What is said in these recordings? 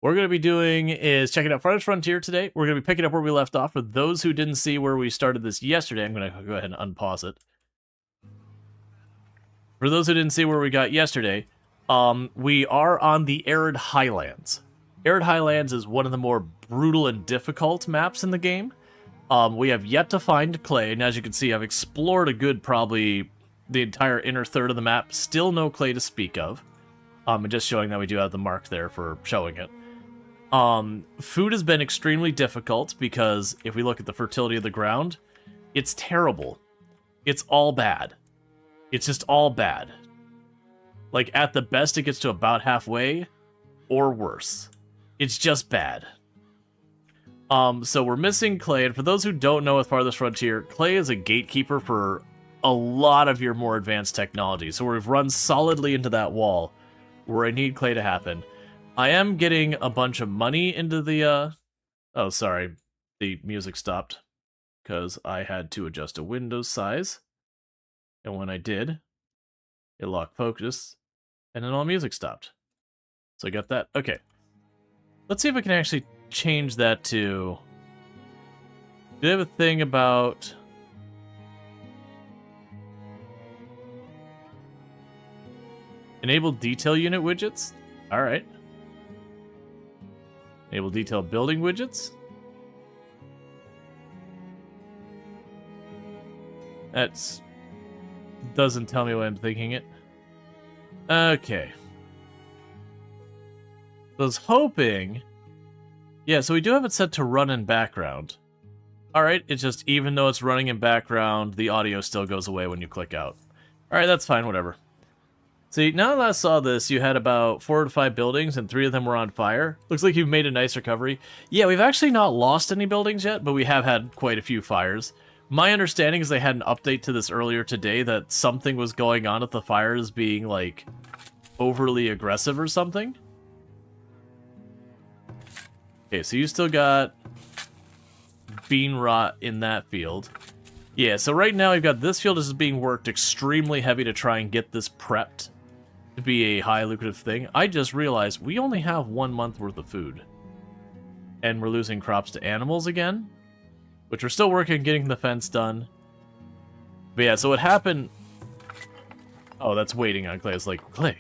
What we're going to be doing is checking out Farthest Frontier today. We're going to be picking up where we left off. For those who didn't see where we started this yesterday, I'm going to go ahead and unpause it. For those who didn't see where we got yesterday, we are on the Arid Highlands. Arid Highlands is one of the more brutal and difficult maps in the game. We have yet to find clay, and as you can see, I've explored a good, probably the entire inner third of the map. Still no clay to speak of. And just showing that we do have the mark there for showing it. Food has been extremely difficult because if we look at the fertility of the ground, it's terrible. It's all bad. It's just all bad. Like, at the best, it gets to about halfway, or worse. It's just bad. So we're missing clay, and for those who don't know with Farthest Frontier, clay is a gatekeeper for a lot of your more advanced technology. So we've run solidly into that wall where I need clay to happen. I am getting a bunch of money into the, oh, sorry. The music stopped because I had to adjust a Windows size. And when I did, it locked focus, and then all music stopped. So I got that. Okay. Let's see if I can actually change that to... Do they have a thing about... Enable detail unit widgets? Alright. Enable detail building widgets? That's... Doesn't tell me what I'm thinking it. Okay. I was hoping... Yeah, so we do have it set to run in background. Alright, it's just even though it's running in background, the audio still goes away when you click out. Alright, that's fine, whatever. See, now that I saw this, you had about 4 to 5 buildings, and 3 of them were on fire. Looks like you've made a nice recovery. Yeah, we've actually not lost any buildings yet, but we have had quite a few fires. My understanding is they had an update to this earlier today that something was going on with the fires being, like, overly aggressive or something. Okay, so you still got bean rot in that field. Yeah, so right now we've got this field is being worked extremely heavy to try and get this prepped to be a high lucrative thing. I just realized we only have 1 month worth of food. And we're losing crops to animals again. Which we're still working on getting the fence done. But yeah, so what happened... Oh, that's waiting on clay. It's like, clay.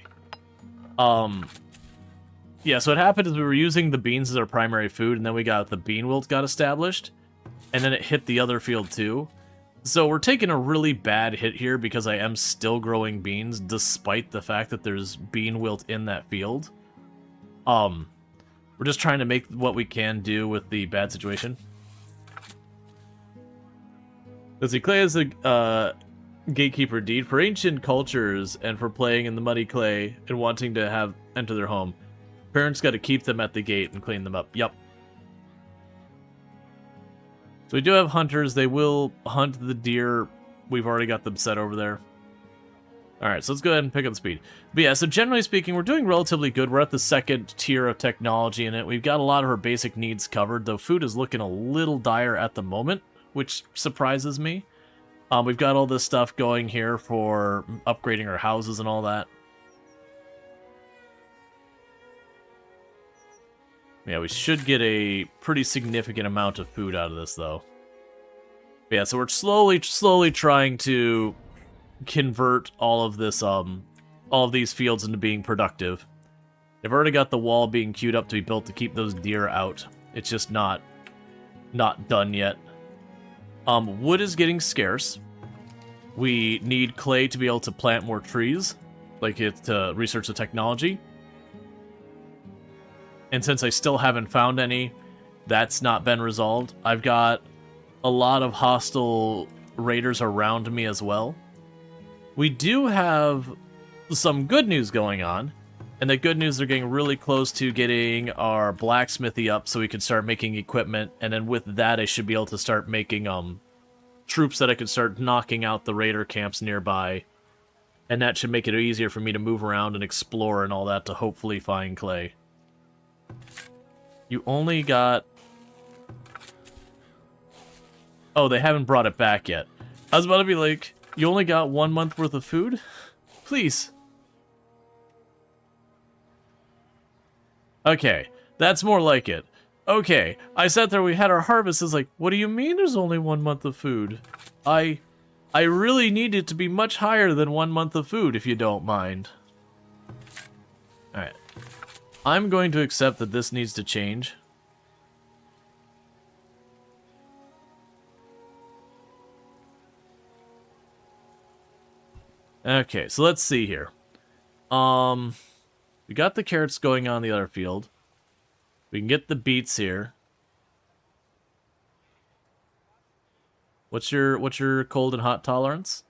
Yeah, so what happened is we were using the beans as our primary food, and then we got the bean wilt got established. And then it hit the other field too. So we're taking a really bad hit here because I am still growing beans, despite the fact that there's bean wilt in that field. We're just trying to make what we can do with the bad situation. Let's see, clay is a gatekeeper deed for ancient cultures and for playing in the muddy clay and wanting to enter their home. Parents got to keep them at the gate and clean them up. Yup. So we do have hunters. They will hunt the deer. We've already got them set over there. Alright, so let's go ahead and pick up the speed. But yeah, so generally speaking, we're doing relatively good. We're at the second tier of technology in it. We've got a lot of our basic needs covered, though food is looking a little dire at the moment, which surprises me. We've got all this stuff going here for upgrading our houses and all that. Yeah, we should get a pretty significant amount of food out of this, though. But yeah, so we're slowly trying to convert all of this, all of these fields into being productive. They've already got the wall being queued up to be built to keep those deer out. It's just not done yet. Wood is getting scarce. We need clay to be able to plant more trees, like to research the technology. And since I still haven't found any, that's not been resolved. I've got a lot of hostile raiders around me as well. We do have some good news going on, and the good news, they're getting really close to getting our blacksmithy up so we can start making equipment, and then with that I should be able to start making troops that I could start knocking out the raider camps nearby, and that should make it easier for me to move around and explore and all that to hopefully find clay. You only got... Oh, they haven't brought it back yet. I was about to be like, you only got 1 month worth of food? Please. Okay, That's more like it. Okay, I sat there, we had our harvest, it's like, what do you mean there's only 1 month of food? I really need it to be much higher than 1 month of food, if you don't mind. Alright. I'm going to accept that this needs to change. Okay, so let's see here. We got the carrots going on the other field. We can get the beets here. What's your cold and hot tolerance?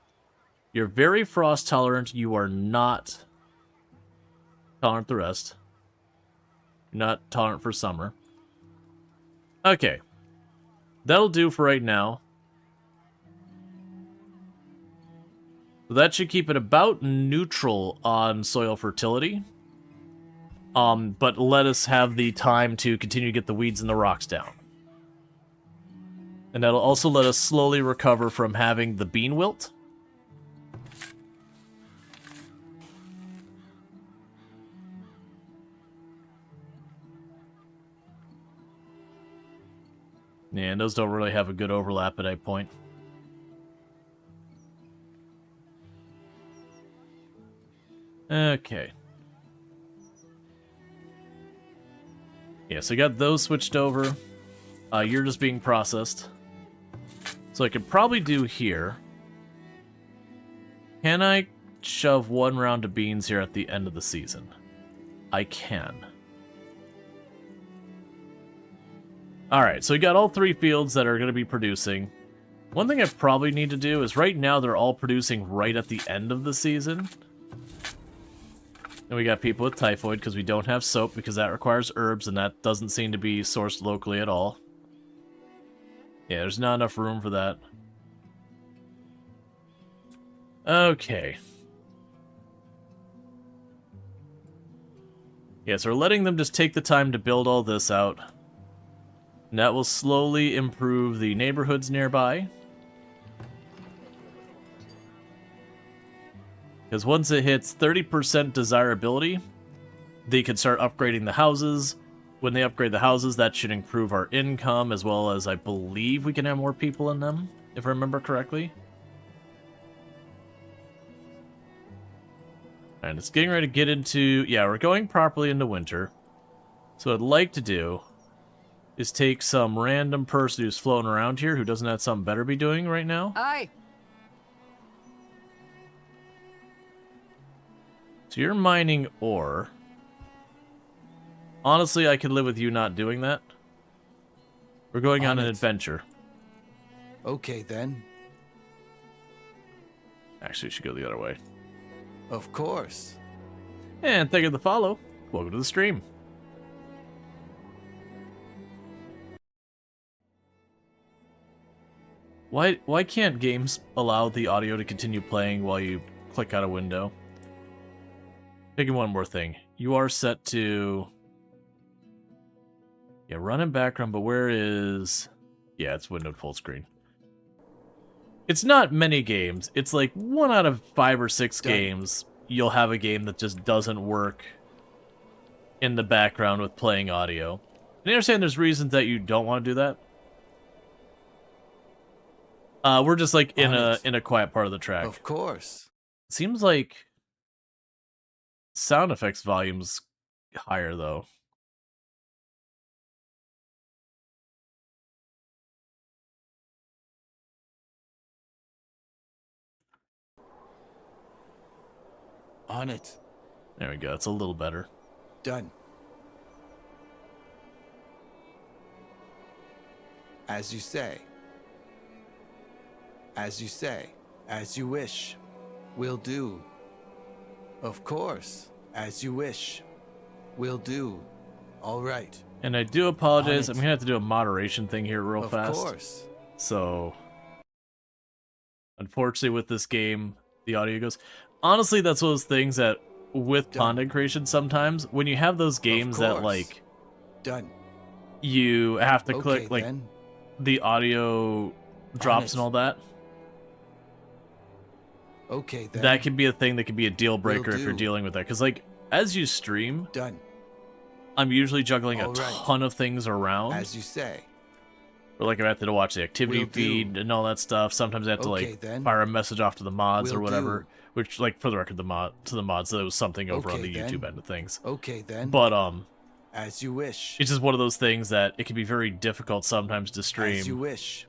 You're very frost tolerant. You are not tolerant the rest. You're not tolerant for summer. Okay. That'll do for right now. So that should keep it about neutral on soil fertility. But let us have the time to continue to get the weeds and the rocks down. And that'll also let us slowly recover from having the bean wilt. Yeah, and those don't really have a good overlap at any point. Okay. Yeah, so I got those switched over. You're just being processed. So I could probably do here. Can I shove 1 round of beans here at the end of the season? I can. Alright, so we got all 3 fields that are going to be producing. One thing I probably need to do is right now they're all producing right at the end of the season. And we got people with typhoid because we don't have soap because that requires herbs and that doesn't seem to be sourced locally at all. Yeah, there's not enough room for that. Okay. Yeah, so we're letting them just take the time to build all this out. And that will slowly improve the neighborhoods nearby. Because once it hits 30% desirability, they can start upgrading the houses. When they upgrade the houses, that should improve our income, as well as I believe we can have more people in them, if I remember correctly. And it's getting ready to get into... Yeah, we're going properly into winter. So what I'd like to do is take some random person who's floating around here who doesn't have something better to be doing right now. Aye. So you're mining ore. Honestly, I could live with you not doing that. We're going on an adventure. Okay, then. Actually, we should go the other way. Of course. And thank you for the follow. Welcome to the stream. Why can't games allow the audio to continue playing while you click out a window? Thinking one more thing. You are set to... Yeah, run in background, but where is... Yeah, it's windowed full screen. It's not many games. It's like 1 out of 5 or 6 games you'll have a game that just doesn't work in the background with playing audio. And I understand there's reasons that you don't want to do that. We're just like in a quiet part of the track. Of course. It seems like sound effects volume's higher though. On it. There we go. It's a little better. Done. As you say. As you say. As you wish. Will do. Of course. As you wish. Will do. All right. And I do apologize. I'm going to have to do a moderation thing here real fast. Of course. So, unfortunately with this game, the audio goes... Honestly, that's one of those things that, with content creation sometimes, when you have those games that, like... Done. You have to click, like, then. the audio drops and all that. Okay, then. That can be a thing that can be a deal breaker if you're do. dealing with that. Because, like, as you stream... Done. I'm usually juggling a All right. ton of things around. As you say. Or like I have to watch the activity Will do. feed and all that stuff. Sometimes I have to Okay, like then. fire a message off to the mods or Will whatever. do. Which, like, for the record, the mods, there was something over on Okay, the then. YouTube end of things. Okay then. But As you wish. it's just one of those things that it can be very difficult sometimes to As you stream wish.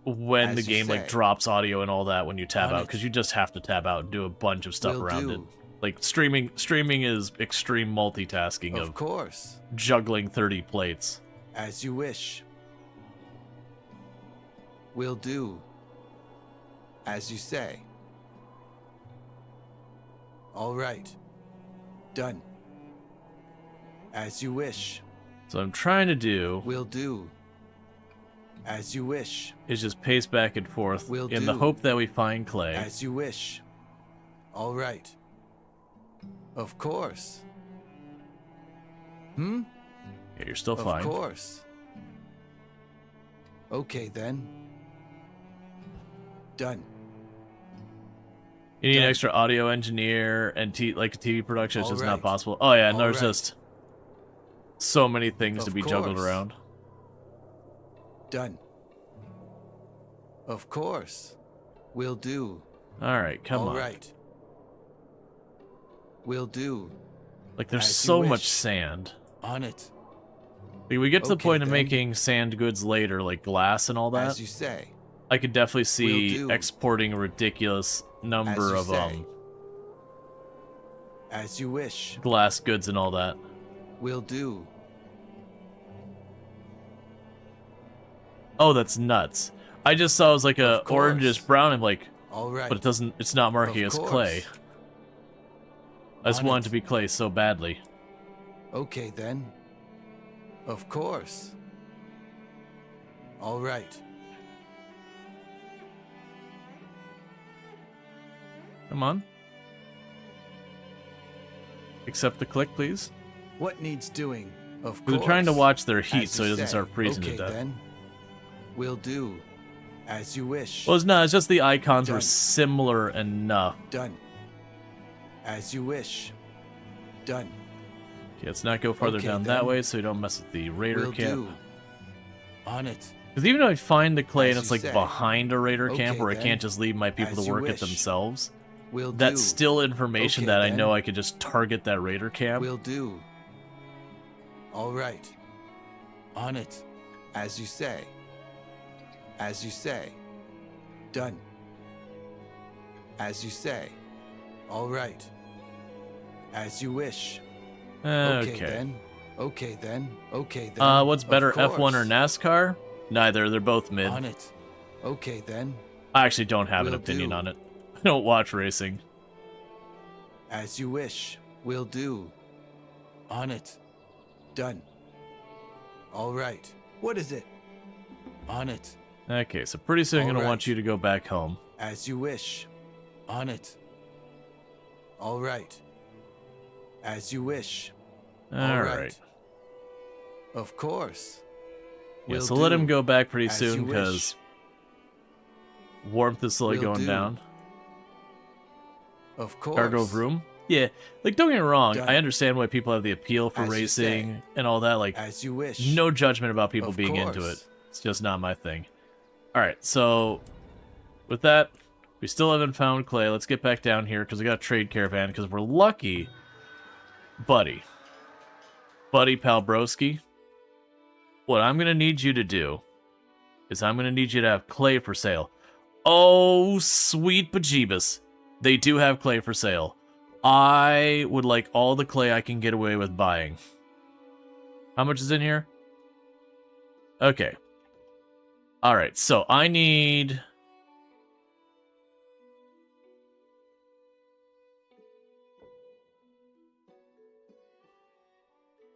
when as the you game like say. drops audio and all that when you tab On out, it. because you just have to tab out and do a bunch of stuff Will around do. it. Like streaming is extreme multitasking Of of course. juggling 30 plates. As you wish. Will do. As you say. All right. Done. As you wish. So I'm trying to do Will do. As you wish. is just pace back and forth Will in the do. hope that we find clay. As you wish. All right. Of course. Hmm? Yeah, you're still Of fine. course. Okay then. Done. You need an Done. extra audio engineer and like a TV production. It's All just not right. possible. Oh yeah, and All there's right. just so many things to Of be juggled course. around. Done. Of course. Will do. All right, come All on. right. Will do. Like there's As you so much wish. sand. On it. Like, we get to the Okay, point of then. making sand goods later, like glass and all that. As you say. I could definitely see do. exporting a ridiculous number you of say. As you wish. glass goods and all that. Will do. Oh, that's nuts. I just saw it was like a Of course. orangish brown. I'm like, All right. but it doesn't. It's not marking Of as course. clay. I just On wanted it. to be clay so badly. Okay then. Of course. All right. Come on. Accept the click, please. What needs doing? Of We're course. trying to watch their heat As so he you doesn't say. start freezing okay, to death. Then. Will do. As you wish. Well, it's not. It's just the icons were Done. similar enough. Done. As you wish. Done. Okay, let's not go farther Okay, down that then. way so we don't mess with the raider Will camp. do. On it. Because even if I find the clay As and it's you like say. behind a raider Okay, camp where I then. can't just leave my people As to you work it wish. themselves, Will do. that's still information Okay, that I then. know I could just target that raider camp. Will do. All right. On it. As you say. As you say. Done. As you say. All right. As you wish. Okay. then. Okay then. Okay then. What's Of better, F1 or course. NASCAR? Neither. They're both mid. On it. Okay then. I actually don't have an Will opinion do. on it. I don't watch racing. As you wish. Will do. On it. Done. All right. What is it? On it. Okay, so pretty soon I'm going to want Alright. you to go back home. As you wish. On it. All right. As you wish. All right. right. Of course. Yeah, Will so let him do. go back pretty As soon you wish. because warmth is slowly Will going do. down. Of course. Cargo of room? Yeah, like don't get me wrong, Done. I understand why people have the appeal for As you racing say. and all that. Like, As you wish. no judgment about people Of being into it. course. It's just not my thing. Alright, so with that, we still haven't found clay. Let's get back down here because we got a trade caravan because we're lucky. Buddy Pal Broski, what I'm going to need you to do is I'm going to need you to have clay for sale. Oh, sweet bejeebus. They do have clay for sale. I would like all the clay I can get away with buying. How much is in here? Okay. Alright, so I need...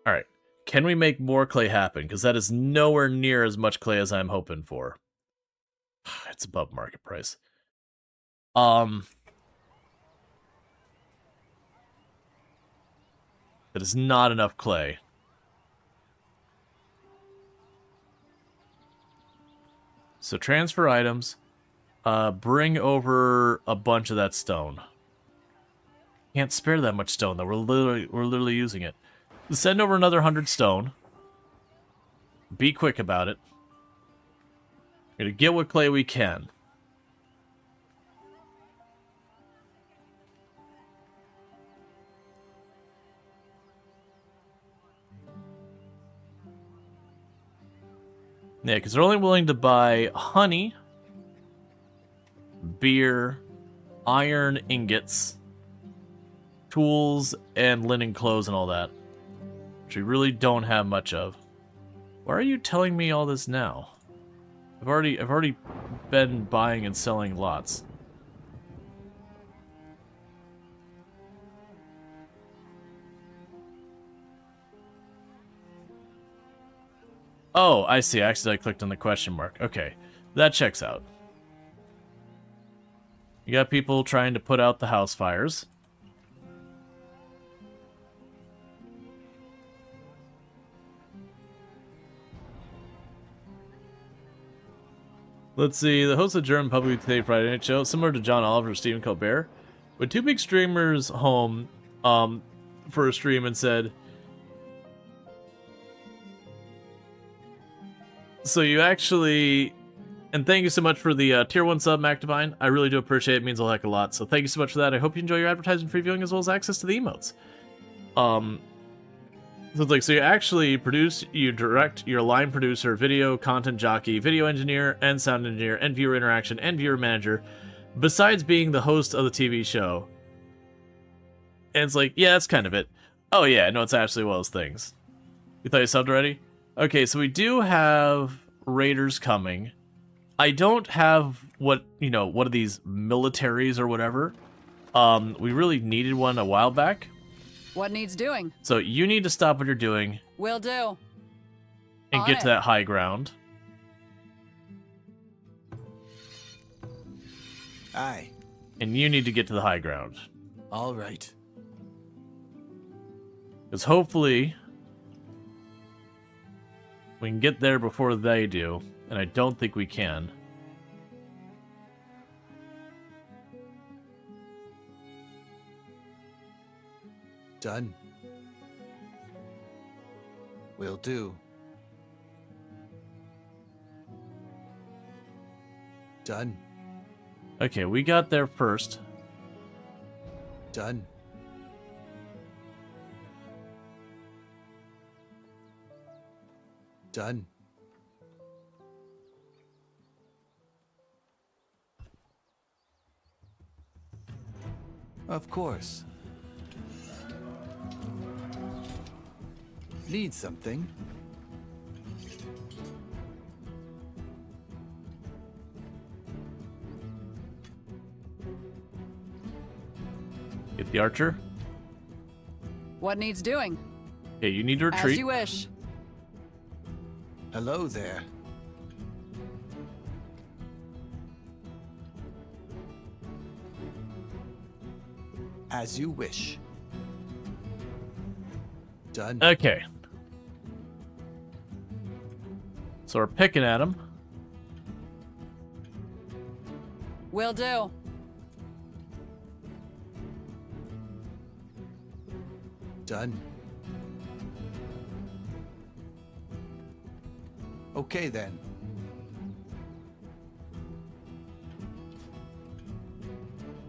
Alright. Can we make more clay happen? Because that is nowhere near as much clay as I'm hoping for. It's above market price. That is not enough clay. So transfer items. Bring over a bunch of that stone. Can't spare that much stone though. We're literally using it. Send over another 100 stone. Be quick about it. We're gonna get what clay we can. Yeah, because they're only willing to buy honey, beer, iron ingots, tools, and linen clothes and all that. Which we really don't have much of. Why are you telling me all this now? I've already been buying and selling lots. Oh, I see. I accidentally clicked on the question mark. Okay, that checks out. You got people trying to put out the house fires. Let's see. The host of German Public Today Friday Night Show, similar to John Oliver or Stephen Colbert, with two big streamers home for a stream and said, so you actually, and thank you so much for the tier 1 sub, MacDivine. I really do appreciate it. It means a heck of a lot. So thank you so much for that. I hope you enjoy your advertising free viewing as well as access to the emotes. So it's like, so you actually produce, you direct, your line producer, video, content jockey, video engineer, and sound engineer, and viewer interaction, and viewer manager, besides being the host of the TV show. And it's like, yeah, that's kind of it. Oh yeah, no, it's absolutely one of those things. You thought you subbed already? Okay, so we do have raiders coming. I don't have what, you know, one of these militaries or whatever. We really needed one a while back. What needs doing? So you need to stop what you're doing. Will do. And get to that high ground. Aye. And you need to get to the high ground. All right. Because hopefully we can get there before they do. And I don't think we can. Done. Will do. Done. Okay, we got there first. Done. Done. Of course. Need something? Get the archer. What needs doing? Okay, you need to retreat. As you wish. Hello there. As you wish. Done. Okay. So we're picking at him. Will do. Done. Okay then.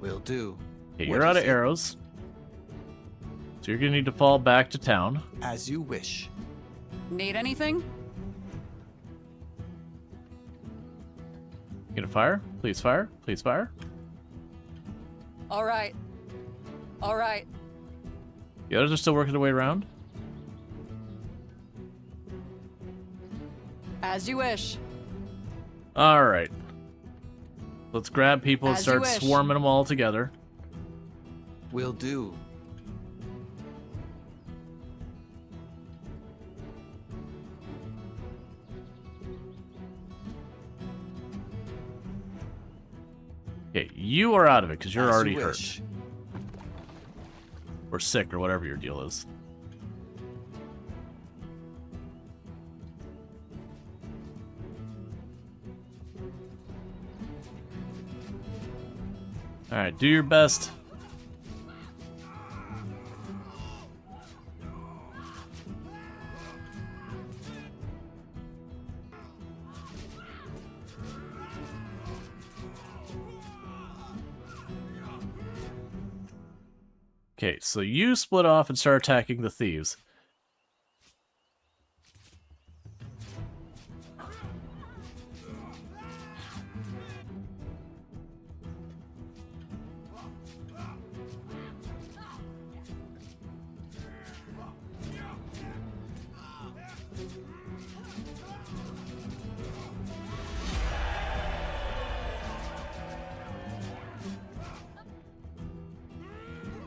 Will do. Okay, What you're out is of it? arrows. So you're gonna need to fall back to town. As you wish. Need anything? You gonna fire? Please fire. Please fire. All right. All right. The others are still working their way around. As you wish. All right. Let's grab people and As you start wish. swarming them all together. Will do. Okay, you are out of it because you're As you already wish. hurt. Or sick or whatever your deal is. Alright, do your best. Okay, so you split off and start attacking the thieves.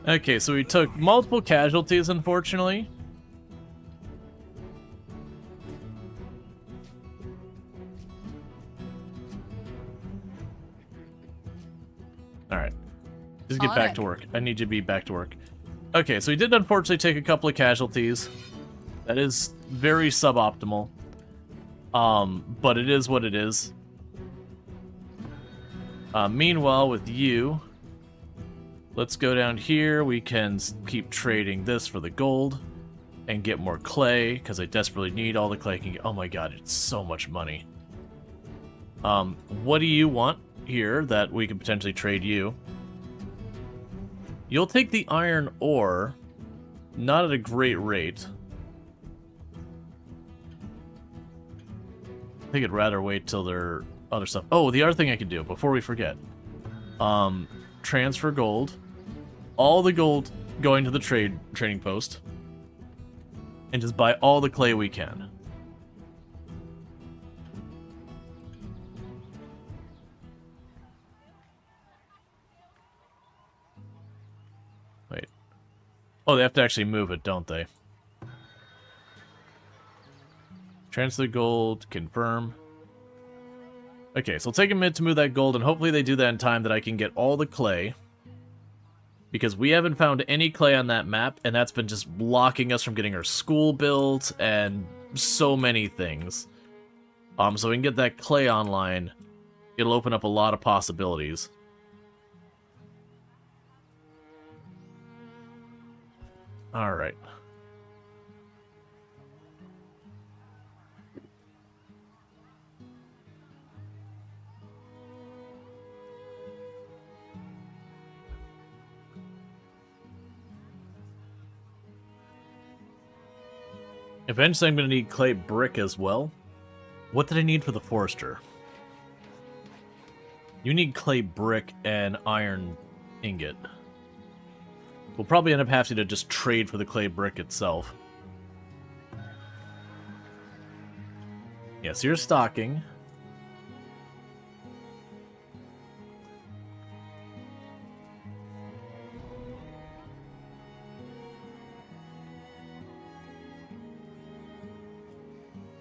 Okay, so we took multiple casualties, unfortunately. Alright. Just get back to work. I need you to be back to work. Okay, so we did unfortunately take a couple of casualties. That is very suboptimal. But it is what it is. Meanwhile, with you, let's go down here. We can keep trading this for the gold and get more clay, because I desperately need all the clay I can get. Oh my god, it's so much money. What do you want here that we could potentially trade you? You'll take the iron ore, not at a great rate. I think I'd rather wait till their other stuff. Oh, the other thing I could do, before we forget. Transfer gold. All the gold going to the trading post. And just buy all the clay we can. Wait. Oh, they have to actually move it, don't they? Transfer gold, confirm. Okay, so it'll take a minute to move that gold, and hopefully they do that in time that I can get all the clay. Because we haven't found any clay on that map, and that's been just blocking us from getting our school built, and so many things. So we can get that clay online. It'll open up a lot of possibilities. Alright. Eventually I'm going to need clay brick as well. What did I need for the forester? You need clay brick and iron ingot. We'll probably end up having to just trade for the clay brick itself. Yeah, so you're stocking.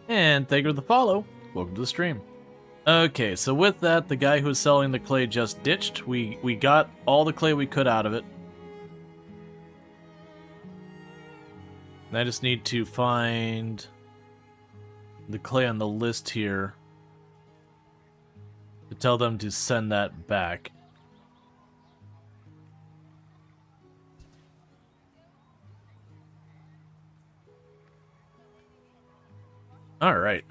And thank you for the follow. Welcome to the stream. Okay, so with that, the guy who was selling the clay just ditched. We got all the clay we could out of it. And I just need to find the clay on the list here to tell them to send that back. All right.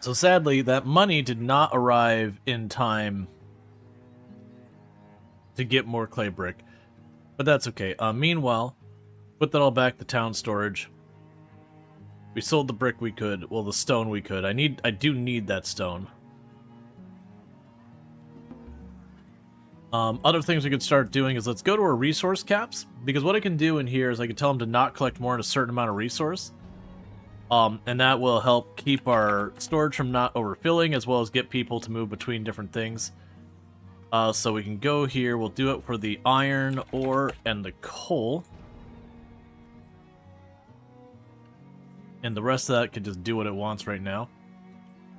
So sadly, that money did not arrive in time to get more clay brick, but that's okay. Meanwhile, put that all back to town storage. We sold the brick we could, well, the stone we could. I do need that stone. Other things we could start doing is let's go to our resource caps, because what I can do in here is I can tell them to not collect more than a certain amount of resource. And that will help keep our storage from not overfilling, as well as get people to move between different things. So we can go here, we'll do it for the iron ore and the coal. And the rest of that can just do what it wants right now.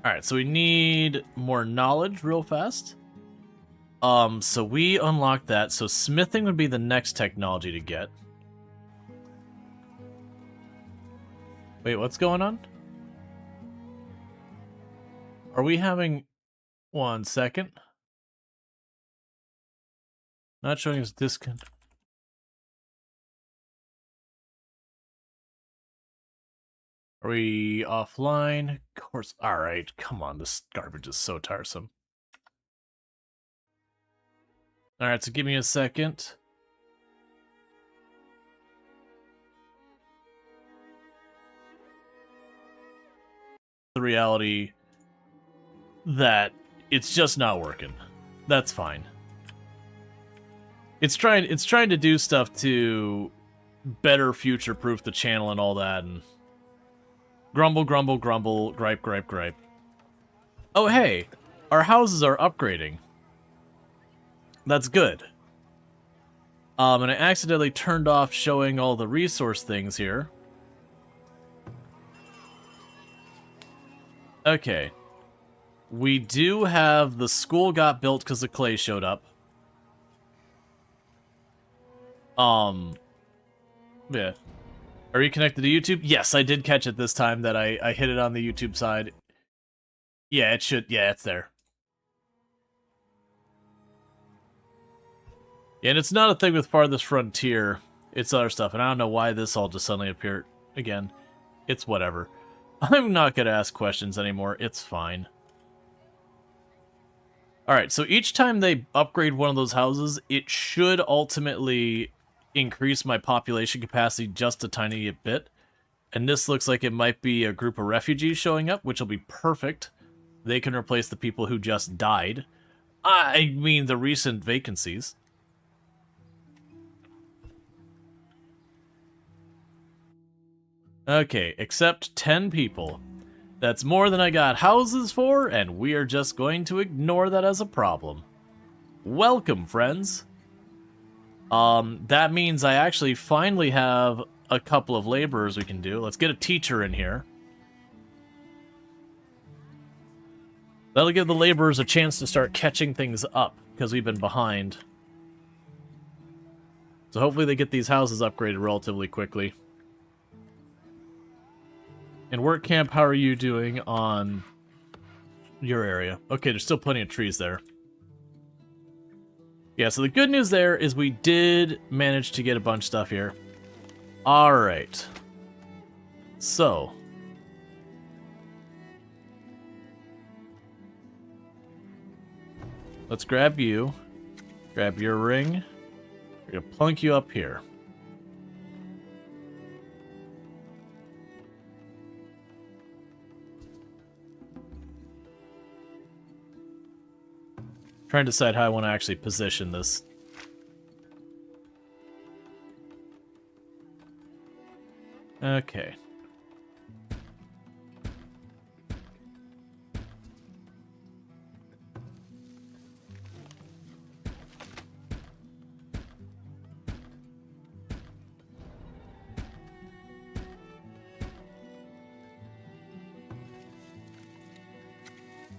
Alright, so we need more knowledge real fast. So we unlocked that, so smithing would be the next technology to get. Wait, what's going on? Are we having... 1 second. Not showing us discount. Are we offline? Of course. All right. Come on. This garbage is so tiresome. All right. So give me a second. The reality that it's just not working. That's fine. It's trying to do stuff to better future-proof the channel and all that, and grumble, grumble, grumble, gripe, gripe, gripe. Oh, hey, our houses are upgrading. That's good. And I accidentally turned off showing all the resource things here. Okay. We do have the school got built because the clay showed up. Yeah. Are you connected to YouTube? Yes, I did catch it this time that I hit it on the YouTube side. Yeah, it should. Yeah, it's there. Yeah, and it's not a thing with Farthest Frontier. It's other stuff, and I don't know why this all just suddenly appeared again. It's whatever. I'm not going to ask questions anymore. It's fine. Alright, so each time they upgrade one of those houses, it should ultimately increase my population capacity just a tiny bit. And this looks like it might be a group of refugees showing up, which will be perfect. They can replace the people who just died. I mean, the recent vacancies. Okay, accept 10 people. That's more than I got houses for, and we are just going to ignore that as a problem. Welcome, friends. That means I actually finally have a couple of laborers we can do. Let's get a teacher in here. That'll give the laborers a chance to start catching things up, because we've been behind. So hopefully they get these houses upgraded relatively quickly. And work camp, how are you doing on your area? Okay, there's still plenty of trees there. Yeah, so the good news there is we did manage to get a bunch of stuff here. Alright. So. Let's grab you. Grab your ring. We're gonna plunk you up here. Trying to decide how I want to actually position this. Okay.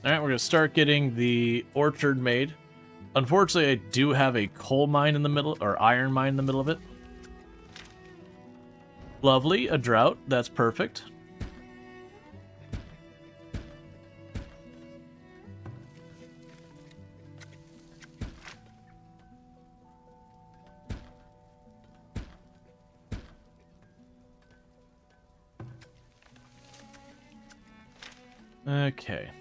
Alright, we're going to start getting the orchard made. Unfortunately, I do have a coal mine in the middle, or iron mine in the middle of it. Lovely, a drought. That's perfect. Okay.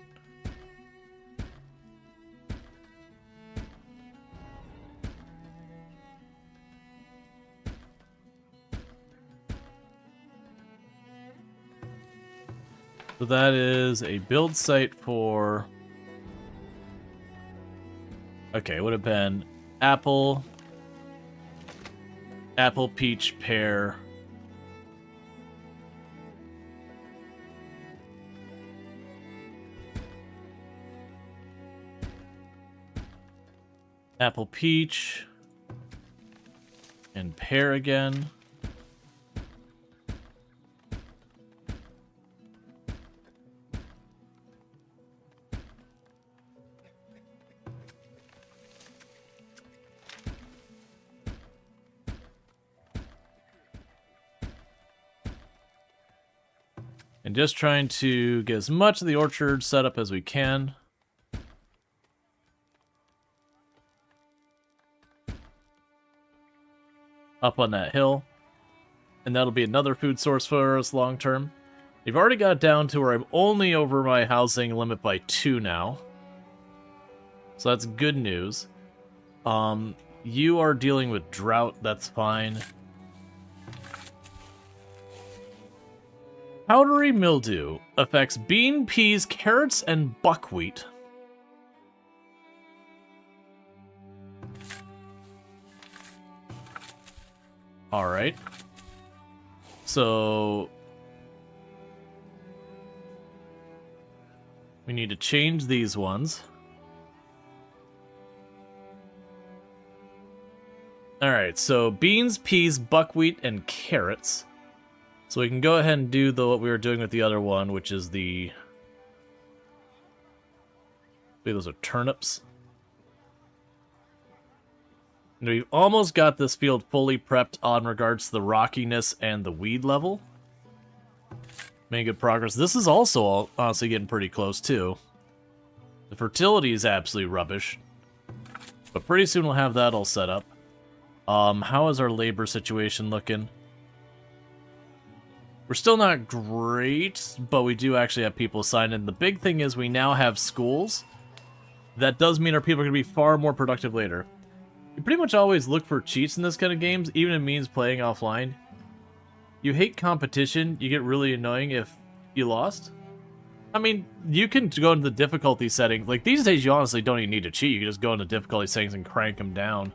So that is a build site for... Okay, it would have been apple, peach, pear. Apple, peach, and pear again. And just trying to get as much of the orchard set up as we can. Up on that hill. And that'll be another food source for us long term. You've already got it down to where I'm only over my housing limit by 2 now. So that's good news. You are dealing with drought, that's fine. Powdery mildew affects bean, peas, carrots, and buckwheat. Alright. So we need to change these ones. Alright, so beans, peas, buckwheat, and carrots. So we can go ahead and do what we were doing with the other one, which is the... I believe those are turnips. And we've almost got this field fully prepped on regards to the rockiness and the weed level. Making good progress. This is also honestly getting pretty close, too. The fertility is absolutely rubbish. But pretty soon we'll have that all set up. How is our labor situation looking? We're still not great, but we do actually have people assigned in. The big thing is we now have schools. That does mean our people are going to be far more productive later. You pretty much always look for cheats in this kind of games, even if it means playing offline. You hate competition, you get really annoying if you lost. I mean, you can go into the difficulty setting. Like, these days you honestly don't even need to cheat. You can just go into difficulty settings and crank them down.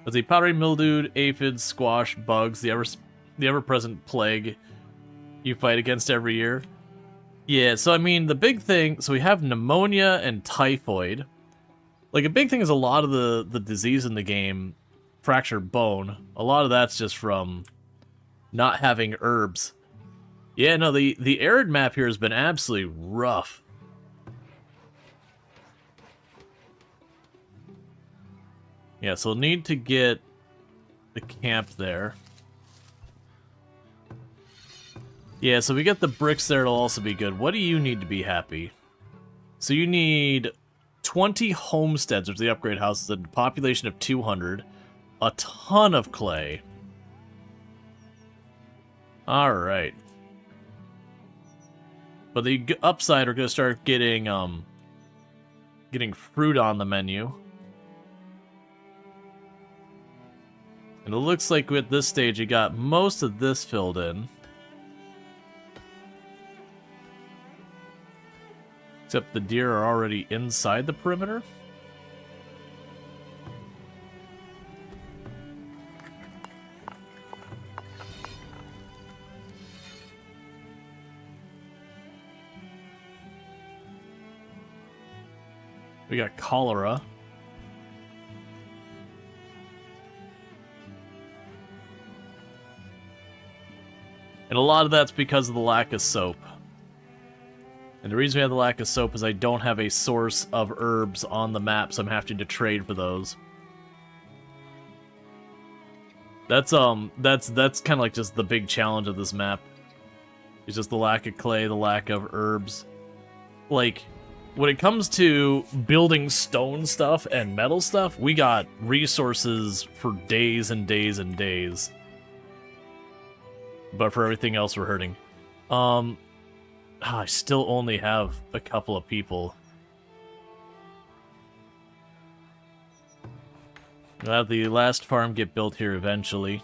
Let's see, powdery mildewed, aphids, squash, bugs, the ever-present plague you fight against every year. Yeah, so I mean, the big thing, so we have pneumonia and typhoid. Like, a big thing is a lot of the disease in the game, fractured bone, a lot of that's just from not having herbs. Yeah, no, the arid map here has been absolutely rough. Yeah, so we'll need to get the camp there. Yeah, so we get the bricks there, it'll also be good. What do you need to be happy? So you need 20 homesteads, which are the upgrade houses, a population of 200, a ton of clay. Alright. But the upside, we're going to start getting fruit on the menu. And it looks like at this stage you got most of this filled in. Except the deer are already inside the perimeter. We got cholera. And a lot of that's because of the lack of soap. And the reason we have the lack of soap is I don't have a source of herbs on the map, so I'm having to trade for those. That's kind of like just the big challenge of this map. It's just the lack of clay, the lack of herbs. Like, when it comes to building stone stuff and metal stuff, we got resources for days and days and days. But for everything else, we're hurting. I still only have a couple of people. We'll have the last farm get built here eventually.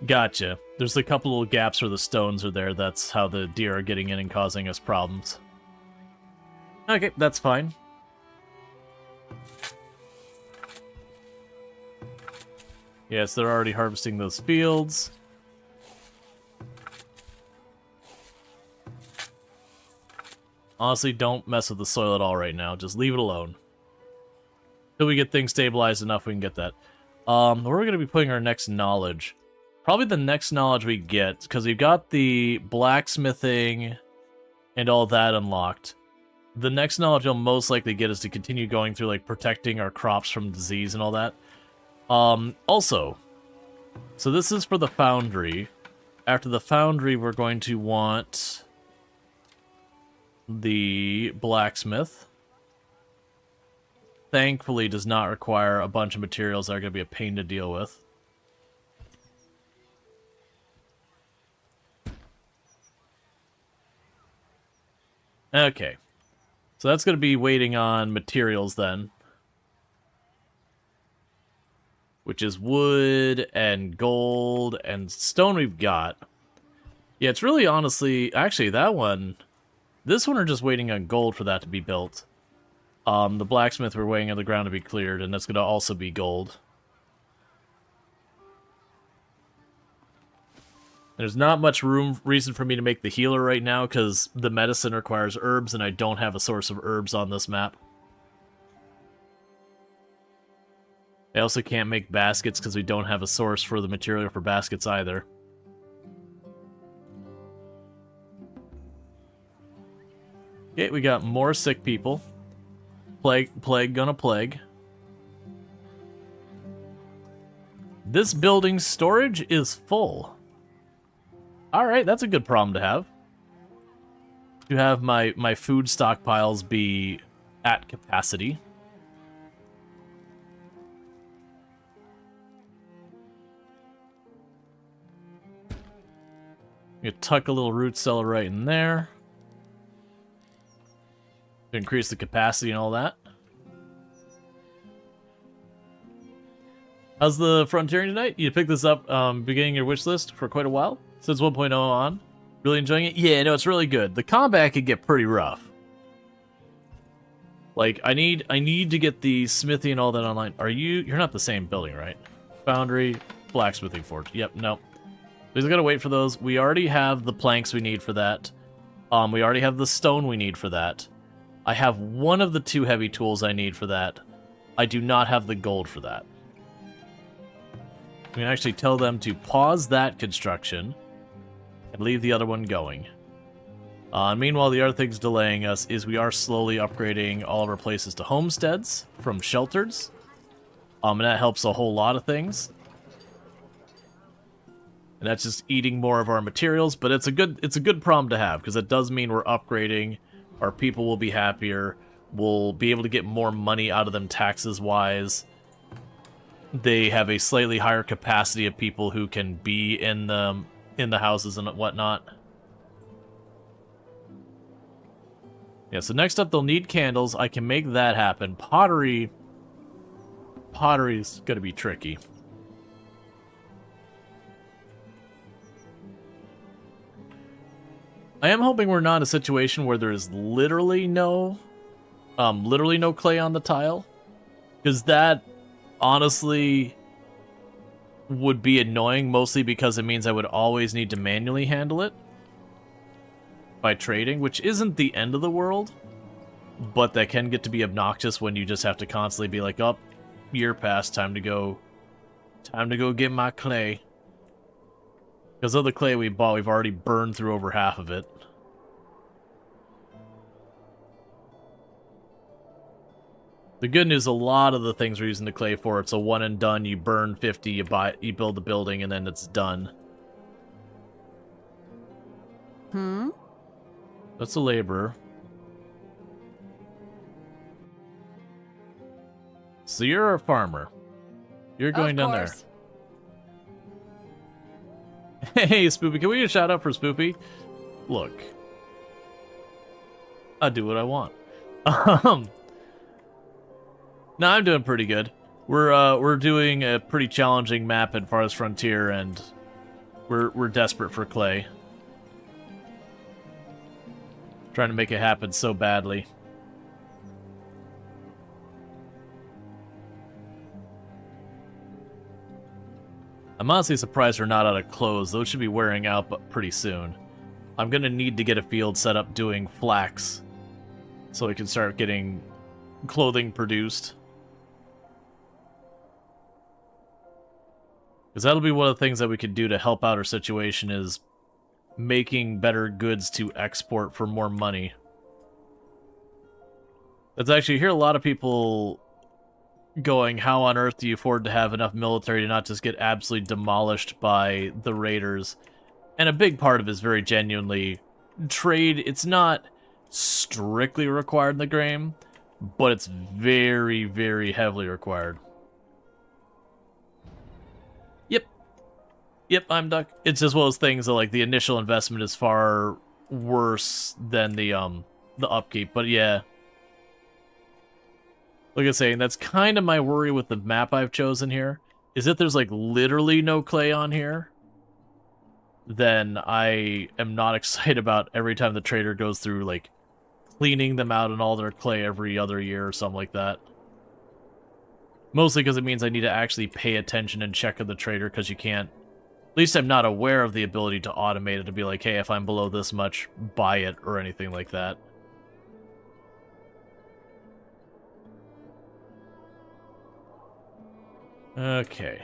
Gotcha. There's a couple little gaps where the stones are there. That's how the deer are getting in and causing us problems. Okay, that's fine. Yes, they're already harvesting those fields. Honestly, don't mess with the soil at all right now. Just leave it alone. Till we get things stabilized enough, we can get that. Where are we going to be putting our next knowledge? Probably the next knowledge we get, because we've got the blacksmithing and all that unlocked. The next knowledge you'll most likely get is to continue going through, like, protecting our crops from disease and all that. Also, so this is for the foundry. After the foundry, we're going to want the blacksmith. Thankfully does not require a bunch of materials that are going to be a pain to deal with. Okay. So that's going to be waiting on materials then. Which is wood and gold and stone we've got. Yeah, it's really honestly... Actually, that one... This one are just waiting on gold for that to be built. The blacksmith we're waiting on the ground to be cleared, and that's going to also be gold. There's not much reason for me to make the healer right now, because the medicine requires herbs, and I don't have a source of herbs on this map. I also can't make baskets, because we don't have a source for the material for baskets either. Okay, we got more sick people. Plague gonna plague. This building's storage is full. Alright, that's a good problem to have. To have my food stockpiles be at capacity. You tuck a little root cellar right in there. To increase the capacity and all that. How's the frontiering tonight? You picked this up beginning your wish list for quite a while? Since 1.0 on? Really enjoying it? Yeah, no, it's really good. The combat could get pretty rough. Like, I need to get the smithy and all that online. You're not the same building, right? Foundry, blacksmithing forge. Yep, no. We just gotta wait for those. We already have the planks we need for that. We already have the stone we need for that. I have one of the 2 heavy tools I need for that. I do not have the gold for that. We can actually tell them to pause that construction and leave the other one going. Meanwhile, the other thing's delaying us is we are slowly upgrading all of our places to homesteads from shelters. And that helps a whole lot of things. And that's just eating more of our materials, but it's a good problem to have, because it does mean we're upgrading. Our people will be happier. We'll be able to get more money out of them taxes-wise. They have a slightly higher capacity of people who can be in the houses and whatnot. Yeah, so next up they'll need candles. I can make that happen. Pottery's gonna be tricky. I am hoping we're not in a situation where there's literally no clay on the tile. Because that, honestly, would be annoying, mostly because it means I would always need to manually handle it by trading, which isn't the end of the world, but that can get to be obnoxious when you just have to constantly be like, oh, year passed, time to go get my clay. Because of the clay we bought, we've already burned through over half of it. The good news, a lot of the things we're using the clay for, it's a one and done. You burn 50, you build the building, and then it's done. That's a laborer. So you're a farmer. You're going down there. Hey, Spoopy, can we get a shout out for Spoopy? Look. I do what I want. No, I'm doing pretty good. We're doing a pretty challenging map at Farthest Frontier, and we're desperate for clay. Trying to make it happen so badly. I'm honestly surprised we're not out of clothes. Those should be wearing out but pretty soon. I'm going to need to get a field set up doing flax so we can start getting clothing produced. Because that'll be one of the things that we could do to help out our situation is making better goods to export for more money. That's actually, you hear a lot of people going, how on earth do you afford to have enough military to not just get absolutely demolished by the raiders? And a big part of it is very genuinely trade. It's not strictly required in the game, but it's very, very heavily required. Yep, I'm Duck. It's just one of those things that, like, the initial investment is far worse than the upkeep, but yeah. Like I was saying, that's kind of my worry with the map I've chosen here, is that there's, like, literally no clay on here, then I am not excited about every time the trader goes through, like, cleaning them out and all their clay every other year or something like that. Mostly because it means I need to actually pay attention and check on the trader, because you can't. At least I'm not aware of the ability to automate it, to be like, hey, if I'm below this much, buy it, or anything like that. Okay.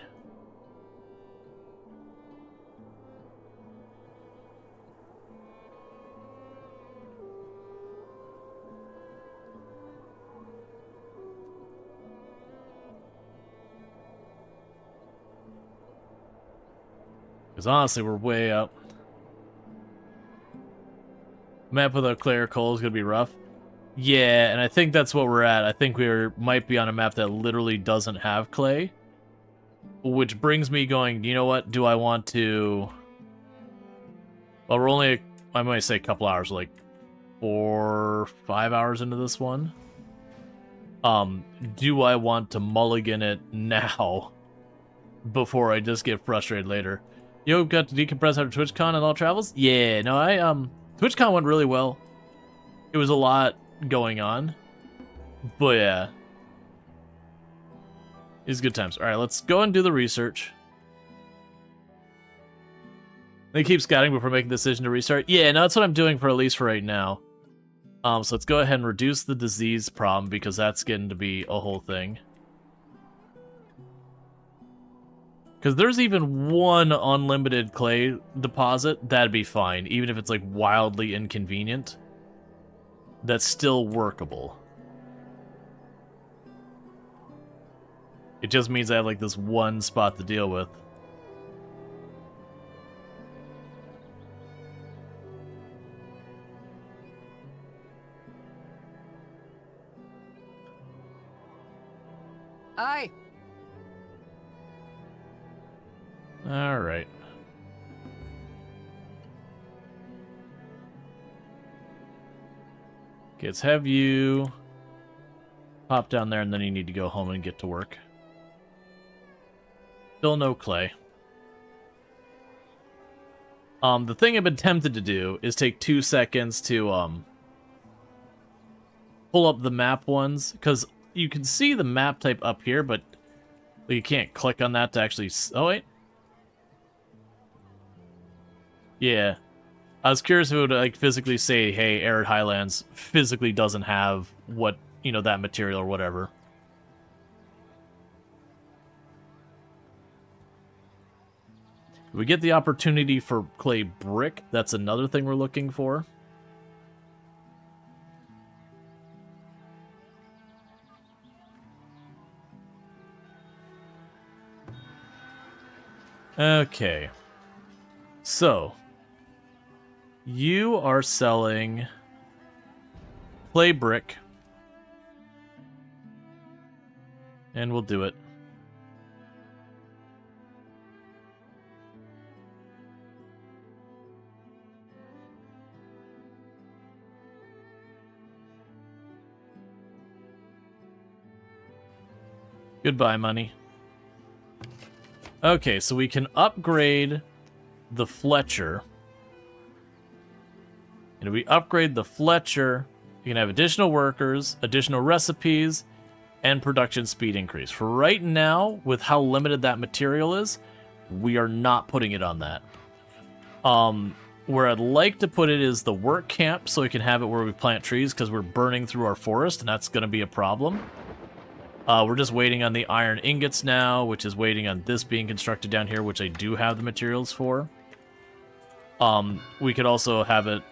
Because honestly, we're way up. Map without clay or coal is going to be rough. Yeah, and I think that's what we're at. I think we might be on a map that literally doesn't have clay. Which brings me going, you know what? Do I want to... Well, we're only, I might say a couple hours, like 4, 5 hours into this one. Do I want to mulligan it now before I just get frustrated later? Yo, got to decompress after TwitchCon and all travels? Yeah, no, TwitchCon went really well. It was a lot going on. But yeah. It's good times. Alright, let's go and do the research. They keep scouting before making the decision to restart. Yeah, no, that's what I'm doing for at least for right now. So let's go ahead and reduce the disease problem, because that's getting to be a whole thing. Because there's even one unlimited clay deposit, that'd be fine. Even if it's, like, wildly inconvenient. That's still workable. It just means I have, like, this one spot to deal with. Aye. Alright. Okay, let's have you pop down there, and then you need to go home and get to work. Still no clay. The thing I've been tempted to do is take 2 seconds to, pull up the map ones, because you can see the map type up here, but you can't click on that to actually... Oh, wait. Yeah. I was curious if it would, like, physically say, hey, Arid Highlands physically doesn't have what, you know, that material or whatever. We get the opportunity for clay brick. That's another thing we're looking for. Okay. So, you are selling clay brick. And we'll do it. Goodbye, money. Okay, so we can upgrade the Fletcher. And if we upgrade the Fletcher, you can have additional workers, additional recipes, and production speed increase. For right now, with how limited that material is, we are not putting it on that. Where I'd like to put it is the work camp, so we can have it where we plant trees, because we're burning through our forest, and that's going to be a problem. We're just waiting on the iron ingots now, which is waiting on this being constructed down here, which I do have the materials for. We could also have it...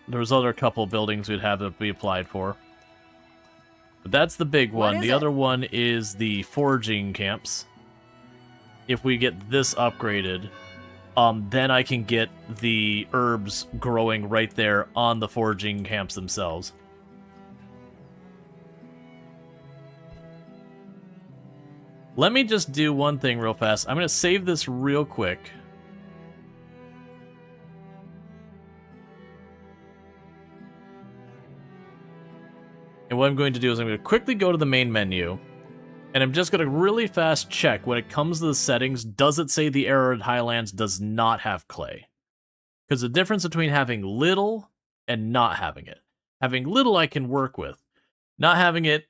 There was other couple buildings we'd have it be applied for. But that's the big one. The other one is the foraging camps. If we get this upgraded, then I can get the herbs growing right there on the foraging camps themselves. Let me just do one thing real fast. I'm going to save this real quick. And what I'm going to do is I'm going to quickly go to the main menu. And I'm just going to really fast check when it comes to the settings, does it say the Arid Highlands does not have clay? Because the difference between having little and not having it. Having little I can work with. Not having it,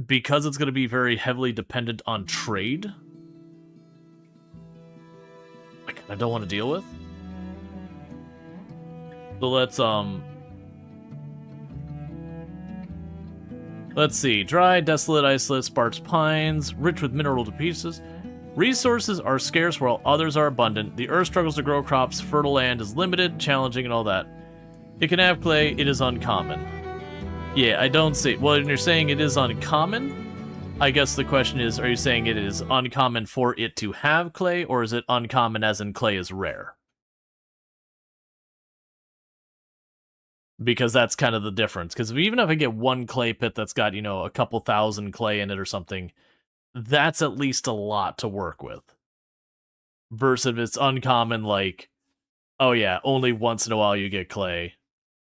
because it's going to be very heavily dependent on trade, I don't want to deal with. So let's see. Dry, desolate, isolate, sparse pines, rich with mineral pieces. Resources are scarce while others are abundant. The earth struggles to grow crops. Fertile land is limited, challenging, and all that. It can have clay. It is uncommon. Yeah, I don't see. Well, when you're saying it is uncommon, I guess the question is, are you saying it is uncommon for it to have clay, or is it uncommon as in clay is rare? Because that's kind of the difference. Because even if I get one clay pit that's got, you know, a couple thousand clay in it or something, that's at least a lot to work with. Versus if it's uncommon, like, oh yeah, only once in a while you get clay.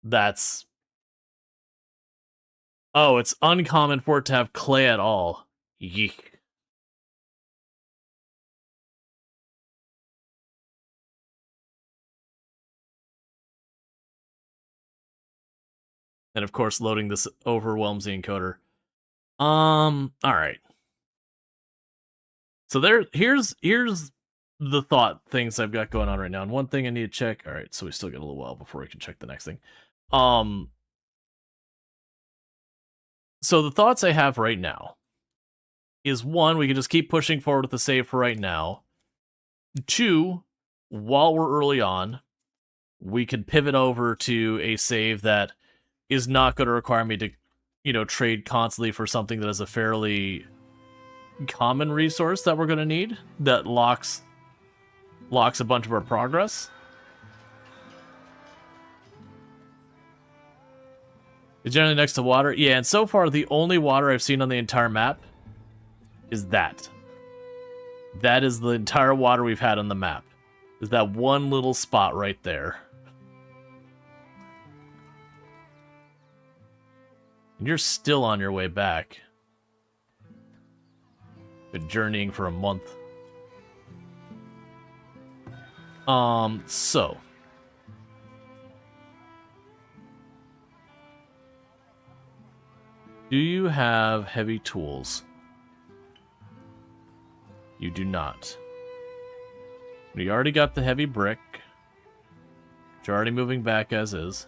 That's... Oh, it's uncommon for it to have clay at all. Yeek. And of course, loading this overwhelms the encoder. Alright. So here's the thought things I've got going on right now. And one thing I need to check. Alright, so we still got a little while before we can check the next thing. So the thoughts I have right now is, one, we can just keep pushing forward with the save for right now. Two, while we're early on, we could pivot over to a save that is not going to require me to, you know, trade constantly for something that is a fairly common resource that we're going to need, that locks a bunch of our progress. It's generally next to water. Yeah, and so far the only water I've seen on the entire map is that. That is the entire water we've had on the map. Is that one little spot right there. And you're still on your way back. Been journeying for a month. So. Do you have heavy tools? You do not. We already got the heavy brick. Which are already moving back as is.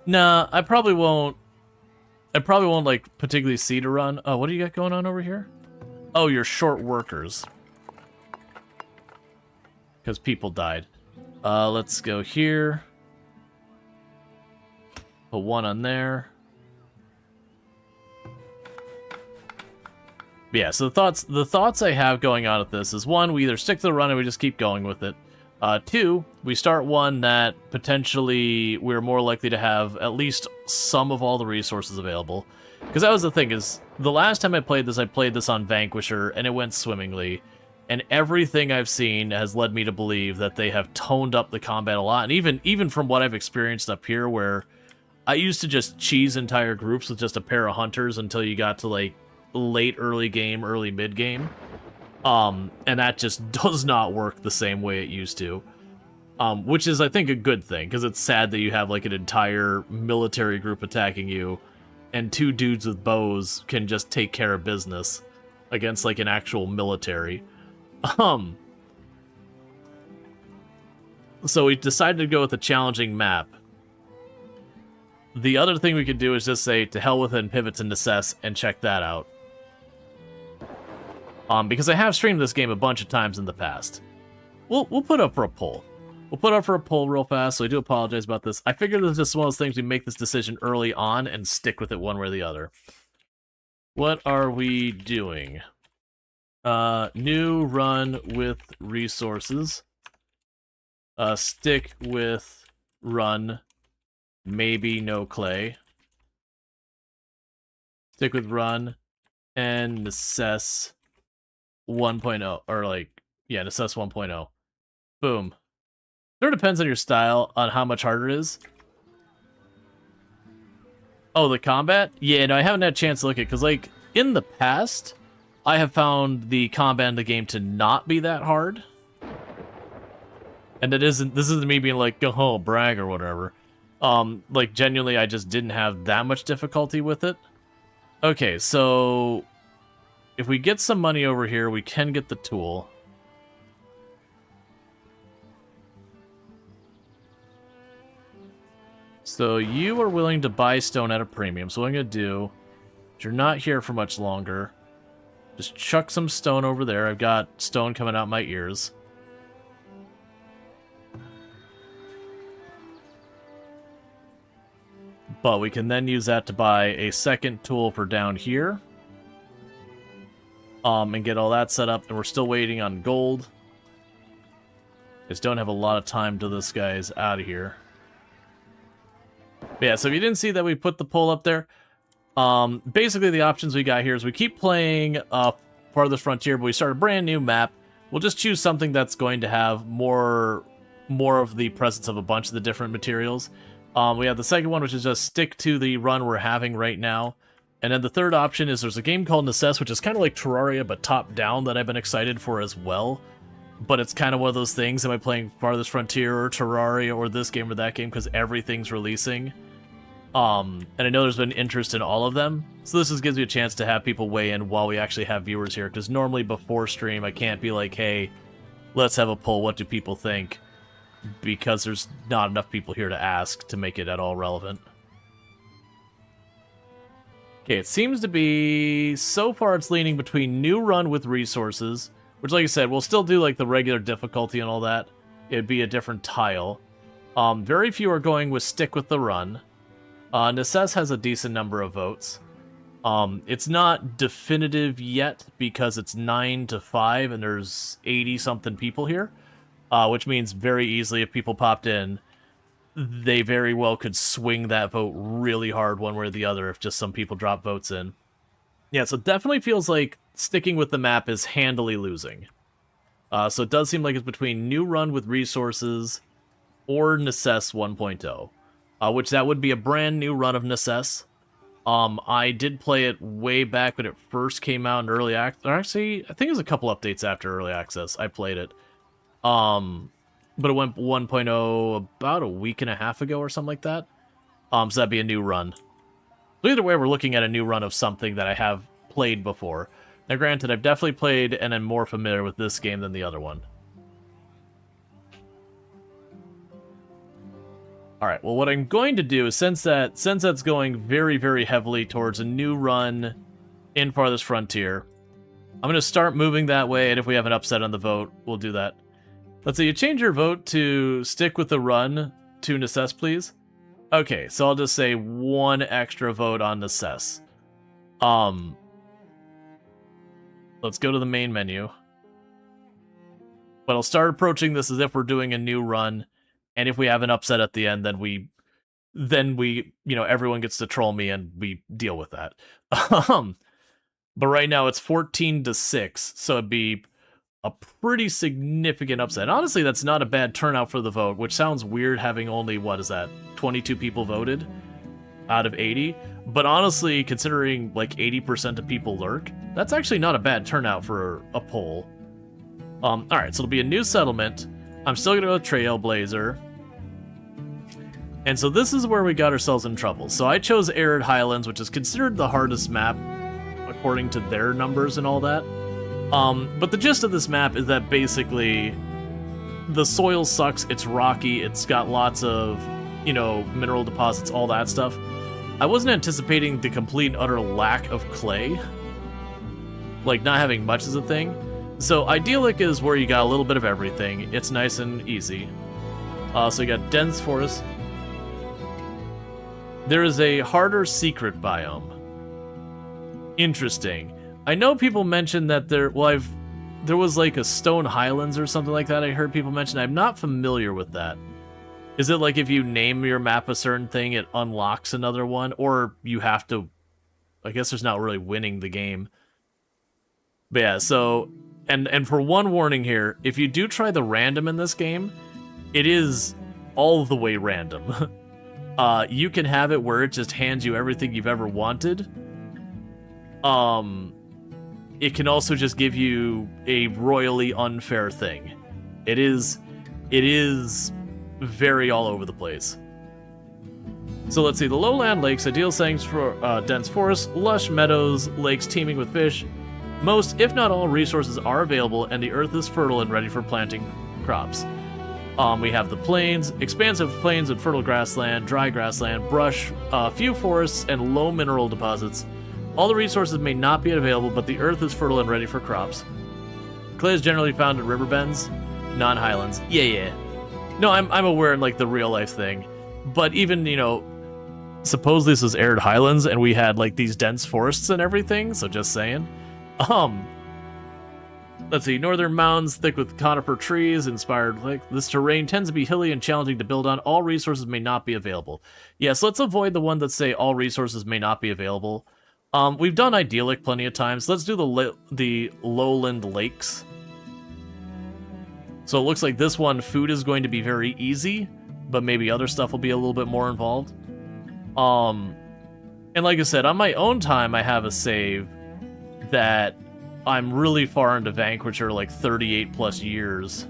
Nah, I probably won't, like, particularly see to run. Oh, what do you got going on over here? Oh, you're short workers. Because people died. Let's go here. Put one on there. Yeah, so the thoughts I have going on with this is, one, we either stick to the run and we just keep going with it. Two, we start one that potentially we're more likely to have at least some of all the resources available. Because that was the thing, is the last time I played this on Vanquisher, and it went swimmingly. And everything I've seen has led me to believe that they have toned up the combat a lot. And even from what I've experienced up here, where I used to just cheese entire groups with just a pair of hunters until you got to, like, late early game, early mid game. And that just does not work the same way it used to. Which is, I think, a good thing, because it's sad that you have, like, an entire military group attacking you, and two dudes with bows can just take care of business against, like, an actual military. So we decided to go with a challenging map. The other thing we could do is just say, to hell with it, and pivot to Necess, and check that out. Because I have streamed this game a bunch of times in the past. We'll put up for a poll. We'll put up for a poll real fast, so I do apologize about this. I figured this is just one of those things we make this decision early on and stick with it one way or the other. What are we doing? New run with resources. Stick with run. Maybe no clay. Stick with run. And Necess 1.0. Or like, yeah, Necess 1.0. Boom. Sort of depends on your style, on how much harder it is. Oh, the combat? Yeah, no, I haven't had a chance to look at it, because, like, in the past, I have found the combat in the game to not be that hard. And this isn't me being like, oh, brag or whatever. Like, genuinely, I just didn't have that much difficulty with it. Okay, so if we get some money over here, we can get the tool. So you are willing to buy stone at a premium. So what I'm going to do, is you're not here for much longer, just chuck some stone over there. I've got stone coming out my ears. But we can then use that to buy a second tool for down here. And get all that set up. And we're still waiting on gold. Just don't have a lot of time till this guy's out of here. But yeah, so if you didn't see that we put the poll up there, basically the options we got here is we keep playing Farthest Frontier, but we start a brand new map. We'll just choose something that's going to have more of the presence of a bunch of the different materials. We have the second one, which is just stick to the run we're having right now. And then the third option is there's a game called Necess, which is kind of like Terraria, but top-down, that I've been excited for as well. But it's kind of one of those things, am I playing Farthest Frontier or Terraria or this game or that game, because everything's releasing. And I know there's been interest in all of them, so this just gives me a chance to have people weigh in while we actually have viewers here, because normally before stream I can't be like, hey, let's have a poll, what do people think? Because there's not enough people here to ask to make it at all relevant. Okay, it seems to be, so far it's leaning between new run with resources, which, like I said, we'll still do like the regular difficulty and all that. It'd be a different tile. Very few are going with stick with the run. Necess has a decent number of votes. It's not definitive yet because it's 9 to 5 and there's 80-something people here. Which means very easily if people popped in, they very well could swing that vote really hard one way or the other if just some people drop votes in. Yeah, so it definitely feels like sticking with the map is handily losing. So it does seem like it's between new run with resources or Necess 1.0, which that would be a brand new run of Necess. I did play it way back when it first came out in early access. Actually, I think it was a couple updates after early access. I played it. But it went 1.0 about a week and a half ago or something like that. So that'd be a new run. So either way, we're looking at a new run of something that I have played before. Now granted, I've definitely played and am more familiar with this game than the other one. Alright, well what I'm going to do is, since that's going very, very heavily towards a new run in Farthest Frontier, I'm going to start moving that way, and if we have an upset on the vote, we'll do that. Let's say you change your vote to stick with the run to Necess, please. Okay, so I'll just say one extra vote on Necess. Let's go to the main menu. But I'll start approaching this as if we're doing a new run, and if we have an upset at the end, then we, you know, everyone gets to troll me and we deal with that. But right now it's 14 to 6, so it'd be a pretty significant upset. Honestly, that's not a bad turnout for the vote, which sounds weird having only, what is that, 22 people voted out of 80? But honestly, considering like 80% of people lurk, that's actually not a bad turnout for a poll. Alright, so it'll be a new settlement. I'm still gonna go with Trailblazer. And so this is where we got ourselves in trouble. So I chose Arid Highlands, which is considered the hardest map according to their numbers and all that. But the gist of this map is that basically the soil sucks, it's rocky, it's got lots of, you know, mineral deposits, all that stuff. I wasn't anticipating the complete and utter lack of clay. Like, not having much is a thing. So Idyllic is where you got a little bit of everything. It's nice and easy. So you got dense forest. There is a harder secret biome. Interesting. I know people mentioned that there was like a Stone Highlands or something like that I heard people mention. I'm not familiar with that. Is it like if you name your map a certain thing, it unlocks another one? Or you have to... I guess there's not really winning the game. But yeah, so... And for one warning here, if you do try the random in this game, it is all the way random. You can have it where it just hands you everything you've ever wanted. It can also just give you a royally unfair thing. It is very all over the place. So let's see, the lowland lakes, ideal settings for dense forests, lush meadows, lakes teeming with fish. Most, if not all, resources are available, and the earth is fertile and ready for planting crops. We have the plains, expansive plains with fertile grassland, dry grassland, brush, few forests, and low mineral deposits. All the resources may not be available, but the earth is fertile and ready for crops. Clay is generally found in river bends, non-highlands. Yeah. No, I'm aware in like the real life thing, but even, you know, suppose this was arid highlands and we had like these dense forests and everything. So just saying. Let's see, northern mountains thick with conifer trees, inspired like this terrain tends to be hilly and challenging to build on. All resources may not be available. Yes, let's avoid the one that say all resources may not be available. We've done idyllic plenty of times. Let's do the lowland lakes. So it looks like this one, food is going to be very easy, but maybe other stuff will be a little bit more involved. And like I said, on my own time, I have a save that I'm really far into Vanquisher, like 38 plus years.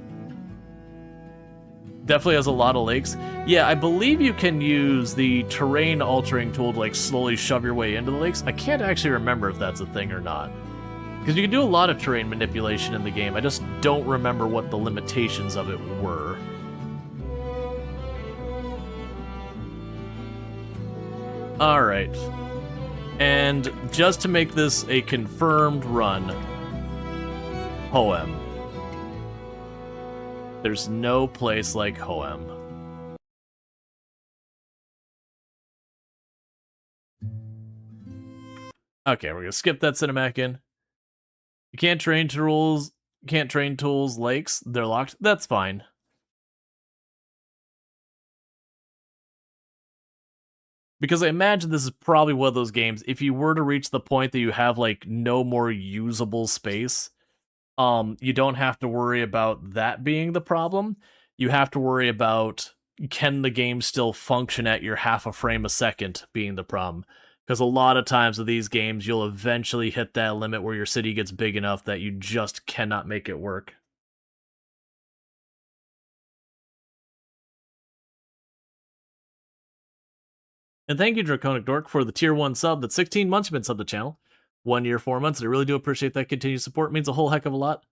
Definitely has a lot of lakes. Yeah, I believe you can use the terrain altering tool to like slowly shove your way into the lakes. I can't actually remember if that's a thing or not. Because you can do a lot of terrain manipulation in the game. I just don't remember what the limitations of it were. Alright. And just to make this a confirmed run, Hoem. There's no place like Hoem. Okay, we're gonna skip that cinematic in. You can't train tools, lakes, they're locked. That's fine. Because I imagine this is probably one of those games, if you were to reach the point that you have, like, no more usable space, you don't have to worry about that being the problem. You have to worry about, can the game still function at your half a frame a second being the problem. Because a lot of times with these games, you'll eventually hit that limit where your city gets big enough that you just cannot make it work. And thank you, Draconic Dork, for the tier 1 sub. That's 16 months you've been subbed to the channel. 1 year, 4 months, and I really do appreciate that continued support. It means a whole heck of a lot.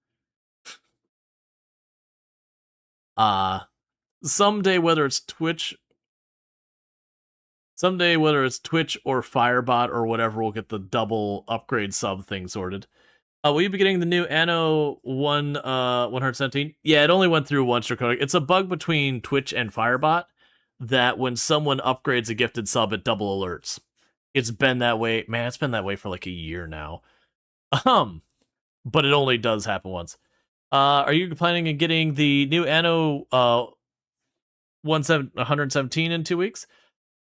Someday, whether it's Twitch or Firebot or whatever, we'll get the double upgrade sub thing sorted. Will you be getting the new Anno 117? Yeah, it only went through once, Draconic. It's a bug between Twitch and Firebot that when someone upgrades a gifted sub, it double alerts. It's been that way. Man, it's been that way for like a year now. But it only does happen once. Are you planning on getting the new Anno 117 in 2 weeks?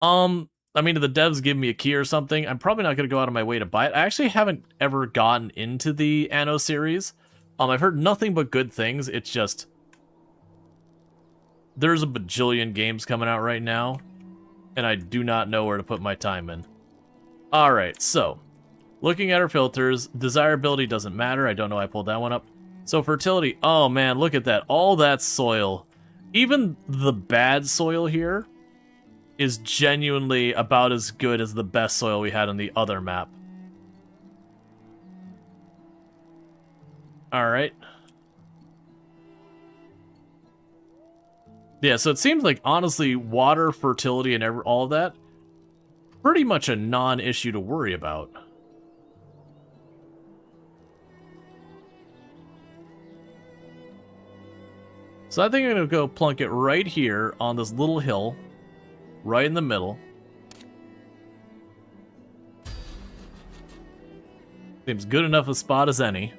I mean, if the devs give me a key or something, I'm probably not going to go out of my way to buy it. I actually haven't ever gotten into the Anno series. I've heard nothing but good things. It's just, there's a bajillion games coming out right now, and I do not know where to put my time in. Alright, so, looking at our filters, desirability doesn't matter. I don't know why I pulled that one up. So fertility, oh man, look at that. All that soil. Even the bad soil here is genuinely about as good as the best soil we had on the other map. Alright. Yeah, so it seems like, honestly, water, fertility, and all of that, pretty much a non-issue to worry about. So I think I'm going to go plunk it right here on this little hill, right in the middle. Seems good enough a spot as any.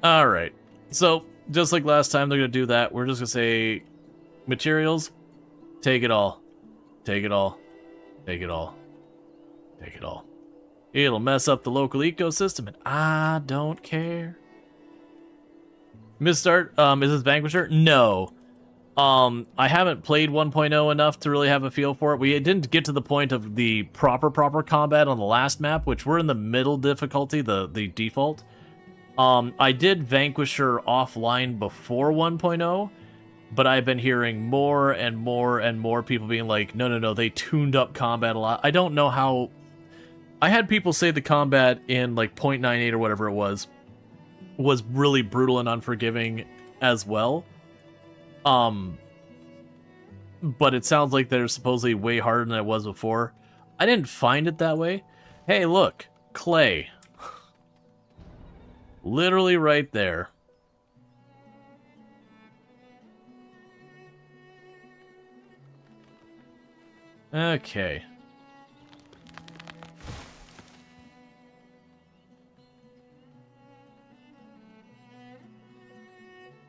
Alright. So, just like last time, they're going to do that. We're just going to say, materials, take it all. Take it all. Take it all. Take it all. It'll mess up the local ecosystem, and I don't care. Misstart, is this Vanquisher? No. I haven't played 1.0 enough to really have a feel for it. We didn't get to the point of the proper combat on the last map, which we're in the middle difficulty, the default. I did Vanquisher offline before 1.0, but I've been hearing more and more and more people being like, no, they tuned up combat a lot. I don't know how... I had people say the combat in like 0.98 or whatever it was really brutal and unforgiving as well. But it sounds like they're supposedly way harder than it was before. I didn't find it that way. Hey, look, clay. Literally right there. Okay.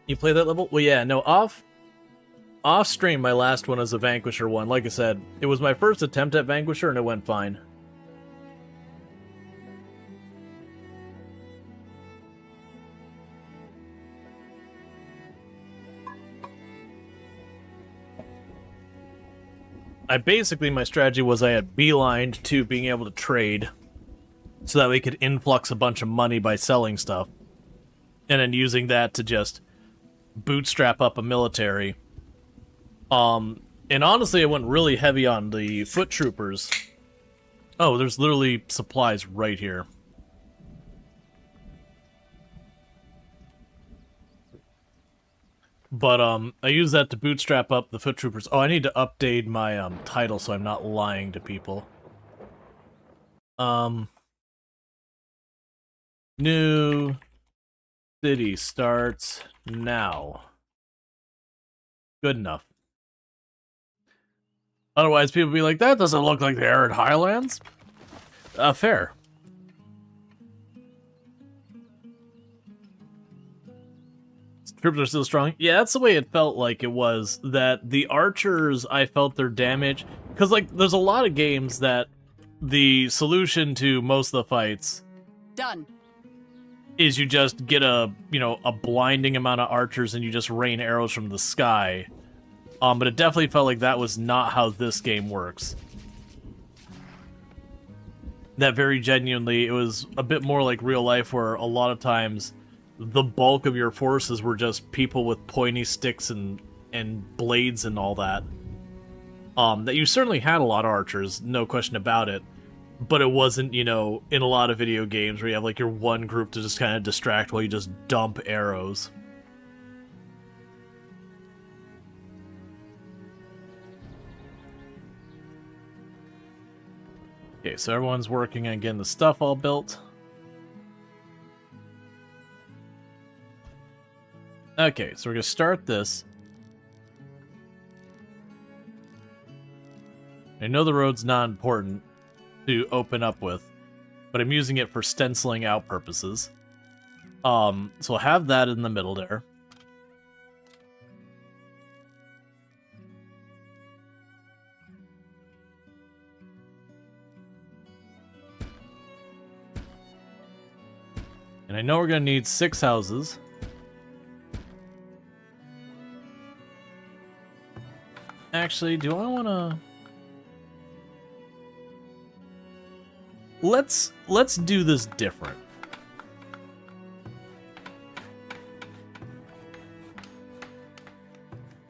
You play that level? Well, yeah, no, off stream, my last one was a Vanquisher one. Like I said, it was my first attempt at Vanquisher, and it went fine. My strategy was I had beelined to being able to trade so that we could influx a bunch of money by selling stuff. And then using that to just bootstrap up a military. And honestly, I went really heavy on the foot troopers. Oh, there's literally supplies right here. But, I use that to bootstrap up the foot troopers. Oh, I need to update my, title so I'm not lying to people. New city starts now. Good enough. Otherwise, people be like, that doesn't look like the arid highlands. Fair. Troops are still strong. Yeah, that's the way it felt like it was. That the archers, I felt their damage. Because, like, there's a lot of games that the solution to most of the fights... Done. ...is you just get a blinding amount of archers and you just rain arrows from the sky. But it definitely felt like that was not how this game works. That very genuinely, it was a bit more like real life where a lot of times the bulk of your forces were just people with pointy sticks and blades and all that. That you certainly had a lot of archers, no question about it. But it wasn't, in a lot of video games where you have like your one group to just kind of distract while you just dump arrows. Okay, so everyone's working on getting the stuff all built. Okay, so we're going to start this. I know the road's not important to open up with, but I'm using it for stenciling out purposes. So we'll have that in the middle there. And I know we're going to need 6 houses. Actually, do I want to... Let's do this different.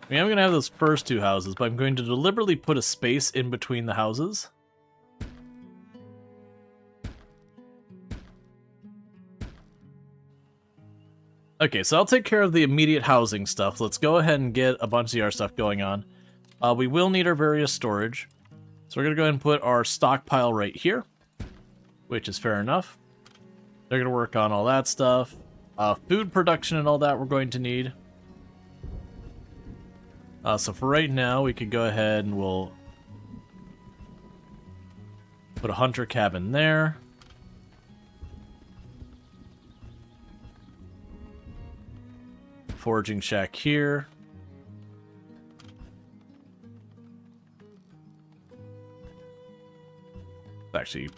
I mean, I'm going to have those first 2 houses, but I'm going to deliberately put a space in between the houses. Okay, so I'll take care of the immediate housing stuff. Let's go ahead and get a bunch of our stuff going on. We will need our various storage. So we're going to go ahead and put our stockpile right here, which is fair enough. They're going to work on all that stuff. Food production and all that we're going to need. So for right now, we could go ahead and we'll Put a hunter cabin there. Foraging shack here. Actually,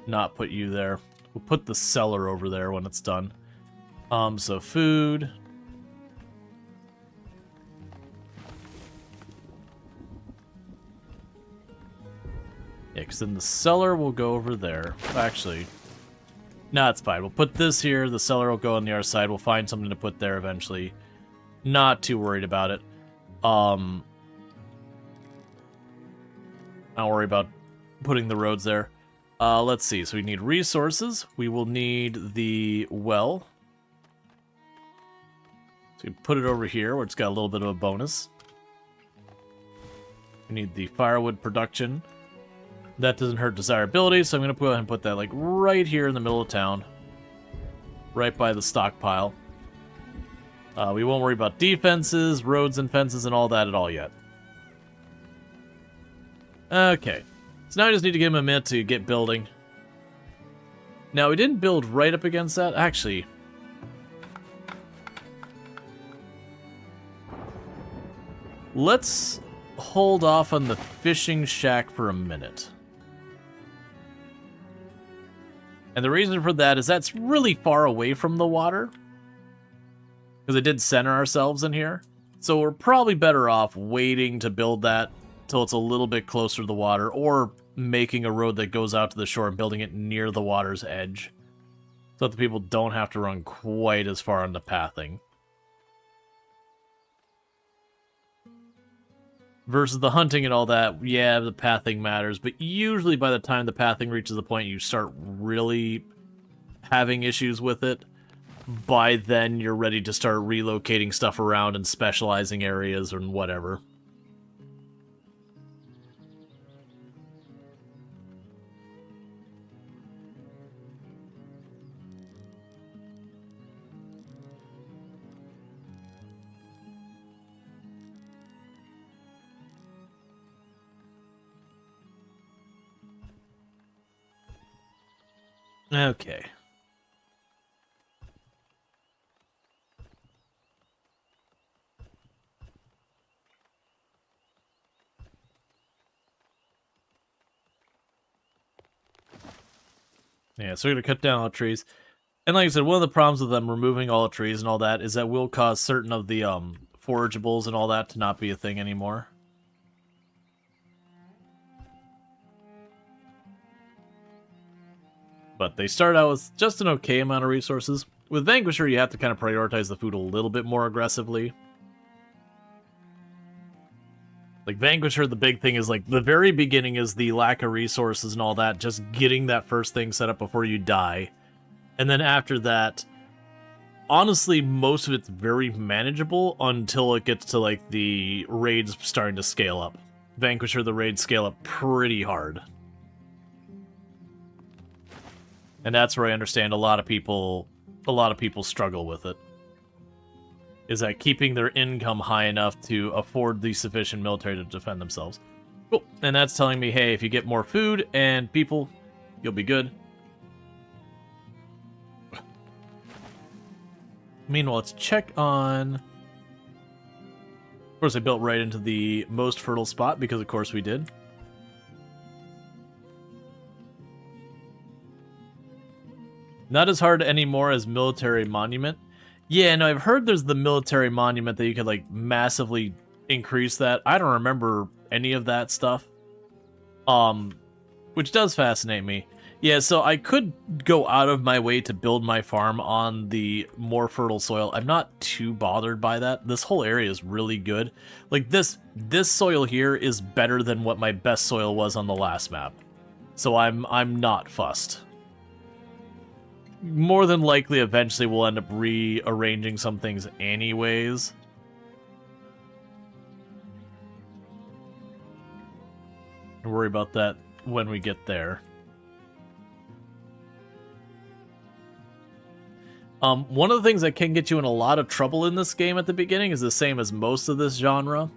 not put you there. We'll put the cellar over there when it's done. So food. Yeah, because then the cellar will go over there. Actually, no, it's fine. We'll put this here. The cellar will go on the other side. We'll find something to put there eventually. Not too worried about it. Not worry about putting the roads there. Let's see. So we need resources. We will need the well. So we put it over here where it's got a little bit of a bonus. We need the firewood production. That doesn't hurt desirability, so I'm going to go ahead and put that like right here in the middle of town. Right by the stockpile. We won't worry about defenses, roads and fences and all that at all yet. Okay. So now I just need to give him a minute to get building. Now, we didn't build right up against that. Actually, let's hold off on the fishing shack for a minute. And the reason for that is that's really far away from the water. Because it did center ourselves in here. So we're probably better off waiting to build that till it's a little bit closer to the water, or making a road that goes out to the shore and building it near the water's edge. So that the people don't have to run quite as far on the pathing. Versus the hunting and all that, yeah, the pathing matters, but usually by the time the pathing reaches the point you start really having issues with it, by then you're ready to start relocating stuff around and specializing areas and whatever. Okay. Yeah, so we're going to cut down all the trees. And like I said, one of the problems with them removing all the trees and all that is that will cause certain of the forageables and all that to not be a thing anymore. But they start out with just an okay amount of resources. With Vanquisher, you have to kind of prioritize the food a little bit more aggressively. Like, Vanquisher, the big thing is, like, the very beginning is the lack of resources and all that, just getting that first thing set up before you die. And then after that, honestly, most of it's very manageable until it gets to, like, the raids starting to scale up. Vanquisher, the raids scale up pretty hard. And that's where I understand a lot of people struggle with it. Is that keeping their income high enough to afford the sufficient military to defend themselves. Cool. And that's telling me, hey, if you get more food and people, you'll be good. Meanwhile, let's check on... Of course, I built right into the most fertile spot, because of course we did. Not as hard anymore as Military Monument. Yeah, no, I've heard there's the Military Monument that you could, like, massively increase that. I don't remember any of that stuff. Which does fascinate me. Yeah, so I could go out of my way to build my farm on the more fertile soil. I'm not too bothered by that. This whole area is really good. Like, this soil here is better than what my best soil was on the last map. So I'm not fussed. More than likely, eventually, we'll end up rearranging some things anyways. Don't worry about that when we get there. One of the things that can get you in a lot of trouble in this game at the beginning is the same as most of this genre,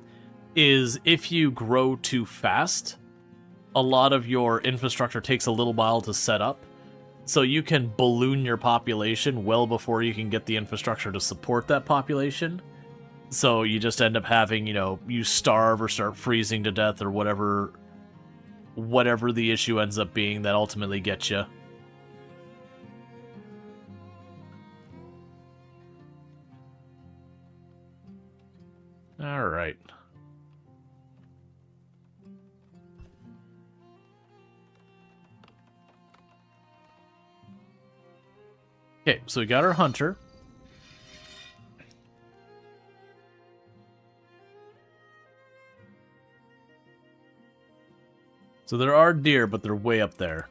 is if you grow too fast. a lot of your infrastructure takes a little while to set up. So you can balloon your population well before you can get the infrastructure to support that population. So you just end up having, you know, you starve or start freezing to death or whatever the issue ends up being that ultimately gets you. All right. Okay, so we got our hunter. So there are deer, but they're way up there.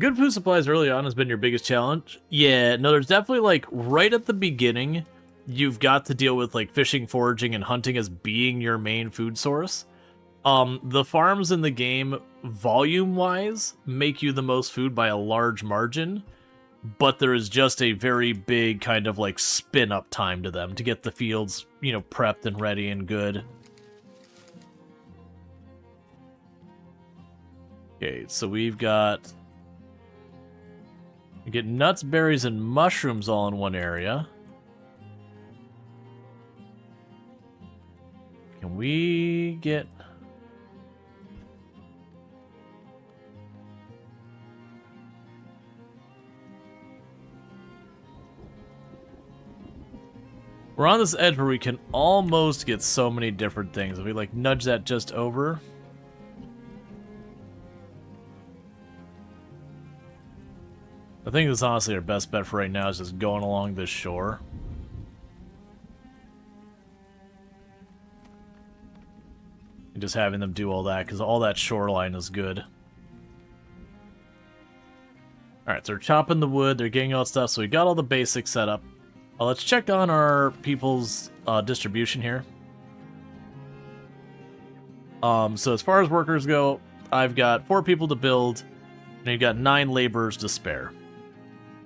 Good food supplies early on has been your biggest challenge. Yeah, no, there's definitely, like, right at the beginning, you've got to deal with, like, fishing, foraging, and hunting as being your main food source. The farms in the game, volume-wise, make you the most food by a large margin, but there is just a very big kind of, like, spin-up time to them to get the fields, you know, prepped and ready and good. Okay, so we've got... We get nuts, berries, and mushrooms all in one area. Can we get... We're on this edge where we can almost get so many different things. If we, like, nudge that just over... I think that's honestly our best bet for right now is just going along this shore. And just having them do all that, because all that shoreline is good. Alright, so they're chopping the wood, they're getting all that stuff, so we got all the basics set up. Let's check on our people's distribution here. So as far as workers go, I've got 4 people to build, and we've got 9 laborers to spare.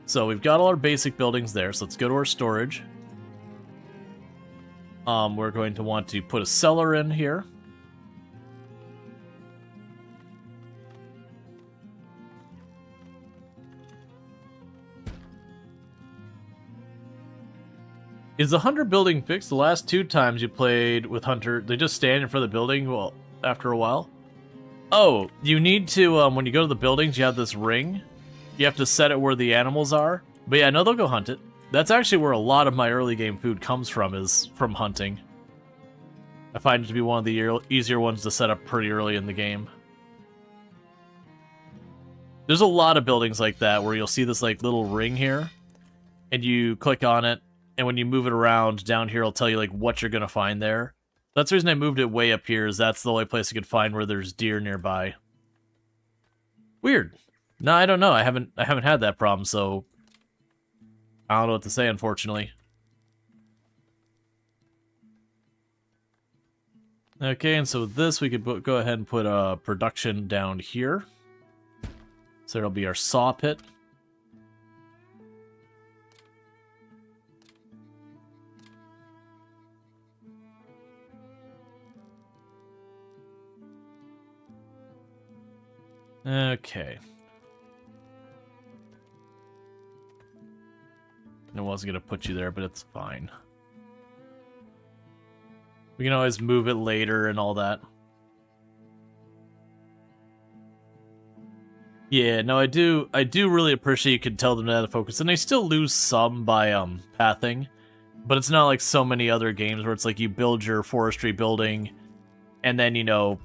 So we've got all our basic buildings there, so let's go to our storage. We're going to want to put a cellar in here. Is the Hunter building fixed? The last 2 times you played with Hunter, they just stand in front of the building, well, after a while? Oh, you need to, when you go to the buildings, you have this ring. You have to set it where the animals are. But yeah, no, they'll go hunt it. That's actually where a lot of my early game food comes from, is from hunting. I find it to be one of the easier ones to set up pretty early in the game. There's a lot of buildings like that where you'll see this like little ring here, and you click on it, and when you move it around, down here it'll tell you like what you're gonna find there. That's the reason I moved it way up here, is that's the only place I could find where there's deer nearby. Weird. No, I don't know. I haven't had that problem, so I don't know what to say, unfortunately. Okay, and so with this, we could go ahead and put a production down here. So it'll be our saw pit. Okay. I wasn't going to put you there, but it's fine. We can always move it later and all that. Yeah, no, I do really appreciate you can tell them to have the focus. And they still lose some by pathing. But it's not like so many other games where it's like you build your forestry building and then, you know,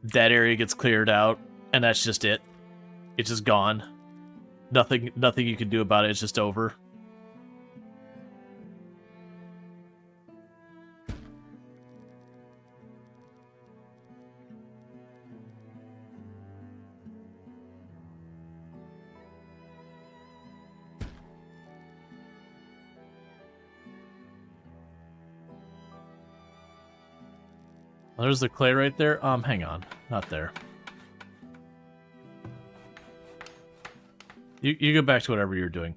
that area gets cleared out and that's just it. It's just gone. Nothing you can do about it, it's just over. Oh, there's the clay right there. Hang on. Not there. You go back to whatever you're doing.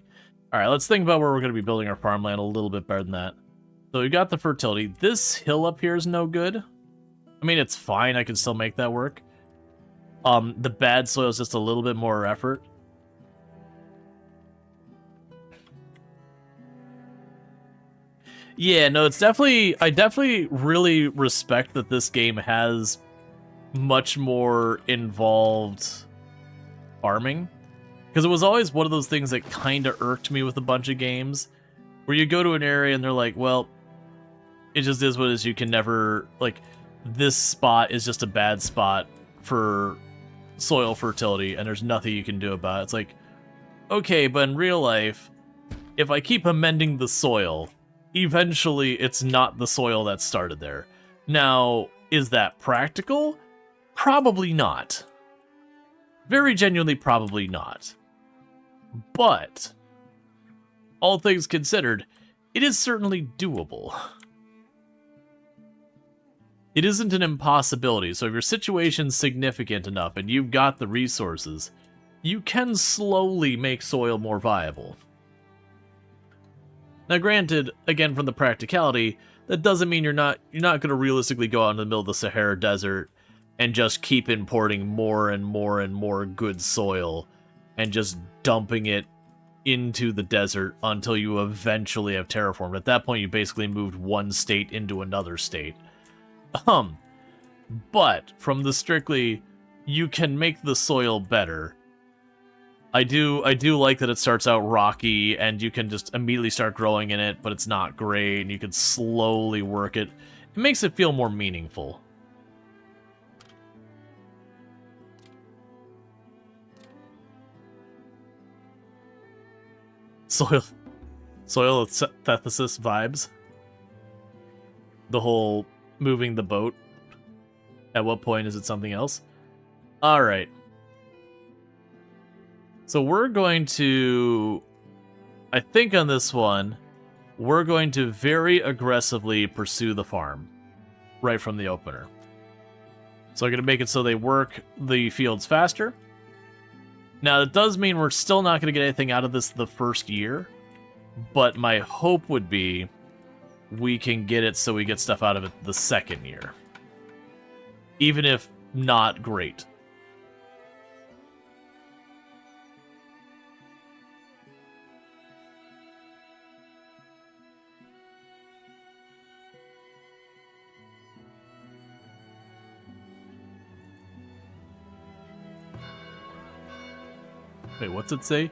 Alright, let's think about where we're going to be building our farmland a little bit better than that. So we got the fertility. This hill up here is no good. I mean, it's fine. I can still make that work. The bad soil is just a little bit more effort. Yeah, no, it's definitely... I definitely really respect that this game has much more involved farming. Because it was always one of those things that kind of irked me with a bunch of games. Where you go to an area and they're like, well, it just is what it is. You can never... Like, this spot is just a bad spot for soil fertility, and there's nothing you can do about it. It's like, okay, but in real life, if I keep amending the soil, eventually it's not the soil that started there. Now, is that practical? Probably not. Very genuinely, probably not. But, all things considered, it is certainly doable. It isn't an impossibility, so if your situation's significant enough and you've got the resources, you can slowly make soil more viable. Now granted, again from the practicality, that doesn't mean you're not going to realistically go out in the middle of the Sahara Desert and just keep importing more and more and more good soil and just dumping it into the desert until you eventually have terraformed. At that point, you basically moved one state into another state. But from the strictly, you can make the soil better. I do like that it starts out rocky and you can just immediately start growing in it, but it's not great and you can slowly work it. It makes it feel more meaningful. Soil synthesis vibes. The whole moving the boat. At what point is it something else? Alright. So we're going to... I think on this one, we're going to very aggressively pursue the farm. Right from the opener. So I'm going to make it so they work the fields faster. Now, that does mean we're still not going to get anything out of this the first year. But my hope would be we can get it so we get stuff out of it the second year. Even if not great. Wait, what's it say?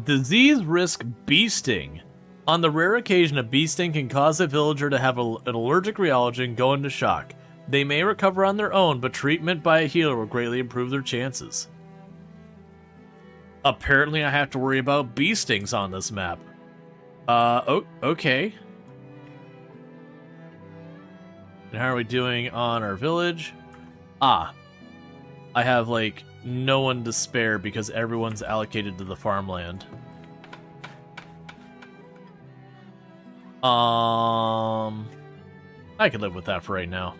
Disease risk bee sting. On the rare occasion a bee sting can cause a villager to have an allergic reaction and go into shock. They may recover on their own, but treatment by a healer will greatly improve their chances. Apparently I have to worry about bee stings on this map. Okay. And how are we doing on our village? I have, like, no one to spare because everyone's allocated to the farmland. I could live with that for right now.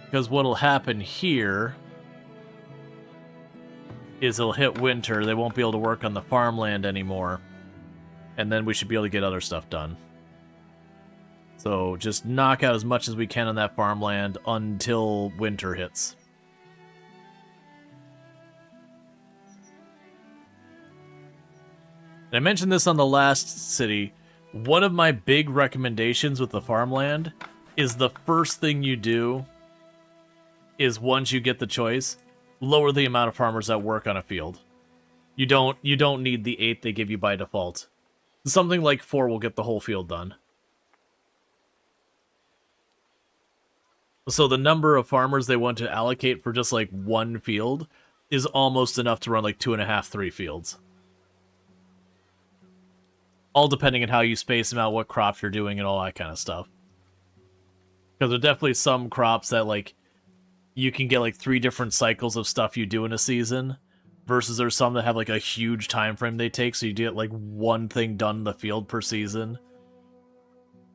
Because what'll happen here is it'll hit winter, they won't be able to work on the farmland anymore. And then we should be able to get other stuff done. So just knock out as much as we can on that farmland until winter hits. And I mentioned this on the last city. One of my big recommendations with the farmland is the first thing you do is once you get the choice, lower the amount of farmers that work on a field. You don't need the 8 they give you by default. Something like 4 will get the whole field done. So the number of farmers they want to allocate for just like one field is almost enough to run like 2.5, 3 fields. All depending on how you space them out, what crops you're doing, and all that kind of stuff. Because there are definitely some crops that, like, you can get, like, 3 different cycles of stuff you do in a season, versus there's some that have, like, a huge time frame they take, so you get, like, one thing done in the field per season.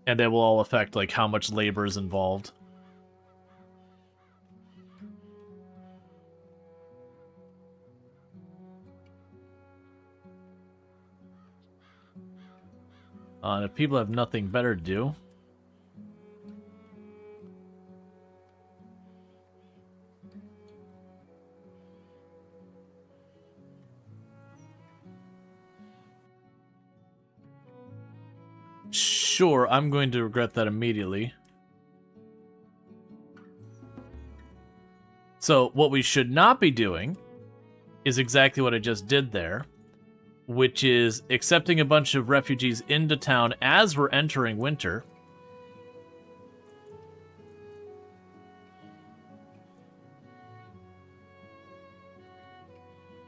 And they will all affect, like, how much labor is involved. And if people have nothing better to do, Sure, I'm going to regret that immediately. So what we should not be doing is exactly what I just did there, which is accepting a bunch of refugees into town as we're entering winter.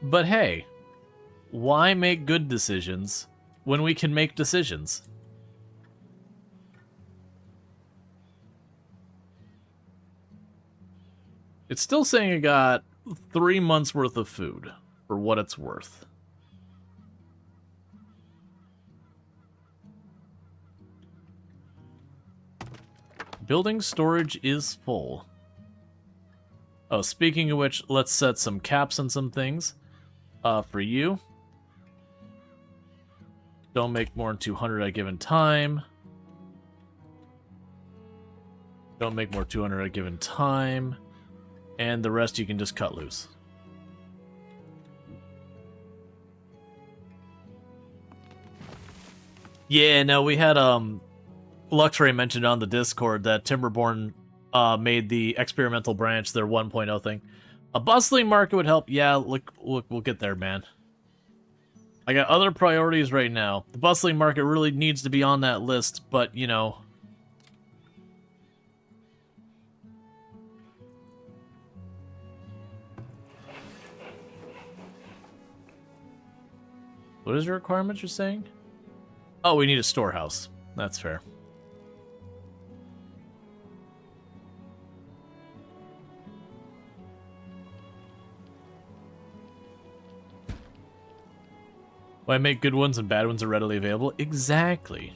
But hey, why make good decisions when we can make decisions? It's still saying I got 3 months worth of food, for what it's worth. Building storage is full. Oh, speaking of which, let's set some caps on some things. For you. Don't make more than 200 at a given time. Don't make more 200 at a given time. And the rest you can just cut loose. Yeah, no, we had Luxray mentioned on the Discord that Timberborn made the experimental branch their 1.0 thing. A bustling market would help. Yeah, look, we'll get there, man. I got other priorities right now. The bustling market really needs to be on that list, but, you know... What is your requirement you're saying? Oh, we need a storehouse. That's fair. Why make good ones and bad ones are readily available? Exactly.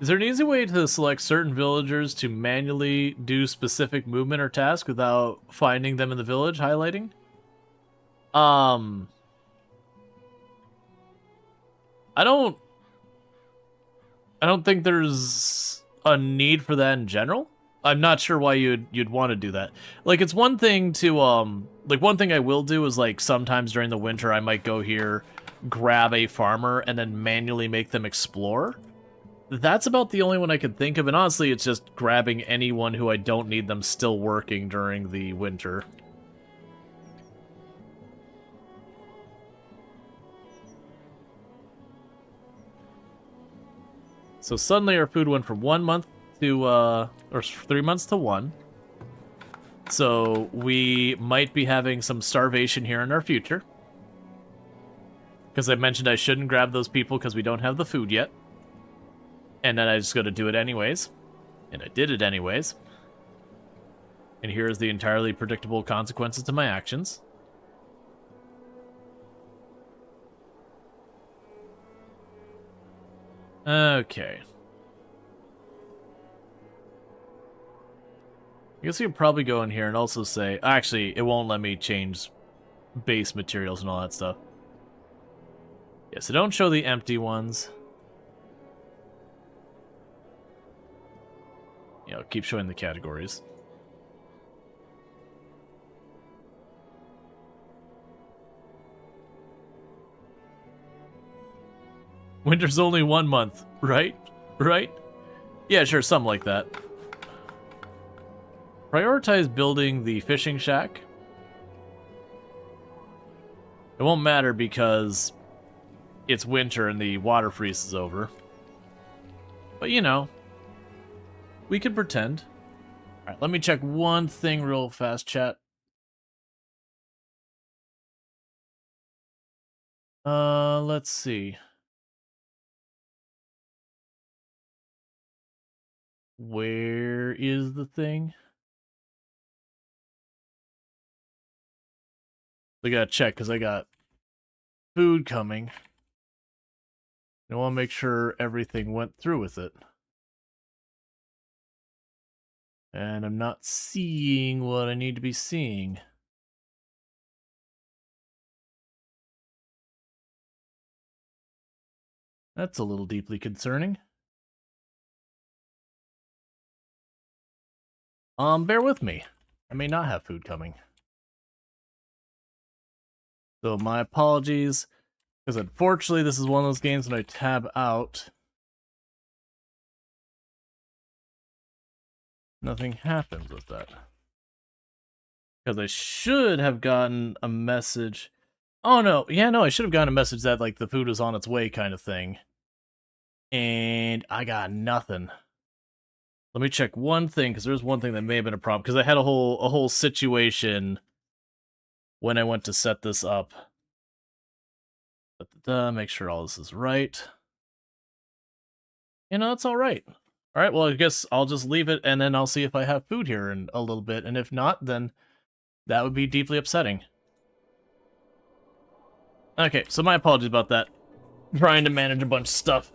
Is there an easy way to select certain villagers to manually do specific movement or task without finding them in the village, highlighting? I don't think there's a need for that in general. I'm not sure why you'd want to do that. Like, it's one thing to like, one thing I will do is, like, sometimes during the winter I might go here, grab a farmer and then manually make them explore. That's about the only one I can think of, and honestly it's just grabbing anyone who I don't need them still working during the winter. So suddenly our food went from 1 month to, or 3 months to 1. So we might be having some starvation here in our future. Because I mentioned I shouldn't grab those people because we don't have the food yet. And then I just got to do it anyways. And I did it anyways. And here's the entirely predictable consequences to my actions. Okay. I guess you could probably go in here and also say... Actually, it won't let me change base materials and all that stuff. Yeah, so don't show the empty ones. You know, keep showing the categories. Winter's only 1 month, right? Right? Yeah, sure, something like that. Prioritize building the fishing shack. It won't matter because it's winter and the water freezes over. But, you know, we could pretend. Alright, let me check one thing real fast, chat. Let's see. Where is the thing? I gotta check because I got food coming. I want to make sure everything went through with it. And I'm not seeing what I need to be seeing. That's a little deeply concerning. Bear with me. I may not have food coming. So my apologies. Because unfortunately, this is one of those games when I tab out, nothing happens with that. Because I should have gotten a message. Oh, no. Yeah, no, I should have gotten a message that, like, the food was on its way kind of thing. And I got nothing. Let me check one thing, because there's one thing that may have been a problem. Because I had a whole situation when I went to set this up. Make sure all this is right. You know, it's all right. All right, well, I guess I'll just leave it, and then I'll see if I have food here in a little bit. And if not, then that would be deeply upsetting. Okay, so my apologies about that. Trying to manage a bunch of stuff.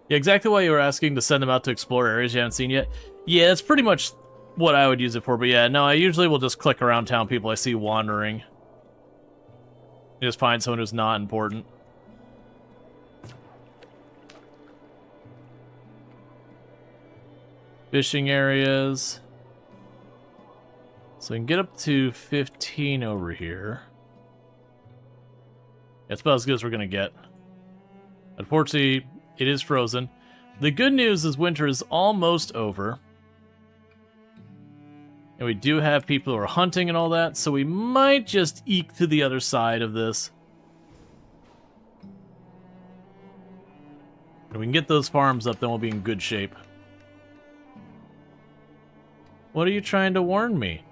Yeah, exactly why you were asking to send them out to explore areas you haven't seen yet. Yeah, that's pretty much what I would use it for. But yeah, no, I usually will just click around town people I see wandering. Just find someone who's not important. Fishing areas. So we can get up to 15 over here. That's about as good as we're going to get. Unfortunately, it is frozen. The good news is winter is almost over. And we do have people who are hunting and all that, so we might just eke to the other side of this. If we can get those farms up, then we'll be in good shape. What are you trying to warn me?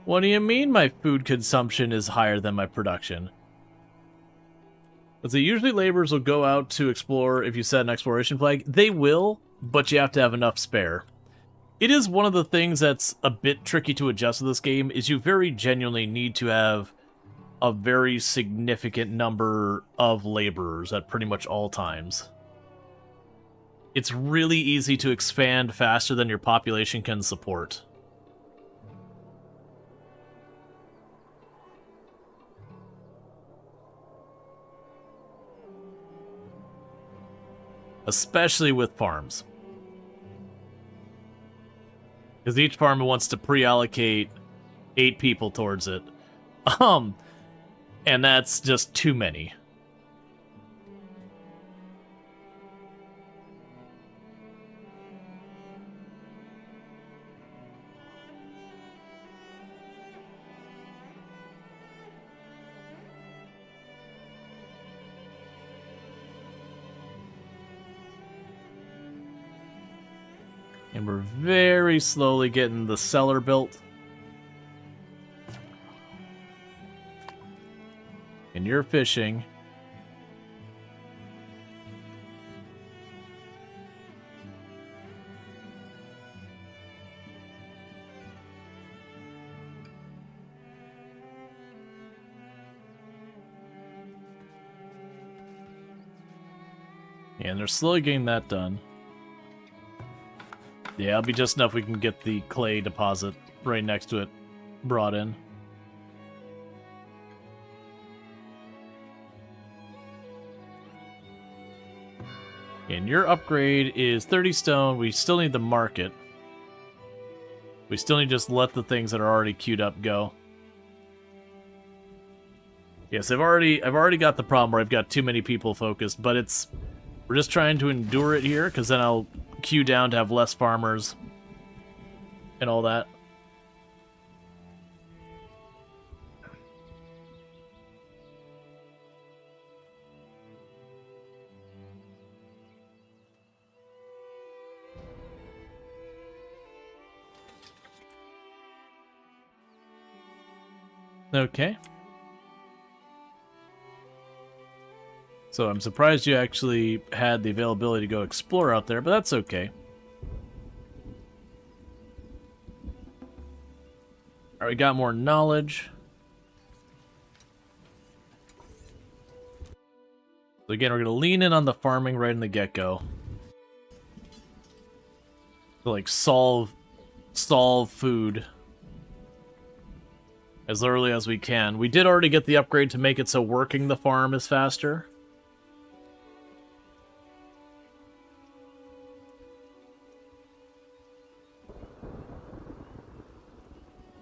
What do you mean my food consumption is higher than my production? Because usually laborers will go out to explore if you set an exploration flag. They will, but you have to have enough spare. It is one of the things that's a bit tricky to adjust to this game, is you very genuinely need to have a very significant number of laborers at pretty much all times. It's really easy to expand faster than your population can support. Especially with farms. Because each farm wants to pre-allocate 8 people towards it. And that's just too many. And we're very slowly getting the cellar built. And you're fishing. And they're slowly getting that done. Yeah, it'll be just enough we can get the clay deposit right next to it brought in. And your upgrade is 30 stone. We still need the market. We still need to just let the things that are already queued up go. Yes, I've already got the problem where I've got too many people focused, but we're just trying to endure it here, because then I'll queue down to have less farmers and all that. Okay. So I'm surprised you actually had the availability to go explore out there, but that's okay. Alright, we got more knowledge. So again, we're going to lean in on the farming right in the get-go. To, like, solve food as early as we can. We did already get the upgrade to make it so working the farm is faster.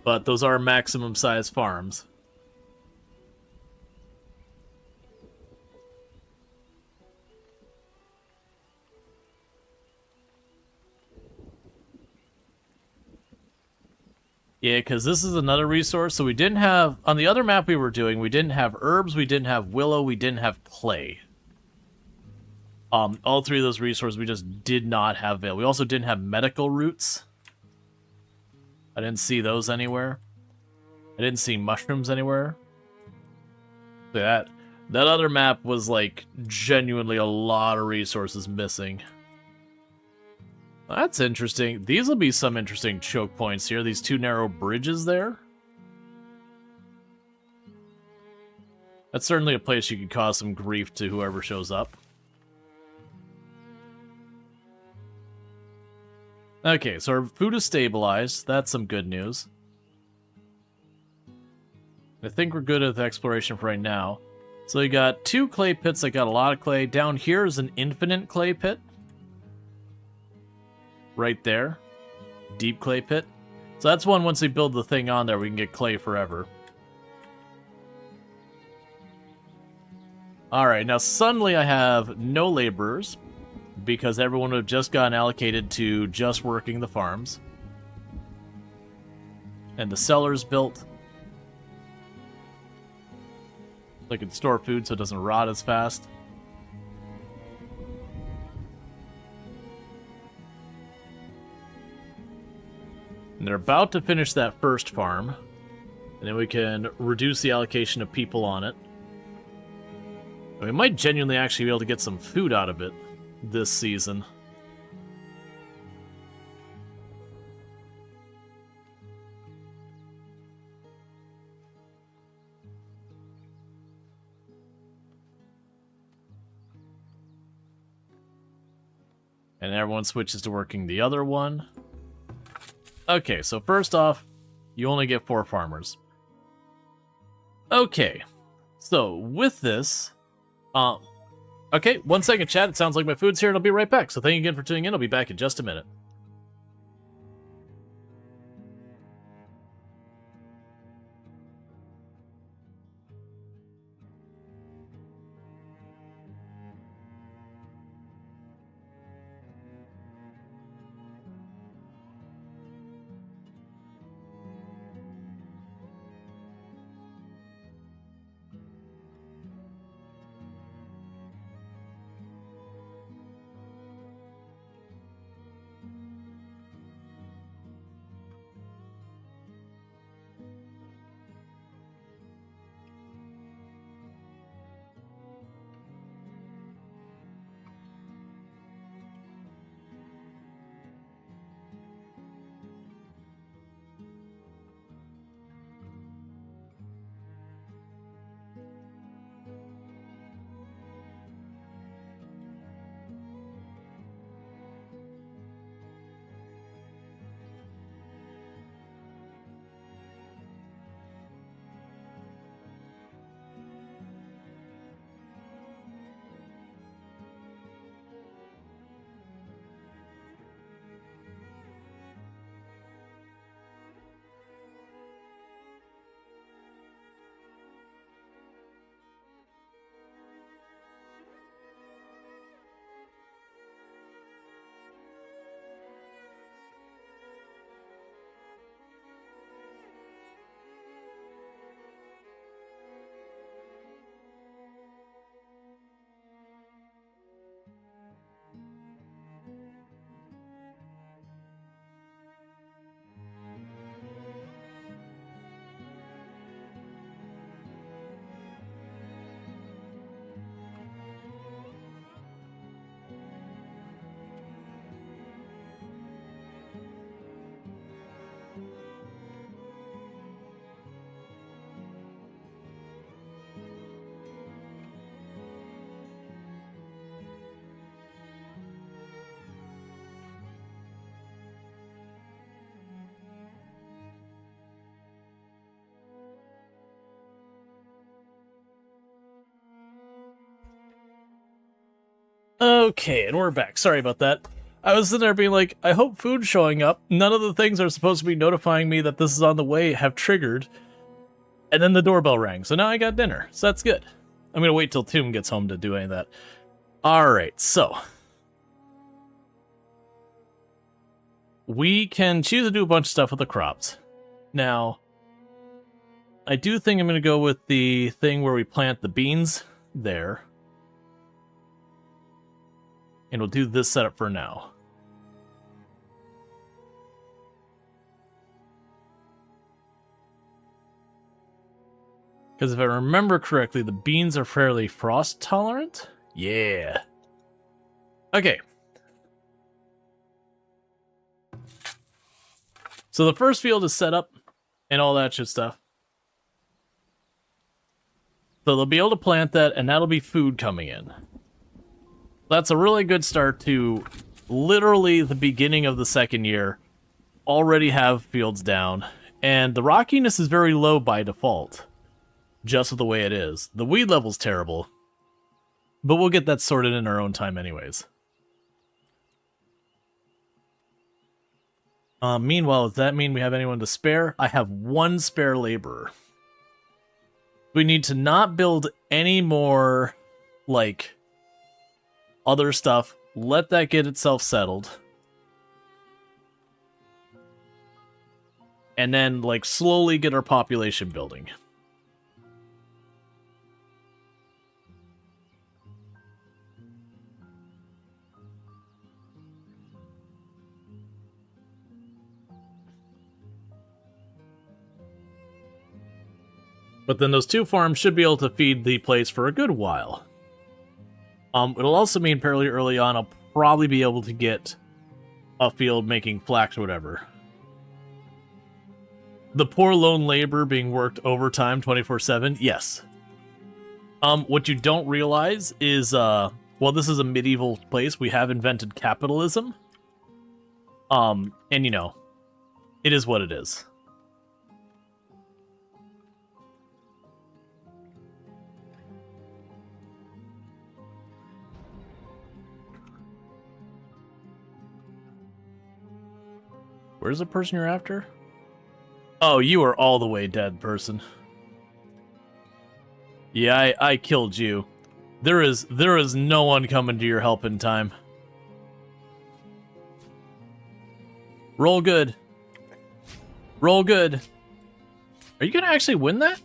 But those are maximum size farms. Yeah, because this is another resource. So we didn't have, on the other map we were doing, we didn't have herbs, we didn't have willow, we didn't have clay. All three of those resources we just did not have available. We also didn't have medical roots. I didn't see those anywhere. I didn't see mushrooms anywhere. That other map was like genuinely a lot of resources missing. That's interesting. These will be some interesting choke points here. These two narrow bridges there. That's certainly a place you could cause some grief to whoever shows up. Okay, so our food is stabilized. That's some good news. I think we're good at the exploration for right now. So we got 2 clay pits that got a lot of clay. Down here is an infinite clay pit. Right there. Deep clay pit. So that's one, once we build the thing on there, we can get clay forever. Alright, now suddenly I have no laborers, because everyone would have just gotten allocated to just working the farms. And the cellar's built. So I can store food so it doesn't rot as fast. And they're about to finish that first farm. And then we can reduce the allocation of people on it. And we might genuinely actually be able to get some food out of it this season. And everyone switches to working the other one. Okay, so first off, you only get 4 farmers. Okay, so with this, okay, 1 second, chat. It sounds like my food's here, and I'll be right back. So thank you again for tuning in. I'll be back in just a minute. Okay, and we're back. Sorry about that. I was sitting there being like, I hope food's showing up. None of the things that are supposed to be notifying me that this is on the way have triggered. And then the doorbell rang, so now I got dinner. So that's good. I'm going to wait till Toom gets home to do any of that. Alright, so. We can choose to do a bunch of stuff with the crops. Now, I do think I'm going to go with the thing where we plant the beans there. And we'll do this setup for now. Because if I remember correctly, the beans are fairly frost tolerant. Yeah. Okay. So the first field is set up and all that shit stuff. So they'll be able to plant that, and that'll be food coming in. That's a really good start to literally the beginning of the second year. Already have fields down. And the rockiness is very low by default. Just the way it is. The weed level's terrible. But we'll get that sorted in our own time anyways. Meanwhile, does that mean we have anyone to spare? I have one spare laborer. We need to not build any more, like, other stuff. Let that get itself settled. And then, like, slowly get our population building. But then those two farms should be able to feed the place for a good while. It'll also mean fairly early on I'll probably be able to get a field making flax or whatever. The poor lone labor being worked overtime 24/7? Yes. What you don't realize is, well, this is a medieval place. We have invented capitalism. And you know, it is what it is. Where's the person you're after? Oh, you are all the way dead, person. Yeah, I killed you. There is no one coming to your help in time. Roll good. Roll good. Are you gonna actually win that?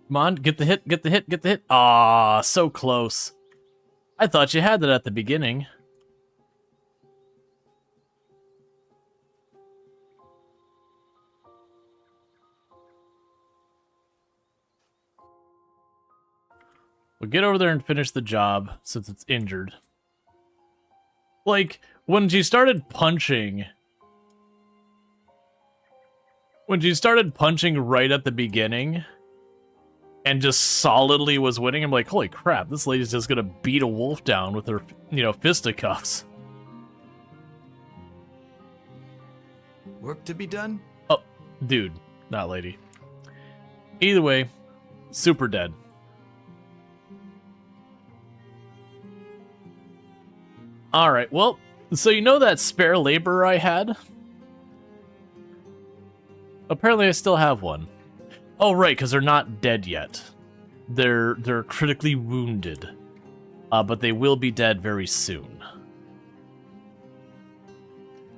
Come on, get the hit, get the hit, get the hit. Ah, so close. I thought you had that at the beginning. We'll get over there and finish the job, since it's injured. Like, when she started punching... When she started punching right at the beginning, and just solidly was winning, I'm like, holy crap, this lady's just gonna beat a wolf down with her, you know, fisticuffs. Work to be done? Oh, dude, not lady. Either way, super dead. Alright, well, so you know that spare laborer I had? Apparently I still have one. Oh, right, because they're not dead yet. They're critically wounded. But they will be dead very soon.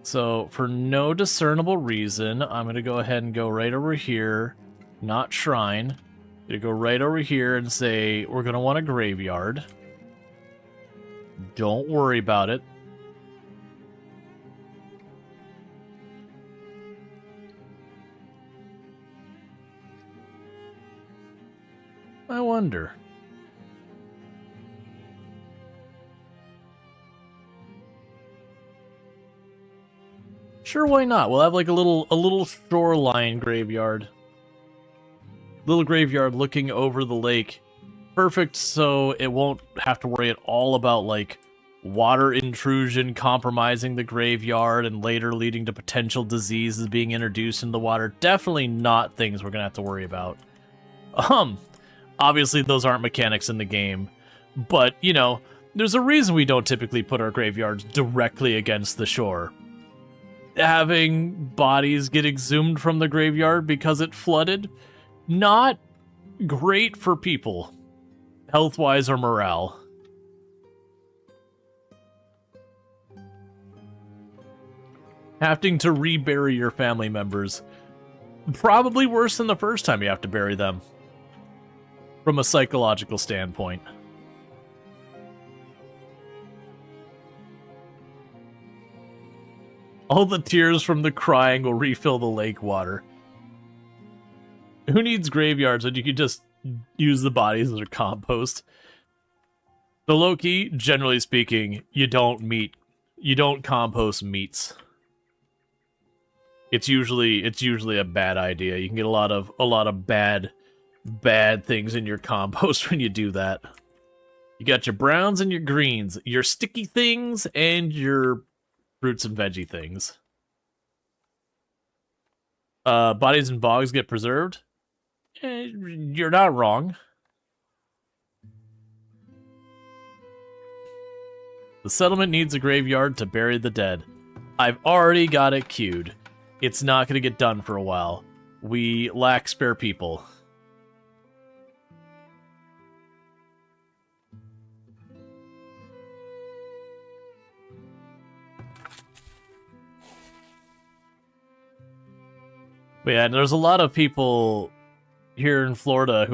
So, for no discernible reason, I'm going to go ahead and go right over here. Not shrine. I'm going to go right over here and say, we're going to want a graveyard. Don't worry about it. I wonder. Sure, why not? We'll have like a little shoreline graveyard. Little graveyard looking over the lake. Perfect, so it won't have to worry at all about, like, water intrusion compromising the graveyard and later leading to potential diseases being introduced into the water. Definitely not things we're gonna have to worry about. Obviously those aren't mechanics in the game, but, you know, there's a reason we don't typically put our graveyards directly against the shore. Having bodies get exhumed from the graveyard because it flooded, not great for people. Health-wise or morale. Having to rebury your family members Probably worse than the first time you have to bury them. From a psychological standpoint. All the tears from the crying will refill the lake water. Who needs graveyards when you can just use the bodies as a compost? The low-key, generally speaking, you don't compost meats. It's usually a bad idea. You can get a lot of bad things in your compost when you do that. You got your browns and your greens, your sticky things and your fruits and veggie things. Bodies and bogs get preserved. You're not wrong. The settlement needs a graveyard to bury the dead. I've already got it queued. It's not going to get done for a while. We lack spare people. But yeah, there's a lot of people here in Florida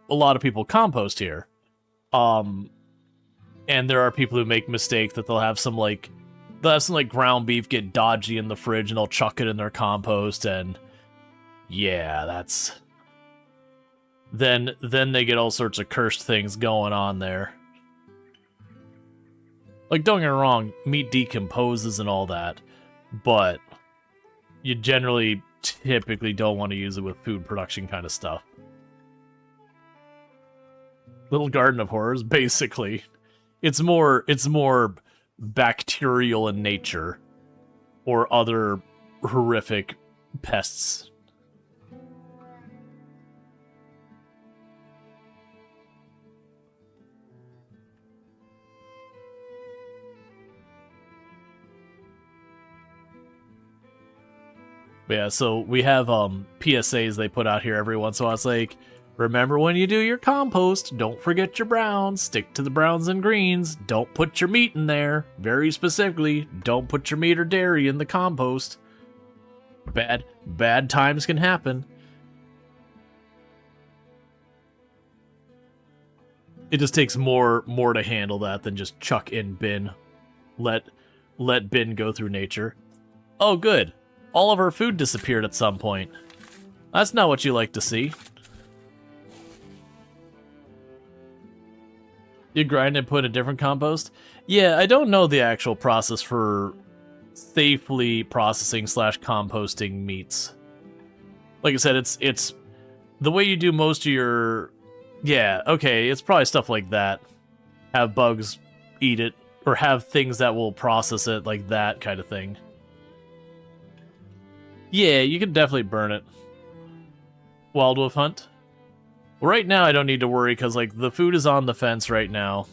a lot of people compost here. And there are people who make mistakes that they'll have some ground beef get dodgy in the fridge and they'll chuck it in their compost, and yeah, that's then they get all sorts of cursed things going on there. Like, don't get me wrong, meat decomposes and all that, but you typically don't want to use it with food production kind of stuff. Little Garden of Horrors, basically. It's more bacterial in nature, or other horrific pests. But yeah, so we have PSAs they put out here every once in a while. It's like, remember when you do your compost, don't forget your browns. Stick to the browns and greens. Don't put your meat in there. Very specifically, don't put your meat or dairy in the compost. Bad times can happen. It just takes more to handle that than just chuck in bin. Let bin go through nature. Oh, good. All of our food disappeared at some point. That's not what you like to see. You grind and put in a different compost? Yeah, I don't know the actual process for safely processing / composting meats. Like I said, it's the way you do most of your... Yeah, okay, it's probably stuff like that. Have bugs eat it, or have things that will process it, like that kind of thing. Yeah, you can definitely burn it. Wild Wolf Hunt? Well, right now I don't need to worry, because like the food is on the fence right now.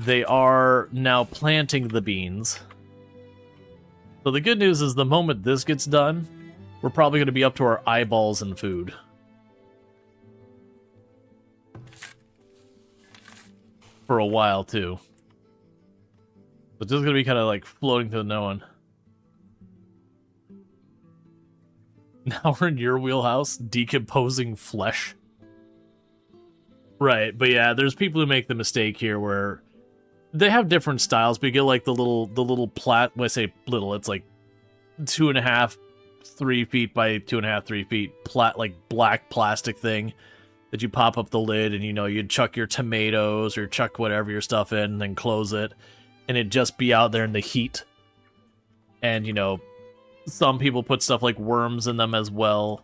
They are now planting the beans. So the good news is the moment this gets done, we're probably going to be up to our eyeballs in food. For a while, too. It's just going to be kind of like floating to no one. Now we're in your wheelhouse, decomposing flesh. Right, but yeah, there's people who make the mistake here where they have different styles, but you get like the little when I say little, it's like 2.5, 3 feet by 2.5, 3 feet, like black plastic thing that you pop up the lid and, you know, you'd chuck your tomatoes or chuck whatever your stuff in and then close it, and it'd just be out there in the heat. And, you know, some people put stuff like worms in them as well,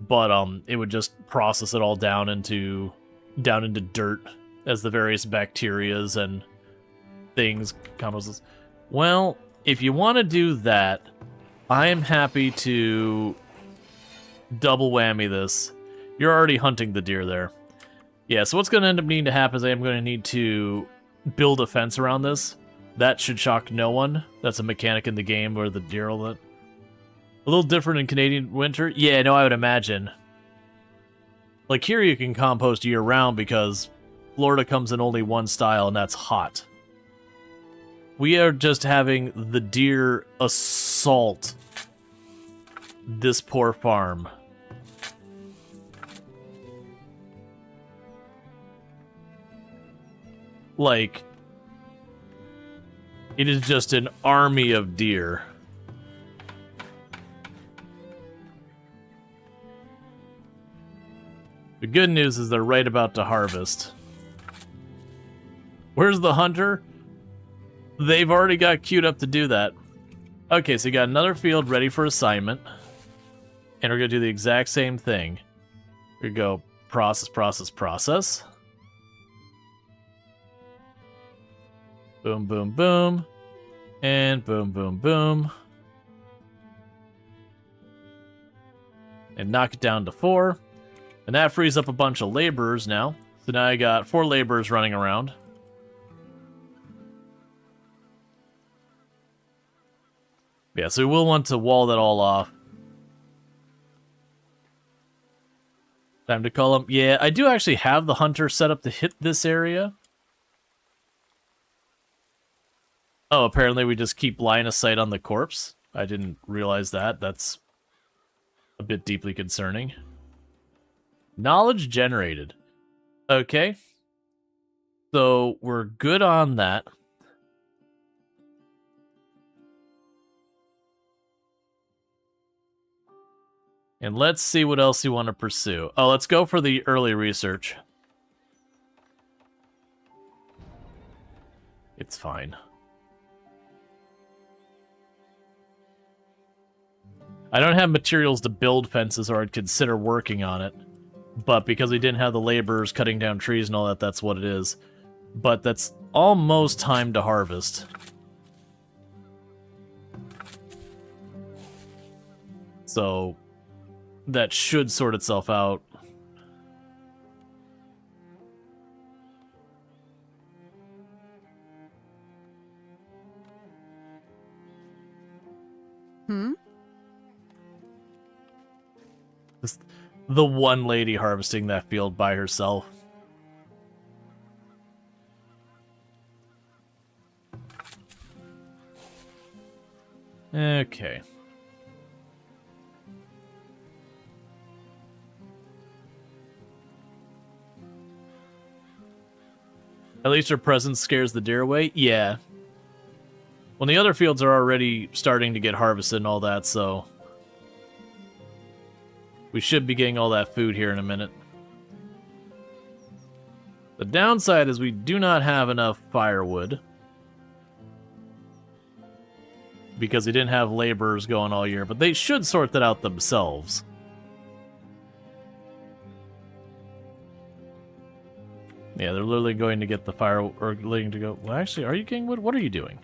but it would just process it all down into dirt as the various bacterias and things comes. Well, if you want to do that, I am happy to double whammy this. You're already hunting the deer there. Yeah, so what's going to end up needing to happen is I am going to need to build a fence around this. That should shock no one. That's a mechanic in the game where the deer will... A little different in Canadian winter? Yeah, no, I would imagine. Like here you can compost year-round because Florida comes in only one style, and that's hot. We are just having the deer assault this poor farm Like, it is just an army of deer. The good news is they're right about to harvest. Where's the hunter? They've already got queued up to do that. Okay, so you got another field ready for assignment. And we're going to do the exact same thing. We go process, process, process. Boom, boom, boom. And boom, boom, boom. And knock it down to 4. And that frees up a bunch of laborers now. So now I got 4 laborers running around. Yeah, so we will want to wall that all off. Time to call him. Yeah, I do actually have the hunter set up to hit this area. Oh, apparently we just keep line of sight on the corpse. I didn't realize that. That's a bit deeply concerning. Knowledge generated. Okay. So we're good on that. And let's see what else you want to pursue. Oh, let's go for the early research. It's fine. I don't have materials to build fences, or I'd consider working on it. But because we didn't have the laborers cutting down trees and all that, that's what it is. But that's almost time to harvest. So that should sort itself out. Just the one lady harvesting that field by herself. Okay. At least her presence scares the deer away? Yeah. Well, the other fields are already starting to get harvested and all that, so we should be getting all that food here in a minute. The downside is we do not have enough firewood, because we didn't have laborers going all year, but they should sort that out themselves. Yeah, they're literally going to get the fire, or going to go. Well, actually, are you getting wood? What are you doing?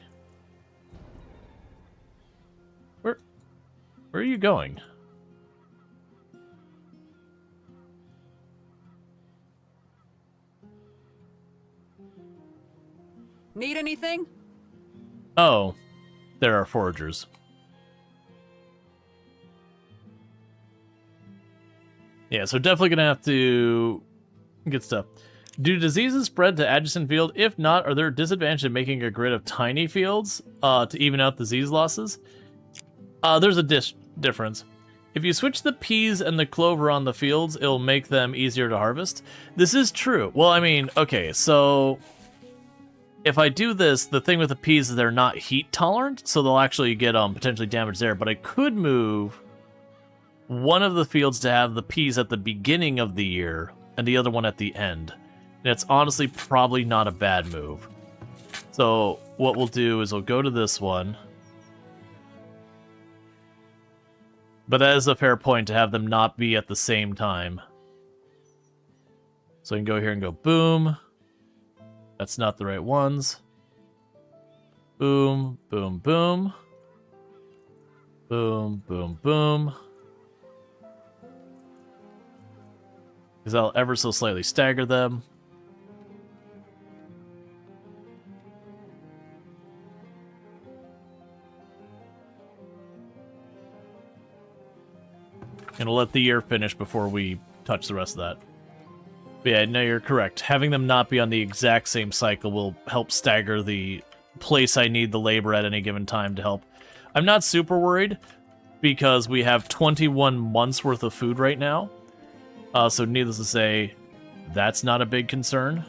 Where are you going? Need anything? Oh, there are foragers. Yeah, so definitely gonna have to get stuff. Do diseases spread to adjacent field? If not, are there a disadvantage in making a grid of tiny fields to even out disease losses? There's a difference. If you switch the peas and the clover on the fields, it'll make them easier to harvest. This is true. Well, I mean, okay, so if I do this, the thing with the peas is they're not heat tolerant, so they'll actually get potentially damaged there. But I could move one of the fields to have the peas at the beginning of the year and the other one at the end. And it's honestly probably not a bad move. So what we'll do is we'll go to this one. But that is a fair point to have them not be at the same time. So I can go here and go boom. That's not the right ones. Boom, boom, boom. Boom, boom, boom. Because I'll ever so slightly stagger them. And we'll let the year finish before we touch the rest of that. But yeah, no, you're correct. Having them not be on the exact same cycle will help stagger the place I need the labor at any given time to help. I'm not super worried, because we have 21 months worth of food right now. So needless to say, that's not a big concern.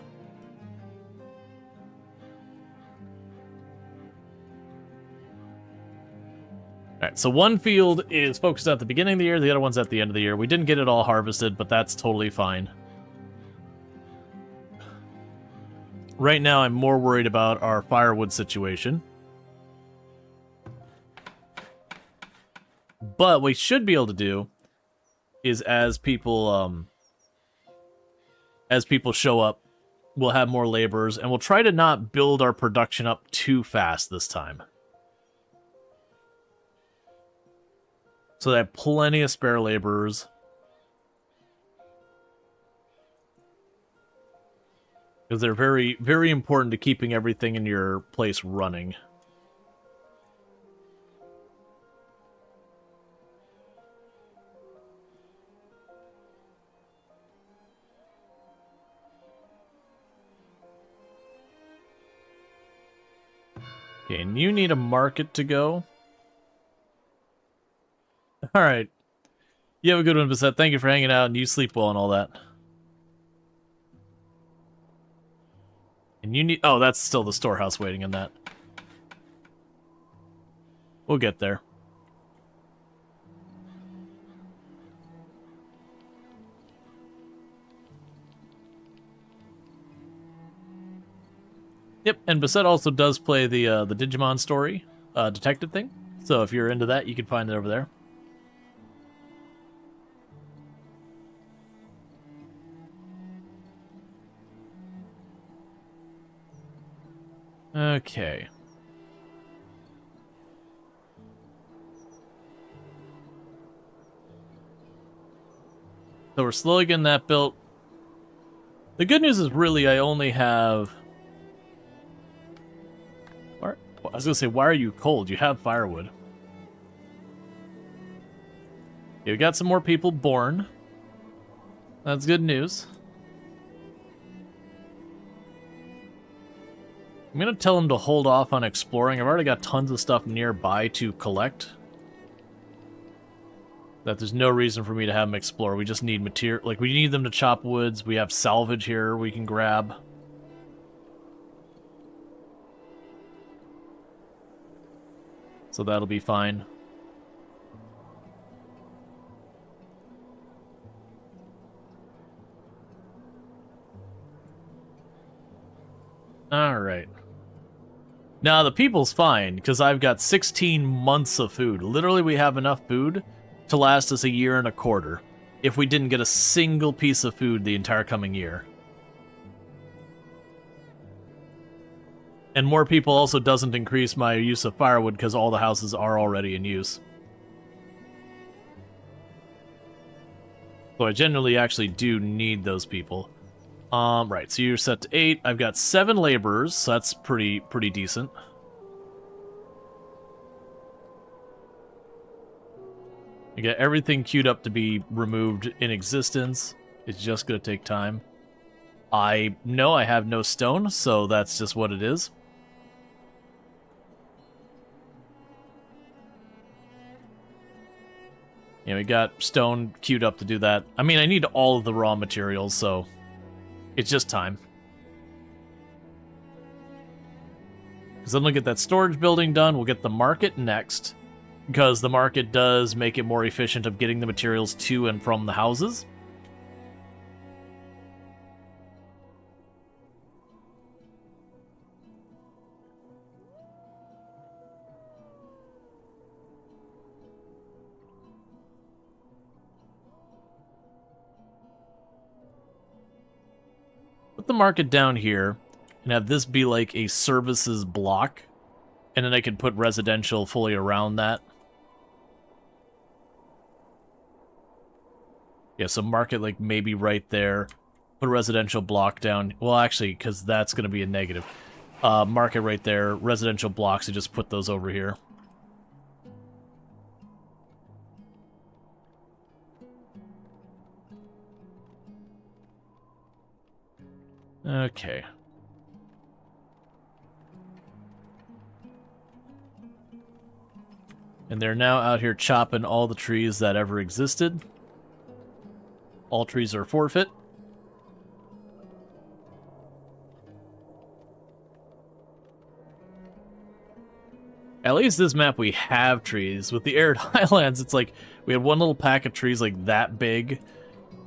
Alright, so one field is focused at the beginning of the year, the other one's at the end of the year. We didn't get it all harvested, but that's totally fine. Right now, I'm more worried about our firewood situation. But what we should be able to do is as people show up, we'll have more laborers, and we'll try to not build our production up too fast this time. So they have plenty of spare laborers. Because they're very, very important to keeping everything in your place running. Okay, and you need a market to go. Alright. You have a good one, Bissette. Thank you for hanging out, and you sleep well and all that. And you need... Oh, that's still the storehouse waiting in that. We'll get there. Yep, and Bissette also does play the Digimon story detective thing. So if you're into that, you can find it over there. Okay. So we're slowly getting that built. The good news is really I only have... I was going to say, why are you cold? You have firewood. Okay, we got some more people born. That's good news. I'm going to tell them to hold off on exploring. I've already got tons of stuff nearby to collect. That there's no reason for me to have them explore. We just need material. Like, we need them to chop woods. We have salvage here we can grab. So that'll be fine. Alright. Now, the people's fine, because I've got 16 months of food. Literally, we have enough food to last us a year and a quarter, if we didn't get a single piece of food the entire coming year. And more people also doesn't increase my use of firewood, because all the houses are already in use. So I generally actually do need those people. Right, so you're set to 8. I've got 7 laborers, so that's pretty decent. I got everything queued up to be removed in existence. It's just going to take time. I know I have no stone, so that's just what it is. Yeah, we got stone queued up to do that. I mean, I need all of the raw materials, so it's just time. Because then we'll get that storage building done. We'll get the market next, because the market does make it more efficient of getting the materials to and from the houses. Put the market down here and have this be like a services block, and then I can put residential fully around that. Yeah, so market like maybe right there. Put a residential block down. Well, actually, because that's going to be a negative. Market right there. Residential blocks, and just put those over here. Okay. And they're now out here chopping all the trees that ever existed. All trees are forfeit. At least this map we have trees. With the Arid Highlands, it's like we had one little pack of trees like that big,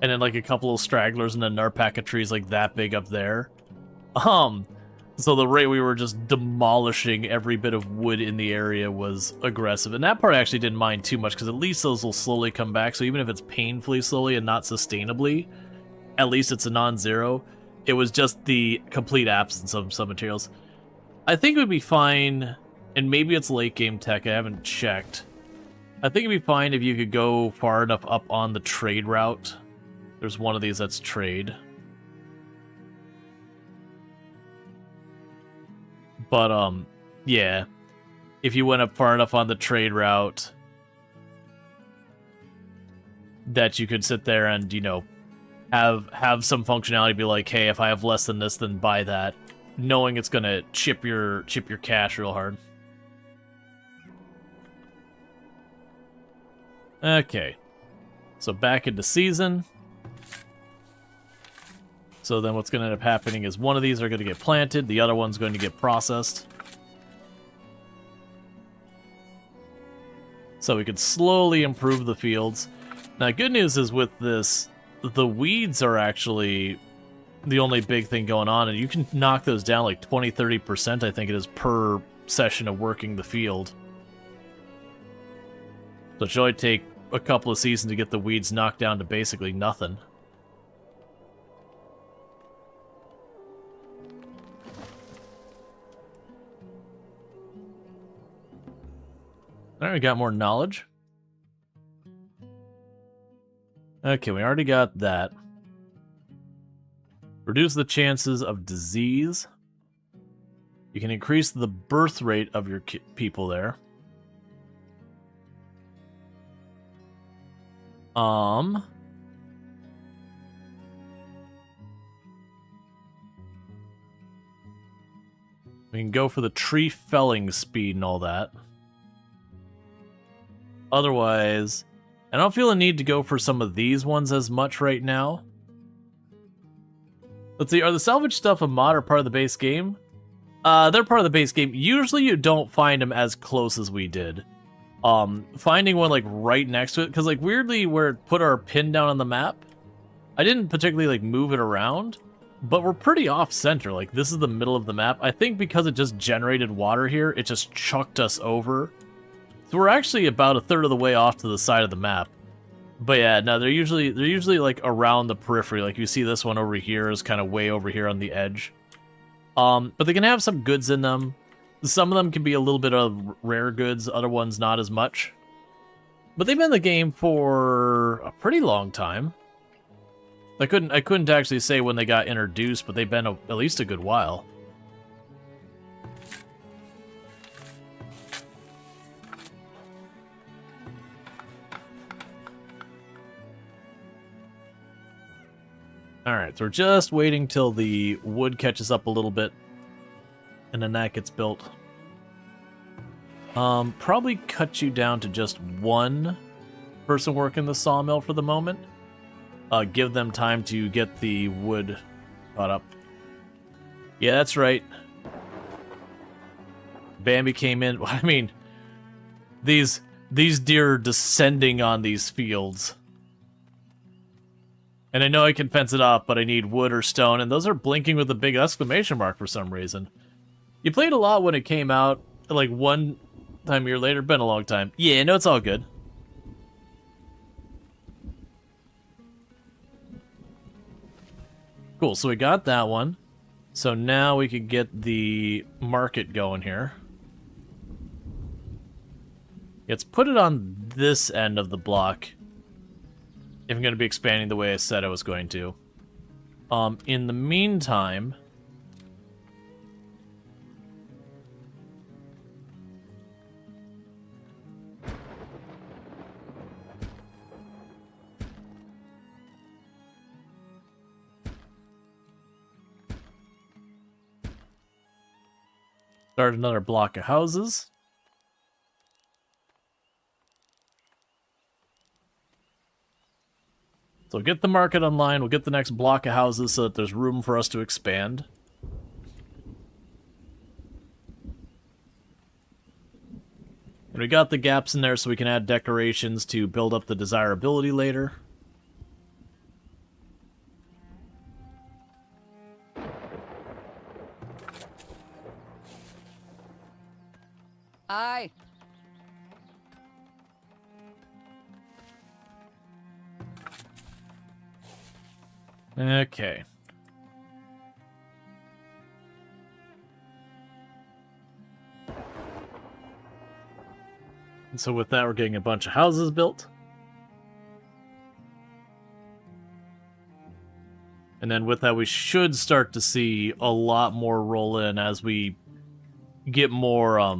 and then like a couple of stragglers, and then another pack of trees like that big up there. So the rate we were just demolishing every bit of wood in the area was aggressive. And that part I actually didn't mind too much, because at least those will slowly come back. So even if it's painfully slowly and not sustainably, at least it's a non-zero. It was just the complete absence of some materials. I think it would be fine, and maybe it's late game tech, I haven't checked. I think it'd be fine if you could go far enough up on the trade route. There's one of these that's trade. But, yeah. If you went up far enough on the trade route that you could sit there and, you know, have some functionality be like, hey, if I have less than this, then buy that, knowing it's gonna chip your cash real hard. Okay. So back into season. So then what's going to end up happening is one of these are going to get planted, the other one's going to get processed. So we could slowly improve the fields. Now, good news is with this, the weeds are actually the only big thing going on, and you can knock those down like 20-30%, I think it is, per session of working the field. So it should only take a couple of seasons to get the weeds knocked down to basically nothing. Alright, we got more knowledge. Okay, we already got that. Reduce the chances of disease. You can increase the birth rate of your people there. We can go for the tree felling speed and all that. Otherwise, I don't feel a need to go for some of these ones as much right now. Let's see, are the salvage stuff a mod or part of the base game? They're part of the base game. Usually you don't find them as close as we did. Finding one like right next to it, because like weirdly where it put our pin down on the map, I didn't particularly like move it around, but we're pretty off center. Like this is the middle of the map. I think because it just generated water here, it just chucked us over. So we're actually about a third of the way off to the side of the map. But yeah, no, they're usually like around the periphery. Like you see this one over here is kind of way over here on the edge. But they can have some goods in them. Some of them can be a little bit of rare goods, other ones not as much. But they've been in the game for a pretty long time. I couldn't actually say when they got introduced, but they've been at least a good while. Alright, so we're just waiting till the wood catches up a little bit, and then that gets built. Probably cut you down to just one person working the sawmill for the moment. Give them time to get the wood caught up. Yeah, that's right. Bambi came in. I mean, these deer are descending on these fields. And I know I can fence it off, but I need wood or stone, and those are blinking with a big exclamation mark for some reason. You played a lot when it came out, like one time a year later, been a long time. Yeah, no, it's all good. Cool, so we got that one. So now we could get the market going here. Let's put it on this end of the block. If I'm going to be expanding the way I said I was going to. In the meantime... start another block of houses. So get the market online, we'll get the next block of houses so that there's room for us to expand. And we got the gaps in there so we can add decorations to build up the desirability later. Aye. Okay. And so with that, we're getting a bunch of houses built. And then with that, we should start to see a lot more roll in as we get more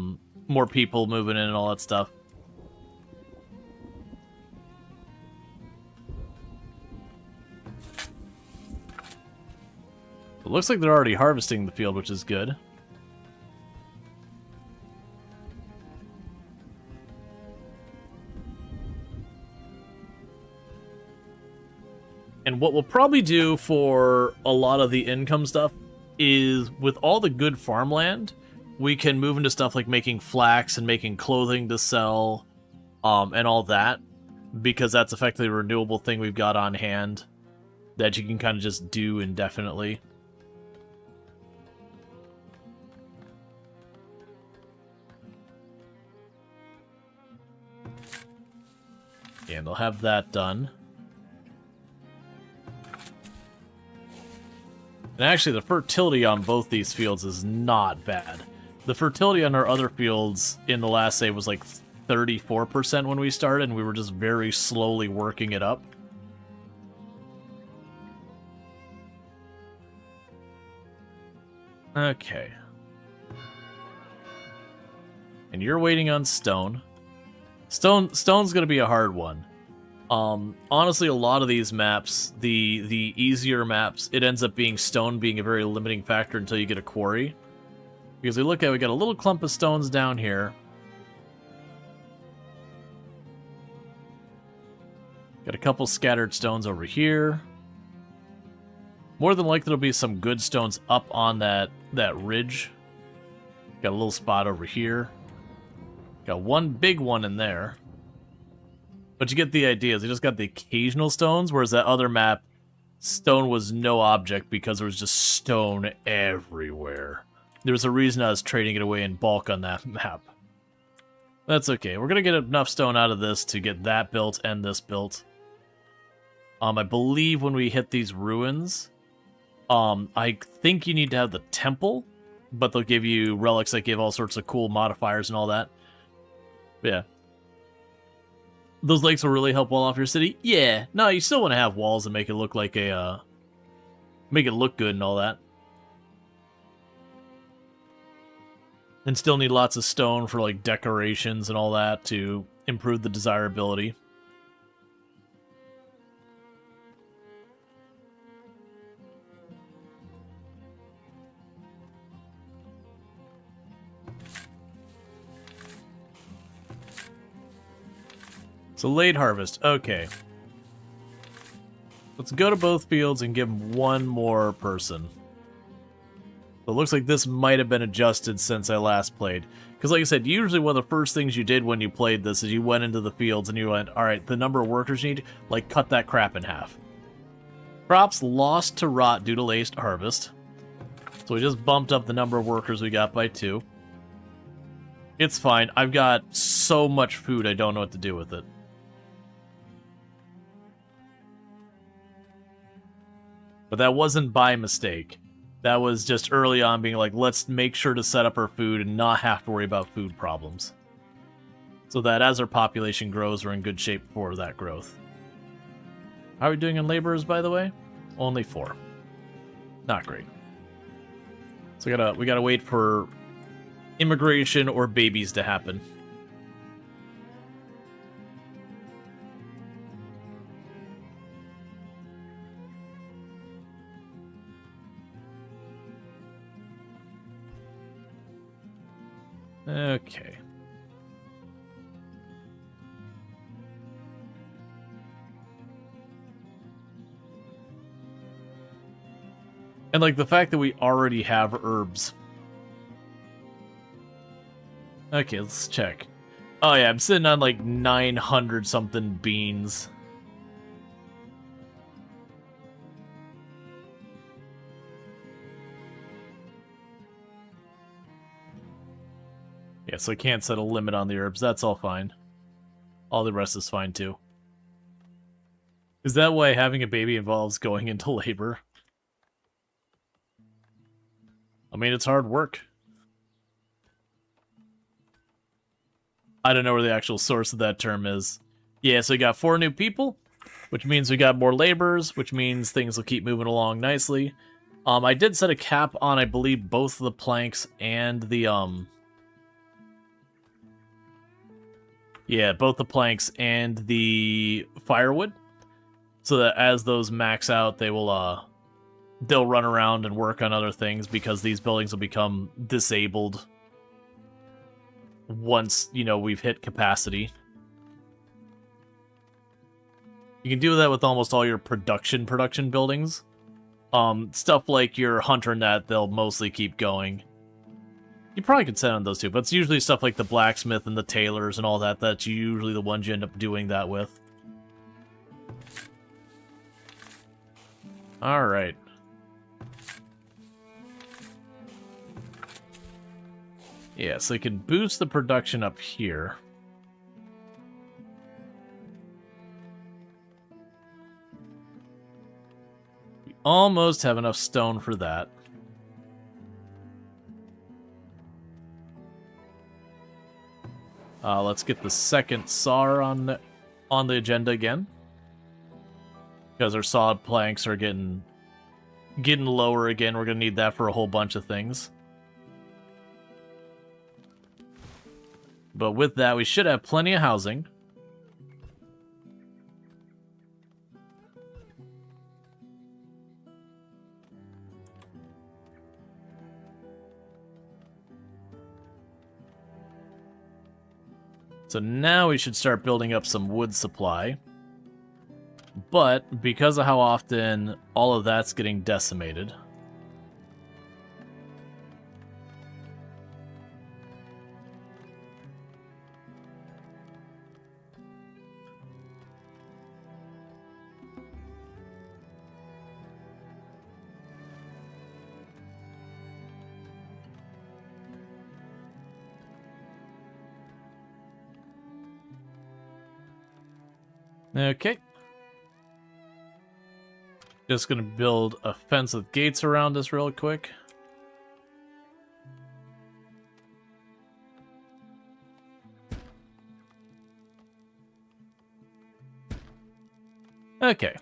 more people moving in and all that stuff. It looks like they're already harvesting the field, which is good. And what we'll probably do for a lot of the income stuff is, with all the good farmland, we can move into stuff like making flax and making clothing to sell, and all that, because that's effectively a renewable thing we've got on hand that you can kind of just do indefinitely. And they'll have that done. And actually, the fertility on both these fields is not bad. The fertility on our other fields in the last save was like 34% when we started, and we were just very slowly working it up. Okay. And you're waiting on stone. Stone's going to be a hard one. Honestly, a lot of these maps, the easier maps, it ends up being stone being a very limiting factor until you get a quarry. Because we look at, we got a little clump of stones down here. Got a couple scattered stones over here. More than likely there'll be some good stones up on that ridge. Got a little spot over here. Got one big one in there. But you get the idea. They just got the occasional stones, whereas that other map, stone was no object because there was just stone everywhere. There was a reason I was trading it away in bulk on that map. That's okay. We're going to get enough stone out of this to get that built and this built. I believe when we hit these ruins, I think you need to have the temple, but they'll give you relics that give all sorts of cool modifiers and all that. Yeah. Those lakes will really help wall off your city? Yeah. No, you still want to have walls and make it look like a, make it look good and all that. And still need lots of stone for, like, decorations and all that to improve the desirability. So late harvest. Okay. Let's go to both fields and give them one more person. So it looks like this might have been adjusted since I last played. Because like I said, usually one of the first things you did when you played this is you went into the fields and you went, alright, the number of workers you need, like, cut that crap in half. Crops lost to rot due to late harvest. So we just bumped up the number of workers we got by 2. It's fine. I've got so much food I don't know what to do with it. But that wasn't by mistake. That was just early on being like, let's make sure to set up our food and not have to worry about food problems. So that as our population grows, we're in good shape for that growth. How are we doing in laborers, by the way? Only 4. Not great. So we gotta wait for immigration or babies to happen. Okay. And like the fact that we already have herbs. Okay, let's check. Oh yeah, I'm sitting on like 900 something beans. Yeah, so I can't set a limit on the herbs. That's all fine. All the rest is fine too. Is that why having a baby involves going into labor? I mean, it's hard work. I don't know where the actual source of that term is. Yeah, so we got 4 new people, which means we got more laborers, which means things will keep moving along nicely. I did set a cap on, I believe, both the planks and the, yeah, both the planks and the firewood. So that as those max out, they will, they'll run around and work on other things because these buildings will become disabled once, you know, we've hit capacity. You can do that with almost all your production buildings. Stuff like your hunter net, they'll mostly keep going. You probably could set on those too, but it's usually stuff like the blacksmith and the tailors and all that that's usually the ones you end up doing that with. Alright. Yeah, so you can boost the production up here. We almost have enough stone for that. Let's get the second saw on the agenda again. Because our sawed planks are getting lower again. We're going to need that for a whole bunch of things. But with that, we should have plenty of housing. So now we should start building up some wood supply. But because of how often all of that's getting decimated, okay. Just gonna build a fence with gates around us real quick. Okay.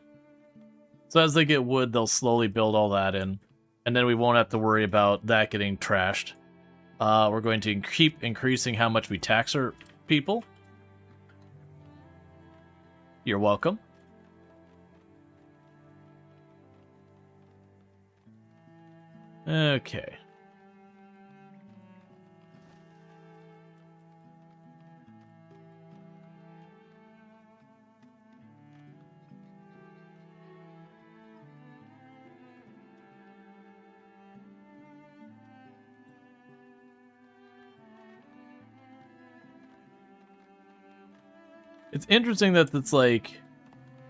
So as they get wood, they'll slowly build all that in. And then we won't have to worry about that getting trashed. We're going to keep increasing how much we tax our people. You're welcome. Okay. It's interesting that it's like,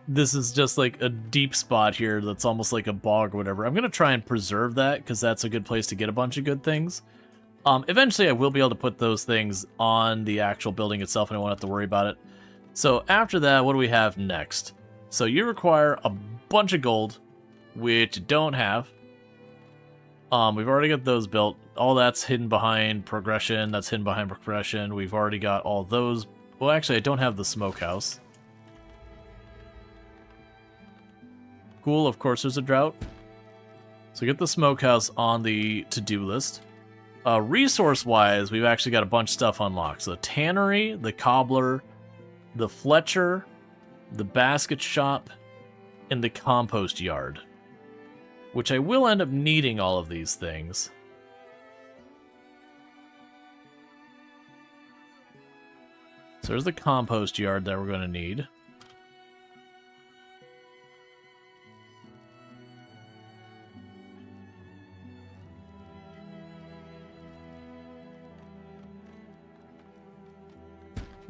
this is just like a deep spot here that's almost like a bog or whatever. I'm going to try and preserve that because that's a good place to get a bunch of good things. Eventually I will be able to put those things on the actual building itself and I won't have to worry about it. So after that, what do we have next? So you require a bunch of gold, which you don't have. We've already got those built. All that's hidden behind progression. That's hidden behind progression. We've already got all those. Well, actually, I don't have the smokehouse. Cool, of course there's a drought. So get the smokehouse on the to-do list. Resource-wise, we've actually got a bunch of stuff unlocked. So the tannery, the cobbler, the Fletcher, the basket shop, and the compost yard. Which I will end up needing all of these things. So there's the compost yard that we're going to need.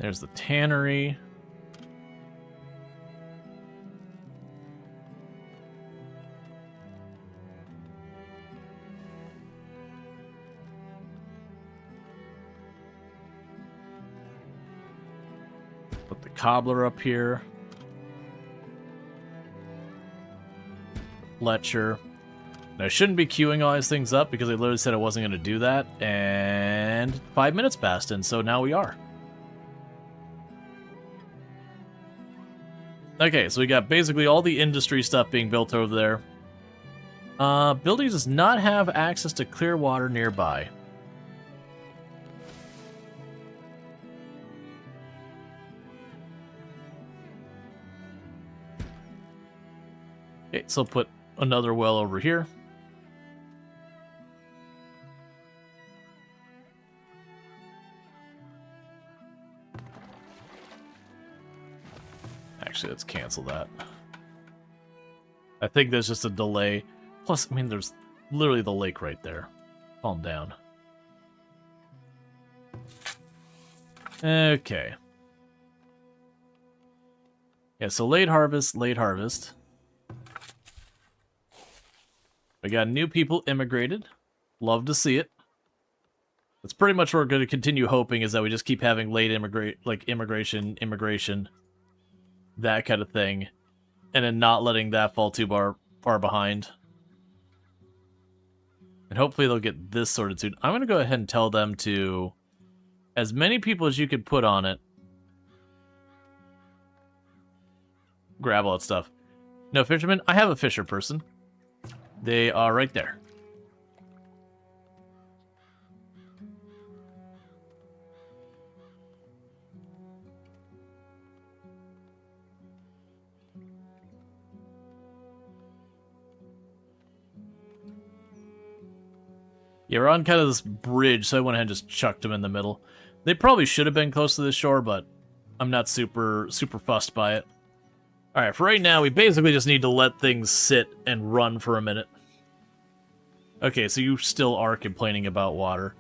There's the tannery. Put the cobbler up here. Letcher. Now, I shouldn't be queuing all these things up because I literally said I wasn't going to do that. And 5 minutes passed, and so now we are. Okay, so we got basically all the industry stuff being built over there. Building does not have access to clear water nearby. Okay, so put another well over here. Actually, let's cancel that. I think there's just a delay. Plus, I mean, there's literally the lake right there. Calm down. Okay. Yeah, so late harvest, late harvest. We got new people immigrated. Love to see it. That's pretty much what we're going to continue hoping, is that we just keep having late immigration, that kind of thing, and then not letting that fall too far behind. And hopefully they'll get this sorted soon. I'm going to go ahead and tell them to, as many people as you could put on it, grab all that stuff. No fishermen? I have a fisher person. They are right there. Yeah, we're on kind of this bridge, so I went ahead and just chucked them in the middle. They probably should have been close to the shore, but I'm not super fussed by it. Alright, for right now, we basically just need to let things sit and run for a minute. Okay, so you still are complaining about water.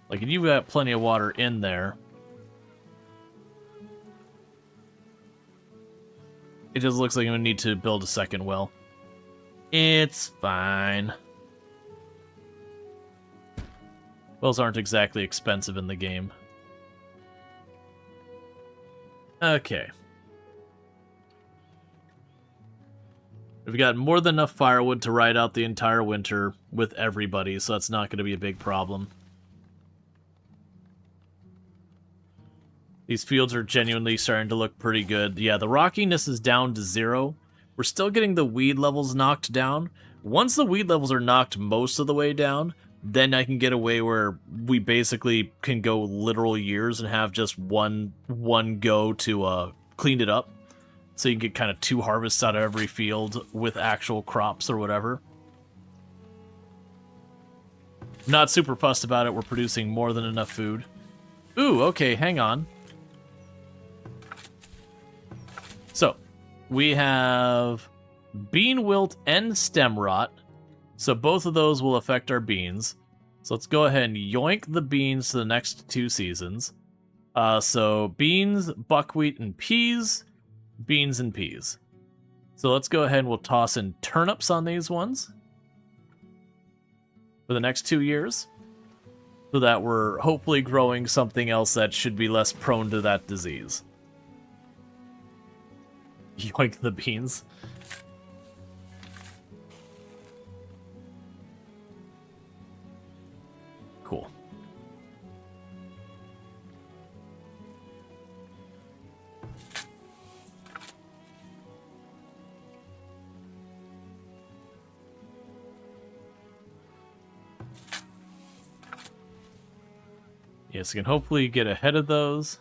Like, you've got plenty of water in there. It just looks like I'm going to need to build a second well. It's fine. Wells aren't exactly expensive in the game. Okay. We've got more than enough firewood to ride out the entire winter with everybody, so that's not going to be a big problem. These fields are genuinely starting to look pretty good. Yeah, the rockiness is down to 0. We're still getting the weed levels knocked down. Once the weed levels are knocked most of the way down, then I can get away where we basically can go literal years and have just one go to clean it up. So you can get kind of 2 harvests out of every field with actual crops or whatever. Not super fussed about it. We're producing more than enough food. Ooh, okay, hang on. So, we have bean wilt and stem rot. So both of those will affect our beans. So let's go ahead and yoink the beans to the next 2 seasons. So beans, buckwheat, and peas. Beans and peas. So let's go ahead and we'll toss in turnips on these ones for the next 2 years, so that we're hopefully growing something else that should be less prone to that disease. Yoink the beans. Cool. Yes, we can hopefully get ahead of those.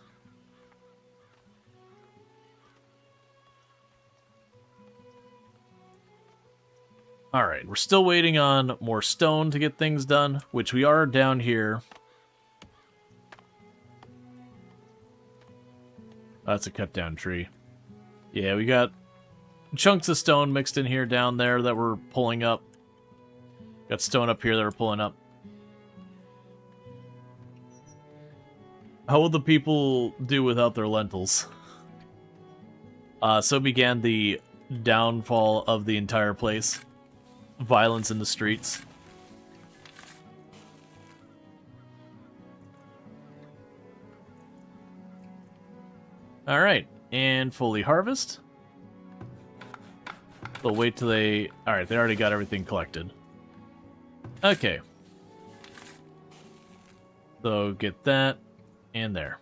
Alright, we're still waiting on more stone to get things done, which we are down here. That's a cut down tree. Yeah, we got chunks of stone mixed in here down there that we're pulling up. Got stone up here that we're pulling up. How will the people do without their lentils? So began the downfall of the entire place. Violence in the streets. Alright, and fully harvest. They'll wait till they... Alright, they already got everything collected. Okay. So get that, and there.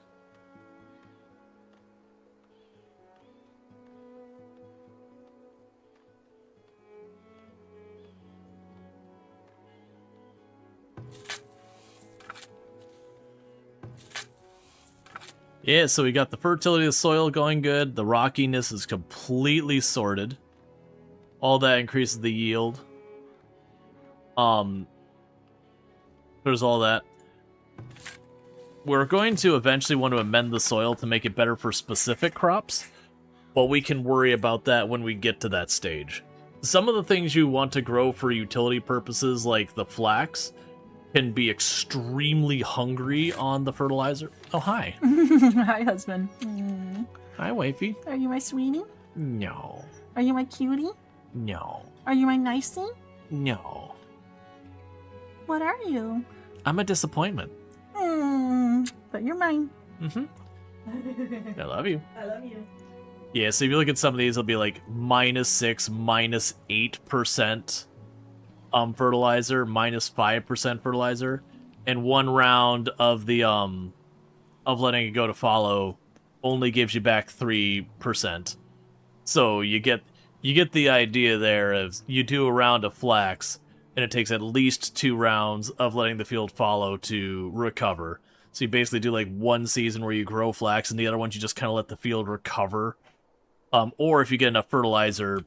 Yeah, so we got the fertility of the soil going good. The rockiness is completely sorted. All that increases the yield. There's all that. We're going to eventually want to amend the soil to make it better for specific crops, but we can worry about that when we get to that stage. Some of the things you want to grow for utility purposes, like the flax, can be extremely hungry on the fertilizer. Oh, hi. Hi, husband. Hi, wifey. Are you my sweetie? No. Are you my cutie? No. Are you my nicey? No. What are you? I'm a disappointment. But you're mine. I love you. I love you. Yeah, so if you look at some of these, it'll be like -6, -8% fertilizer, -5% fertilizer, and one round of the of letting it go to follow only gives you back 3%. So you get the idea there of you do a round of flax, and it takes at least 2 rounds of letting the field follow to recover. So you basically do like one season where you grow flax, and the other ones you just kind of let the field recover. Or if you get enough fertilizer,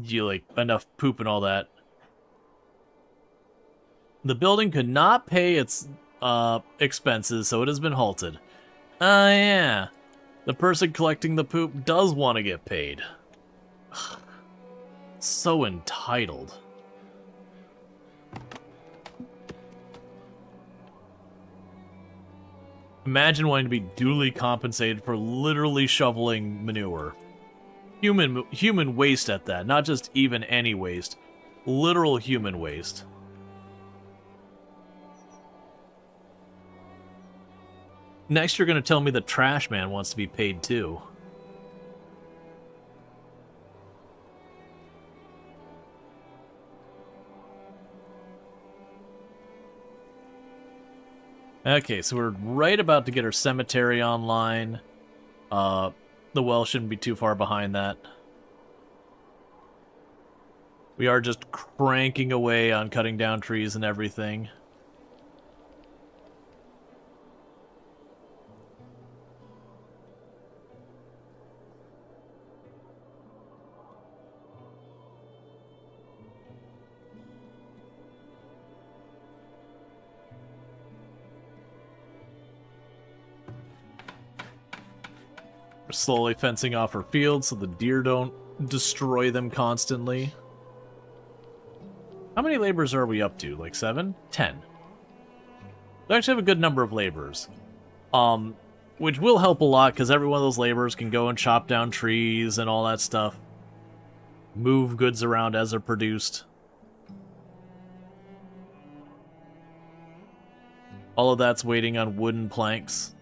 you like enough poop and all that. The building could not pay its expenses, so it has been halted. Yeah. The person collecting the poop does want to get paid. So entitled. Imagine wanting to be duly compensated for literally shoveling manure. Human waste at that, not just even any waste. Literal human waste. Next, you're going to tell me the trash man wants to be paid too. Okay, so we're right about to get our cemetery online. The well shouldn't be too far behind that. We are just cranking away on cutting down trees and everything. We're slowly fencing off our fields so the deer don't destroy them constantly. How many laborers are we up to? Like 7? 10. We actually have a good number of laborers. Which will help a lot, because every one of those laborers can go and chop down trees and all that stuff. Move goods around as they're produced. All of that's waiting on wooden planks.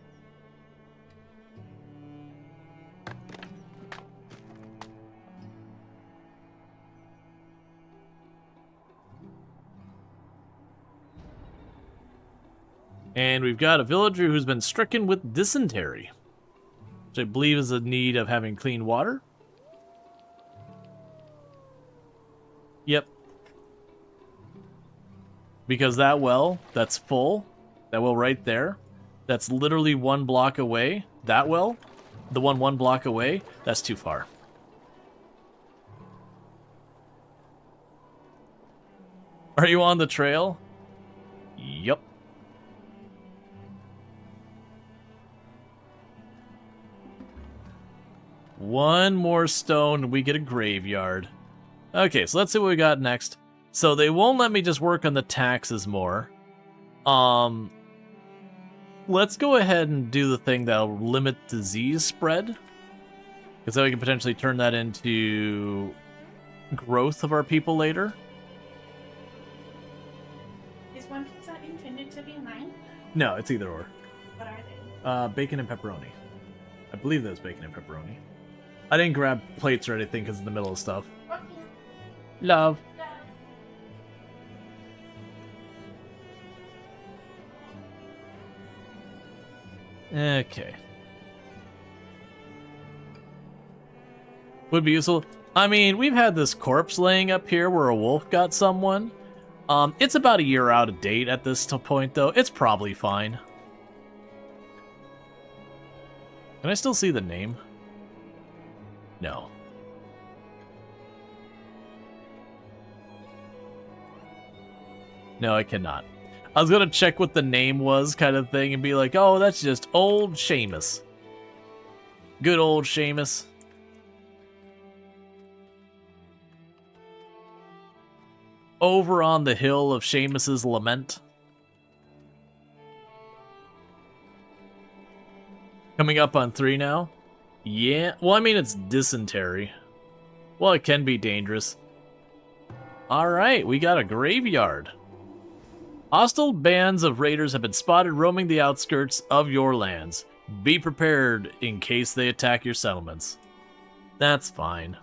And we've got a villager who's been stricken with dysentery, which I believe is a need of having clean water. Yep. Because that well, that's full. That well right there, that's literally 1 block away. That well, the one block away, that's too far. Are you on the trail? Yep. One more stone and we get a graveyard. Okay, so let's see what we got next. So they won't let me just work on the taxes more. let's go ahead and do the thing that'll limit disease spread. Because then we can potentially turn that into growth of our people later. Is one pizza intended to be mine? No, it's either or. What are they? Bacon and pepperoni. I believe that's bacon and pepperoni. I didn't grab plates or anything because in the middle of stuff. Okay. Love. Okay. Would be useful. I mean, we've had this corpse laying up here where a wolf got someone. It's about a year out of date at this point, though. It's probably fine. Can I still see the name? No. No, I cannot. I was gonna check what the name was, kind of thing, and be like, oh, that's just old Seamus. Good old Seamus. Over on the hill of Seamus's lament. Coming up on 3 now? Yeah, well, I mean, it's dysentery. Well, it can be dangerous. Alright, we got a graveyard. Hostile bands of raiders have been spotted roaming the outskirts of your lands. Be prepared in case they attack your settlements. That's fine.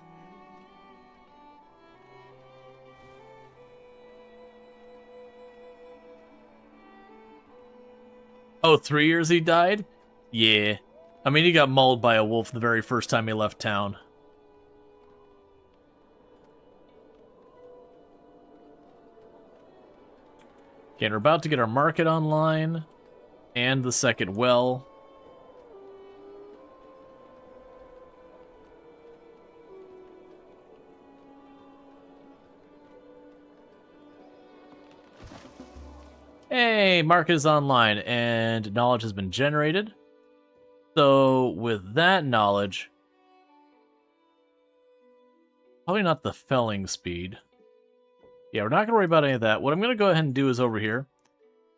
Oh, 3 years he died? Yeah. I mean, he got mauled by a wolf the very first time he left town. Okay, we're about to get our market online. And the second well. Hey, market is online, and knowledge has been generated. So, with that knowledge... Probably not the felling speed. Yeah, we're not going to worry about any of that. What I'm going to go ahead and do is over here,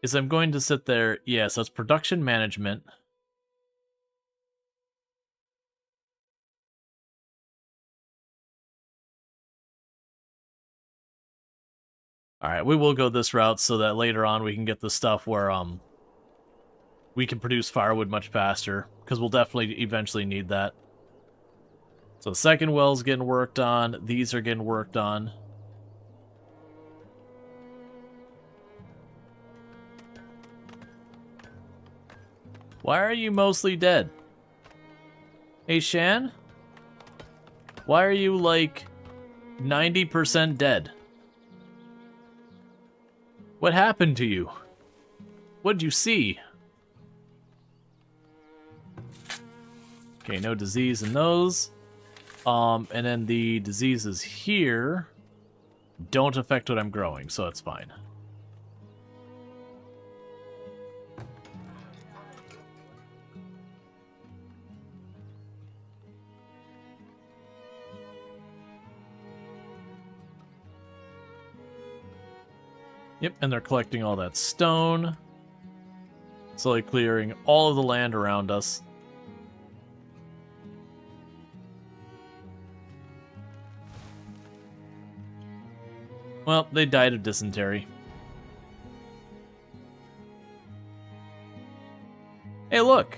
is I'm going to sit there... Yeah, so it's production management. Alright, we will go this route so that later on we can get the stuff where, we can produce firewood much faster, because we'll definitely eventually need that. So the second well's getting worked on, these are getting worked on. Why are you mostly dead? Hey, Shan? Why are you, like, 90% dead? What happened to you? What'd you see? Okay, no disease in those. And then the diseases here don't affect what I'm growing, so it's fine. Yep, and they're collecting all that stone. Slowly clearing all of the land around us. Well, they died of dysentery. Hey, look!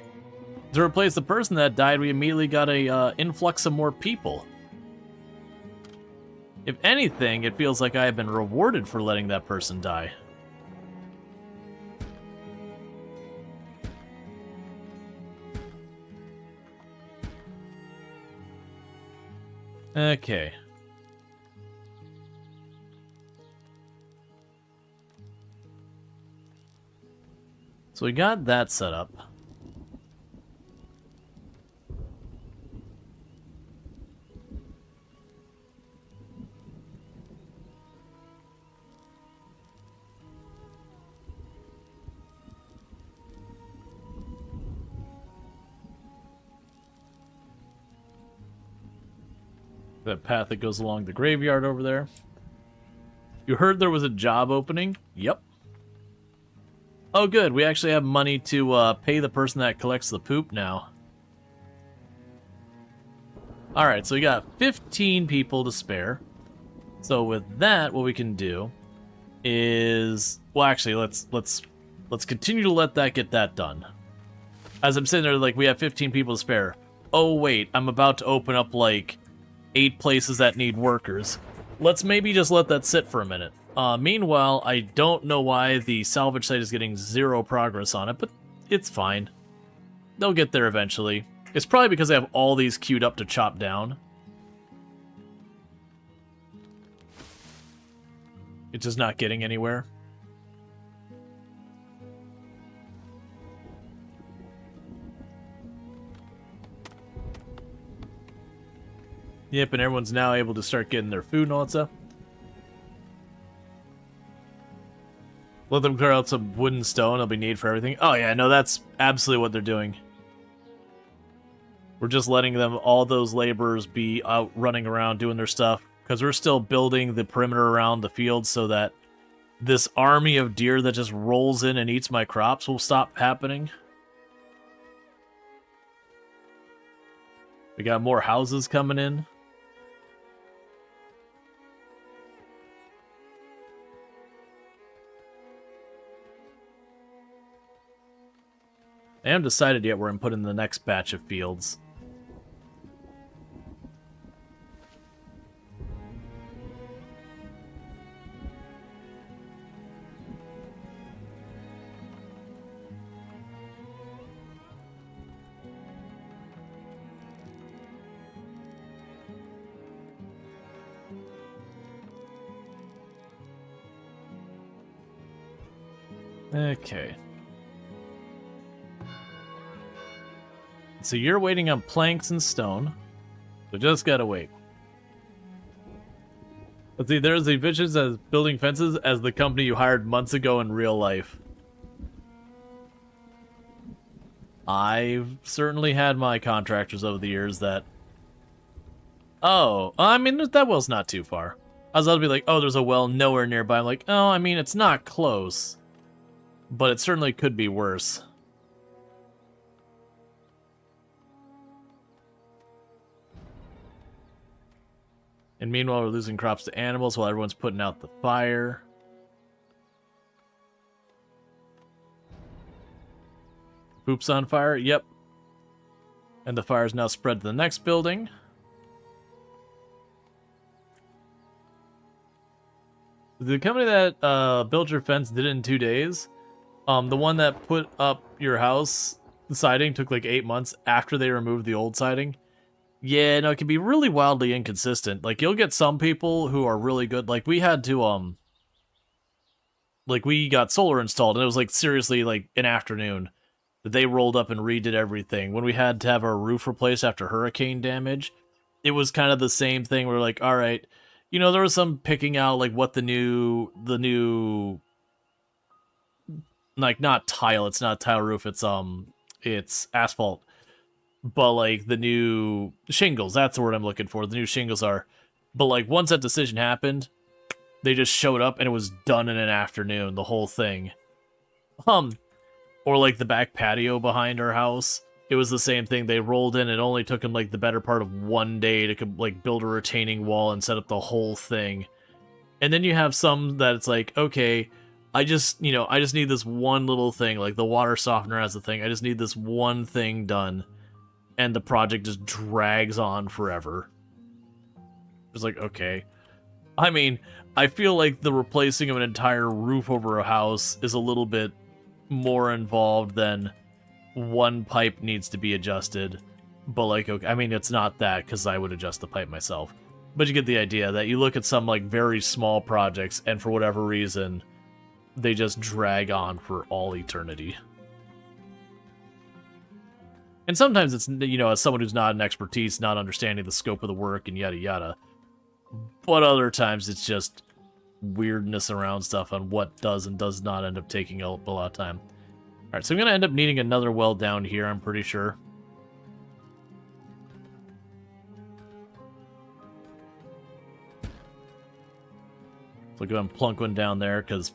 To replace the person that died, we immediately got a influx of more people. If anything, it feels like I have been rewarded for letting that person die. Okay. So we got that set up. That path that goes along the graveyard over there. You heard there was a job opening? Yep. Oh, good. We actually have money to pay the person that collects the poop now. Alright, so we got 15 people to spare. So with that, what we can do is... Well, actually, let's continue to let that get that done. As I'm sitting there, like, we have 15 people to spare. Oh, wait, I'm about to open up, like, 8 places that need workers. Let's maybe just let that sit for a minute. Meanwhile, I don't know why the salvage site is getting 0 progress on it, but it's fine. They'll get there eventually. It's probably because they have all these queued up to chop down. It's just not getting anywhere. Yep, and everyone's now able to start getting their food and all that stuff. Let them clear out some wood and stone. It'll be needed for everything. Oh yeah, no, that's absolutely what they're doing. We're just letting them, all those laborers, be out running around doing their stuff. Because we're still building the perimeter around the field so that this army of deer that just rolls in and eats my crops will stop happening. We got more houses coming in. I haven't decided yet where I'm putting the next batch of fields. Okay. So you're waiting on planks and stone. So just gotta wait. Let's see, there's the bitches as building fences as the company you hired months ago in real life. I've certainly had my contractors over the years that... Oh, I mean, that well's not too far. I was about to be like, oh, there's a well nowhere nearby. I'm like, oh, I mean, it's not close. But it certainly could be worse. And meanwhile, we're losing crops to animals while everyone's putting out the fire. Poop's on fire? Yep. And the fire's now spread to the next building. The company that built your fence did it in 2 days. The one that put up your house, the siding, took like 8 months after they removed the old siding. Yeah, no, it can be really wildly inconsistent. Like, you'll get some people who are really good. Like, we had to, like, we got solar installed, and it was, like, seriously, like, an afternoon that they rolled up and redid everything. When we had to have our roof replaced after hurricane damage, it was kind of the same thing. We're like, all right, you know, there was some picking out, like, what the new, like, not tile, it's not tile roof, it's asphalt. But, like, the new shingles, that's the word I'm looking for. The new shingles are. But, like, once that decision happened, they just showed up and it was done in an afternoon, the whole thing. Or, like, the back patio behind our house. It was the same thing. They rolled in. It only took them, like, the better part of 1 day to, like, build a retaining wall and set up the whole thing. And then you have some that it's like, okay, I just need this one little thing. Like, the water softener has a thing. I just need this one thing done. And the project just drags on forever. It's like, okay. I mean, I feel like the replacing of an entire roof over a house is a little bit more involved than one pipe needs to be adjusted. But, like, okay, I mean, it's not that, because I would adjust the pipe myself. But you get the idea that you look at some, like, very small projects, and for whatever reason, they just drag on for all eternity. And sometimes it's, you know, as someone who's not an expertise, not understanding the scope of the work and yada yada. But other times it's just weirdness around stuff on what does and does not end up taking a lot of time. Alright, so I'm going to end up needing another well down here, I'm pretty sure. So go ahead and plunk one down there, because...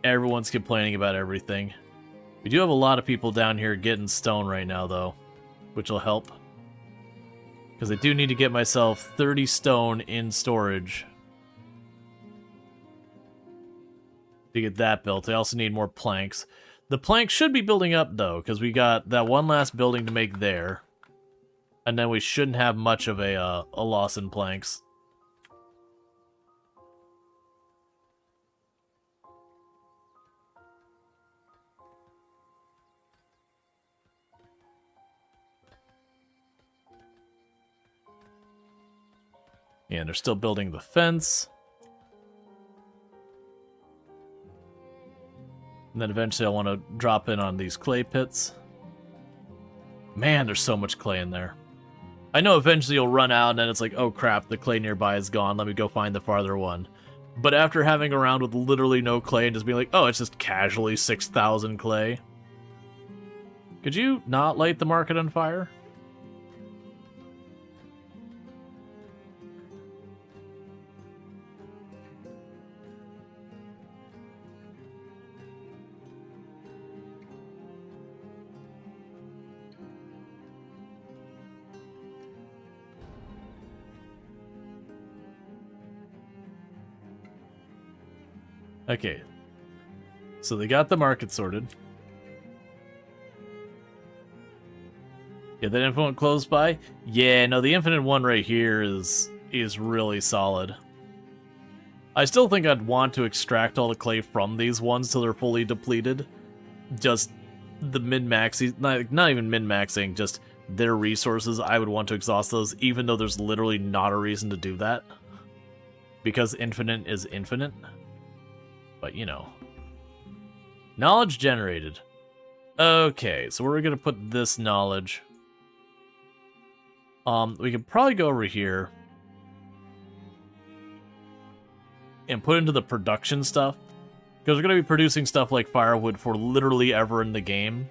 Everyone's complaining about everything. We do have a lot of people down here getting stone right now, though, which will help. Because I do need to get myself 30 stone in storage to get that built. I also need more planks. The planks should be building up, though, because we got that one last building to make there. And then we shouldn't have much of a loss in planks. Yeah, and they're still building the fence. And then eventually I want to drop in on these clay pits. Man, there's so much clay in there. I know eventually you'll run out and then it's like, oh crap, the clay nearby is gone. Let me go find the farther one. But after having around with literally no clay and just being like, oh, it's just casually 6,000 clay. Could you not light the market on fire? Okay, so they got the market sorted. Yeah, that infinite close by? Yeah, no, the infinite one right here is really solid. I still think I'd want to extract all the clay from these ones till they're fully depleted. Just the min-maxing, not even min-maxing, just their resources, I would want to exhaust those, even though there's literally not a reason to do that. Because infinite is infinite. But, you know. Knowledge generated. Okay, so we're going to put this knowledge. We could probably go over here. And put into the production stuff. Because we're going to be producing stuff like firewood for literally ever in the game.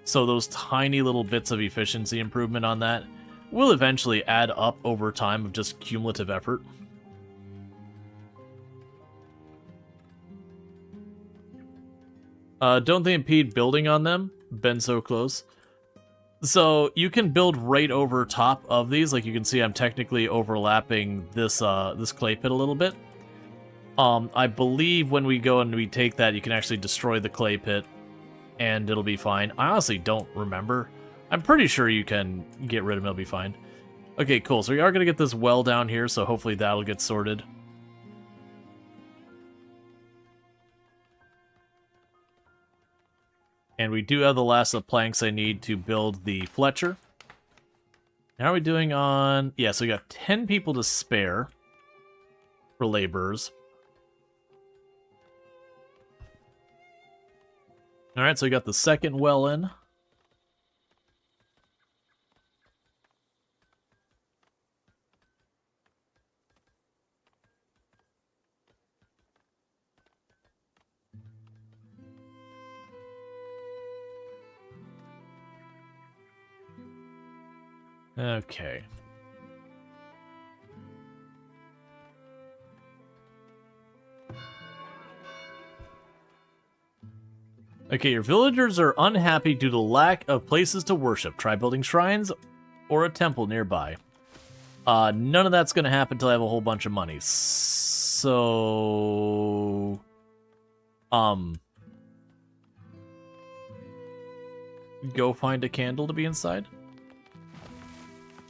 So those tiny little bits of efficiency improvement on that will eventually add up over time of just cumulative effort. Don't they impede building on them? Been so close. So you can build right over top of these. Like you can see I'm technically overlapping this this clay pit a little bit. I believe when we go and we take that, you can actually destroy the clay pit and it'll be fine. I honestly don't remember. I'm pretty sure you can get rid of them, it'll be fine. Okay, cool. So we are going to get this well down here, so hopefully that'll get sorted. And we do have the last of the planks I need to build the Fletcher. How are we doing on... Yeah, so we got 10 people to spare for laborers. Alright, so we got the second well in. Okay. Okay, your villagers are unhappy due to lack of places to worship. Try building shrines or a temple nearby. None of that's going to happen until I have a whole bunch of money. So... Go find a candle to be inside?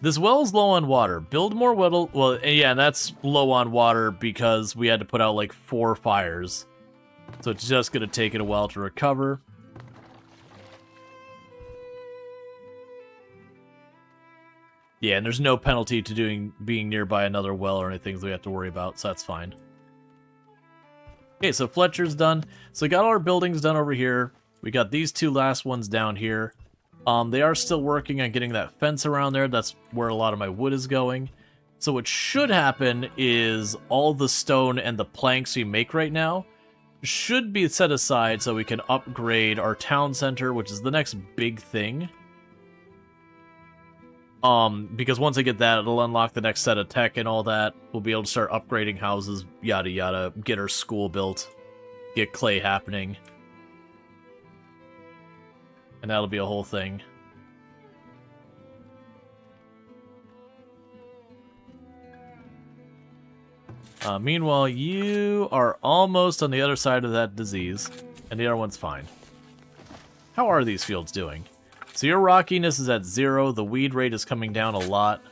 This well is low on water. Build more well. Well, yeah, that's low on water because we had to put out like 4 fires. So it's just going to take it a while to recover. Yeah, and there's no penalty to being nearby another well or anything that we have to worry about, so that's fine. Okay, so Fletcher's done. So we got all our buildings done over here. We got these 2 last ones down here. They are still working on getting that fence around there. That's where a lot of my wood is going. So what should happen is all the stone and the planks we make right now should be set aside so we can upgrade our town center, which is the next big thing. Because once I get that, it'll unlock the next set of tech and all that. We'll be able to start upgrading houses, yada yada, get our school built, get clay happening. And that'll be a whole thing. Meanwhile, you are almost on the other side of that disease, and the other one's fine. How are these fields doing? So your rockiness is at 0, the weed rate is coming down a lot.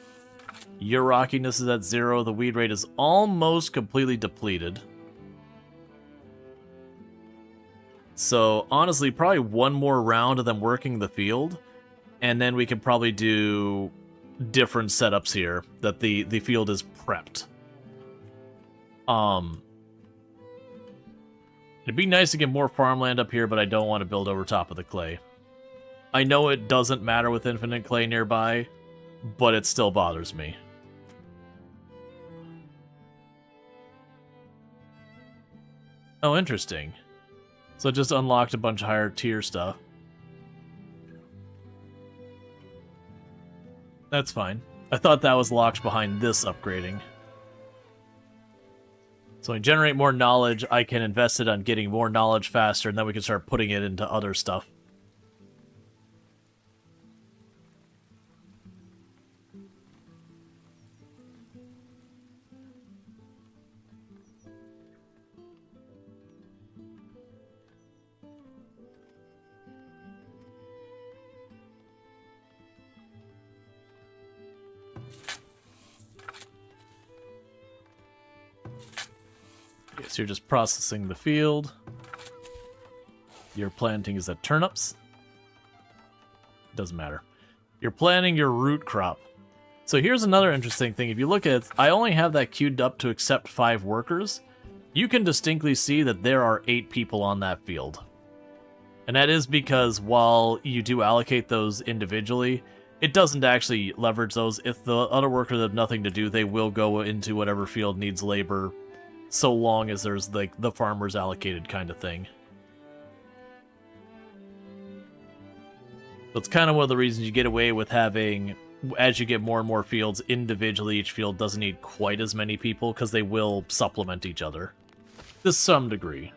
Your rockiness is at 0, the weed rate is almost completely depleted. So honestly, probably one more round of them working the field, and then we can probably do different setups here, that the field is prepped. It'd be nice to get more farmland up here, but I don't want to build over top of the clay. I know it doesn't matter with infinite clay nearby, but it still bothers me. Oh, interesting. So it just unlocked a bunch of higher tier stuff. That's fine. I thought that was locked behind this upgrading. So when I generate more knowledge, I can invest it on getting more knowledge faster, and then we can start putting it into other stuff. So you're just processing the field. Your planting is at turnips. Doesn't matter. You're planting your root crop. So here's another interesting thing. If you look at, I only have that queued up to accept 5 workers. You can distinctly see that there are 8 people on that field. And that is because while you do allocate those individually, it doesn't actually leverage those. If the other workers have nothing to do, they will go into whatever field needs labor, so long as there's like the farmer's allocated kind of thing. So it's kind of one of the reasons you get away with having, as you get more and more fields individually, each field doesn't need quite as many people because they will supplement each other to some degree.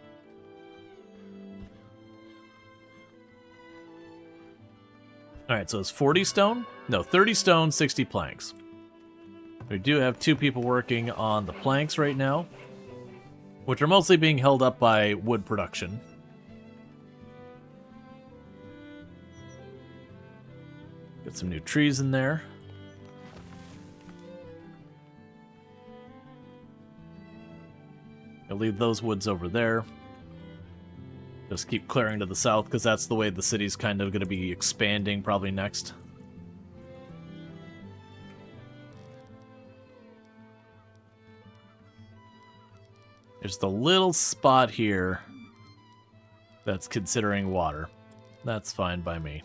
Alright, so it's 40 stone? No, 30 stone, 60 planks. We do have 2 people working on the planks right now, which are mostly being held up by wood production. Get some new trees in there. I'll leave those woods over there. Just keep clearing to the south, because that's the way the city's kind of going to be expanding probably next. There's the little spot here that's considering water. That's fine by me.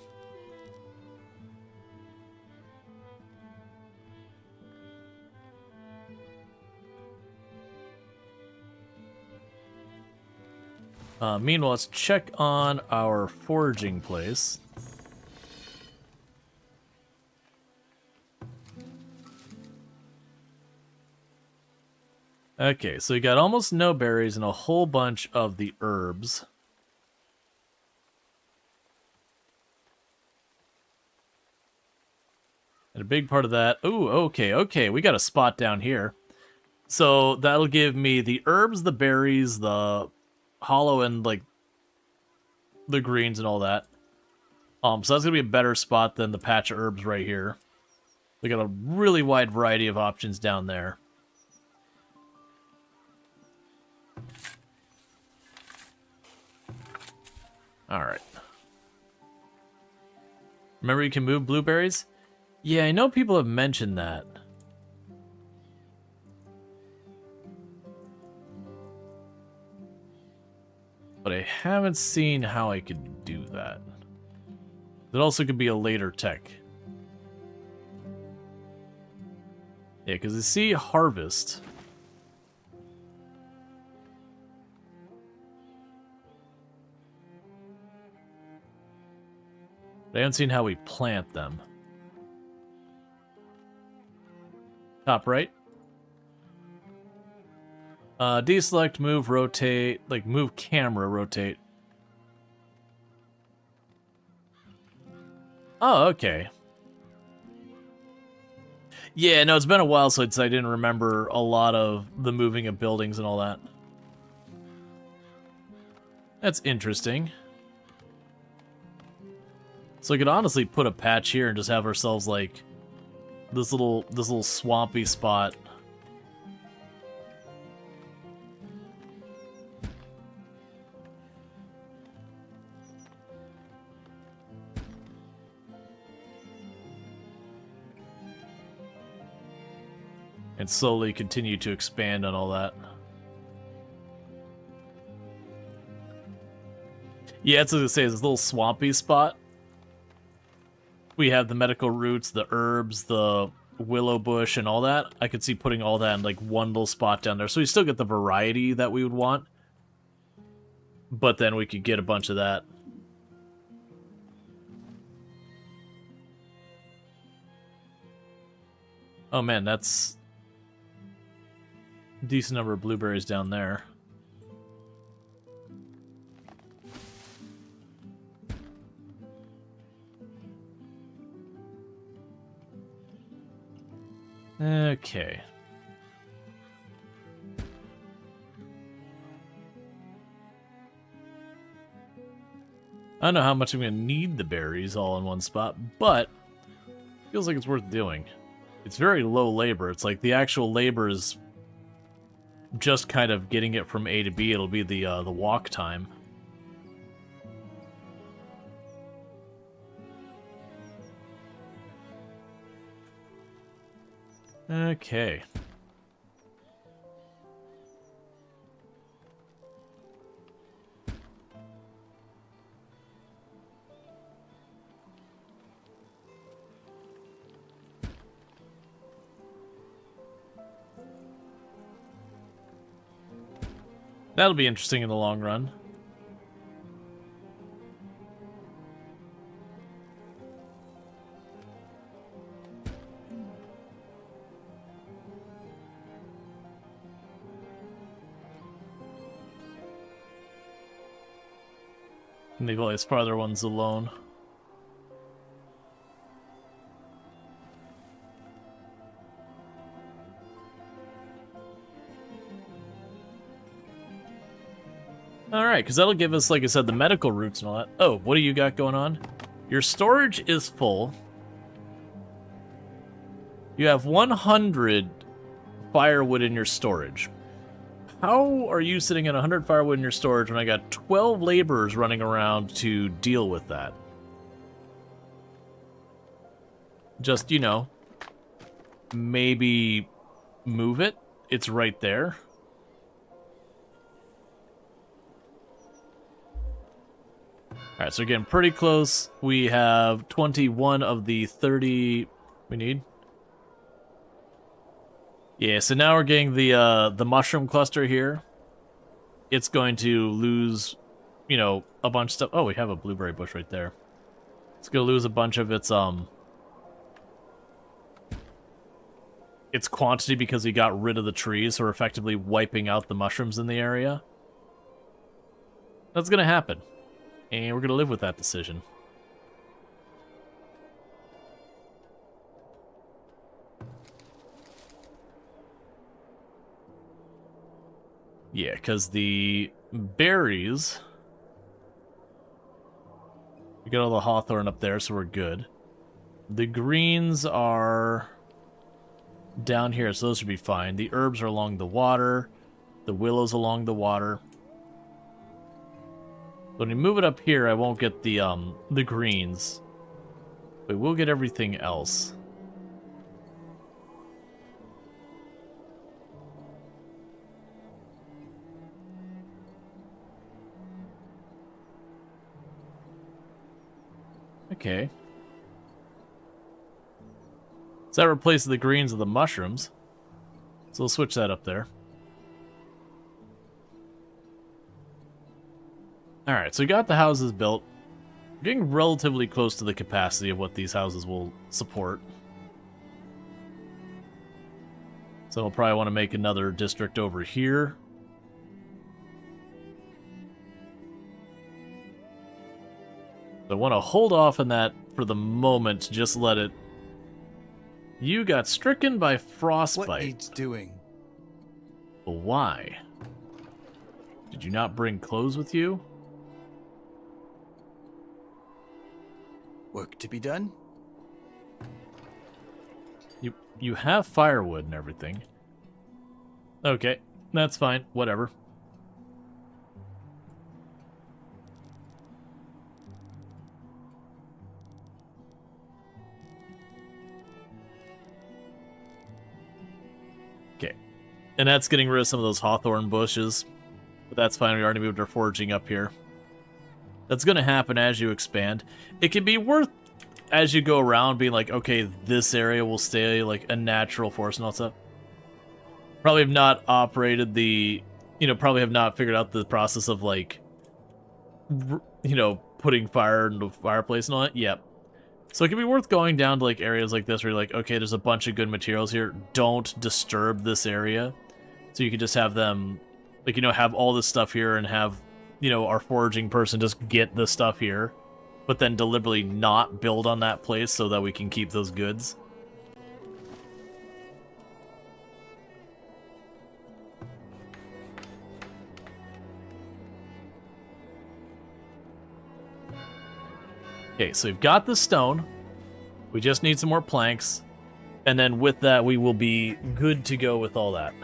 Meanwhile, let's check on our foraging place. Okay, so you got almost no berries and a whole bunch of the herbs. And a big part of that... Ooh, okay, we got a spot down here. So that'll give me the herbs, the berries, the hollow, and like the greens and all that. So that's gonna be a better spot than the patch of herbs right here. We got a really wide variety of options down there. Alright. Remember you can move blueberries? Yeah, I know people have mentioned that. But I haven't seen how I could do that. It also could be a later tech. Yeah, because you see harvest. But I haven't seen how we plant them. Top right. Deselect, move, rotate, like move camera, rotate. Oh, okay. Yeah, no, it's been a while since I didn't remember a lot of the moving of buildings and all that. That's interesting. So we could honestly put a patch here and just have ourselves like this little swampy spot. And slowly continue to expand on all that. Yeah, it's as I say, this little swampy spot. We have the medical roots, the herbs, the willow bush, and all that. I could see putting all that in like one little spot down there. So we still get the variety that we would want. But then we could get a bunch of that. Oh man, that's a decent number of blueberries down there. Okay. I don't know how much I'm going to need the berries all in one spot, but feels like it's worth doing. It's very low labor. It's like the actual labor is just kind of getting it from A to B. It'll be the walk time. Okay. That'll be interesting in the long run. And leave all these farther ones alone. Alright, because that'll give us, like I said, the medical roots and all that. Oh, what do you got going on? Your storage is full. You have 100 firewood in your storage. How are you sitting at 100 firewood in your storage when I got 12 laborers running around to deal with that? Just, you know, maybe move it. It's right there. Alright, so again, pretty close. We have 21 of the 30 we need. Yeah, so now we're getting the mushroom cluster here. It's going to lose, you know, a bunch of stuff. Oh, we have a blueberry bush right there. It's going to lose a bunch of its quantity because we got rid of the trees, so we're effectively wiping out the mushrooms in the area. That's going to happen. And we're going to live with that decision. Yeah, because the berries... We got all the hawthorn up there, so we're good. The greens are down here, so those should be fine. The herbs are along the water. The willows along the water. When we move it up here, I won't get the greens. But we'll get everything else. Okay. So that replaces the greens with the mushrooms. So we'll switch that up there. Alright, so we got the houses built. We're getting relatively close to the capacity of what these houses will support. So we'll probably want to make another district over here So I want to hold off on that for the moment. Just let it... You got stricken by frostbite. What needs doing? But why? Did you not bring clothes with you? Work to be done? You have firewood and everything. Okay, that's fine. Whatever. Okay. And that's getting rid of some of those hawthorn bushes. But that's fine. We already moved our foraging up here. That's going to happen as you expand. It can be worth, as you go around, being like, okay, this area will stay like a natural forest and all that stuff. Probably have not operated the, probably have not figured out the process of like, putting fire into a fireplace and all that. Yep. So it can be worth going down to like areas like this where you're like, okay, there's a bunch of good materials here. Don't disturb this area. So you can just have them, like, have all this stuff here and have, our foraging person just get the stuff here, but then deliberately not build on that place so that we can keep those goods. Okay, so we've got the stone. We just need some more planks. And then with that, we will be good to go with all that.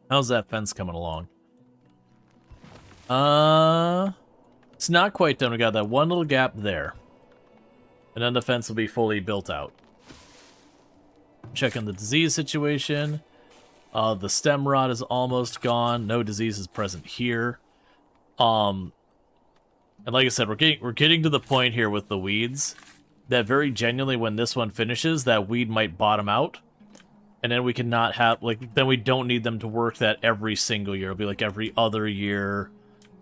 How's that fence coming along? It's not quite done. We got that one little gap there. And then the fence will be fully built out. Checking the disease situation. The stem rot is almost gone. No disease is present here. And like I said, we're getting to the point here with the weeds that very genuinely, when this one finishes, that weed might bottom out. And then we cannot have, then we don't need them to work that every single year. It'll be like every other year,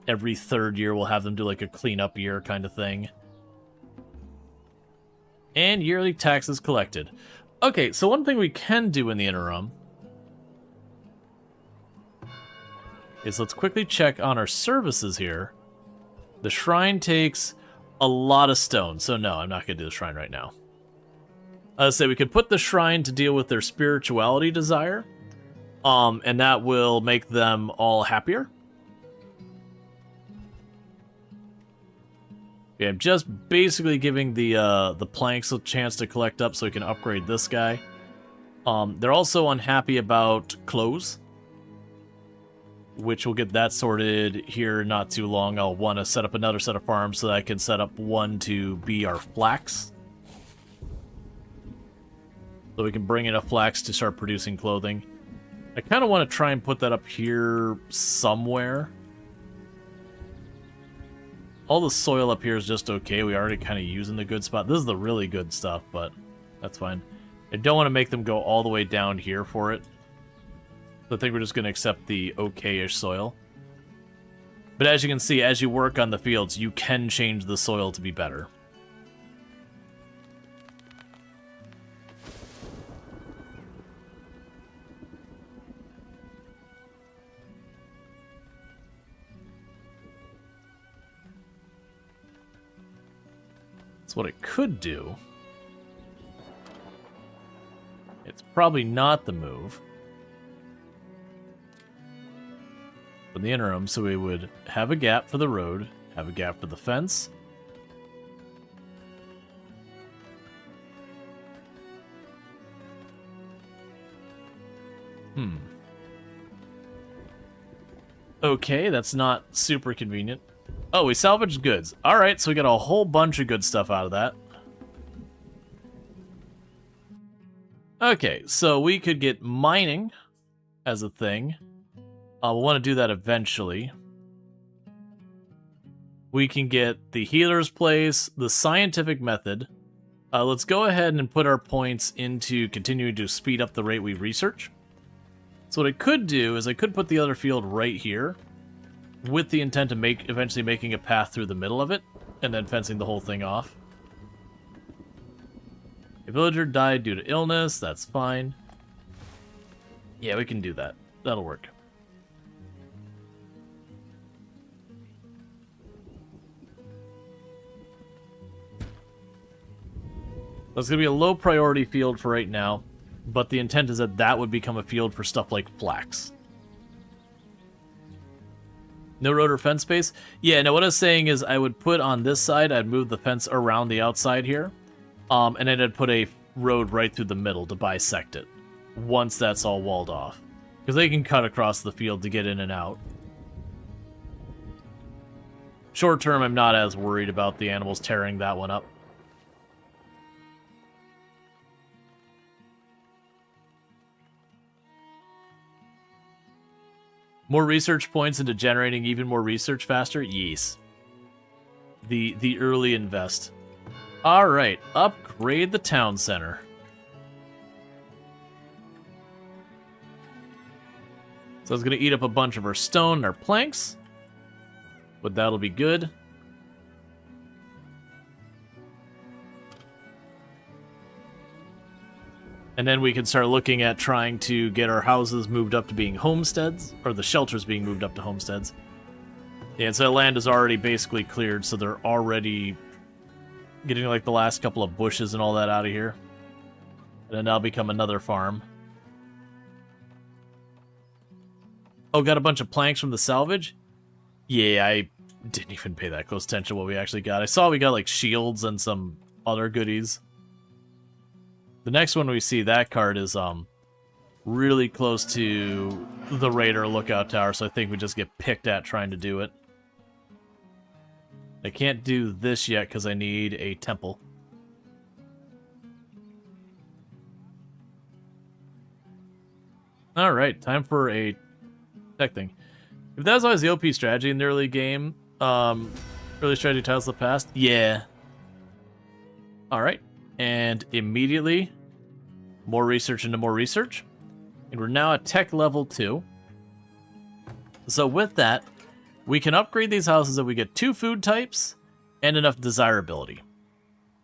every third year, we'll have them do like a cleanup year kind of thing. And yearly taxes collected. Okay, so one thing we can do in the interim is let's quickly check on our services here. The shrine takes a lot of stone, so no, I'm not going to do the shrine right now. Let's say we could put the shrine to deal with their spirituality desire, and that will make them all happier. Yeah, I'm just basically giving the planks a chance to collect up so we can upgrade this guy. They're also unhappy about clothes, which we'll get that sorted here not too long. I'll want to set up another set of farms so that I can set up one to be our flax. So we can bring in a flax to start producing clothing. I kind of want to try and put that up here somewhere. All the soil up here is just okay. We already kind of using the good spot. This is the really good stuff, but that's fine. I don't want to make them go all the way down here for it. So I think we're just going to accept the okay-ish soil. But as you can see, as you work on the fields, you can change the soil to be better. So what I could do, it's probably not the move, in the interim, so we would have a gap for the road, have a gap for the fence. Okay, that's not super convenient. Oh, we salvaged goods. Alright, so we got a whole bunch of good stuff out of that. Okay, so we could get mining as a thing. We'll want to do that eventually. We can get the healer's place, the scientific method. Let's go ahead and put our points into continuing to speed up the rate we research. So what I could do is I could put the other field right here with the intent of eventually making a path through the middle of it and then fencing the whole thing off. A villager died due to illness. That's fine. Yeah, we can do that. That'll work. That's going to be a low priority field for right now, but the intent is that that would become a field for stuff like flax. No road or fence space? Yeah, no, what I was saying is I would put on this side, I'd move the fence around the outside here, and then I'd put a road right through the middle to bisect it, once that's all walled off. Because they can cut across the field to get in and out. Short term, I'm not as worried about the animals tearing that one up. More research points into generating even more research faster? Yes. The early invest. Alright, upgrade the town center. So it's going to eat up a bunch of our stone and our planks. But that'll be good. And then we can start looking at trying to get our houses moved up to being homesteads, or the shelters being moved up to homesteads. Yeah, and so that land is already basically cleared, so they're already getting like the last couple of bushes and all that out of here. And then that'll become another farm. Oh, got a bunch of planks from the salvage? Yeah, I didn't even pay that close attention to what we actually got. I saw we got like shields and some other goodies. The next one we see, that card is really close to the Raider Lookout Tower, so I think we just get picked at trying to do it. I can't do this yet because I need a temple. Alright, time for a tech thing. If that was always the OP strategy in the early game, early strategy titles of the past, yeah. Alright. And immediately, more research into more research. And we're now at tech level 2. So with that, we can upgrade these houses if we get 2 food types and enough desirability.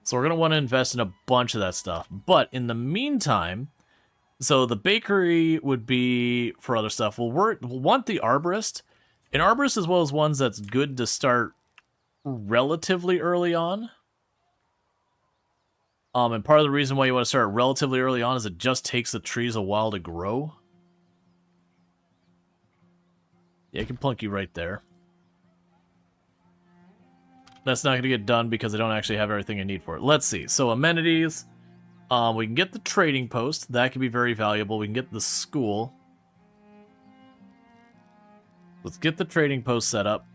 So we're going to want to invest in a bunch of that stuff. But in the meantime, so the bakery would be for other stuff. We'll want the arborist. An arborist as well as ones that's good to start relatively early on. And part of the reason why you want to start relatively early on is it just takes the trees a while to grow. Yeah, I can plunk you right there. That's not going to get done because I don't actually have everything I need for it. Let's see. So amenities. We can get the trading post. That can be very valuable. We can get the school. Let's get the trading post set up.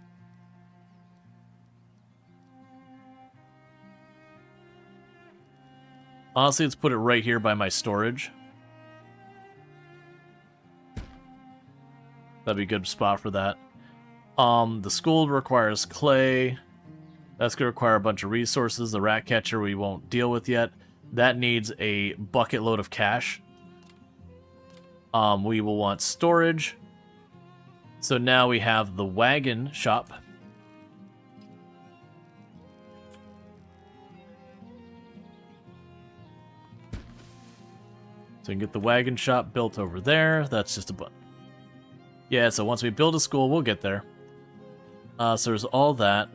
Honestly, let's put it right here by my storage. That'd be a good spot for that. The school requires clay. That's going to require a bunch of resources. The rat catcher we won't deal with yet. That needs a bucket load of cash. We will want storage. So now we have the wagon shop. So we can get the wagon shop built over there. That's just a button. Yeah, so once we build a school, we'll get there. So there's all that.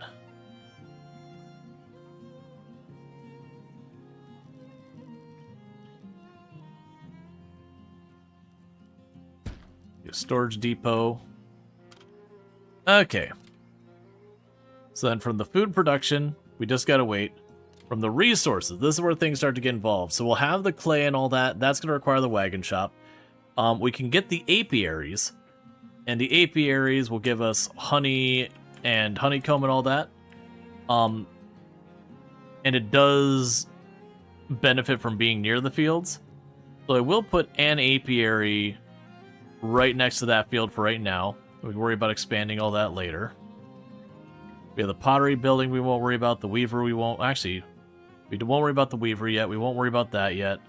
Storage depot. Okay. So then from the food production, we just gotta wait. From the resources, this is where things start to get involved. So we'll have the clay and all that. That's going to require the wagon shop. We can get the apiaries. And the apiaries will give us honey and honeycomb and all that. And it does benefit from being near the fields. So I will put an apiary right next to that field for right now. We can worry about expanding all that later. We have the pottery building we won't worry about. The weaver we won't... Actually, we won't worry about the weaver yet. We won't worry about that yet.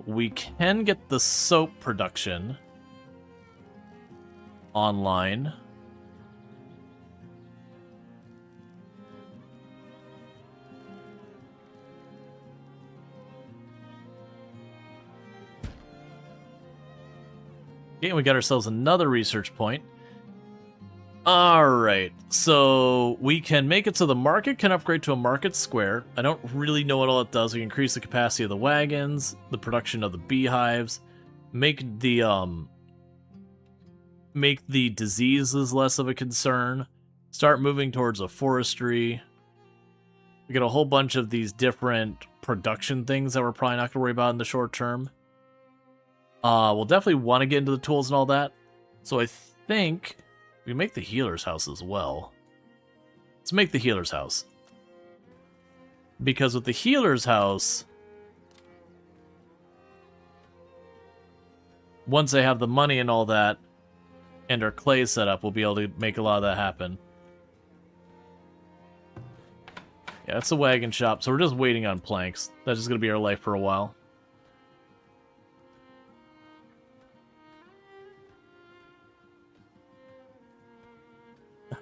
We can get the soap production online. Okay, we got ourselves another research point. Alright, so we can make it so the market can upgrade to a market square. I don't really know what all it does. We increase the capacity of the wagons, the production of the beehives, make the diseases less of a concern, start moving towards a forestry. We get a whole bunch of these different production things that we're probably not going to worry about in the short term. We'll definitely want to get into the tools and all that. So I think we make the healer's house as well. Let's make the healer's house. Because with the healer's house, once they have the money and all that, and our clay set up, we'll be able to make a lot of that happen. Yeah, it's a wagon shop, so we're just waiting on planks. That's just going to be our life for a while.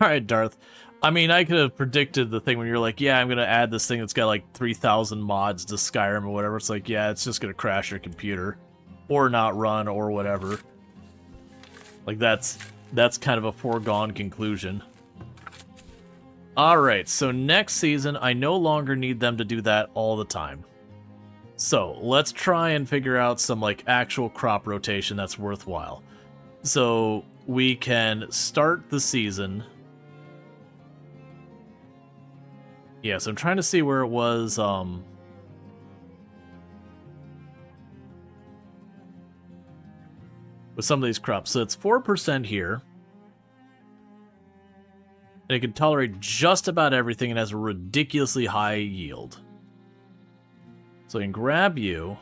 Alright, Darth. I mean, I could have predicted the thing when you're like, yeah, I'm going to add this thing that's got like 3,000 mods to Skyrim or whatever. It's like, yeah, it's just going to crash your computer. Or not run, or whatever. Like, that's kind of a foregone conclusion. Alright, so next season, I no longer need them to do that all the time. So, let's try and figure out some, like, actual crop rotation that's worthwhile. So, we can start the season. Yeah, so I'm trying to see where it was, with some of these crops. So it's 4% here. And it can tolerate just about everything and has a ridiculously high yield. So I can grab you.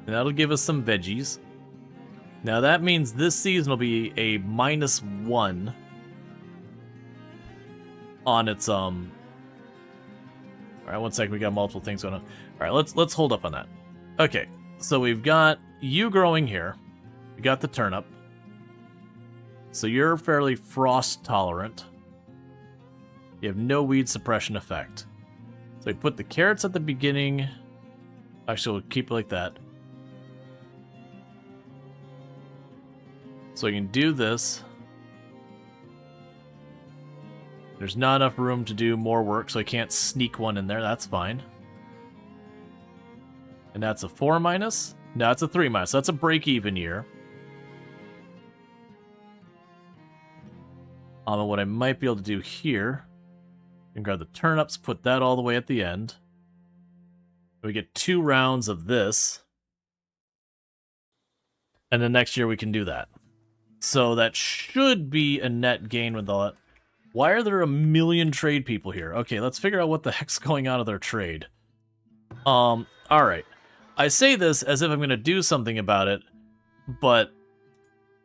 And that'll give us some veggies. Now that means this season will be a -1 on its Alright, one second, we got multiple things going on. Alright, let's hold up on that. Okay, so we've got you growing here. We got the turnip. So you're fairly frost tolerant. You have no weed suppression effect. So we put the carrots at the beginning. Actually, we'll keep it like that. So you can do this. There's not enough room to do more work, so I can't sneak one in there. That's fine. And that's a 4-. No, it's a 3-. So that's a break-even year. And what I might be able to do here, I can grab the turnips, put that all the way at the end. We get 2 rounds of this. And then next year we can do that. So that should be a net gain with all that. Why are there a million trade people here? Okay, let's figure out what the heck's going on with their trade. Alright. I say this as if I'm going to do something about it, but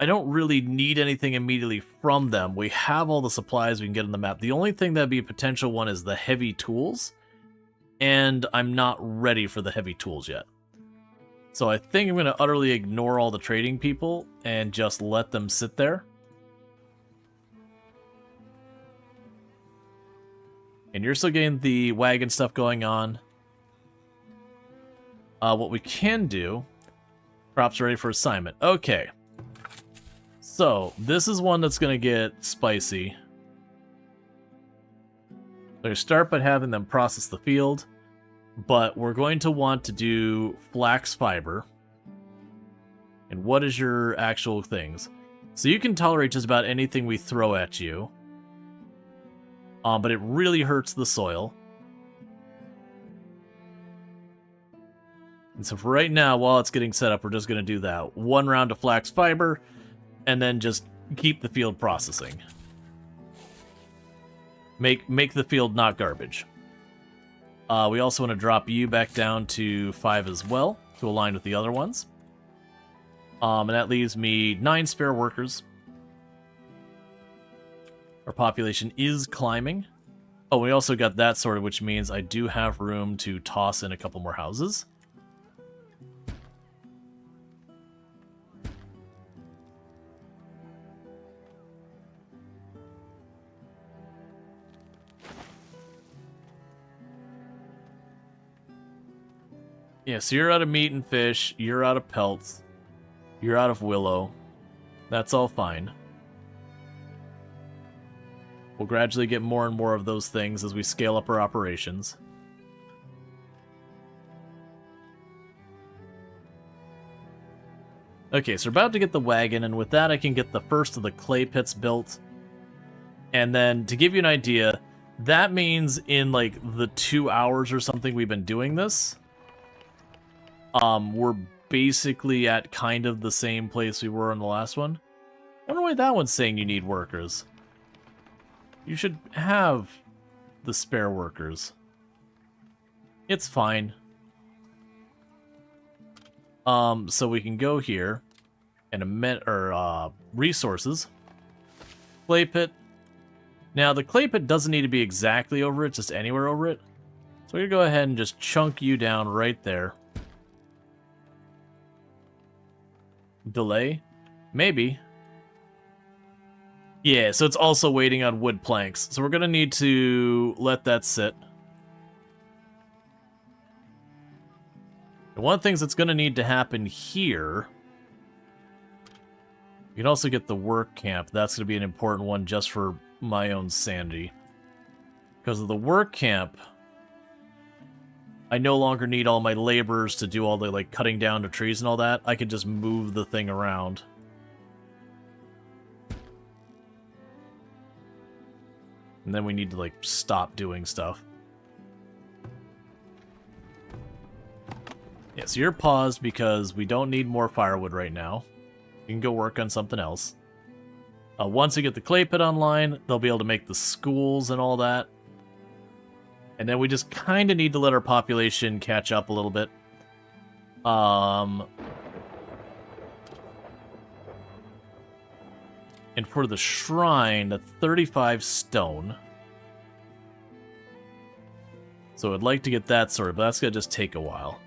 I don't really need anything immediately from them. We have all the supplies we can get on the map. The only thing that'd be a potential one is the heavy tools, and I'm not ready for the heavy tools yet. So I think I'm going to utterly ignore all the trading people and just let them sit there. And you're still getting the wagon stuff going on. What we can do... Crops ready for assignment. Okay. So, this is one that's going to get spicy. So start by having them process the field. But we're going to want to do flax fiber. And what is your actual things? So you can tolerate just about anything we throw at you. But it really hurts the soil. And so for right now, while it's getting set up, we're just going to do that. 1 round of flax fiber, and then just keep the field processing. Make the field not garbage. We also want to drop you back down to 5 as well, to align with the other ones. And that leaves me 9 spare workers. Our population is climbing. Oh, we also got that sorted, which means I do have room to toss in a couple more houses. Yeah, so you're out of meat and fish, you're out of pelts, you're out of willow. That's all fine. We'll gradually get more and more of those things as we scale up our operations. Okay, so we're about to get the wagon, and with that I can get the first of the clay pits built. And then, to give you an idea, that means in, like, the 2 hours or something we've been doing this, we're basically at kind of the same place we were in the last one. I wonder why that one's saying you need workers. You should have the spare workers. It's fine. So we can go here and resources. Clay pit. Now the clay pit doesn't need to be exactly over it, just anywhere over it. So we're gonna go ahead and just chunk you down right there. Delay? Maybe. Yeah, so it's also waiting on wood planks. So we're gonna need to let that sit. And one of the things that's gonna need to happen here, you can also get the work camp. That's gonna be an important one just for my own sanity. Because of the work camp, I no longer need all my laborers to do all the, like, cutting down the trees and all that. I can just move the thing around. And then we need to, like, stop doing stuff. Yeah, so you're paused because we don't need more firewood right now. You can go work on something else. Once we get the clay pit online, they'll be able to make the schools and all that. And then we just kind of need to let our population catch up a little bit. And for the shrine, the 35 stone. So I'd like to get that sorted, but that's going to just take a while.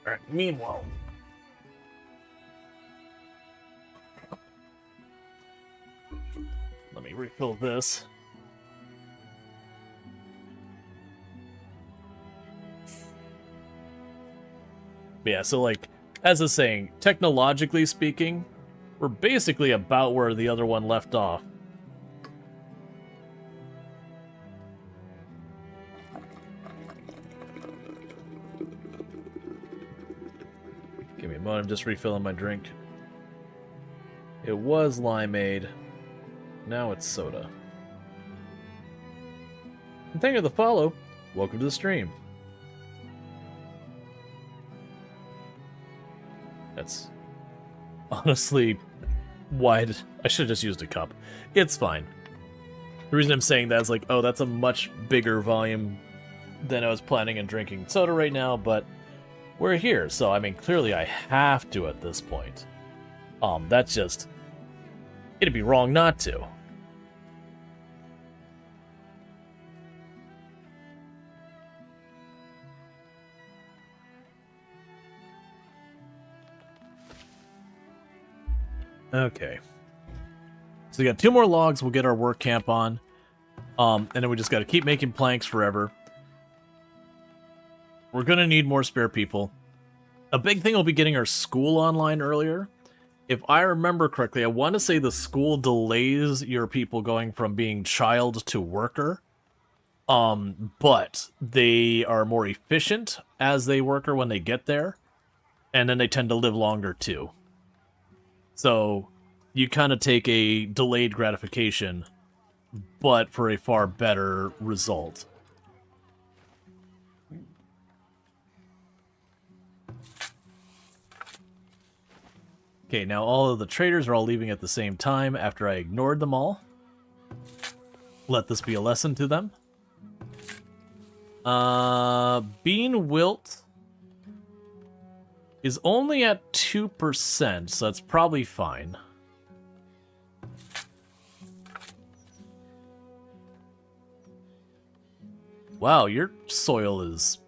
Alright, meanwhile. Let me refill this. Yeah, so, like, as I was saying, technologically speaking, we're basically about where the other one left off. Give me a moment, I'm just refilling my drink. It was limeade. Now it's soda. And thank you for the follow. Welcome to the stream. That's honestly wide. I should have just used a cup. It's fine. The reason I'm saying that is like, oh, that's a much bigger volume than I was planning on drinking soda right now, but we're here, so I mean, clearly I have to at this point. That's just... it'd be wrong not to. Okay. So we got 2 more logs, we'll get our work camp on. And then we just gotta keep making planks forever. We're gonna need more spare people. A big thing will be getting our school online earlier. If I remember correctly, I want to say the school delays your people going from being child to worker. But they are more efficient as they worker when they get there. And then they tend to live longer too. So you kind of take a delayed gratification, but for a far better result. Okay, now all of the traders are all leaving at the same time after I ignored them all. Let this be a lesson to them. Bean wilt is only at 2%, so that's probably fine. Wow, your soil is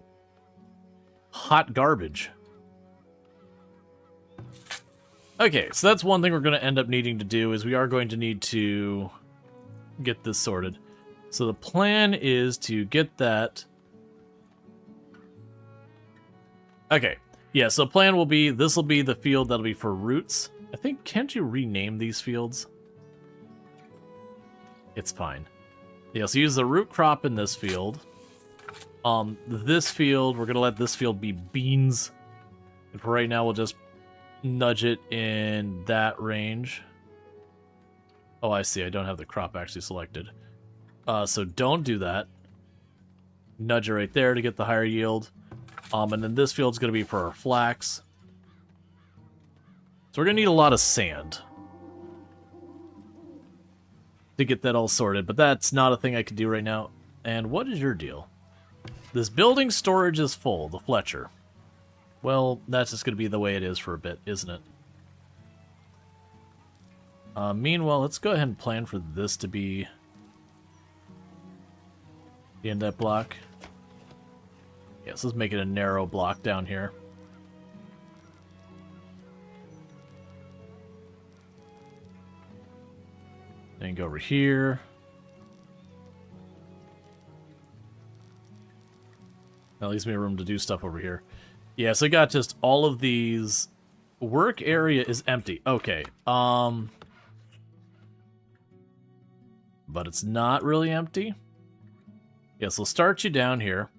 hot garbage. Okay, so that's one thing we're going to end up needing to do, is we are going to need to get this sorted. So the plan is to get that. Okay. Yeah, so the plan will be, this will be the field that'll be for roots. I think, can't you rename these fields? It's fine. Yeah, so use the root crop in this field. This field, we're going to let this field be beans. And for right now, we'll just nudge it in that range. Oh, I see. I don't have the crop actually selected. So don't do that. Nudge it right there to get the higher yield. And then this field's going to be for our flax. So we're going to need a lot of sand to get that all sorted, but that's not a thing I can do right now. And what is your deal? This building storage is full, the Fletcher. Well, that's just going to be the way it is for a bit, isn't it? Meanwhile, let's go ahead and plan for this to be the end of that block. Yes, let's make it a narrow block down here. Then go over here. That leaves me room to do stuff over here. Yeah, so I got just all of these. Work area is empty. Okay. But it's not really empty. Yeah, so we'll start you down here.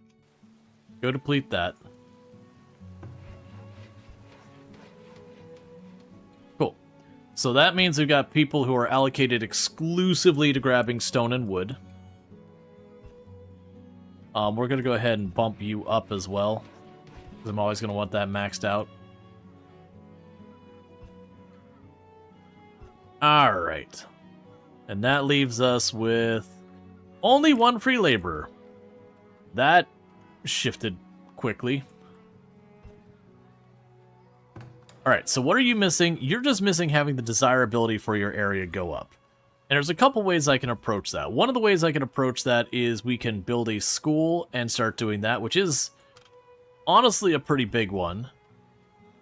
Go deplete that. Cool. So that means we've got people who are allocated exclusively to grabbing stone and wood. We're going to go ahead and bump you up as well, because I'm always going to want that maxed out. Alright. And that leaves us with only one free laborer. That shifted quickly. Alright, so what are you missing? You're just missing having the desirability for your area go up. And there's a couple ways I can approach that. One of the ways I can approach that is we can build a school and start doing that, which is honestly a pretty big one.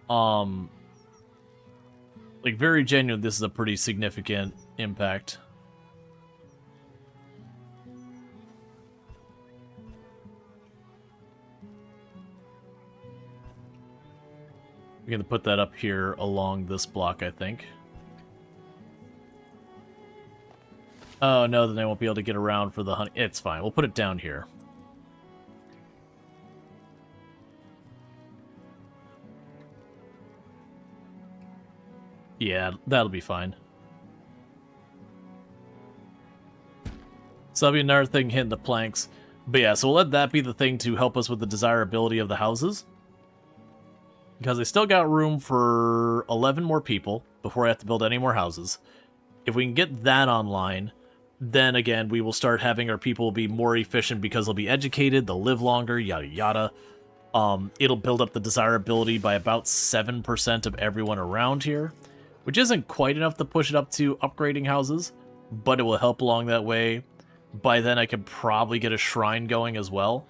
Like, very genuine, this is a pretty significant impact. We're going to put that up here along this block, I think. Oh, no, then I won't be able to get around for the honey. It's fine. We'll put it down here. Yeah, that'll be fine. So that'll be another thing hitting the planks. But yeah, so we'll let that be the thing to help us with the desirability of the houses. Because I still got room for 11 more people before I have to build any more houses. If we can get that online, then again, we will start having our people be more efficient because they'll be educated, they'll live longer, yada yada. It'll build up the desirability by about 7% of everyone around here, which isn't quite enough to push it up to upgrading houses, but it will help along that way. By then, I could probably get a shrine going as well.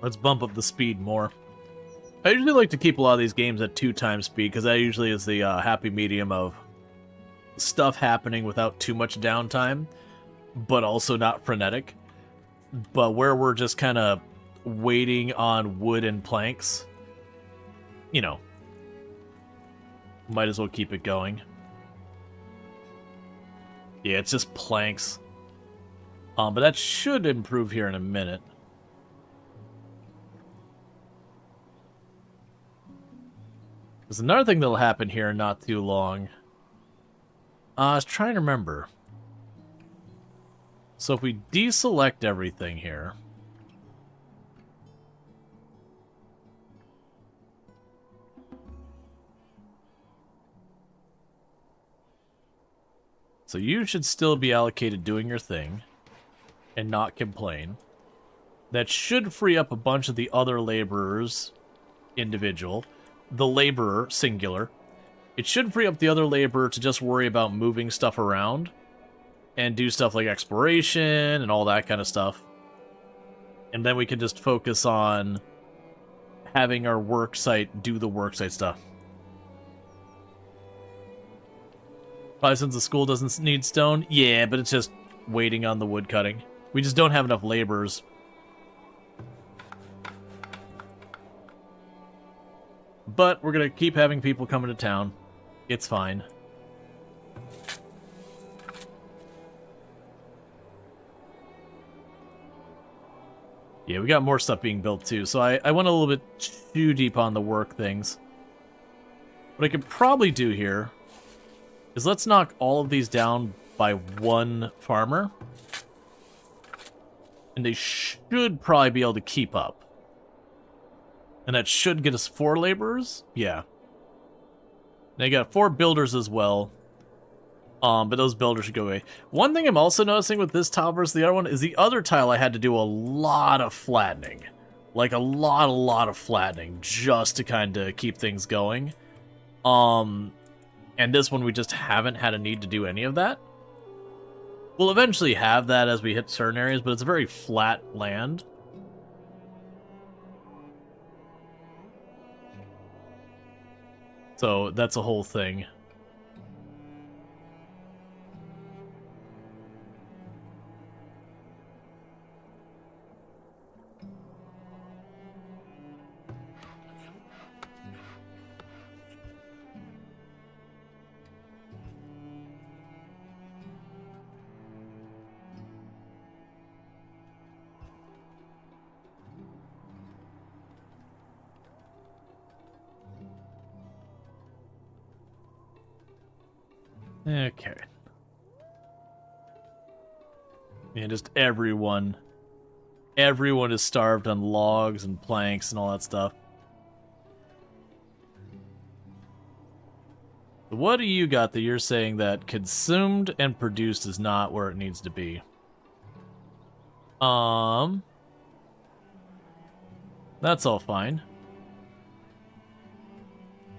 Let's bump up the speed more. I usually like to keep a lot of these games at 2x speed, because that usually is the happy medium of stuff happening without too much downtime, but also not frenetic. But where we're just kind of waiting on wood and planks, you know, might as well keep it going. Yeah, it's just planks. But that should improve here in a minute. There's another thing that'll happen here in not too long. I was trying to remember. So if we deselect everything here. So you should still be allocated doing your thing and not complain. That should free up a bunch of the other laborers, individual. The laborer, singular. It should free up the other laborer to just worry about moving stuff around and do stuff like exploration and all that kind of stuff. And then we can just focus on having our work site do the work site stuff. Probably since the school doesn't need stone. Yeah, but it's just waiting on the wood cutting. We just don't have enough laborers. But we're going to keep having people coming to town. It's fine. Yeah, we got more stuff being built too, so I went a little bit too deep on the work things. What I could probably do here is let's knock all of these down by one farmer. And they should probably be able to keep up. And that should get us 4 laborers? Yeah. Now you got 4 builders as well. But those builders should go away. One thing I'm also noticing with this tile versus the other one is the other tile I had to do a lot of flattening. Like a lot of flattening just to kind of keep things going. And this one we just haven't had a need to do any of that. We'll eventually have that as we hit certain areas, but it's a very flat land. So that's a whole thing. Okay. Yeah, just everyone. Everyone is starved on logs and planks and all that stuff. What do you got that you're saying that consumed and produced is not where it needs to be? That's all fine.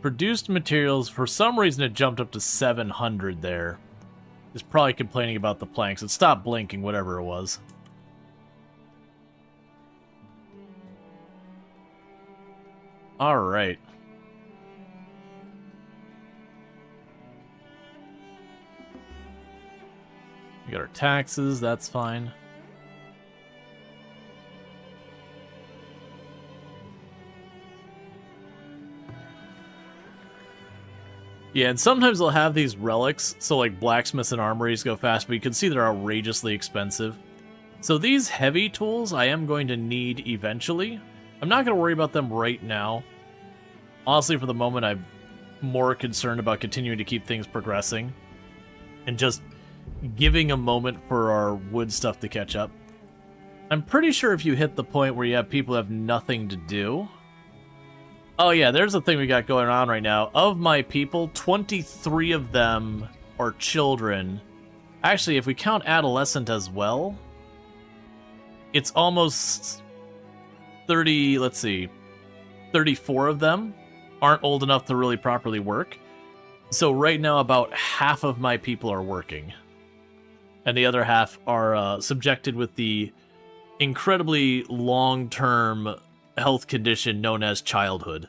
Produced materials, for some reason it jumped up to 700 there. It's probably complaining about the planks. It stopped blinking, whatever it was. Alright. We got our taxes, that's fine. Yeah, and sometimes they'll have these relics, so like blacksmiths and armories go fast, but you can see they're outrageously expensive. So these heavy tools I am going to need eventually. I'm not going to worry about them right now. Honestly, for the moment, I'm more concerned about continuing to keep things progressing. And just giving a moment for our wood stuff to catch up. I'm pretty sure if you hit the point where you have people who have nothing to do... Oh yeah, there's a thing we got going on right now. Of my people, 23 of them are children. Actually, if we count adolescent as well, it's almost 30, let's see, 34 of them aren't old enough to really properly work. So right now, about half of my people are working. And the other half are subjected with the incredibly long-term health condition known as childhood.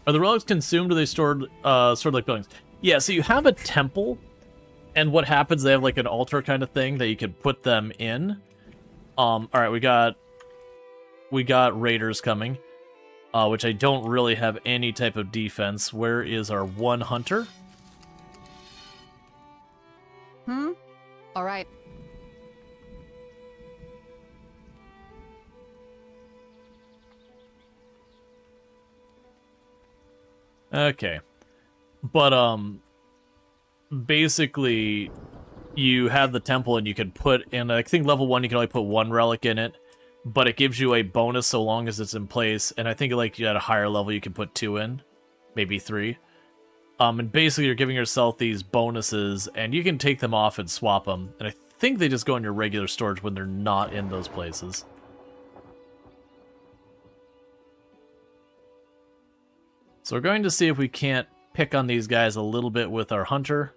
Are the relics consumed or are they stored like buildings? Yeah, so you have a temple, and what happens, they have like an altar kind of thing that you can put them in. Alright, we got raiders coming, which I don't really have any type of defense. Where is our one hunter? All right. Okay. But, basically, you have the temple and you can put in, I think level 1 you can only put 1 relic in it, but it gives you a bonus so long as it's in place, and I think like at a higher level you can put 2 in, maybe 3. And basically you're giving yourself these bonuses, and you can take them off and swap them, and I think they just go in your regular storage when they're not in those places. So we're going to see if we can't pick on these guys a little bit with our hunter.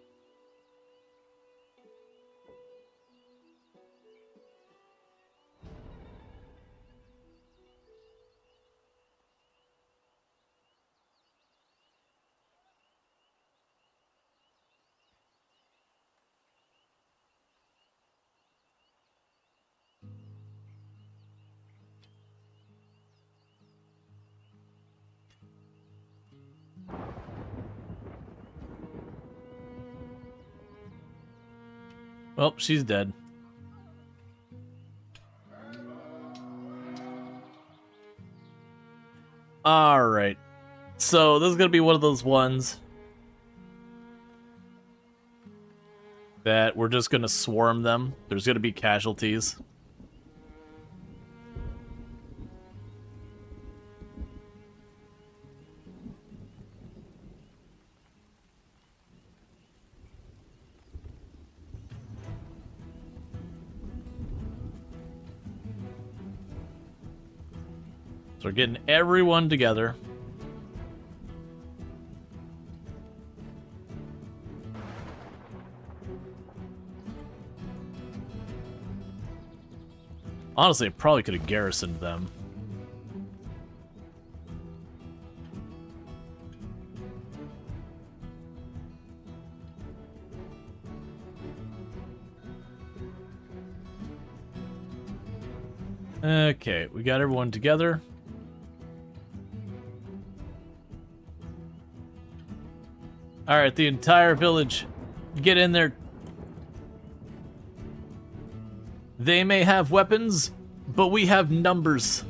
Well, she's dead. Alright. So, this is going to be one of those ones that we're just going to swarm them. There's going to be casualties. So we're getting everyone together. Honestly, I probably could have garrisoned them. Okay, we got everyone together. Alright, the entire village, get in there. They may have weapons, but we have numbers.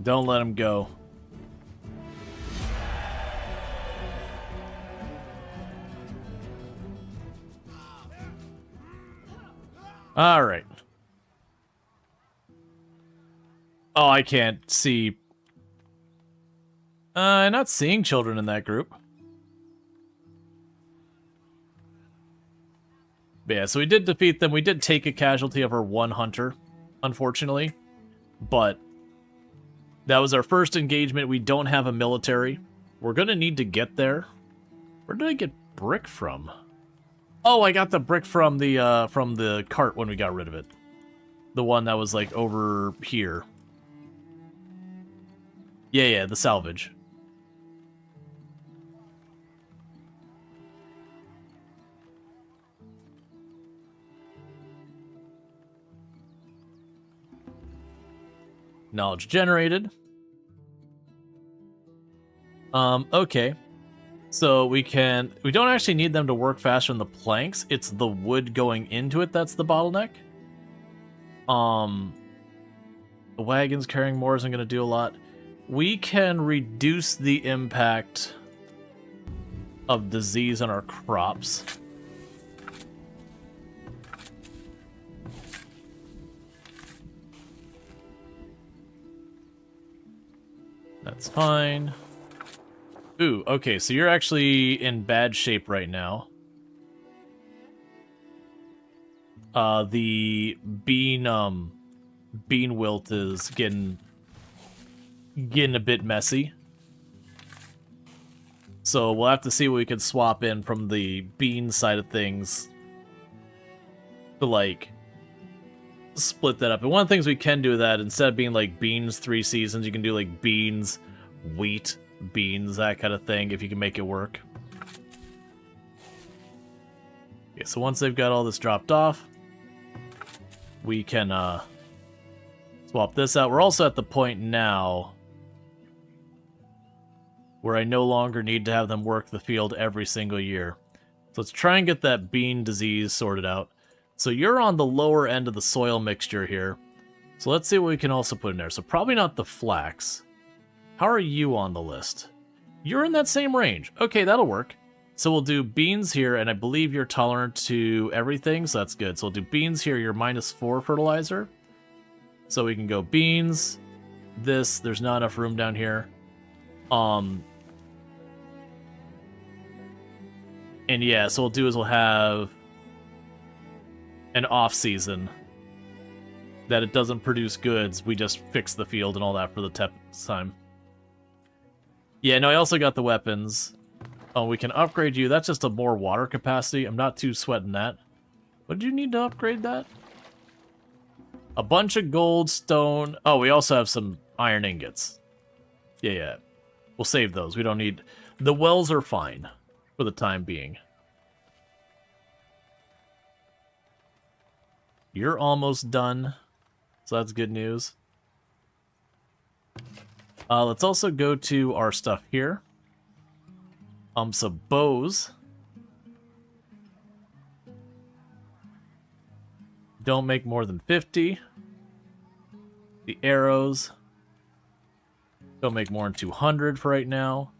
Don't let him go. All right. Oh, I can't see. I'm not seeing children in that group. But yeah, so we did defeat them. We did take a casualty of our one hunter, unfortunately. But that was our first engagement. We don't have a military. We're going to need to get there. Where did I get brick from? Oh, I got the brick from the cart when we got rid of it. The one that was like over here. Yeah, the salvage. Knowledge generated. Okay. So we don't actually need them to work faster than the planks. It's the wood going into it that's the bottleneck. The wagons carrying more isn't going to do a lot. We can reduce the impact of disease on our crops. That's fine. Ooh, okay, so you're actually in bad shape right now. The bean wilt is getting a bit messy. So we'll have to see what we can swap in from the bean side of things to, like, split that up. And one of the things we can do with that, instead of being like beans 3 seasons, you can do like beans, wheat, beans, that kind of thing, if you can make it work. Okay, so once they've got all this dropped off, we can swap this out. We're also at the point now where I no longer need to have them work the field every single year. So let's try and get that bean disease sorted out. So you're on the lower end of the soil mixture here. So let's see what we can also put in there. So probably not the flax. How are you on the list? You're in that same range. Okay, that'll work. So we'll do beans here, and I believe you're tolerant to everything, so that's good. So we'll do beans here, you're -4 fertilizer. So we can go beans, this, there's not enough room down here. And yeah, so what we'll do is we'll have an off season that it doesn't produce goods. We just fix the field and all that for the time. Yeah, no, I also got the weapons. Oh, we can upgrade you. That's just a more water capacity. I'm not too sweating that. What did you need to upgrade that? A bunch of gold, stone. Oh, we also have some iron ingots. Yeah. We'll save those. We don't need... The wells are fine for the time being. You're almost done, so that's good news. Let's also go to our stuff here. Some bows. Don't make more than 50. The arrows. Don't make more than 200 for right now.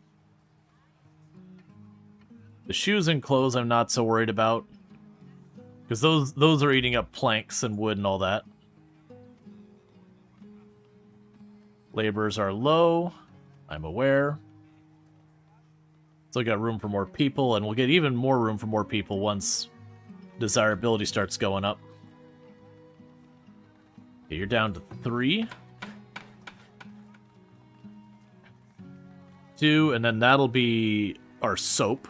The shoes and clothes I'm not so worried about. Because those are eating up planks and wood and all that. Laborers are low. I'm aware. Still got room for more people, and we'll get even more room for more people once desirability starts going up. Okay, you're down to 3. 2, and then that'll be our soap.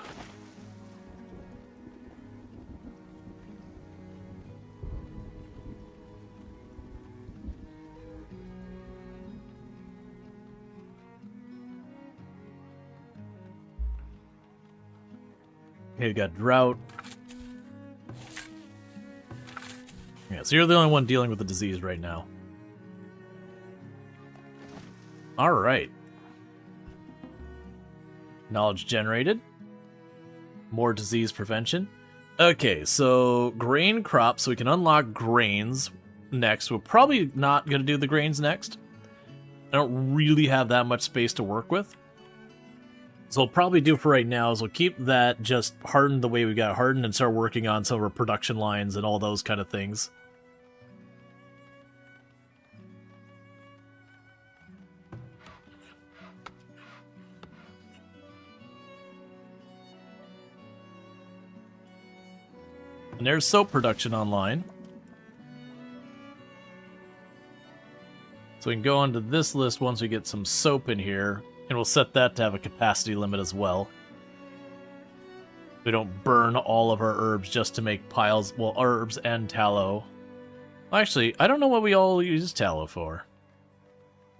Okay, we got drought. Yeah, so you're the only one dealing with the disease right now. Alright. Knowledge generated. More disease prevention. Okay, so grain crops, so we can unlock grains next. We're probably not going to do the grains next. I don't really have that much space to work with. So we'll probably do for right now is we'll keep that just hardened the way we got hardened and start working on some of our production lines and all those kind of things. And there's soap production online. So we can go onto this list once we get some soap in here. And we'll set that to have a capacity limit as well. We don't burn all of our herbs just to make piles, well, herbs and tallow. Actually, I don't know what we all use tallow for.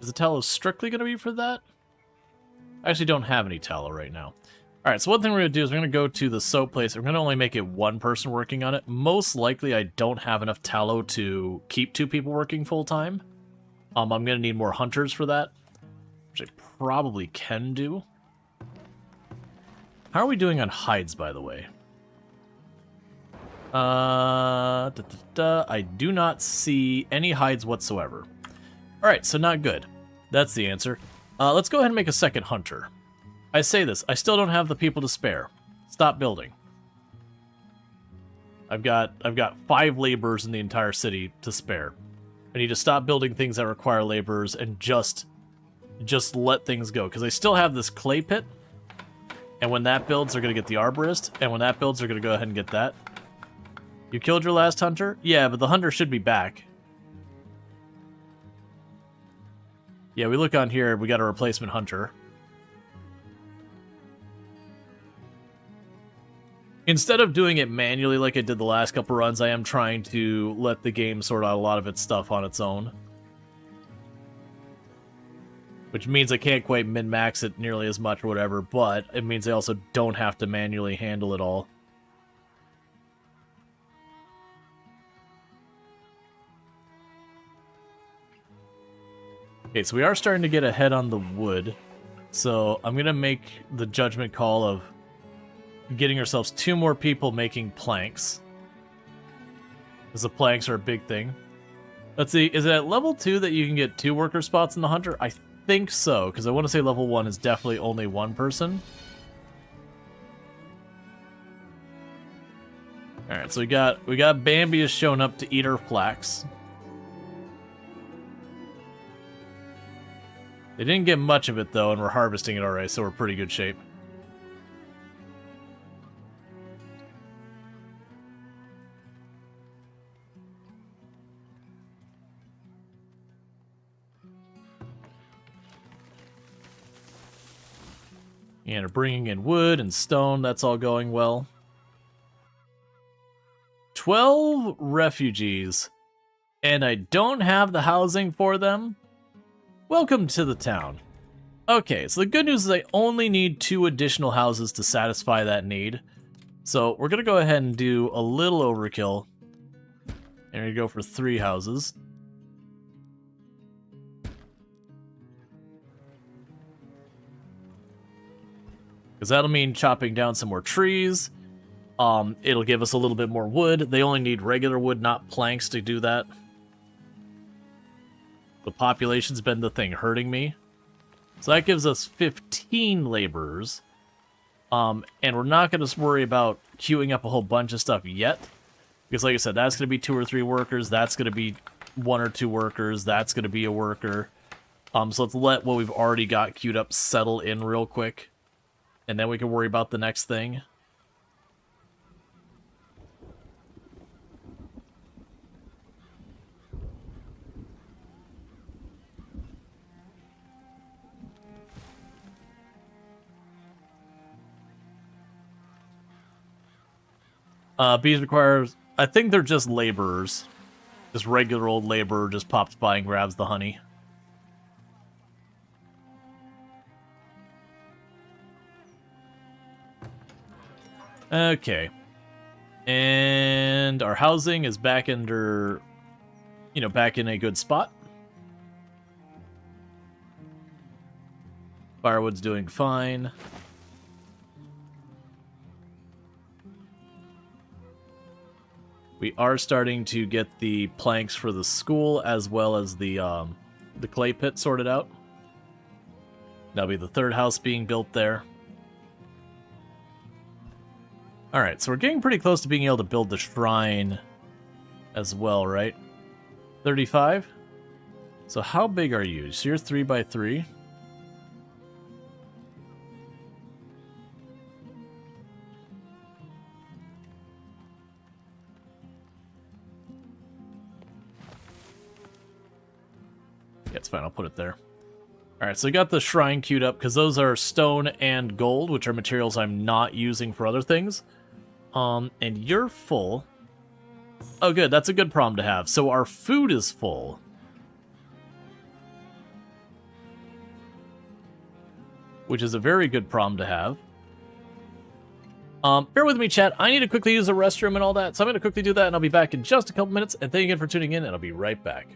Is the tallow strictly going to be for that? I actually don't have any tallow right now. Alright, so one thing we're going to do is we're going to go to the soap place. We're going to only make it one person working on it. Most likely I don't have enough tallow to keep 2 people working full time. I'm going to need more hunters for that. Which I probably can do. How are we doing on hides, by the way? I do not see any hides whatsoever. Alright, so not good. That's the answer. Let's go ahead and make a second hunter. I say this, I still don't have the people to spare. Stop building. I've got 5 laborers in the entire city to spare. I need to stop building things that require laborers and just let things go, because I still have this clay pit, and when that builds, they're going to get the arborist, and when that builds, they're going to go ahead and get that. You killed your last hunter? Yeah, but the hunter should be back. Yeah, we look on here, we got a replacement hunter. Instead of doing it manually like I did the last couple runs, I am trying to let the game sort out a lot of its stuff on its own. Which means I can't quite min-max it nearly as much or whatever, but it means I also don't have to manually handle it all. Okay, so we are starting to get ahead on the wood. So I'm going to make the judgment call of getting ourselves 2 more people making planks. Because the planks are a big thing. Let's see, is it at level 2 that you can get 2 worker spots in the hunter? I think so, because I want to say level 1 is definitely only 1 person. Alright, so we got Bambi has shown up to eat our flax. They didn't get much of it though, and we're harvesting it already, so we're in pretty good shape. And we're bringing in wood and stone. That's all going well. 12 refugees. And I don't have the housing for them. Welcome to the town. Okay, so the good news is I only need 2 additional houses to satisfy that need. So we're going to go ahead and do a little overkill. And we go for 3 houses. Because that'll mean chopping down some more trees. It'll give us a little bit more wood. They only need regular wood, not planks, to do that. The population's been the thing hurting me. So that gives us 15 laborers. And we're not going to worry about queuing up a whole bunch of stuff yet. Because like I said, that's going to be 2 or 3 workers. That's going to be 1 or 2 workers. That's going to be a worker. So let's let what we've already got queued up settle in real quick. And then we can worry about the next thing. Bees requires... I think they're just laborers. Just regular old laborer just pops by and grabs the honey. Okay. And our housing is back under... You know, back in a good spot. Firewood's doing fine. We are starting to get the planks for the school as well as the clay pit sorted out. That'll be the 3rd house being built there. Alright, so we're getting pretty close to being able to build the shrine as well, right? 35? So how big are you? So you're 3 by 3? Yeah, it's fine. I'll put it there. Alright, so I got the shrine queued up because those are stone and gold, which are materials I'm not using for other things. And you're full. Oh, good. That's a good problem to have. So our food is full. Which is a very good problem to have. Bear with me, chat. I need to quickly use the restroom and all that, so I'm going to quickly do that, and I'll be back in just a couple minutes. And thank you again for tuning in, and I'll be right back.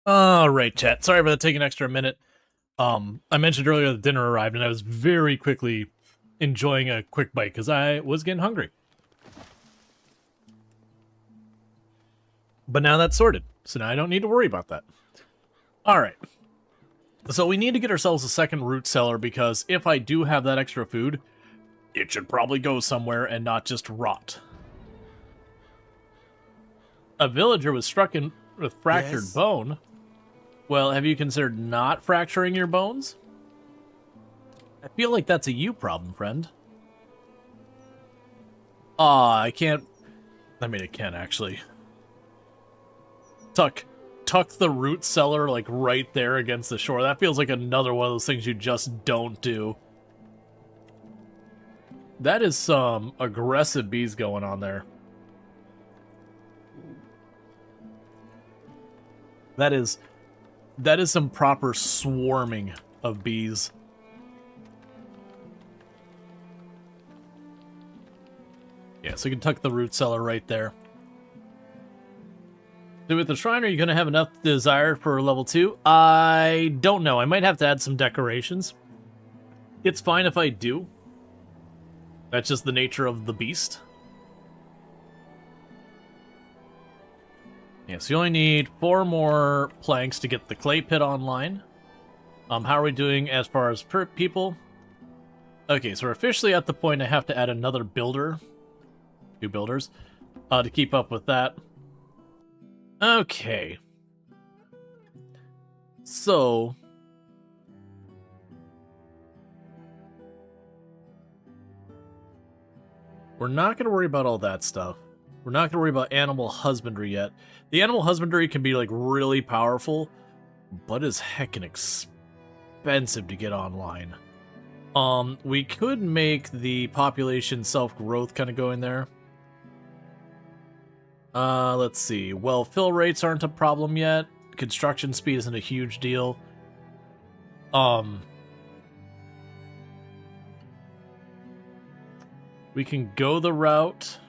All right, chat. Sorry about taking an extra minute. I mentioned earlier that dinner arrived, and I was very quickly enjoying a quick bite because I was getting hungry. But now that's sorted, so now I don't need to worry about that. All right. So we need to get ourselves a second root cellar because if I do have that extra food, it should probably go somewhere and not just rot. A villager was struck with fractured Yes? bone. Well, have you considered not fracturing your bones? I feel like that's a you problem, friend. I can't... I mean, I can, actually. Tuck the root cellar, like, right there against the shore. That feels like another one of those things you just don't do. That is some aggressive bees going on there. That is some proper swarming of bees. Yeah, so you can tuck the root cellar right there. So with the shrine, are you going to have enough desire for level 2? I don't know. I might have to add some decorations. It's fine if I do. That's just the nature of the beast. Yeah, so you only need 4 more planks to get the clay pit online. How are we doing as far as people? Okay, so we're officially at the point I have to add another builder. 2 builders. To keep up with that. Okay. So... we're not going to worry about all that stuff. We're not going to worry about animal husbandry yet. The animal husbandry can be, like, really powerful, but is heckin' expensive to get online. We could make the population self-growth kind of go in there. Let's see. Well, fill rates aren't a problem yet. Construction speed isn't a huge deal. We can go the route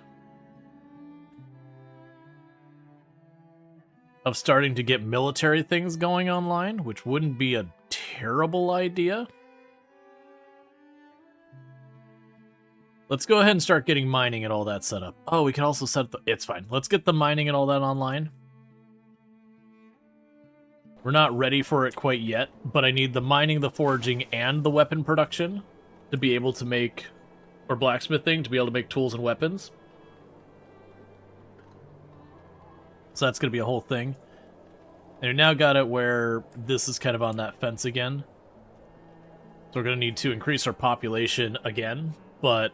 of starting to get military things going online, which wouldn't be a terrible idea. Let's go ahead and start getting mining and all that set up. Oh, we can also set up the... it's fine. Let's get the mining and all that online. We're not ready for it quite yet, but I need the mining, the foraging, and the weapon production to be able to make... or blacksmithing to be able to make tools and weapons. So that's going to be a whole thing. And we now got it where this is kind of on that fence again. So we're going to need to increase our population again, but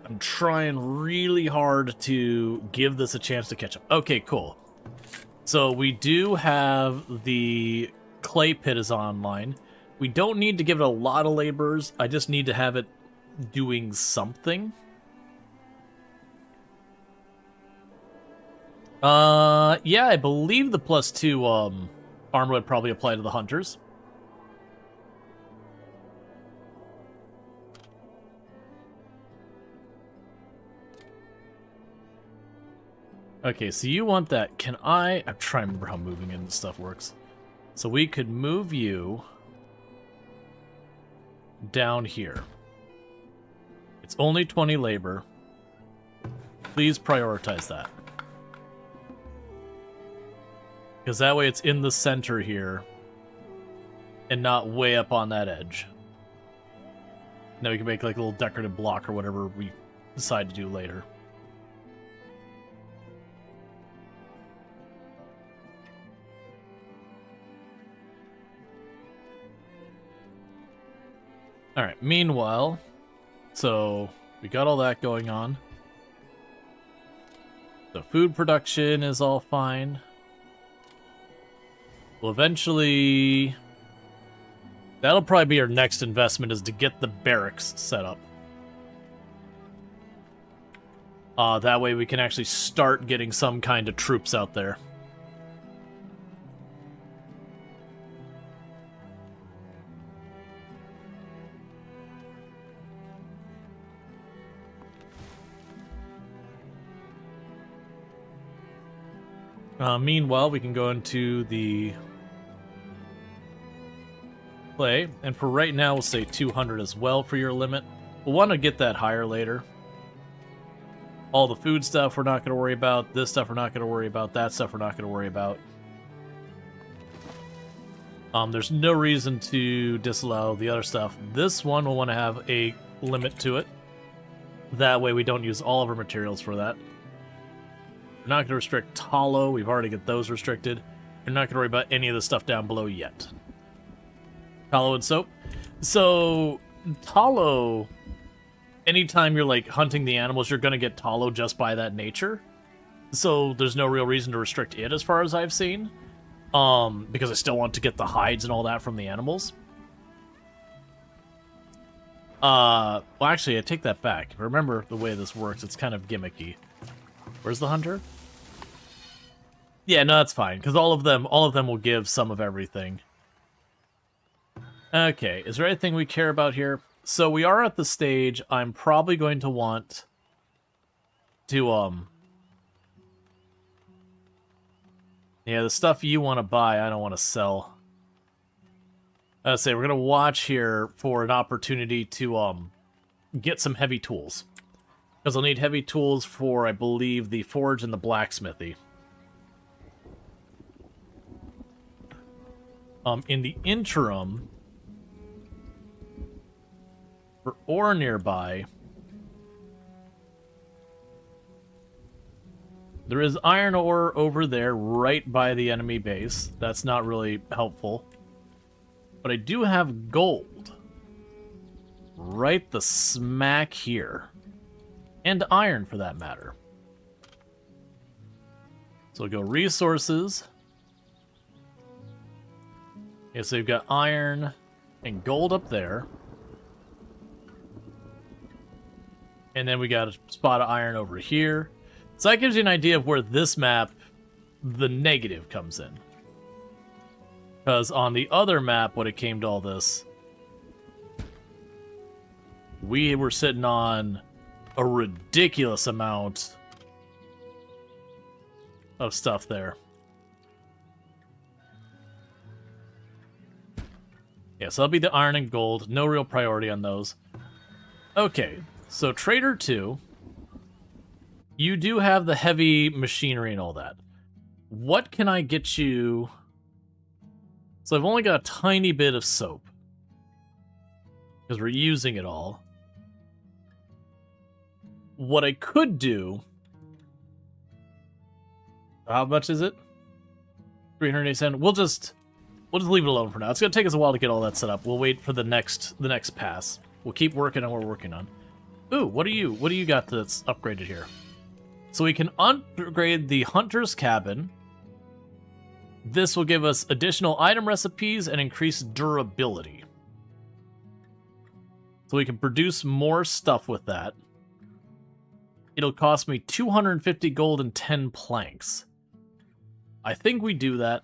I'm trying really hard to give this a chance to catch up. Okay, cool. So we do have the clay pit is online. We don't need to give it a lot of laborers. I just need to have it doing something. Yeah, I believe the +2 armor would probably apply to the hunters. Okay, so you want that. I'm trying to remember how moving in this stuff works. So we could move you down here. It's only 20 labor. Please prioritize that. Because that way it's in the center here and not way up on that edge. Now we can make like a little decorative block or whatever we decide to do later. Alright, meanwhile, so we got all that going on. The food production is all fine. Well, eventually... that'll probably be our next investment, is to get the barracks set up. That way we can actually start getting some kind of troops out there. Meanwhile, we can go into the play. And for right now, we'll say 200 as well for your limit. We'll want to get that higher later. All the food stuff we're not going to worry about. This stuff we're not going to worry about. That stuff we're not going to worry about. There's no reason to disallow the other stuff. This one we'll want to have a limit to it. That way we don't use all of our materials for that. We're not going to restrict tallow. We've already got those restricted. We're not going to worry about any of the stuff down below yet. Tallow and soap. So, tallow, anytime you're like hunting the animals, you're going to get tallow just by that nature. So there's no real reason to restrict it as far as I've seen. Because I still want to get the hides and all that from the animals. Well, actually, I take that back. Remember the way this works, it's kind of gimmicky. Where's the hunter? Yeah, no, that's fine, because all of them will give some of everything. Okay, is there anything we care about here? So we are at the stage I'm probably going to want to, yeah, the stuff you want to buy, I don't want to sell. I'll say we're going to watch here for an opportunity to get some heavy tools. Because I'll need heavy tools for, I believe, the forge and the blacksmithy. In the interim, for ore nearby, there is iron ore over there right by the enemy base. That's not really helpful. But I do have gold right the smack here. And iron, for that matter. So we'll go resources. Okay, so we've got iron and gold up there. And then we got a spot of iron over here. So that gives you an idea of where this map, the negative, comes in. Because on the other map, when it came to all this, we were sitting on a ridiculous amount of stuff there. Yeah, so that'll be the iron and gold. No real priority on those. Okay, so Trader 2, you do have the heavy machinery and all that. What can I get you? So I've only got a tiny bit of soap. Because we're using it all. What I could do... How much is it? 387. We'll just leave it alone for now. It's going to take us a while to get all that set up. We'll wait for the next pass. We'll keep working on what we're working on. Ooh, what do you got that's upgraded here? So we can upgrade the hunter's cabin. This will give us additional item recipes and increased durability. So we can produce more stuff with that. It'll cost me 250 gold and 10 planks. I think we do that.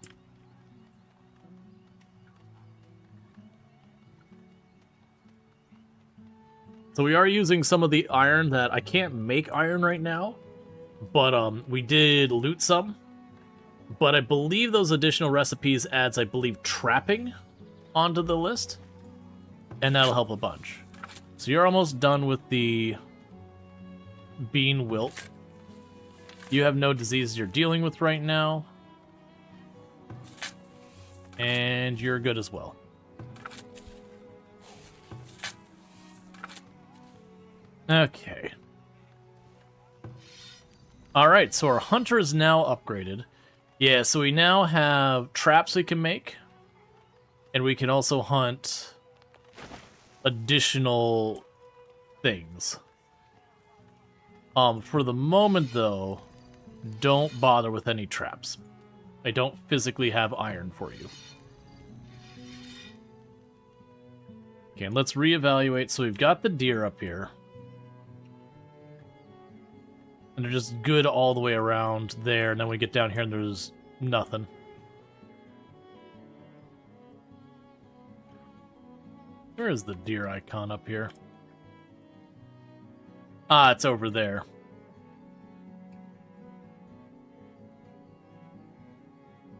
So we are using some of the iron that I can't make iron right now, but we did loot some. But I believe those additional recipes adds, I believe, trapping onto the list, and that'll help a bunch. So you're almost done with the bean wilt. You have no diseases you're dealing with right now, and you're good as well. Okay. Alright, so our hunter is now upgraded. Yeah, so we now have traps we can make. And we can also hunt additional things. For the moment, though, don't bother with any traps. I don't physically have iron for you. Okay, and let's reevaluate. So we've got the deer up here. And they're just good all the way around there, and then we get down here and there's nothing. Where is the deer icon up here? Ah, it's over there.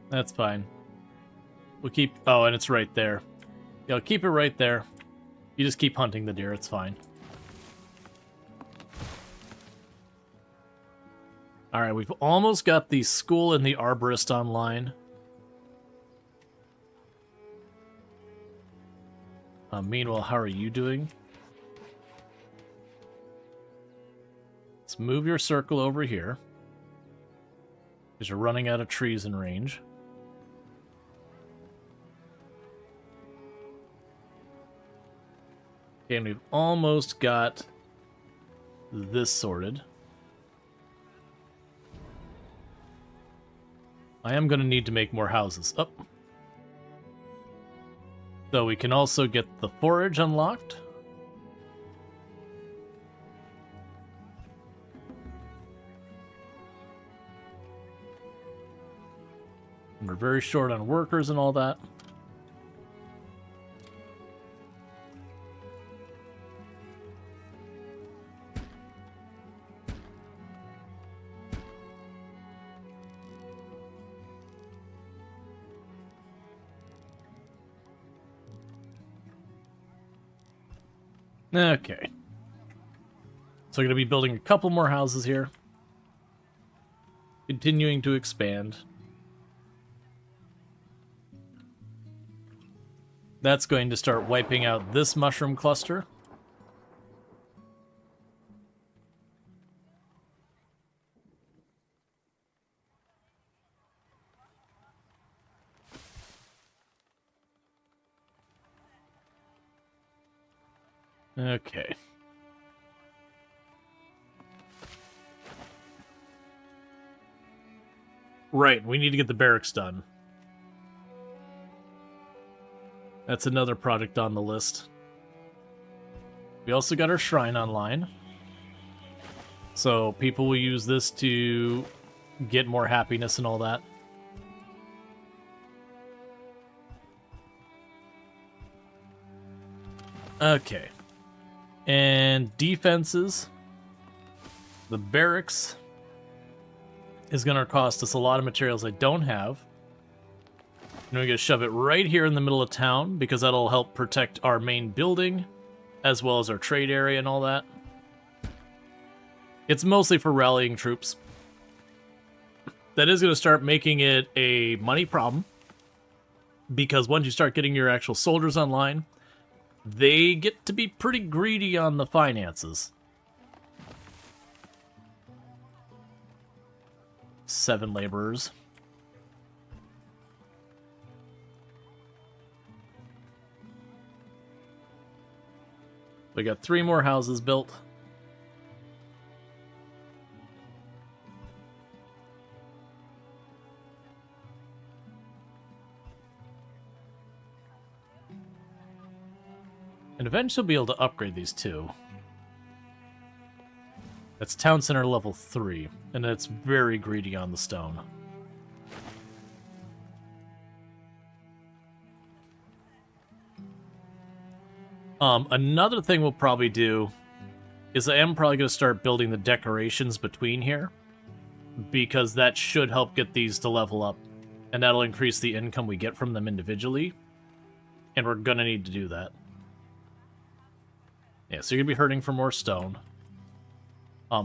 That's fine. We'll keep... Oh, and it's right there. You know, keep it right there. You just keep hunting the deer, it's fine. Alright, we've almost got the school and the arborist online. Meanwhile, how are you doing? Let's move your circle over here. Because you're running out of trees in range. Okay, and we've almost got this sorted. I am going to need to make more houses. Oh. So we can also get the forage unlocked. And we're very short on workers and all that. Okay. So we're going to be building a couple more houses here. Continuing to expand. That's going to start wiping out this mushroom cluster. Okay. Right, we need to get the barracks done. That's another project on the list. We also got our shrine online. So people will use this to get more happiness and all that. Okay. And defenses. The barracks is going to cost us a lot of materials I don't have. And we're going to shove it right here in the middle of town because that'll help protect our main building as well as our trade area and all that. It's mostly for rallying troops. That is going to start making it a money problem because once you start getting your actual soldiers online, they get to be pretty greedy on the finances. 7 laborers. We got 3 more houses built. And eventually be able to upgrade these 2. That's Town Center level 3, and it's very greedy on the stone. Another thing we'll probably do is I am probably going to start building the decorations between here, because that should help get these to level up, and that'll increase the income we get from them individually, and we're going to need to do that. Yeah, so you're going to be hurting for more stone.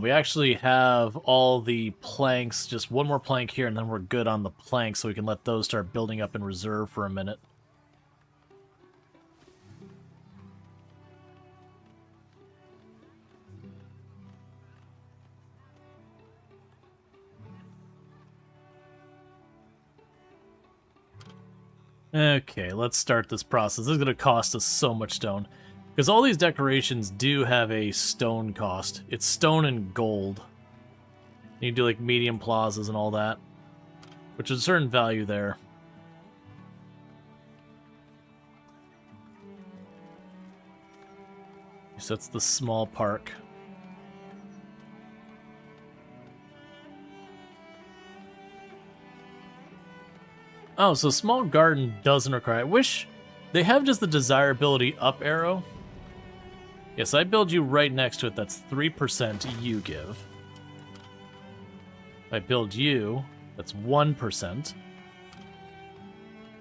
We actually have all the planks, just one more plank here, and then we're good on the planks, so we can let those start building up in reserve for a minute. Okay, let's start this process. This is going to cost us so much stone. Because all these decorations do have a stone cost. It's stone and gold. You can do like medium plazas and all that. Which is a certain value there. So that's the small park. Oh, so small garden doesn't require... I wish they have just the desirability up arrow. Yes, I build you right next to it. That's 3% you give. If I build you, that's 1%. If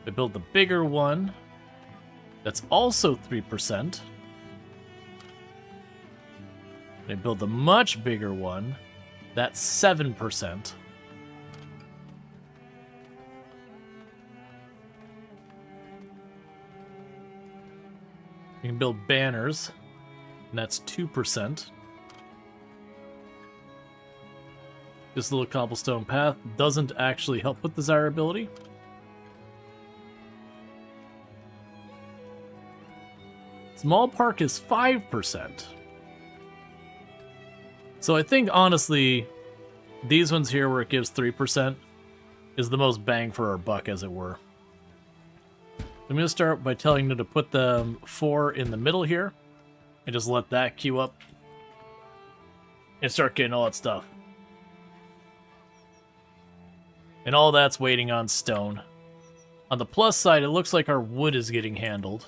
I build the bigger one, That's also 3%. They build a much bigger one. That's 7%. You can build banners, and that's 2%. This little cobblestone path doesn't actually help with desirability. Small park is 5%. So I think, honestly, these ones here where it gives 3% is the most bang for our buck, as it were. I'm going to start by telling them to put the 4 in the middle here, and just let that queue up, and start getting all that stuff. And all that's waiting on stone. On the plus side, it looks like our wood is getting handled.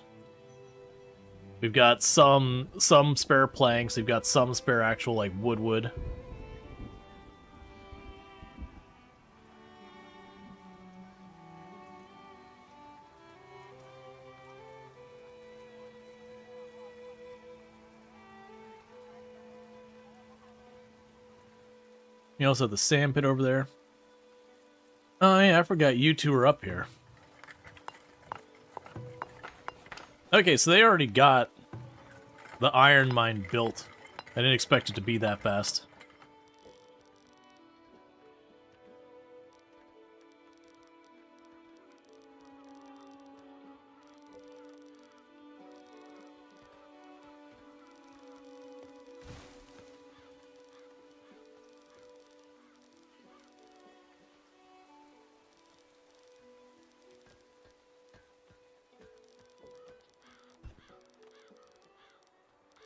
We've got some spare planks, we've got some spare actual, like, wood. You also have the sand pit over there. Oh yeah, I forgot you two are up here. Okay, so they already got the iron mine built. I didn't expect it to be that fast.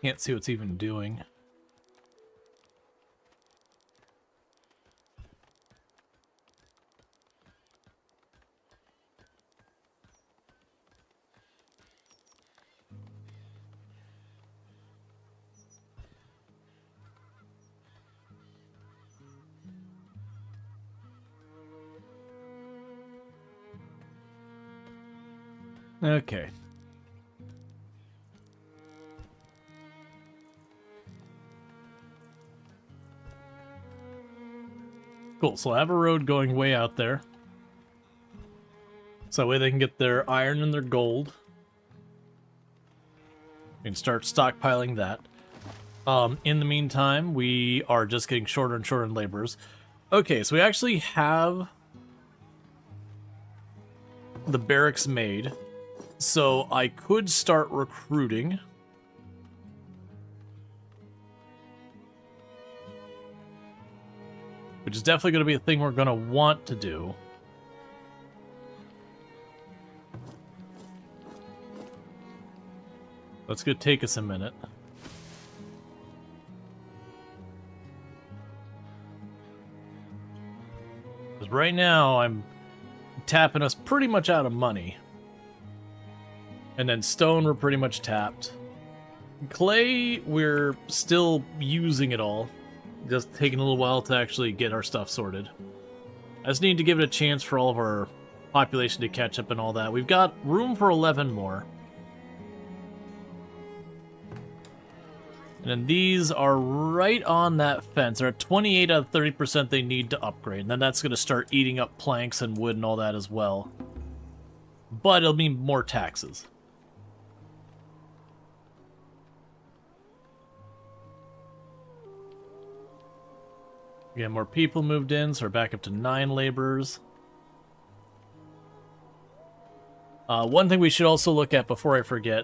Can't see what's even doing. Okay. Cool, so I have a road going way out there. So that way they can get their iron and their gold. We can start stockpiling that. In the meantime, we are just getting shorter and shorter in laborers. Okay, so we actually have the barracks made. So I could start recruiting. Which is definitely going to be a thing we're going to want to do. That's going to take us a minute. Because right now, I'm tapping us pretty much out of money. And then stone, we're pretty much tapped. Clay, we're still using it all. Just taking a little while to actually get our stuff sorted. I just need to give it a chance for all of our population to catch up and all that. We've got room for 11 more. And then these are right on that fence. They're at 28 out of 30% they need to upgrade. And then that's going to start eating up planks and wood and all that as well. But it'll mean more taxes. Again, more people moved in, so we're back up to 9 laborers. One thing we should also look at before I forget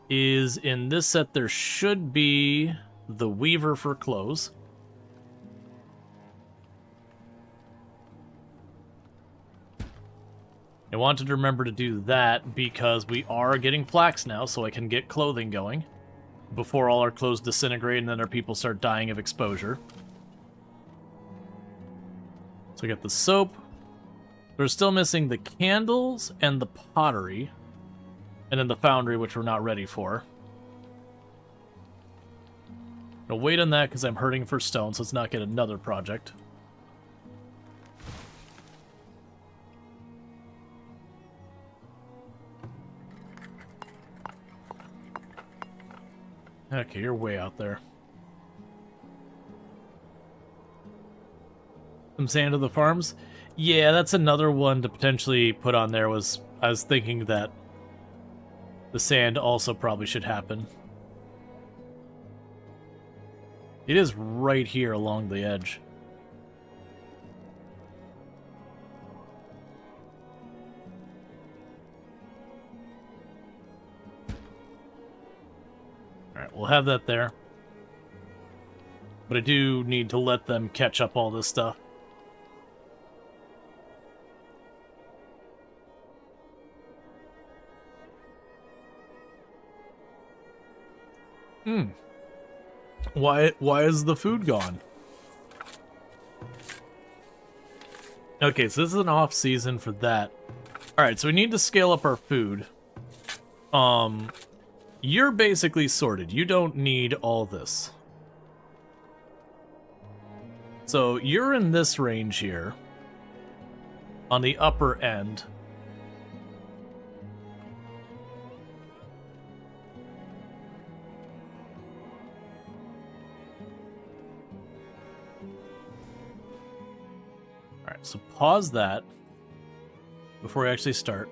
is in this set there should be the weaver for clothes. I wanted to remember to do that because we are getting flax now, so I can get clothing going before all our clothes disintegrate and then our people start dying of exposure. So I got the soap. We're still missing the candles and the pottery. And then the foundry, which we're not ready for. I'll wait on that because I'm hurting for stone, so let's not get another project. Okay, you're way out there. Some sand to the farms? Yeah, that's another one to potentially put on there. I was thinking that the sand also probably should happen. It is right here along the edge. Alright, we'll have that there. But I do need to let them catch up all this stuff. Why is the food gone? Okay, so this is an off season for that. Alright, so we need to scale up our food. You're basically sorted. You don't need all this. So you're in this range here. On the upper end. Alright, so pause that before we actually start.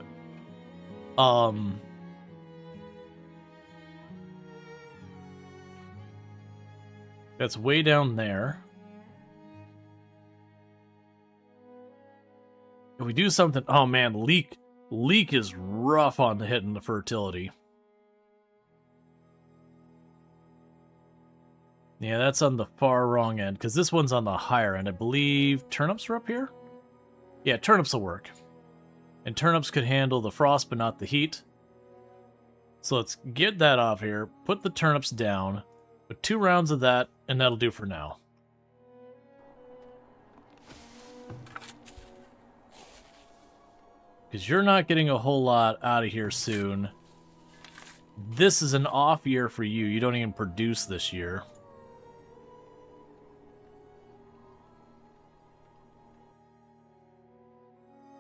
That's way down there. If we do something... Oh man, leak is rough on hitting the fertility. Yeah, that's on the far wrong end, because this one's on the higher end. I believe turnips are up here? Yeah, turnips will work. And turnips could handle the frost, but not the heat. So let's get that off here, put the turnips down, put 2 rounds of that, and that'll do for now. Because you're not getting a whole lot out of here soon. This is an off year for you. You don't even produce this year.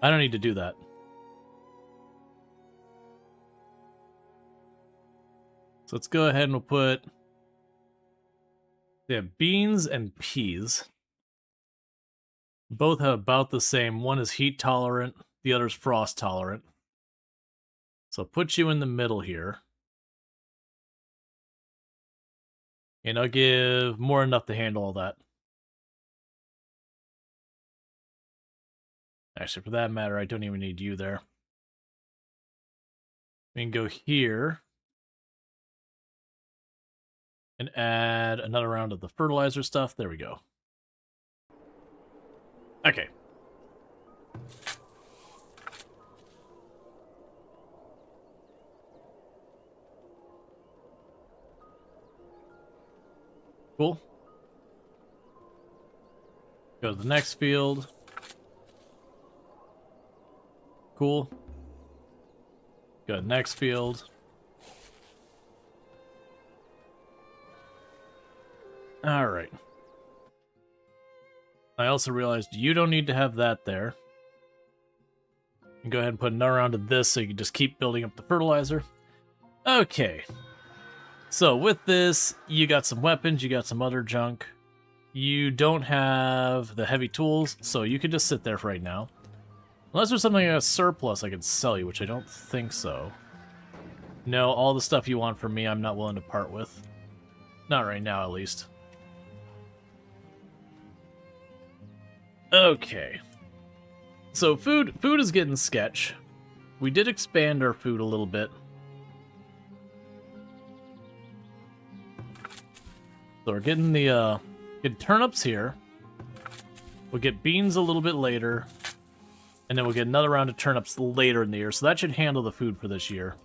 I don't need to do that. So let's go ahead and we'll put... They have beans and peas. Both have about the same. One is heat tolerant, the other is frost tolerant. So I'll put you in the middle here. And I'll give more enough to handle all that. Actually, for that matter, I don't even need you there. We can go here. And add another round of the fertilizer stuff. There we go. Okay. Cool. Go to the next field. Cool. Go to the next field. Alright. I also realized you don't need to have that there. And go ahead and put another round of this so you can just keep building up the fertilizer. Okay. So with this, you got some weapons, you got some other junk. You don't have the heavy tools, so you can just sit there for right now. Unless there's something like a surplus I could sell you, which I don't think so. No, all the stuff you want from me I'm not willing to part with. Not right now, at least. Okay. So food is getting sketch. We did expand our food a little bit. So we're getting the get turnips here. We'll get beans a little bit later. And then we'll get another round of turnips later in the year. So that should handle the food for this year.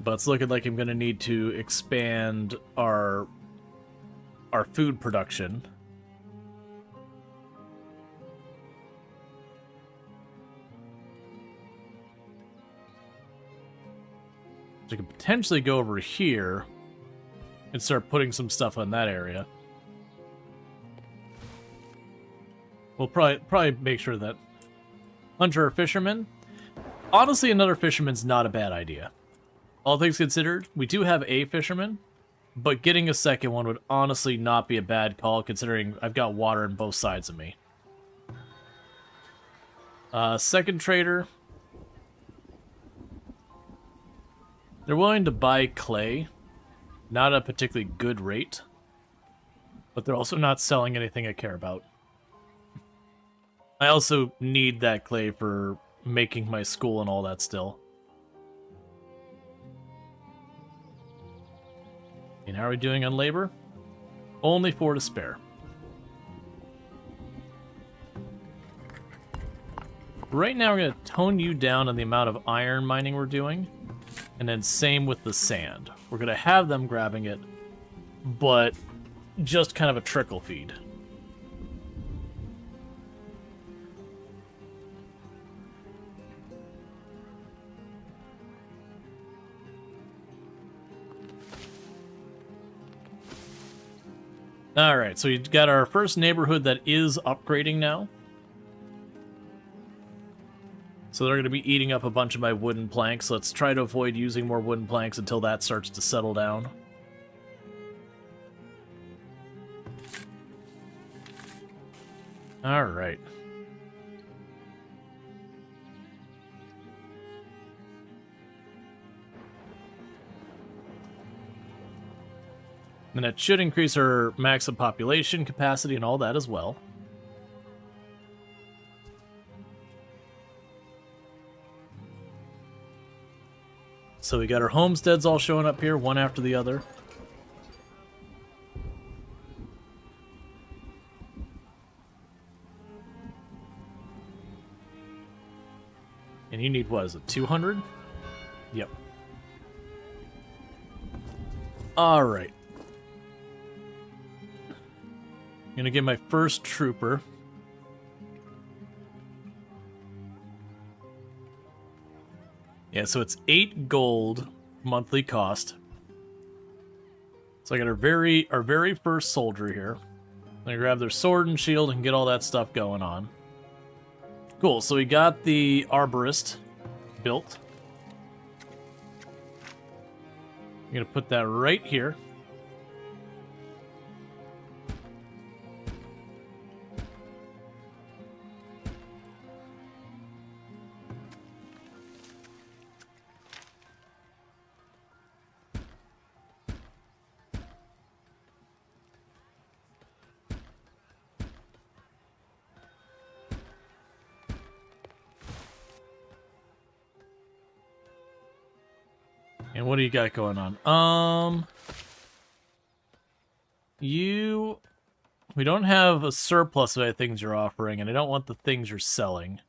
But it's looking like I'm going to need to expand our food production. So I could potentially go over here and start putting some stuff on that area. We'll probably make sure that hunter or fisherman. Honestly, another fisherman's not a bad idea. All things considered, we do have a fisherman, but getting a second one would honestly not be a bad call, considering I've got water on both sides of me. Second trader. They're willing to buy clay. Not at a particularly good rate. But they're also not selling anything I care about. I also need that clay for making my school and all that still. And how are we doing on labor? Only 4 to spare. Right now we're going to tone you down on the amount of iron mining we're doing. And then same with the sand. We're going to have them grabbing it, but just kind of a trickle feed. Alright, so we've got our first neighborhood that is upgrading now. So they're going to be eating up a bunch of my wooden planks. Let's try to avoid using more wooden planks until that starts to settle down. Alright. And that should increase our maximum population capacity and all that as well. So we got our homesteads all showing up here, one after the other. And you need, what is it, 200? Yep. Alright. I'm gonna get my first trooper. Yeah, so it's 8 gold monthly cost. So I got our very first soldier here. I'm gonna grab their sword and shield and get all that stuff going on. Cool, so we got the arborist built. I'm gonna put that right here. And what do you got going on? We don't have a surplus of any things you're offering, and I don't want the things you're selling.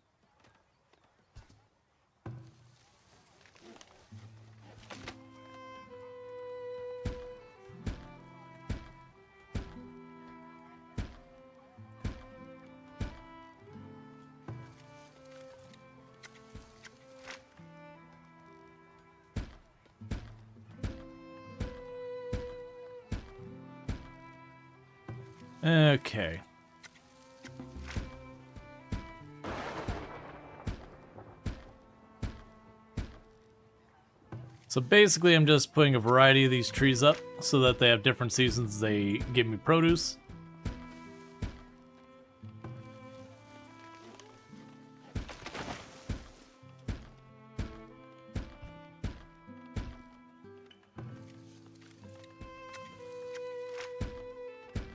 Okay. So basically I'm just putting a variety of these trees up so that they have different seasons they give me produce.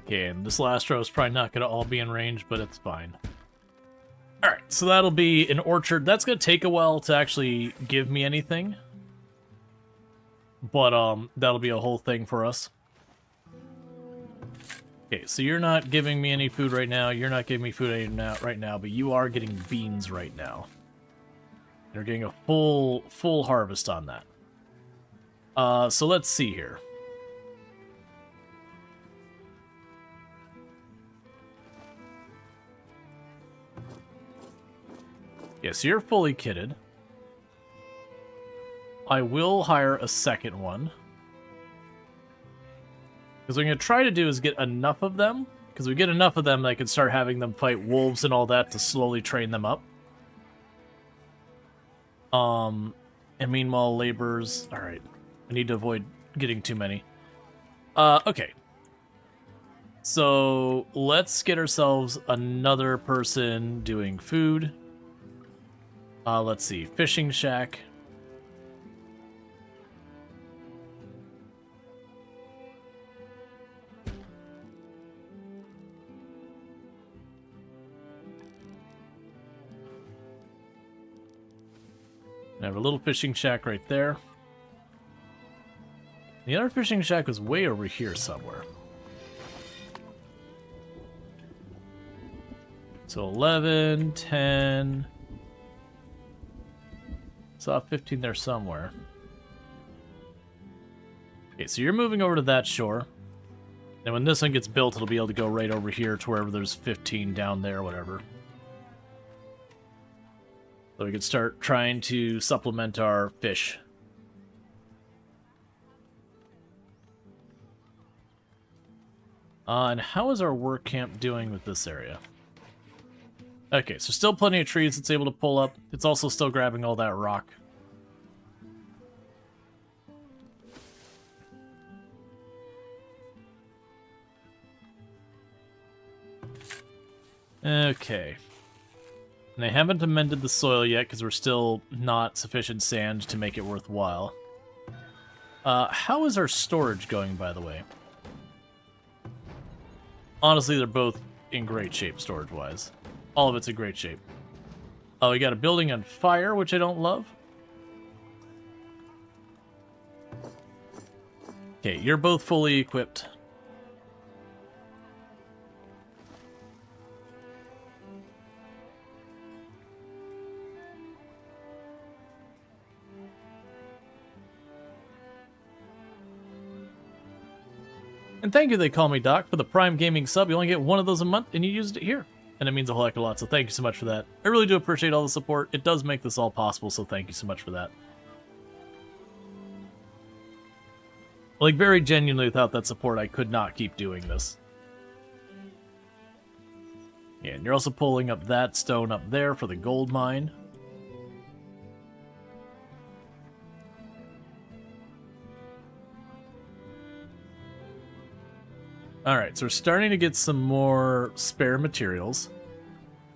Okay, and this last row is probably not going to all be in range, but it's fine. Alright, so that'll be an orchard. That's going to take a while to actually give me anything. But, that'll be a whole thing for us. Okay, so you're not giving me any food right now. You're not giving me food right now, but you are getting beans right now. You're getting a full harvest on that. So let's see here. Yeah, so you're fully kitted. I will hire a second one. Because what I'm going to try to do is get enough of them. Because if we get enough of them, I can start having them fight wolves and all that to slowly train them up. And meanwhile, laborers... Alright, I need to avoid getting too many. Okay. So, let's get ourselves another person doing food. Let's see, fishing shack. I have a little fishing shack right there. The other fishing shack is way over here somewhere. So 11, 10... Saw 15 there somewhere. Okay, so you're moving over to that shore. And when this one gets built, it'll be able to go right over here to wherever there's 15 down there, whatever. So we could start trying to supplement our fish. And how is our work camp doing with this area? Okay, so still plenty of trees it's able to pull up. It's also still grabbing all that rock. Okay. And I haven't amended the soil yet because we're still not sufficient sand to make it worthwhile. How is our storage going, by the way? Honestly, they're both in great shape, storage-wise. All of it's in great shape. Oh, we got a building on fire, which I don't love. Okay, you're both fully equipped. And thank you, They Call Me Doc, for the Prime Gaming sub. You only get one of those a month, and you used it here. And it means a whole heck of a lot, so thank you so much for that. I really do appreciate all the support. It does make this all possible, so thank you so much for that. Like, very genuinely, without that support, I could not keep doing this. Yeah, and you're also pulling up that stone up there for the gold mine. Alright, so we're starting to get some more spare materials.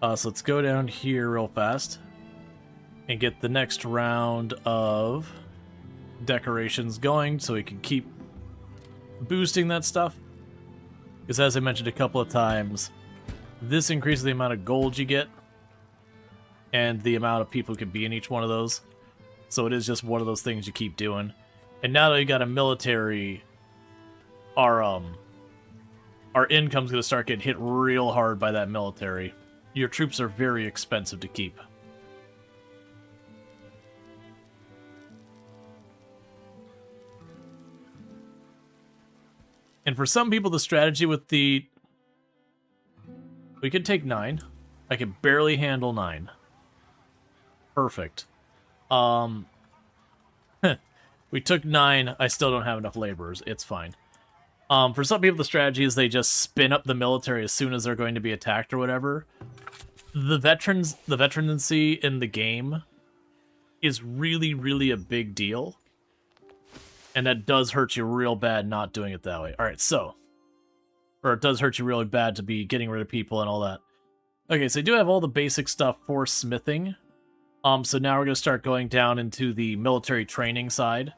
So let's go down here real fast and get the next round of decorations going so we can keep boosting that stuff. Because as I mentioned a couple of times, this increases the amount of gold you get and the amount of people who can be in each one of those. So it is just one of those things you keep doing. And now that we got a military, our income's going to start getting hit real hard by that military. Your troops are very expensive to keep. And for some people, the strategy with the... We could take 9. I can barely handle 9. Perfect. We took 9. I still don't have enough laborers. It's fine. For some people, the strategy is they just spin up the military as soon as they're going to be attacked or whatever. The veterancy in the game is really, really a big deal. And that does hurt you real bad not doing it that way. Alright, so. Or it does hurt you really bad to be getting rid of people and all that. Okay, so I do have all the basic stuff for smithing. So now we're going to start going down into the military training side.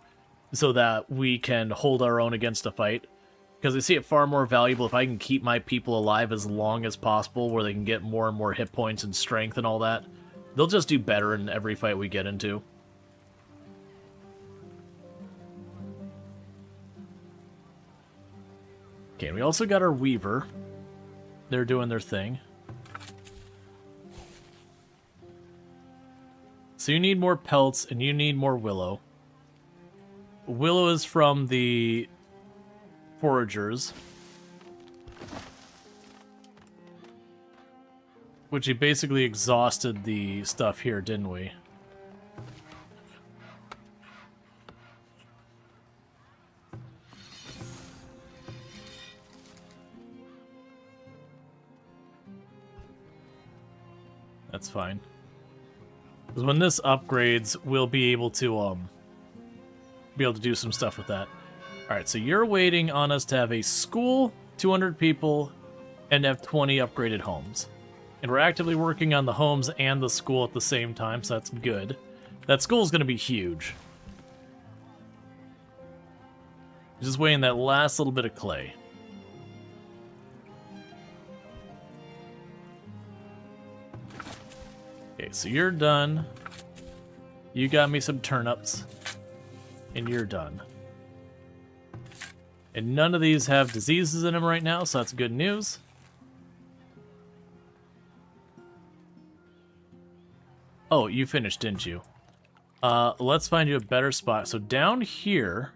So that we can hold our own against a fight. Because I see it far more valuable if I can keep my people alive as long as possible, where they can get more and more hit points and strength and all that. They'll just do better in every fight we get into. Okay, and we also got our Weaver. They're doing their thing. So you need more pelts, and you need more willow. Willow is from the foragers, which we basically exhausted the stuff here, didn't we? That's fine. Because when this upgrades, we'll be able to do some stuff with that. Alright, so you're waiting on us to have a school, 200 people, and have 20 upgraded homes. And we're actively working on the homes and the school at the same time, so that's good. That school's going to be huge. Just waiting that last little bit of clay. Okay, so you're done. You got me some turnips. And you're done. And none of these have diseases in them right now, so that's good news. Oh, you finished, didn't you? Let's find you a better spot. So down here,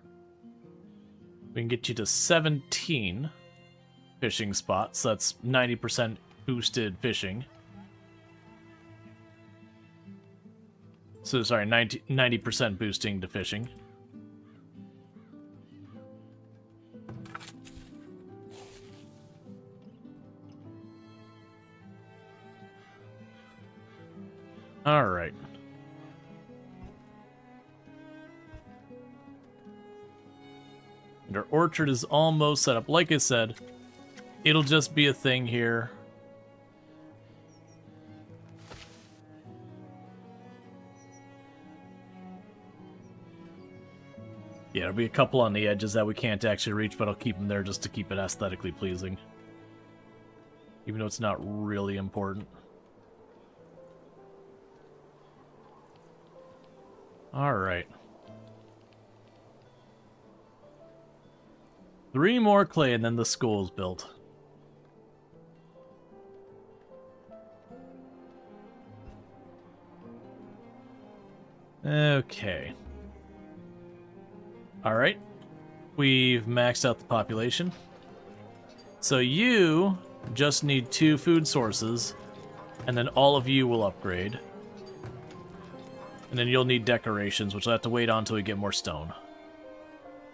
we can get you to 17 fishing spots. So that's 90% boosted fishing. So, sorry, 90% boosting to fishing. Alright. And our orchard is almost set up. Like I said, it'll just be a thing here. Yeah, there'll be a couple on the edges that we can't actually reach, but I'll keep them there just to keep it aesthetically pleasing. Even though it's not really important. Alright. 3 more clay and then the school's built. Okay. Alright. We've maxed out the population. So you just need 2 food sources, and then all of you will upgrade. And then you'll need decorations, which I'll have to wait on until we get more stone.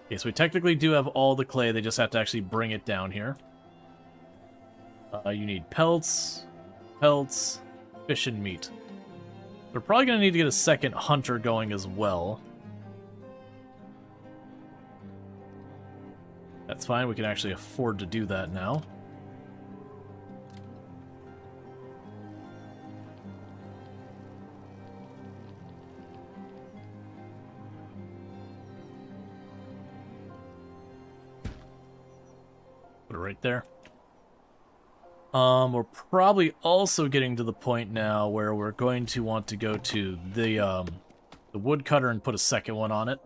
Okay, so we technically do have all the clay, they just have to actually bring it down here. You need pelts, fish and meat. We're probably going to need to get a second hunter going as well. That's fine, we can actually afford to do that now. Put it right there. We're probably also getting to the point now where we're going to want to go to the woodcutter and put a second one on it.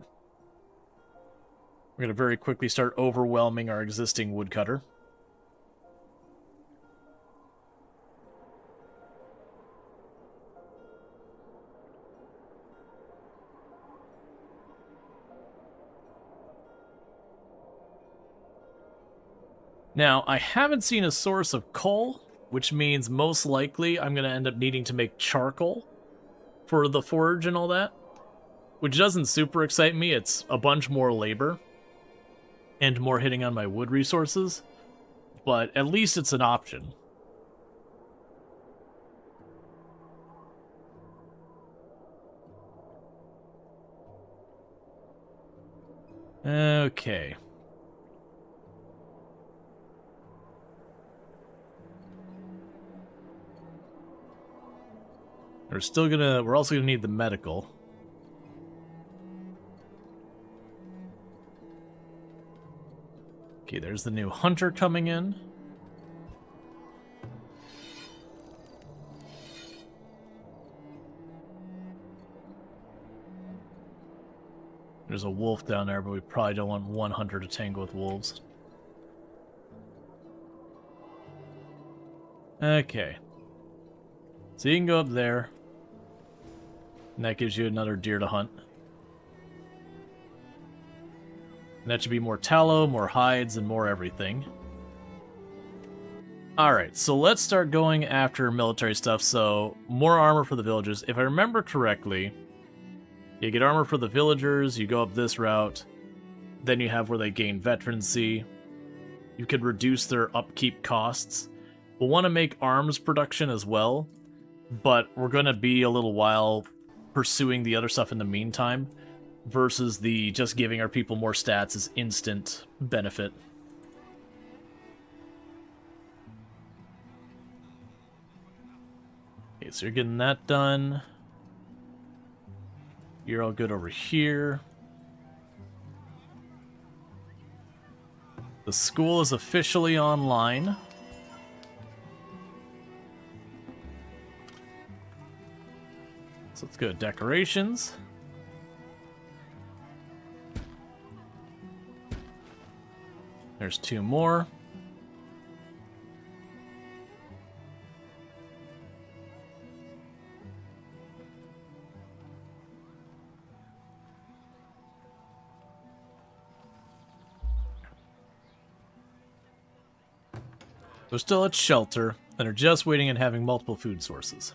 We're going to very quickly start overwhelming our existing woodcutter. Now, I haven't seen a source of coal, which means most likely I'm going to end up needing to make charcoal for the forge and all that, which doesn't super excite me. It's a bunch more labor and more hitting on my wood resources, but at least it's an option. Okay. We're also gonna need the medical. Okay, there's the new hunter coming in. There's a wolf down there, but we probably don't want one hunter to tangle with wolves. Okay. So you can go up there. And that gives you another deer to hunt. And that should be more tallow, more hides, and more everything. Alright, so let's start going after military stuff. So, more armor for the villagers. If I remember correctly, you get armor for the villagers, you go up this route, then you have where they gain veterancy. You could reduce their upkeep costs. We'll want to make arms production as well, but we're going to be a little while pursuing the other stuff in the meantime, versus the just giving our people more stats as instant benefit. Okay, so you're getting that done. You're all good over here. The school is officially online. So let's go to decorations. There's 2 more. They're still at shelter, and are just waiting and having multiple food sources.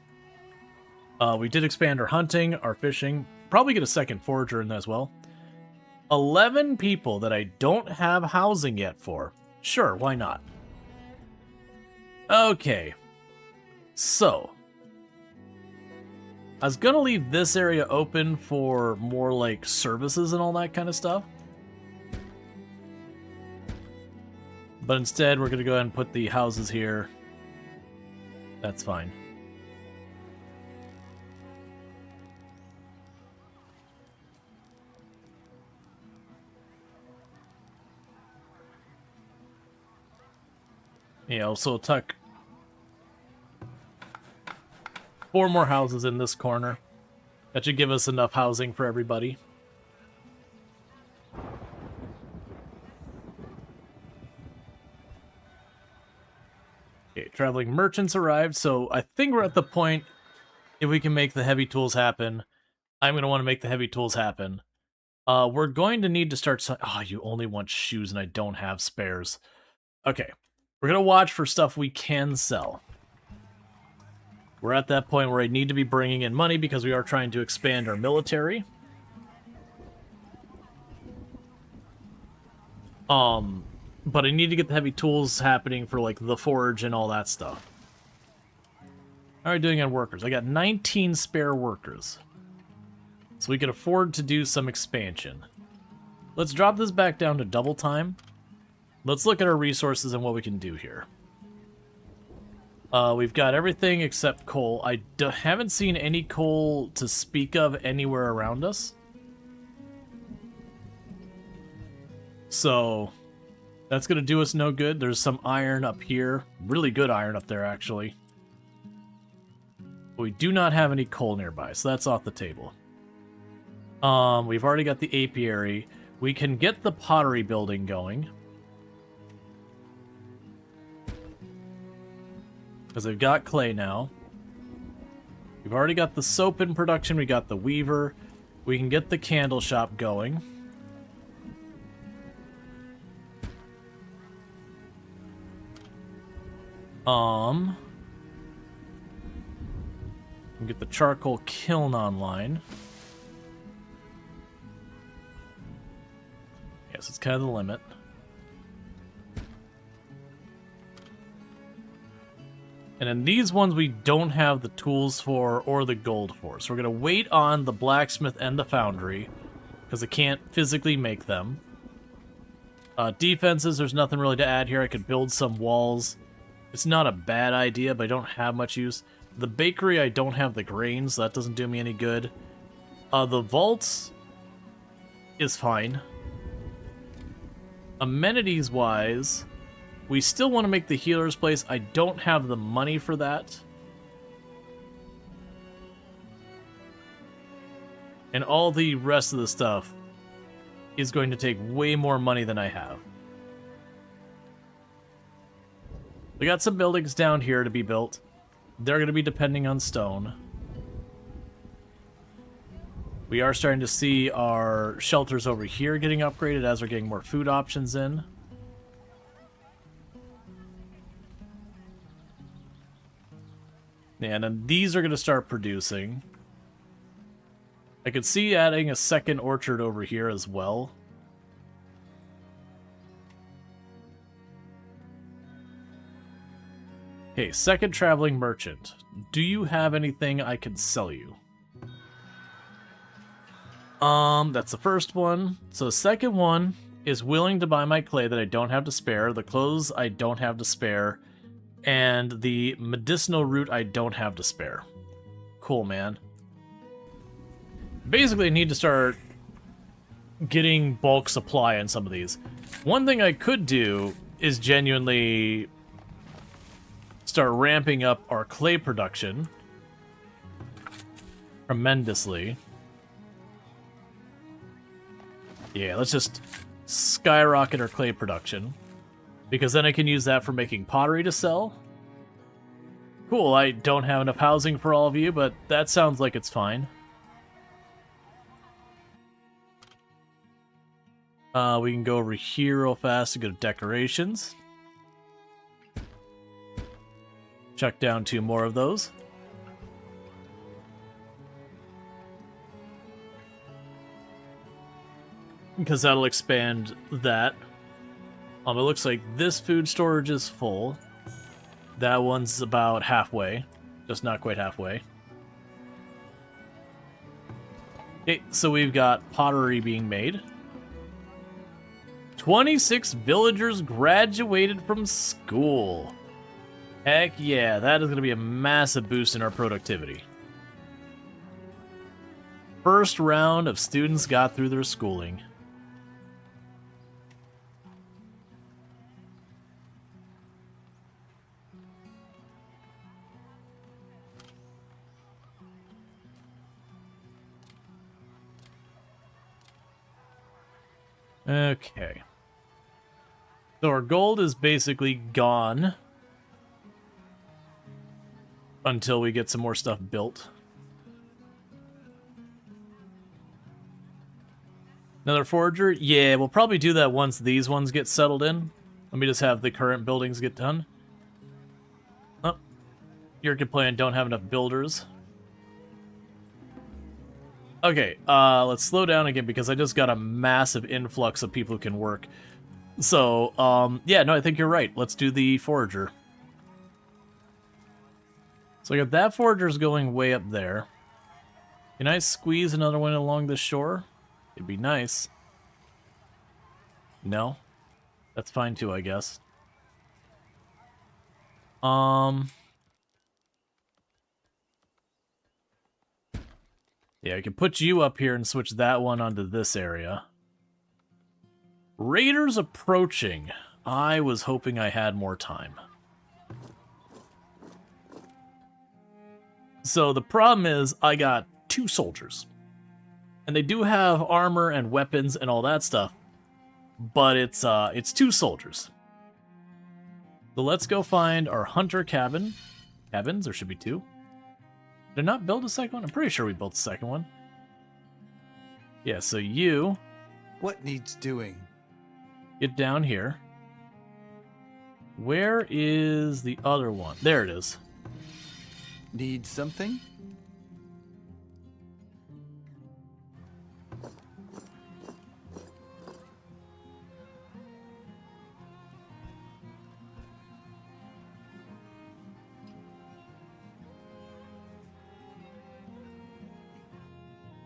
We did expand our hunting, our fishing, probably get a second forager in as well. 11 people that I don't have housing yet for. Sure, why not? Okay. So. I was gonna leave this area open for more like services and all that kind of stuff. But instead, we're gonna go ahead and put the houses here. That's fine. Yeah, also tuck 4 more houses in this corner. That should give us enough housing for everybody. Okay, traveling merchants arrived, so I think we're at the point, if we can make the heavy tools happen, I'm going to want to make the heavy tools happen. We're going to need to start... Oh, you only want shoes and I don't have spares. Okay. We're going to watch for stuff we can sell. We're at that point where I need to be bringing in money because we are trying to expand our military. But I need to get the heavy tools happening for, like, the forge and all that stuff. How are we doing on workers? I got 19 spare workers. So we can afford to do some expansion. Let's drop this back down to double time. Let's look at our resources and what we can do here. We've got everything except coal. I haven't seen any coal to speak of anywhere around us. So, that's going to do us no good. There's some iron up here. Really good iron up there, actually. But we do not have any coal nearby, so that's off the table. We've already got the apiary. We can get the pottery building going. Because I've got clay now. We've already got the soap in production. We got the weaver. We can get the candle shop going. We can get the charcoal kiln online. Yes, it's kind of the limit. And then these ones we don't have the tools for or the gold for. So we're going to wait on the blacksmith and the foundry because I can't physically make them. Defenses, there's nothing really to add here. I could build some walls. It's not a bad idea, but I don't have much use. The bakery, I don't have the grains, so that doesn't do me any good. The vaults is fine. Amenities-wise, we still want to make the healer's place. I don't have the money for that. And all the rest of the stuff is going to take way more money than I have. We got some buildings down here to be built. They're going to be depending on stone. We are starting to see our shelters over here getting upgraded as we're getting more food options in. And then these are going to start producing. I could see adding a second orchard over here as well. Okay, second traveling merchant. Do you have anything I can sell you? That's the first one. So the second one is willing to buy my clay that I don't have to spare, the clothes I don't have to spare, and the medicinal root I don't have to spare. Cool, man. Basically, I need to start getting bulk supply on some of these. One thing I could do is genuinely start ramping up our clay production tremendously. Yeah, let's just skyrocket our clay production, because then I can use that for making pottery to sell. Cool, I don't have enough housing for all of you, but that sounds like it's fine. We can go over here real fast to go to decorations. Chuck down 2 more of those. Because that'll expand that. It looks like this food storage is full. That one's about halfway. Just not quite halfway. Okay, so we've got pottery being made. 26 villagers graduated from school. Heck yeah, that is going to be a massive boost in our productivity. First round of students got through their schooling. Okay. So our gold is basically gone until we get some more stuff built. Another forager? Yeah, we'll probably do that once these ones get settled in. Let me just have the current buildings get done. Oh, you're complaining don't have enough builders. Okay, let's slow down again because I just got a massive influx of people who can work. So, yeah, no, I think you're right. Let's do the forager. So I got that forager's going way up there. Can I squeeze another one along the shore? It'd be nice. No? That's fine too, I guess. Yeah, I can put you up here and switch that one onto this area. Raiders approaching. I was hoping I had more time. So the problem is I got 2 soldiers. And they do have armor and weapons and all that stuff. But it's 2 soldiers. So let's go find our hunter cabin. Cabins? There should be 2. Did I not build a second one? I'm pretty sure we built a second one. Yeah, so you... What needs doing? Get down here. Where is the other one? There it is. Need something?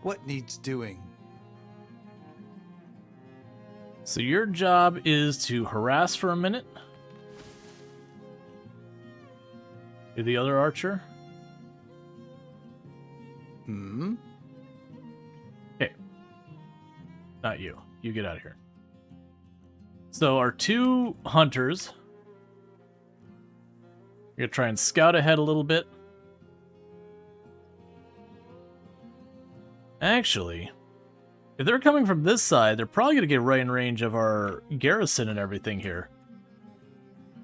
What needs doing? So your job is to harass for a minute. You're the other archer. Hmm? Okay. Not you. You get out of here. So our 2 hunters. We're going to try and scout ahead a little bit. Actually, if they're coming from this side, they're probably going to get right in range of our garrison and everything here.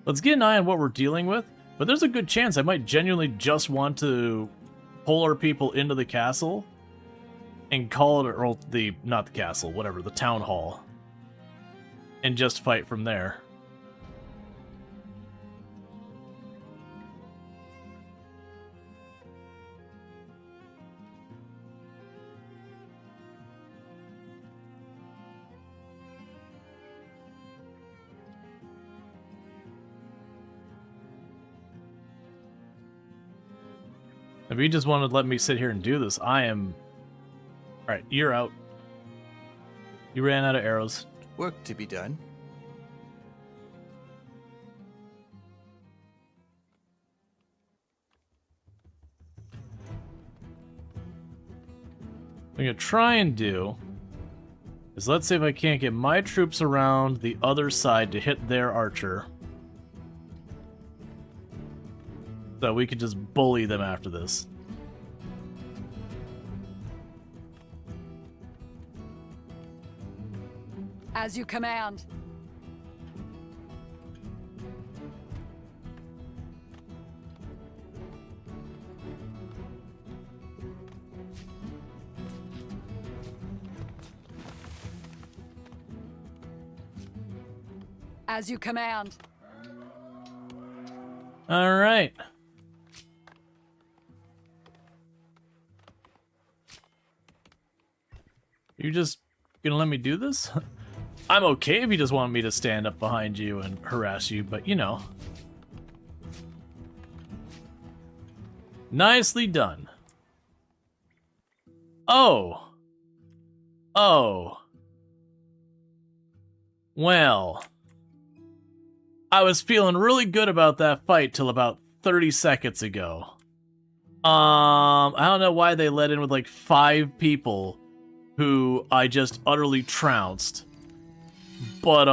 Let's get an eye on what we're dealing with, but there's a good chance I might genuinely just want to pull our people into the castle and call it, or the, not the castle, whatever, the town hall, and just fight from there. If you just wanted to let me sit here and do this, I am... Alright, you're out. You ran out of arrows. Work to be done. What I'm gonna try and do is, let's see if I can't get my troops around the other side to hit their archer. So we could just bully them after this. As you command. As you command. All right. You just gonna let me do this? I'm okay if you just want me to stand up behind you and harass you, but you know. Nicely done. Oh. Oh. Well. I was feeling really good about that fight till about 30 seconds ago. I don't know why they let in with like 5 people who I just utterly trounced. But,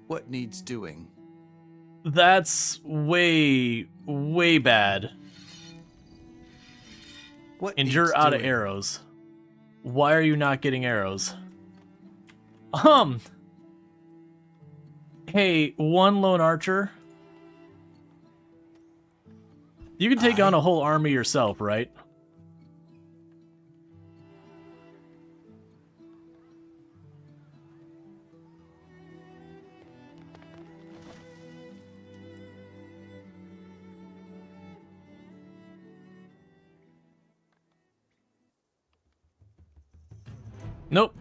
What needs doing? that's way, way bad. What And you're needs out of doing? arrows. Why are you not getting arrows? Hey, one lone archer. You can take on a whole army yourself, right? Nope.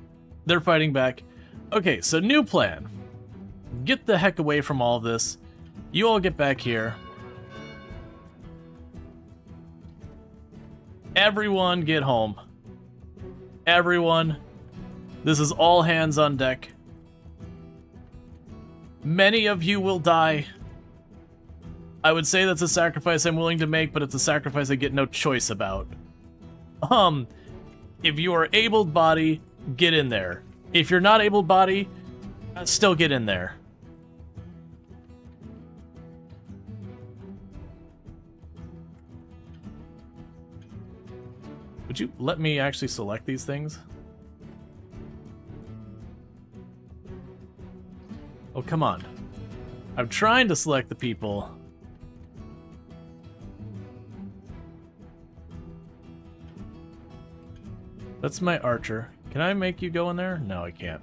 They're fighting back. Okay, so new plan. Get the heck away from all this. You all get back here. Everyone get home. Everyone. This is all hands on deck. Many of you will die. I would say that's a sacrifice I'm willing to make, but it's a sacrifice I get no choice about. If you are able-bodied, get in there. If you're not able-bodied, still get in there. Would you let me actually select these things? Oh, come on. I'm trying to select the people. That's my archer. Can I make you go in there? No, I can't.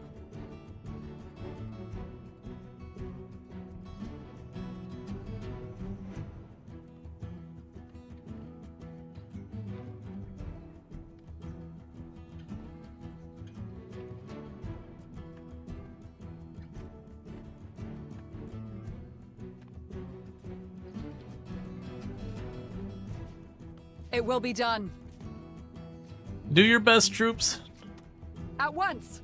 It will be done. Do your best, troops. At once.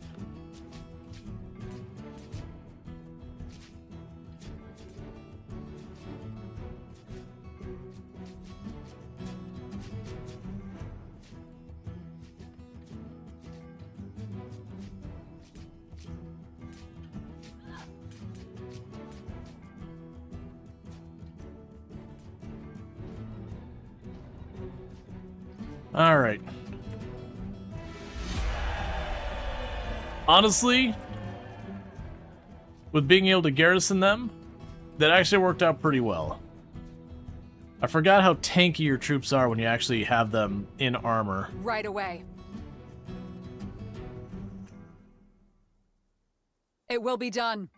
All right. Honestly, with being able to garrison them, that actually worked out pretty well. I forgot how tanky your troops are when you actually have them in armor. Right away. It will be done.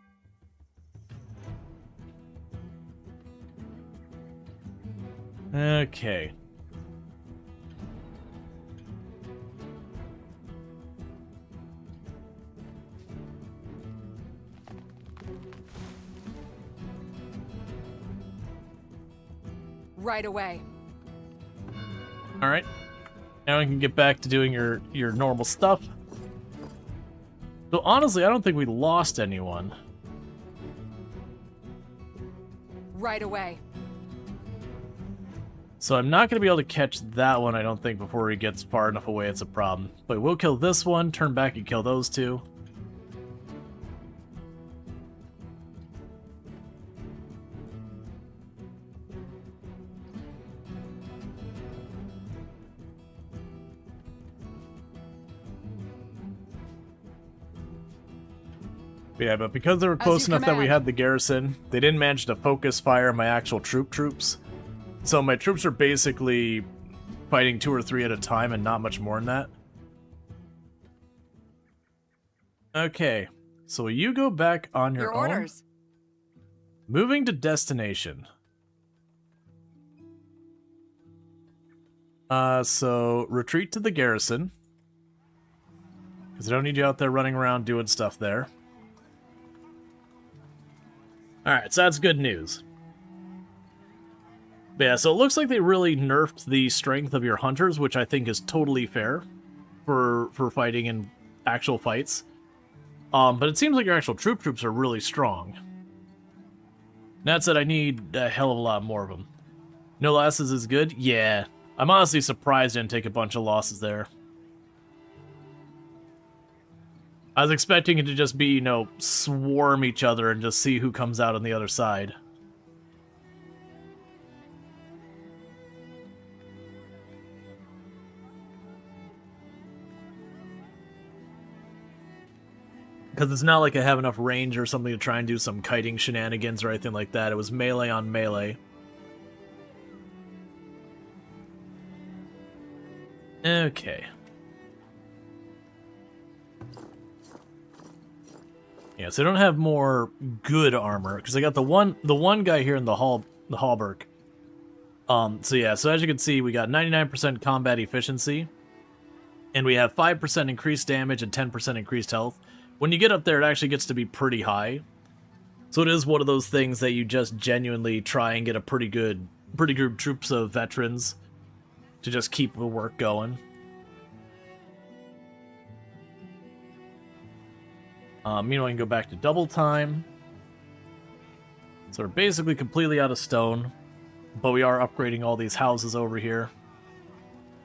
Okay. Right away. All right. Now we can get back to doing your normal stuff. So honestly, I don't think we lost anyone. Right away. So I'm not going to be able to catch that one, I don't think, before he gets far enough away it's a problem. But we'll kill this one, turn back and kill those two. Yeah, but because they were close enough that we had the garrison, they didn't manage to focus fire my actual troops. So my troops are basically fighting 2 or 3 at a time and not much more than that. Okay, so you go back on your own. Orders. Moving to destination. So retreat to the garrison. Because I don't need you out there running around doing stuff there. Alright, so that's good news. But yeah, so it looks like they really nerfed the strength of your hunters, which I think is totally fair for fighting in actual fights. But it seems like your actual troops are really strong. That said, I need a hell of a lot more of them. No losses is good? Yeah. I'm honestly surprised I didn't take a bunch of losses there. I was expecting it to just be, you know, swarm each other and just see who comes out on the other side. Because it's not like I have enough range or something to try and do some kiting shenanigans or anything like that. It was melee on melee. Okay. Yeah, so I don't have more good armor because I got the one guy here in the hallberg. So yeah, so as you can see, we got 99% combat efficiency, and we have 5% increased damage and 10% increased health. When you get up there, it actually gets to be pretty high. So it is one of those things that you just genuinely try and get a pretty good troops of veterans to just keep the work going. Meanwhile, I can go back to double time. So we're basically completely out of stone, but we are upgrading all these houses over here.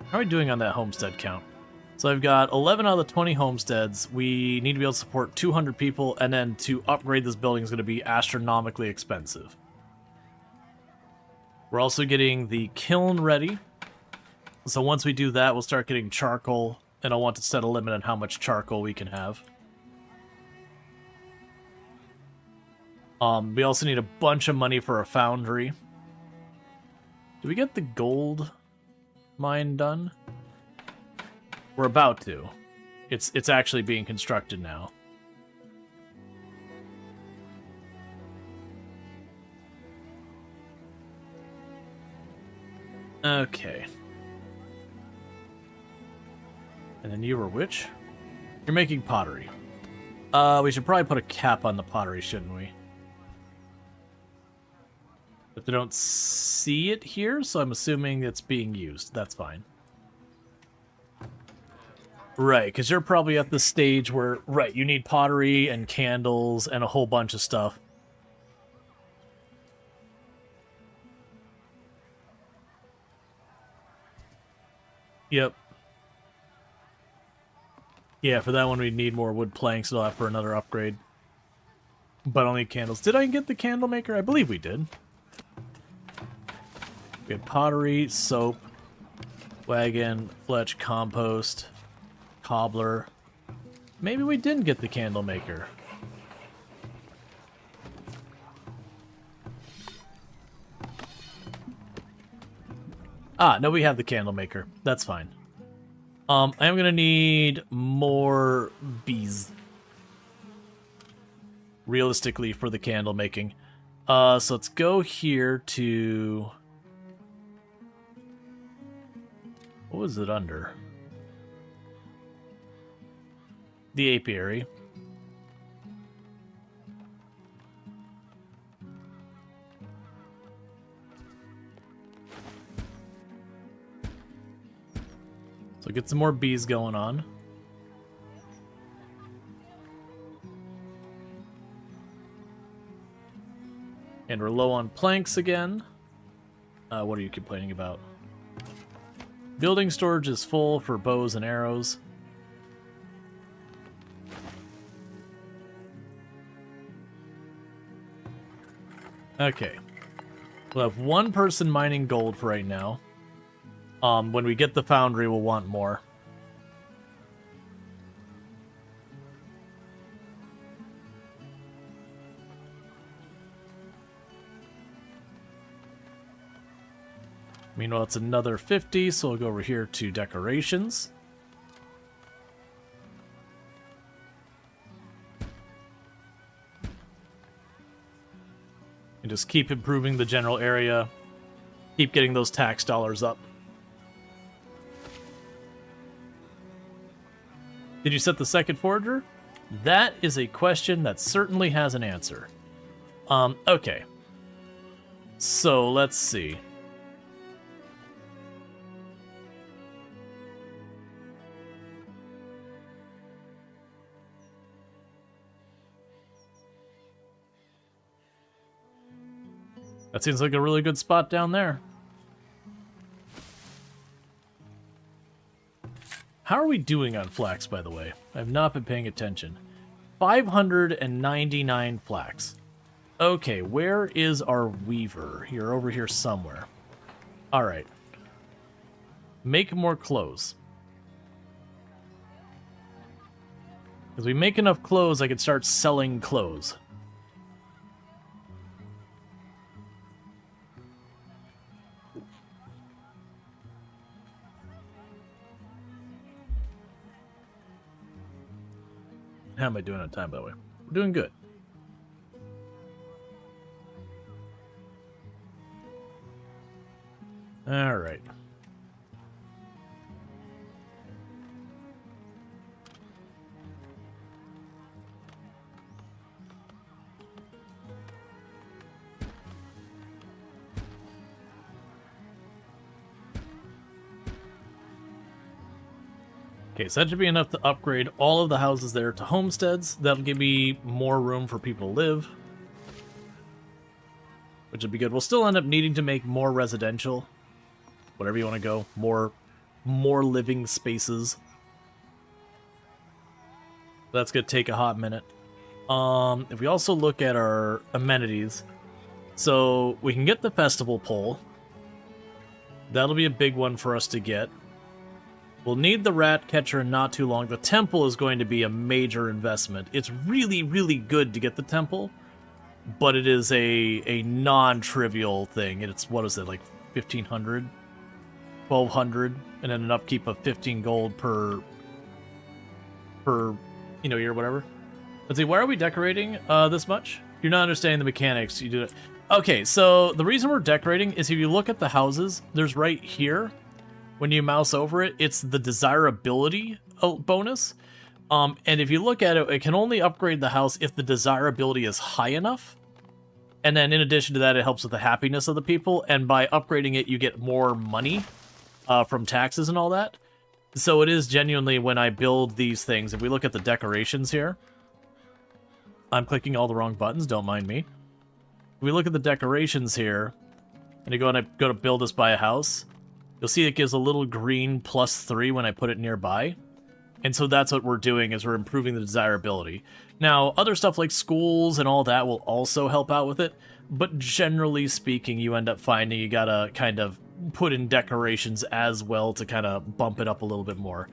How are we doing on that homestead count? So I've got 11 out of the 20 homesteads. We need to be able to support 200 people, and then to upgrade this building is going to be astronomically expensive. We're also getting the kiln ready. So once we do that, we'll start getting charcoal, and I want to set a limit on how much charcoal we can have. We also need a bunch of money for a foundry. Do we get the gold mine done? We're about to. It's actually being constructed now. Okay. And then you were which? You're making pottery. We should probably put a cap on the pottery, shouldn't we? But they don't see it here, so I'm assuming it's being used. That's fine. Right, because you're probably at the stage where, right, you need pottery and candles and a whole bunch of stuff. Yep. Yeah, for that one we need more wood planks, so I'll have for another upgrade. But only candles. Did I get the candle maker? I believe we did. We had pottery, soap, wagon, fletch, compost, cobbler. Maybe we didn't get the candle maker. Ah, no, we have the candle maker. That's fine. I'm gonna need more bees. Realistically, for the candle making. So let's go here to... What was it under? The apiary. So get some more bees going on. And we're low on planks again. What are you complaining about? Building storage is full for bows and arrows. Okay. We'll have one person mining gold for right now. When we get the foundry, we'll want more. Meanwhile, it's another 50, so we'll go over here to decorations. And just keep improving the general area. Keep getting those tax dollars up. Did you set the second forager? That is a question that certainly has an answer. Okay. So, let's see. That seems like a really good spot down there. How are we doing on flax, by the way? I've not been paying attention. 599 flax. Okay, where is our weaver? You're over here somewhere. Alright. Make more clothes. As we make enough clothes, I can start selling clothes. How am I doing on time, by the way? We're doing good. All right. Okay, so that should be enough to upgrade all of the houses there to homesteads. That'll give me more room for people to live, which would be good. We'll still end up needing to make more residential, whatever you want to go, more living spaces. That's gonna take a hot minute. If we also look at our amenities, so we can get the festival pole. That'll be a big one for us to get. We'll need the rat catcher in not too long. The temple is going to be a major investment. It's really, really good to get the temple, but it is a non-trivial thing. It's, what is it, like 1,500? 1,200? And then an upkeep of 15 gold per year, whatever. Let's see, why are we decorating this much? You're not understanding the mechanics. You do it. Okay, so the reason we're decorating is if you look at the houses, there's right here, when you mouse over it, it's the desirability bonus. And if you look at it, it can only upgrade the house if the desirability is high enough. And then in addition to that, it helps with the happiness of the people. And by upgrading it, you get more money from taxes and all that. So it is genuinely, when I build these things, if we look at the decorations here, I'm clicking all the wrong buttons, don't mind me. If we look at the decorations here, and you go to build this by a house, you'll see it gives a little green +3 when I put it nearby. And so that's what we're doing, is we're improving the desirability. Now, other stuff like schools and all that will also help out with it, but generally speaking, you end up finding you gotta kind of put in decorations as well to kind of bump it up a little bit more.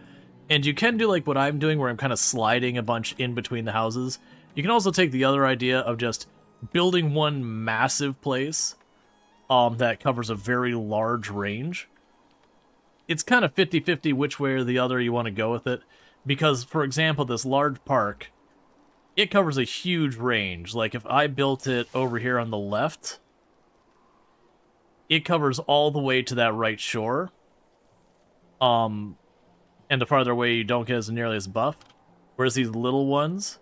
And you can do like what I'm doing, where I'm kind of sliding a bunch in between the houses. You can also take the other idea of just building one massive place that covers a very large range. It's kind of 50-50 which way or the other you want to go with it. Because, for example, this large park, it covers a huge range. Like, if I built it over here on the left, it covers all the way to that right shore. And the farther away you don't get as nearly as buff. Whereas these little ones,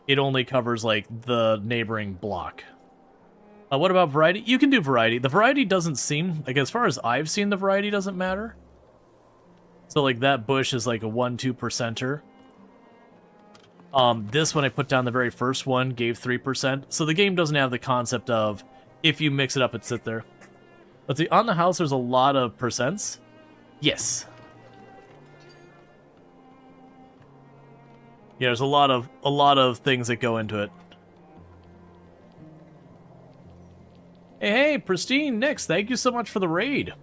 it only covers, like, the neighboring block. What about variety? You can do variety. The variety doesn't seem, like, as far as I've seen, the variety doesn't matter. So, like, that bush is like a 1-2%er. This, when I put down the very first one, gave 3%. So the game doesn't have the concept of if you mix it up and sit there. Let's see, on the house there's a lot of percents. Yes. Yeah, there's a lot of things that go into it. Hey, Pristine Nix, thank you so much for the raid.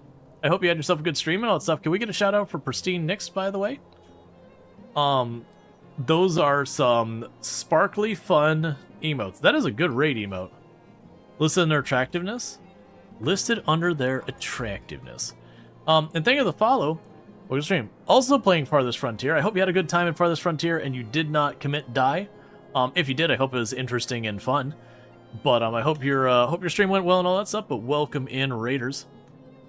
I hope you had yourself a good stream and all that stuff. Can we get a shout out for Pristine Nix, by the way? Those are some sparkly, fun emotes. That is a good raid emote. Listed under attractiveness. Listed under their attractiveness. And thank you for the follow. Welcome to stream. Also playing Farthest Frontier. I hope you had a good time in Farthest Frontier and you did not die. If you did, I hope it was interesting and fun. But I hope your stream went well and all that stuff. But welcome in, raiders.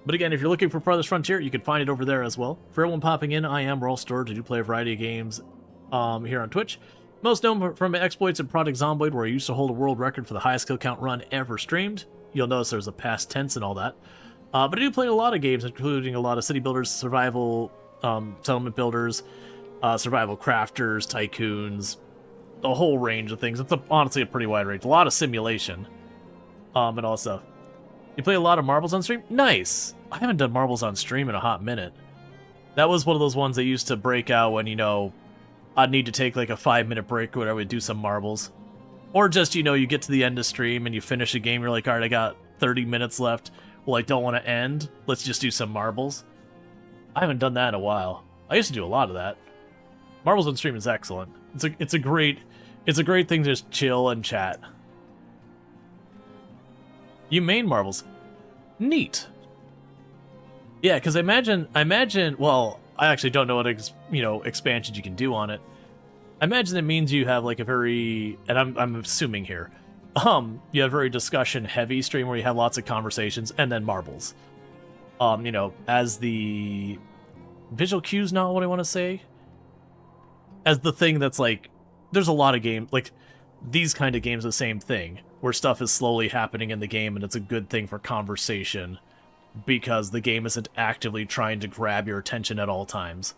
But again, if you're looking for Farthest Frontier, you can find it over there as well. For everyone popping in, I am Rual Storge. I do play a variety of games here on Twitch. Most known from exploits in Project Zomboid, where I used to hold a world record for the highest kill count run ever streamed. You'll notice there's a past tense and all that. But I do play a lot of games, including a lot of city builders, survival settlement builders, survival crafters, tycoons, a whole range of things. It's honestly a pretty wide range. A lot of simulation and all that stuff. You play a lot of marbles on stream? Nice! I haven't done marbles on stream in a hot minute. That was one of those ones that used to break out when, you know, I'd need to take like a 5-minute break or I would do some marbles. Or just, you know, you get to the end of stream and you finish a game, you're like, alright, I got 30 minutes left. Well, I don't want to end. Let's just do some marbles. I haven't done that in a while. I used to do a lot of that. Marbles on stream is excellent. It's a great thing to just chill and chat. You main marbles. Neat. Yeah, because I imagine, well, I actually don't know what, expansions you can do on it. I imagine it means you have, like, a very, and I'm assuming here, you have a very discussion-heavy stream where you have lots of conversations, and then marbles. As the visual cue's not what I want to say. As the thing that's, like, there's a lot of games, like, these kind of games are the same thing, where stuff is slowly happening in the game, and it's a good thing for conversation, because the game isn't actively trying to grab your attention at all times.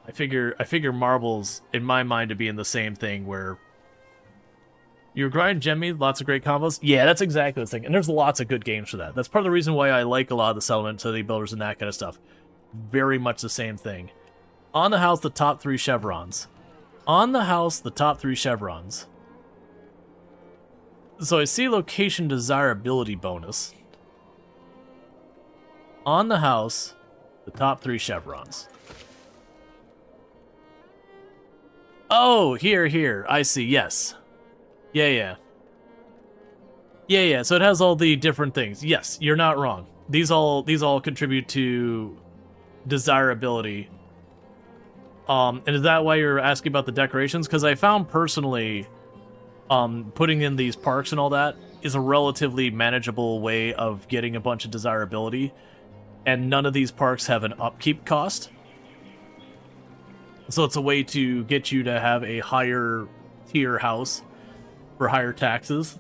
I figure marbles, in my mind, to be in the same thing, where you grind Gemmy, lots of great combos. Yeah, that's exactly the thing, and there's lots of good games for that. That's part of the reason why I like a lot of the settlement city builders and that kind of stuff. Very much the same thing. On the house, the top 3 chevrons. On the house, the top 3 chevrons. So I see location desirability bonus. On the house, the top 3 chevrons. Oh, here. I see, yes. Yeah. So it has all the different things. Yes, you're not wrong. These all contribute to desirability. And is that why you're asking about the decorations? Because I found personally, putting in these parks and all that is a relatively manageable way of getting a bunch of desirability. And none of these parks have an upkeep cost. So it's a way to get you to have a higher tier house for higher taxes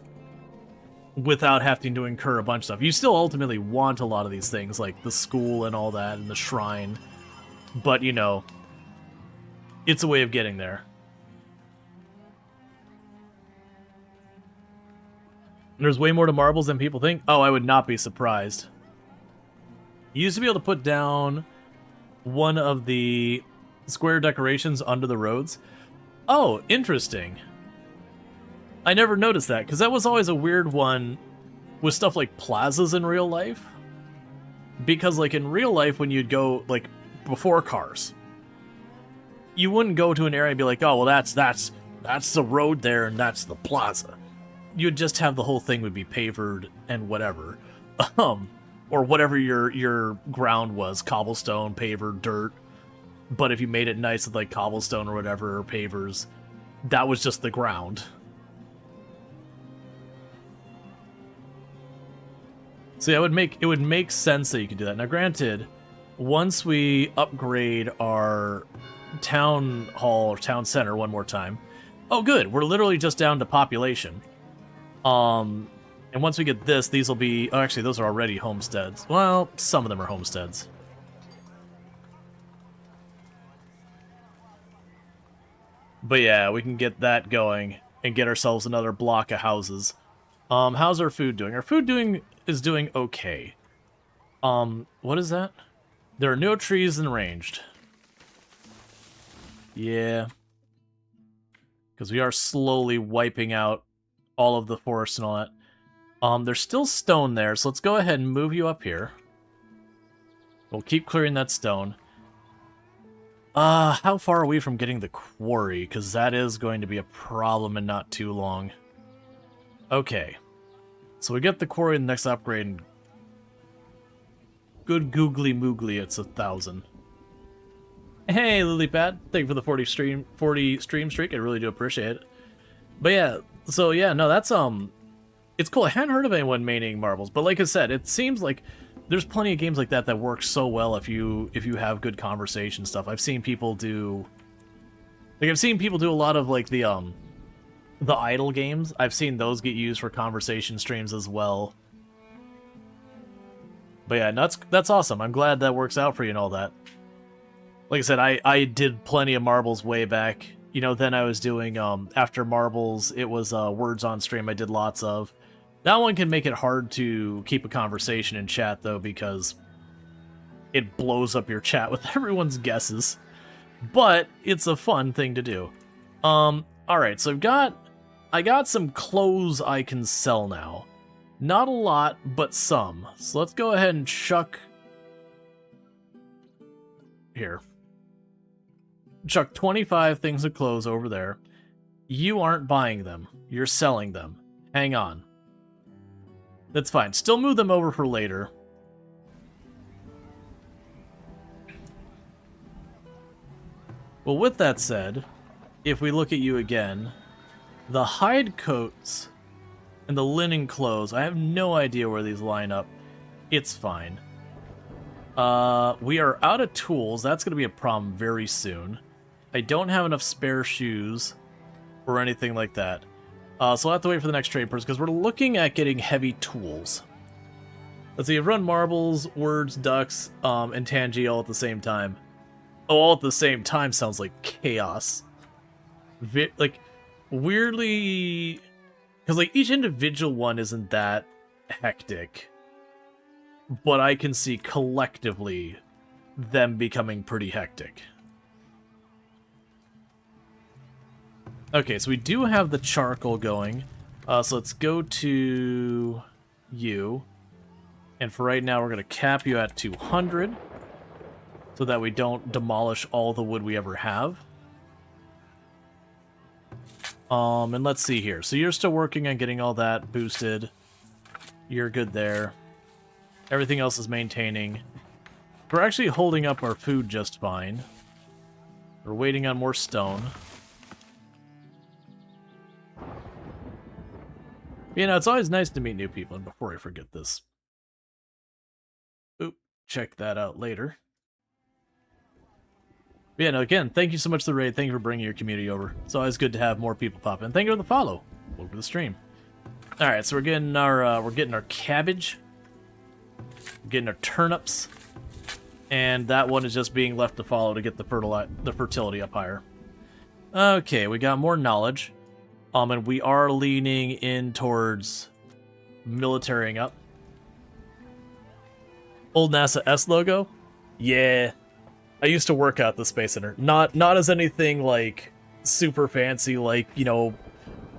without having to incur a bunch of stuff. You still ultimately want a lot of these things, like the school and all that, and the shrine. But, it's a way of getting there. There's way more to marbles than people think. Oh, I would not be surprised. You used to be able to put down one of the square decorations under the roads. Oh, interesting. I never noticed that, because that was always a weird one with stuff like plazas in real life. Because, like, in real life, when you'd go, like, before cars, you wouldn't go to an area and be like, oh, well, that's the road there, and that's the plaza. You'd just have the whole thing would be pavered and whatever. Or whatever your ground was, cobblestone, paver, dirt. But if you made it nice with, like, cobblestone or whatever, or pavers, that was just the ground. So yeah, it would make sense that you could do that. Now granted, once we upgrade our town hall or town center one more time. Oh good, we're literally just down to population. And once we get this, these will be... Oh, actually, those are already homesteads. Well, some of them are homesteads. But yeah, we can get that going and get ourselves another block of houses. How's our food doing? Our food is doing okay. What is that? There are no trees enranged. Yeah. Because we are slowly wiping out all of the forest and all that. There's still stone there, so let's go ahead and move you up here. We'll keep clearing that stone. How far are we from getting the quarry? Because that is going to be a problem in not too long. Okay. So we get the quarry in the next upgrade, and good googly moogly, it's 1,000. Hey, Lilypad, thank you for the 40 stream streak. I really do appreciate it. But yeah, so yeah, no, that's it's cool. I hadn't heard of anyone maining marbles, but like I said, it seems like there's plenty of games like that that work so well if you have good conversation stuff. I've seen people do a lot of like the idle games. I've seen those get used for conversation streams as well. But yeah, that's awesome. I'm glad that works out for you and all that. Like I said, I did plenty of marbles way back. You know, then I was doing, after marbles, it was words on stream I did lots of. That one can make it hard to keep a conversation in chat, though, because it blows up your chat with everyone's guesses. But it's a fun thing to do. Alright, so I got some clothes I can sell now. Not a lot, but some. So let's go ahead and chuck... Here. Chuck 25 things of clothes over there. You aren't buying them. You're selling them. Hang on. That's fine. Still move them over for later. Well, with that said, if we look at you again, the hide coats and the linen clothes, I have no idea where these line up. It's fine. We are out of tools. That's going to be a problem very soon. I don't have enough spare shoes or anything like that. So I'll have to wait for the next trade person, because we're looking at getting heavy tools. Let's see, I've run marbles, words, ducks, and Tangi all at the same time. Oh, all at the same time sounds like chaos. Like, weirdly... Because, like, each individual one isn't that hectic. But I can see collectively them becoming pretty hectic. Okay, so we do have the charcoal going. So let's go to you. And for right now, we're going to cap you at 200. So that we don't demolish all the wood we ever have. And let's see here. So you're still working on getting all that boosted. You're good there. Everything else is maintaining. We're actually holding up our food just fine. We're waiting on more stone. You know, it's always nice to meet new people. And before I forget this... Oop, check that out later. But yeah, no, again, thank you so much for the raid. Thank you for bringing your community over. It's always good to have more people pop in. Thank you for the follow over the stream. Alright, so we're getting our cabbage. We're getting our turnips. And that one is just being left to follow to get the fertility up higher. Okay, we got more knowledge. And we are leaning in towards militarying up. Old NASA S logo? Yeah. I used to work at the Space Center. Not as anything like super fancy, like, you know,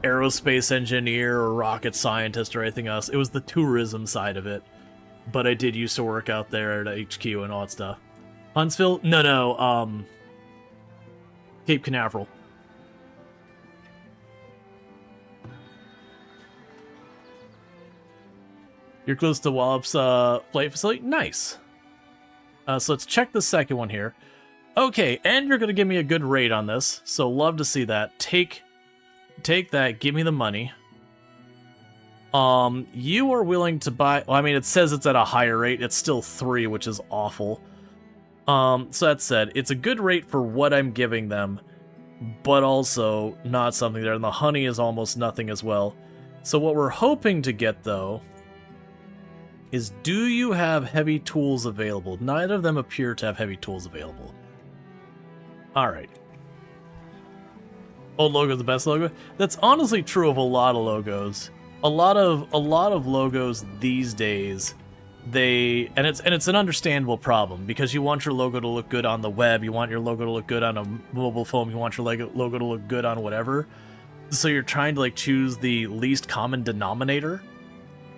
aerospace engineer or rocket scientist or anything else. It was the tourism side of it. But I did used to work out there at HQ and all that stuff. Huntsville? No, Cape Canaveral. You're close to Wallop's flight facility? Nice. So let's check the second one here. Okay, and you're going to give me a good rate on this, so love to see that. Take that, give me the money. You are willing to buy... Well, I mean, it says it's at a higher rate. It's still 3, which is awful. So that said, it's a good rate for what I'm giving them, but also not something there. And the honey is almost nothing as well. So what we're hoping to get, though... is, do you have heavy tools available? Neither of them appear to have heavy tools available. Alright. Old logo's the best logo? That's honestly true of a lot of logos. a lot of logos these days, it's an understandable problem, because you want your logo to look good on the web, you want your logo to look good on a mobile phone, you want your logo to look good on whatever. So you're trying to like choose the least common denominator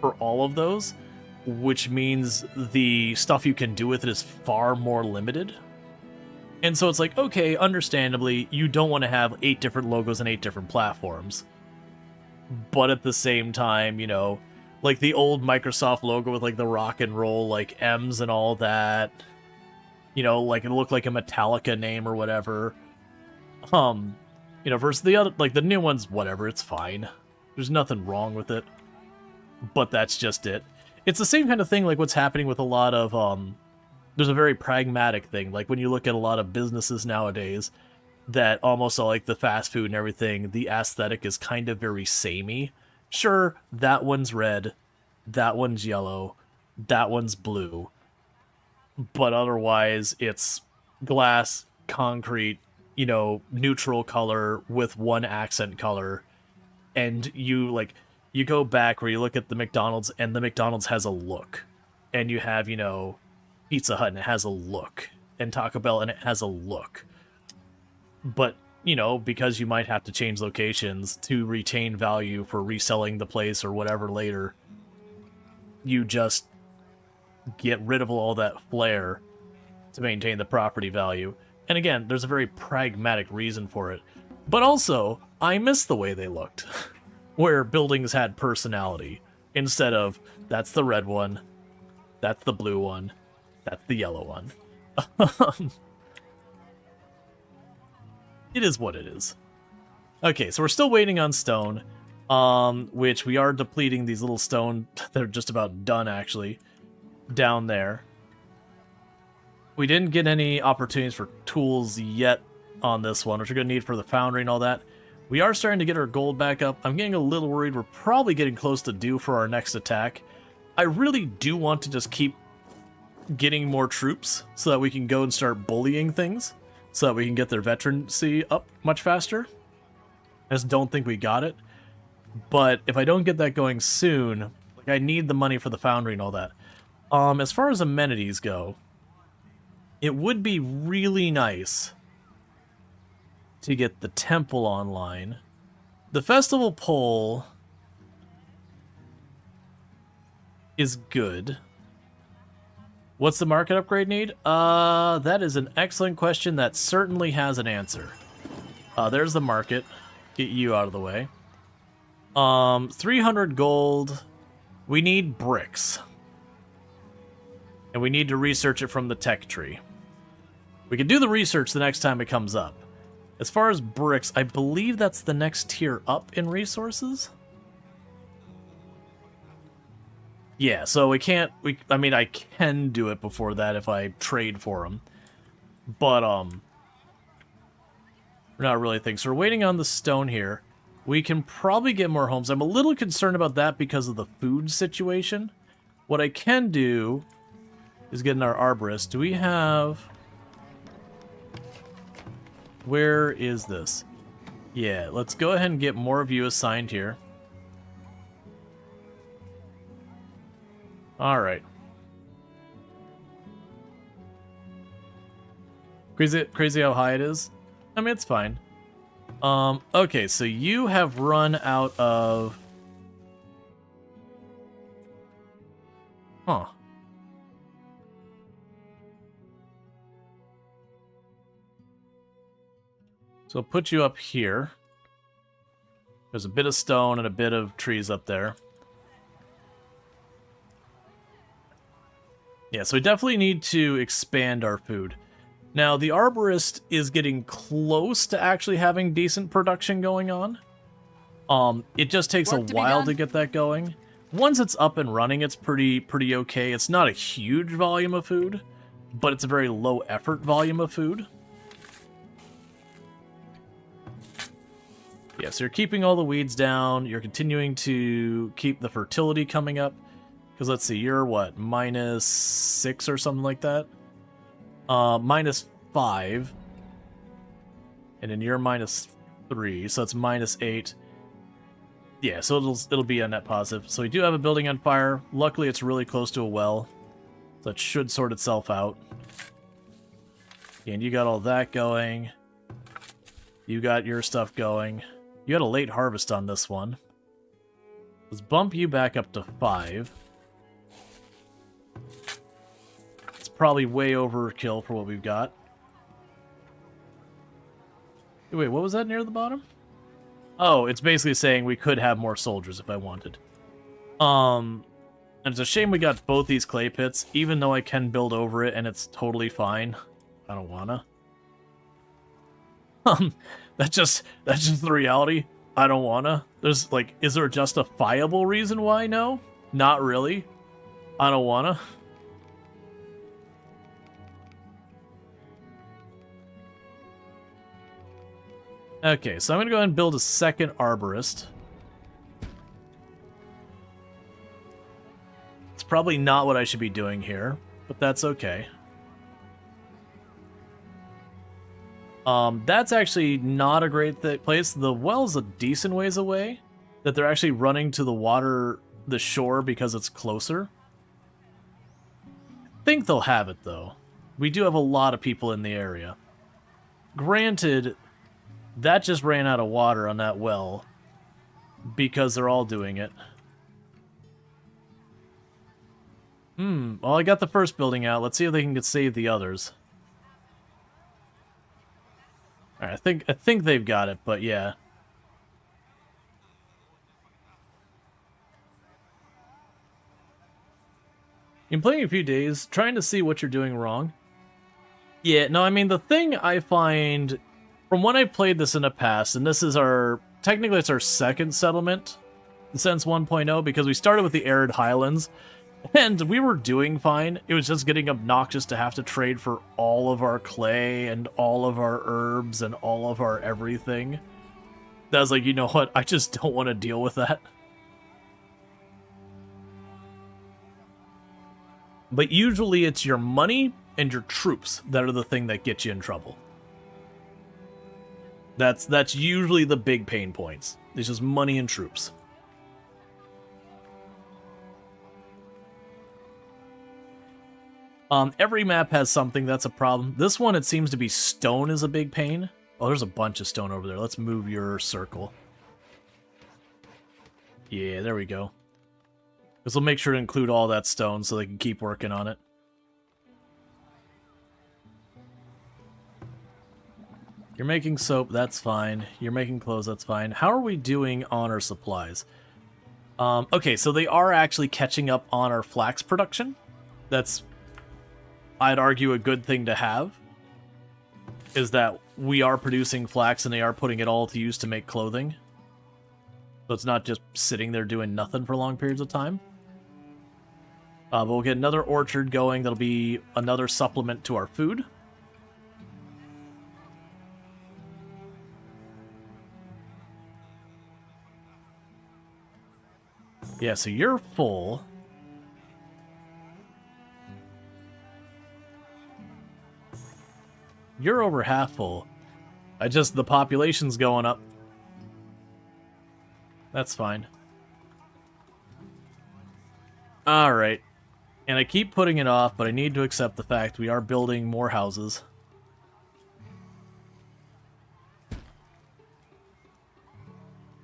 for all of those, which means the stuff you can do with it is far more limited. And so it's like, okay, understandably, you don't want to have 8 different logos and 8 different platforms. But at the same time, you know, like the old Microsoft logo with like the rock and roll like M's and all that, you know, like it looked like a Metallica name or whatever. You know, versus the other, like the new ones, whatever, it's fine. There's nothing wrong with it. But that's just it. It's the same kind of thing like what's happening with a lot of, there's a very pragmatic thing. Like when you look at a lot of businesses nowadays that almost all like the fast food and everything, the aesthetic is kind of very samey. Sure, that one's red, that one's yellow, that one's blue. But otherwise, it's glass, concrete, you know, neutral color with one accent color. And you go back where you look at the McDonald's, and the McDonald's has a look. And you have, you know, Pizza Hut, and it has a look. And Taco Bell, and it has a look. But, you know, because you might have to change locations to retain value for reselling the place or whatever later, you just get rid of all that flair to maintain the property value. And again, there's a very pragmatic reason for it. But also, I miss the way they looked, where buildings had personality, instead of, that's the red one, that's the blue one, that's the yellow one. It is what it is. Okay, so we're still waiting on stone, which we are depleting these little stone. They're just about done, actually, down there. We didn't get any opportunities for tools yet on this one, which we're going to need for the foundry and all that. We are starting to get our gold back up. I'm getting a little worried. We're probably getting close to due for our next attack. I really do want to just keep getting more troops so that we can go and start bullying things, so that we can get their veterancy up much faster. I just don't think we got it. But if I don't get that going soon, like I need the money for the foundry and all that. As far as amenities go, it would be really nice to get the temple online. The festival pole is good. What's the market upgrade need? That is an excellent question that certainly has an answer. There's the market. Get you out of the way. 300 gold. We need bricks. And we need to research it from the tech tree. We can do the research the next time it comes up. As far as bricks, I believe that's the next tier up in resources. Yeah, so we can't, I mean, I can do it before that if I trade for them. But, we're not really thinking. So we're waiting on the stone here. We can probably get more homes. I'm a little concerned about that because of the food situation. What I can do is get in our arborist. Do we have... Where is this? Yeah, let's go ahead and get more of you assigned here. Alright. Crazy how high it is? I mean, it's fine. Okay, so you have run out of... Huh. So I'll put you up here. There's a bit of stone and a bit of trees up there. Yeah, so we definitely need to expand our food. Now, the arborist is getting close to actually having decent production going on. It just takes a while to get that going. Once it's up and running, it's pretty okay. It's not a huge volume of food, but it's a very low effort volume of food. Yeah, so you're keeping all the weeds down. You're continuing to keep the fertility coming up. Because let's see, you're what, -6 or something like that? -5. And then you're -3, so it's -8. Yeah, so it'll be a net positive. So we do have a building on fire. Luckily, it's really close to a well, so it should sort itself out. And you got all that going. You got your stuff going. You had a late harvest on this one. Let's bump you back up to 5. It's probably way overkill for what we've got. Wait, what was that near the bottom? Oh, it's basically saying we could have more soldiers if I wanted. And it's a shame we got both these clay pits, even though I can build over it and it's totally fine. I don't wanna. That's just the reality. I don't wanna. There's like, is there a justifiable reason why? No, not really. I don't wanna. Okay, so I'm gonna go ahead and build a second arborist. It's probably not what I should be doing here, but that's okay. That's actually not a great place. The well's a decent ways away. That they're actually running to the water, the shore, because it's closer. I think they'll have it, though. We do have a lot of people in the area. Granted, that just ran out of water on that well because they're all doing it. Well, I got the first building out. Let's see if they can save the others. Alright, I think they've got it, but yeah. In playing a few days, trying to see what you're doing wrong. Yeah, no, I mean, the thing I find, from when I played this in the past, and this is technically it's our second settlement since 1.0, because we started with the Arid Highlands, and we were doing fine. It was just getting obnoxious to have to trade for all of our clay and all of our herbs and all of our everything. That was like, you know what? I just don't want to deal with that. But usually it's your money and your troops that are the thing that get you in trouble. That's usually the big pain points. It's just money and troops. Every map has something that's a problem. This one, it seems to be stone is a big pain. Oh, there's a bunch of stone over there. Let's move your circle. Yeah, there we go. This will make sure to include all that stone so they can keep working on it. You're making soap, that's fine. You're making clothes, that's fine. How are we doing on our supplies? Okay, so they are actually catching up on our flax production. That's, I'd argue, a good thing to have. Is that we are producing flax and they are putting it all to use to make clothing. So it's not just sitting there doing nothing for long periods of time. But we'll get another orchard going. That'll be another supplement to our food. Yeah, so you're full. You're over half full. The population's going up. That's fine. Alright. And I keep putting it off, but I need to accept the fact we are building more houses.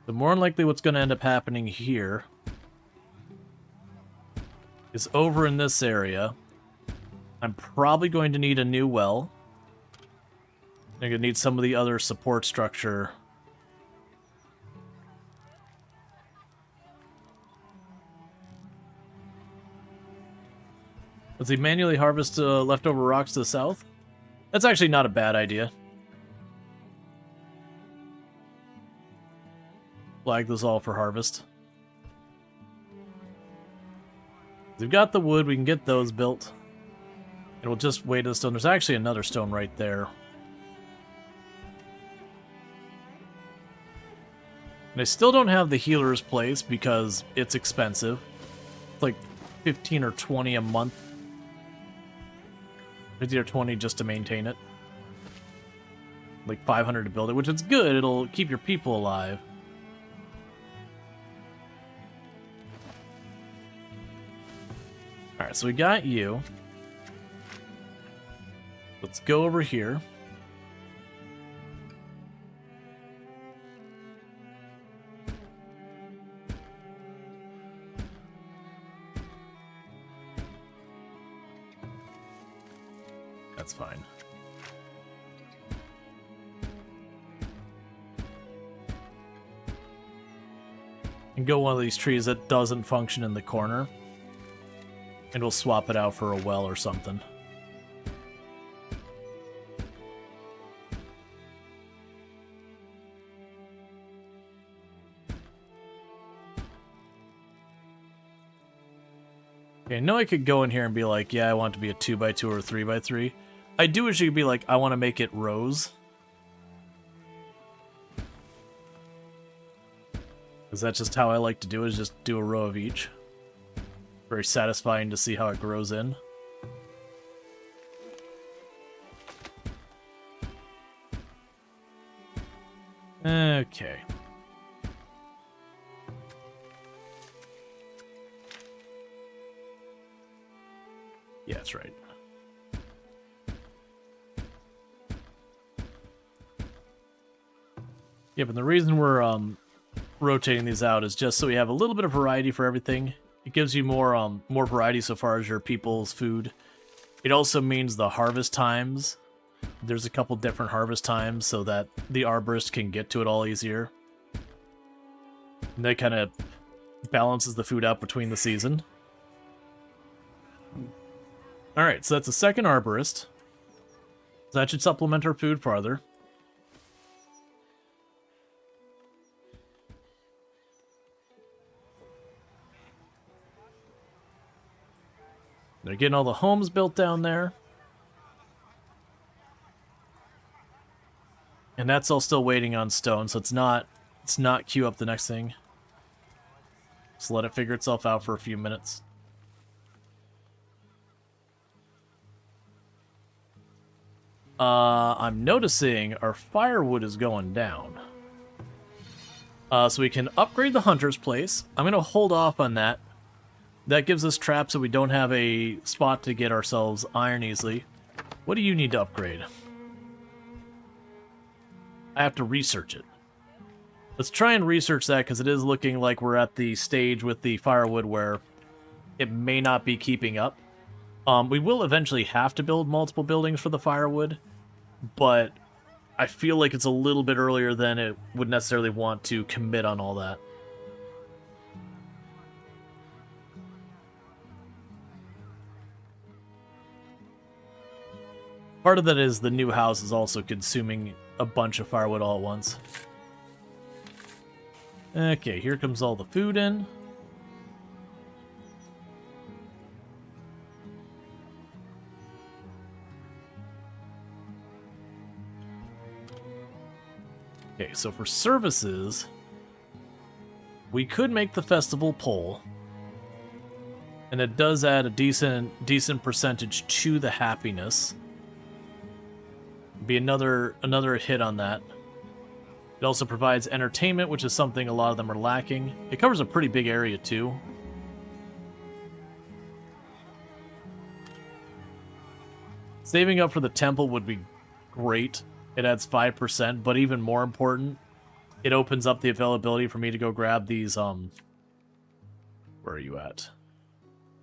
The more than likely what's going to end up happening here is over in this area. I'm probably going to need a new well. I'm going to need some of the other support structure. Let's see, manually harvest leftover rocks to the south. That's actually not a bad idea. Flag this all for harvest. We've got the wood, we can get those built. And we'll just wait a stone. There's actually another stone right there. And I still don't have the healer's place because it's expensive. It's like 15 or 20 a month. 50 or 20 just to maintain it. Like 500 to build it, which is good. It'll keep your people alive. Alright, so we got you. Let's go over here. That's fine. And go one of these trees that doesn't function in the corner. And we'll swap it out for a well or something. Okay, I know I could go in here and be like, yeah, I want it to be a 2x2 or a 3x3. I do wish you could be like, I want to make it rows. Because that's just how I like to do it, is just do a row of each. Very satisfying to see how it grows in. Okay. Yeah, that's right. Yep, and the reason we're rotating these out is just so we have a little bit of variety for everything. It gives you more variety so far as your people's food. It also means the harvest times. There's a couple different harvest times so that the arborist can get to it all easier. And that kind of balances the food out between the season. Alright, so that's a second arborist. So that should supplement our food farther. They're getting all the homes built down there. And that's all still waiting on stone, so it's not queue up the next thing. Just let it figure itself out for a few minutes. I'm noticing our firewood is going down. So we can upgrade the hunter's place. I'm going to hold off on that. That gives us traps so we don't have a spot to get ourselves iron easily. What do you need to upgrade? I have to research it. Let's try and research that, because it is looking like we're at the stage with the firewood where it may not be keeping up. We will eventually have to build multiple buildings for the firewood, but I feel like it's a little bit earlier than it would necessarily want to commit on all that. Part of that is the new house is also consuming a bunch of firewood all at once. Okay, here comes all the food in. Okay, so for services, we could make the festival pole, and it does add a decent percentage to the happiness. Be another hit on that. It also provides entertainment, which is something a lot of them are lacking. It covers a pretty big area too. Saving up for the temple would be great. It adds 5%, but even more important, it opens up the availability for me to go grab these, where are you at?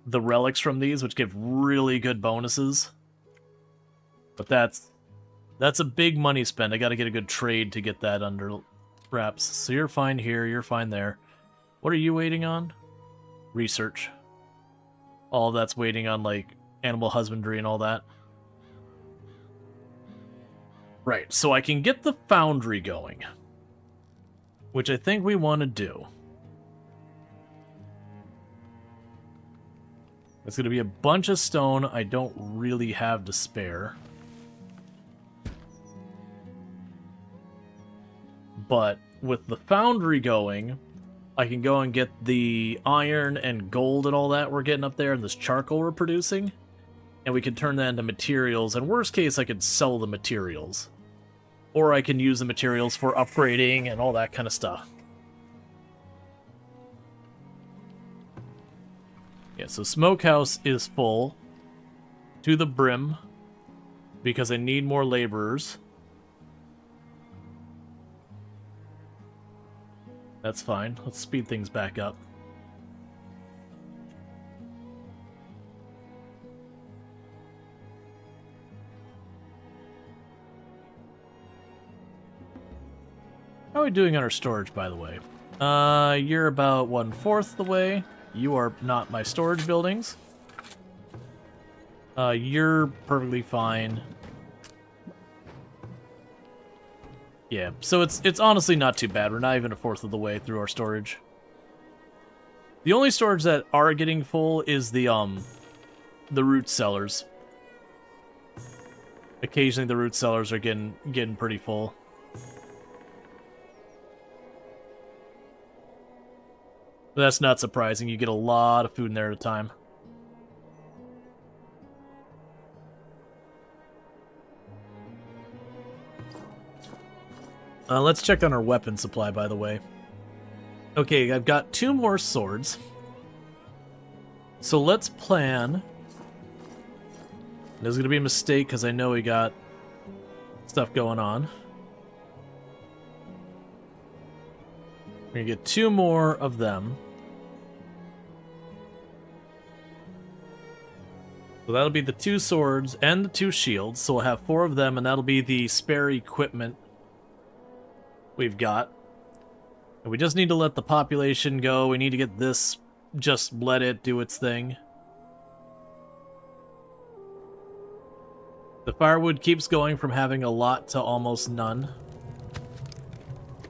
The relics from these, which give really good bonuses. But that's a big money spend. I gotta get a good trade to get that under wraps. So you're fine here, you're fine there. What are you waiting on? Research. All that's waiting on, like, animal husbandry and all that. Right, so I can get the foundry going, which I think we want to do. It's going to be a bunch of stone I don't really have to spare. But with the foundry going, I can go and get the iron and gold and all that we're getting up there, and this charcoal we're producing, and we can turn that into materials. And worst case, I could sell the materials. Or I can use the materials for upgrading and all that kind of stuff. Yeah, so smokehouse is full to the brim because I need more laborers. That's fine. Let's speed things back up. How are we doing on our storage, by the way? You're about 1/4 the way. You are not my storage buildings. You're perfectly fine. Yeah, so it's honestly not too bad. We're not even 1/4 of the way through our storage. The only storage that are getting full is the root cellars. Occasionally the root cellars are getting pretty full. But that's not surprising. You get a lot of food in there at a time. Let's check on our weapon supply, by the way. Okay, I've got 2 more swords. So let's plan. There's going to be a mistake because I know we got stuff going on. We're going to get 2 more of them. So that'll be the 2 swords and the 2 shields. So we'll have 4 of them, and that'll be the spare equipment we've got. And we just need to let the population go. We need to get this, just let it do its thing. The firewood keeps going from having a lot to almost none.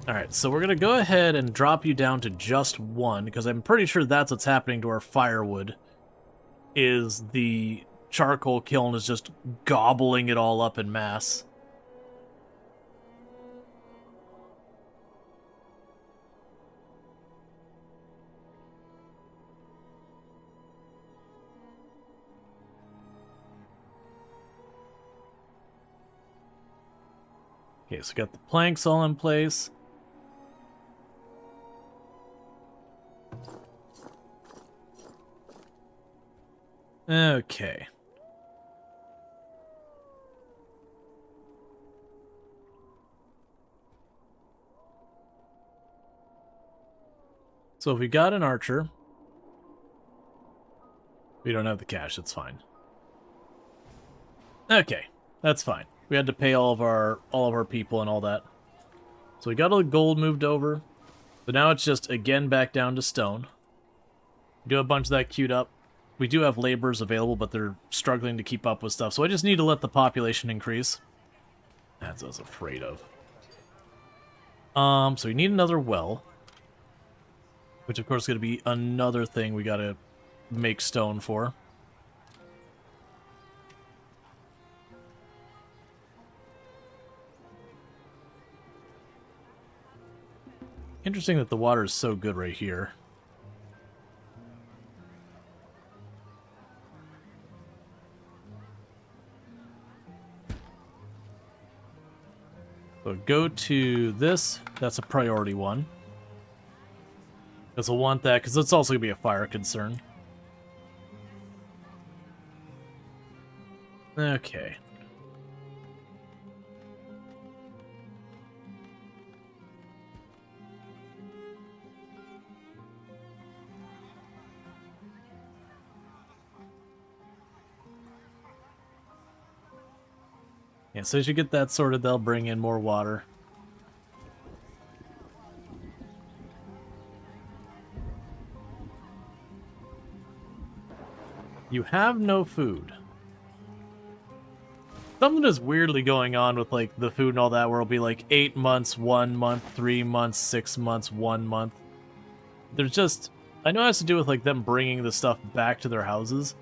Alright, so we're going to go ahead and drop you down to just 1, because I'm pretty sure that's what's happening to our firewood. Is the charcoal kiln is just gobbling it all up in mass. Okay, so we got the planks all in place. Okay. So if we got an archer, we don't have the cash, it's fine. Okay, that's fine. We had to pay all of our people and all that. So we got all the gold moved over. So now it's just again back down to stone. We do have a bunch of that queued up. We do have laborers available, but they're struggling to keep up with stuff. So I just need to let the population increase. That's what I was afraid of. So we need another well. Which of course is going to be another thing we got to make stone for. Interesting that the water is so good right here. So go to this. That's a priority one. Because we'll want that, because it's also going to be a fire concern. Okay. Yeah, so as you get that sorted, they'll bring in more water. You have no food. Something is weirdly going on with, like, the food and all that, where it'll be, like, 8 months, 1 month, 3 months, 6 months, 1 month. There's just... I know it has to do with, like, them bringing the stuff back to their houses,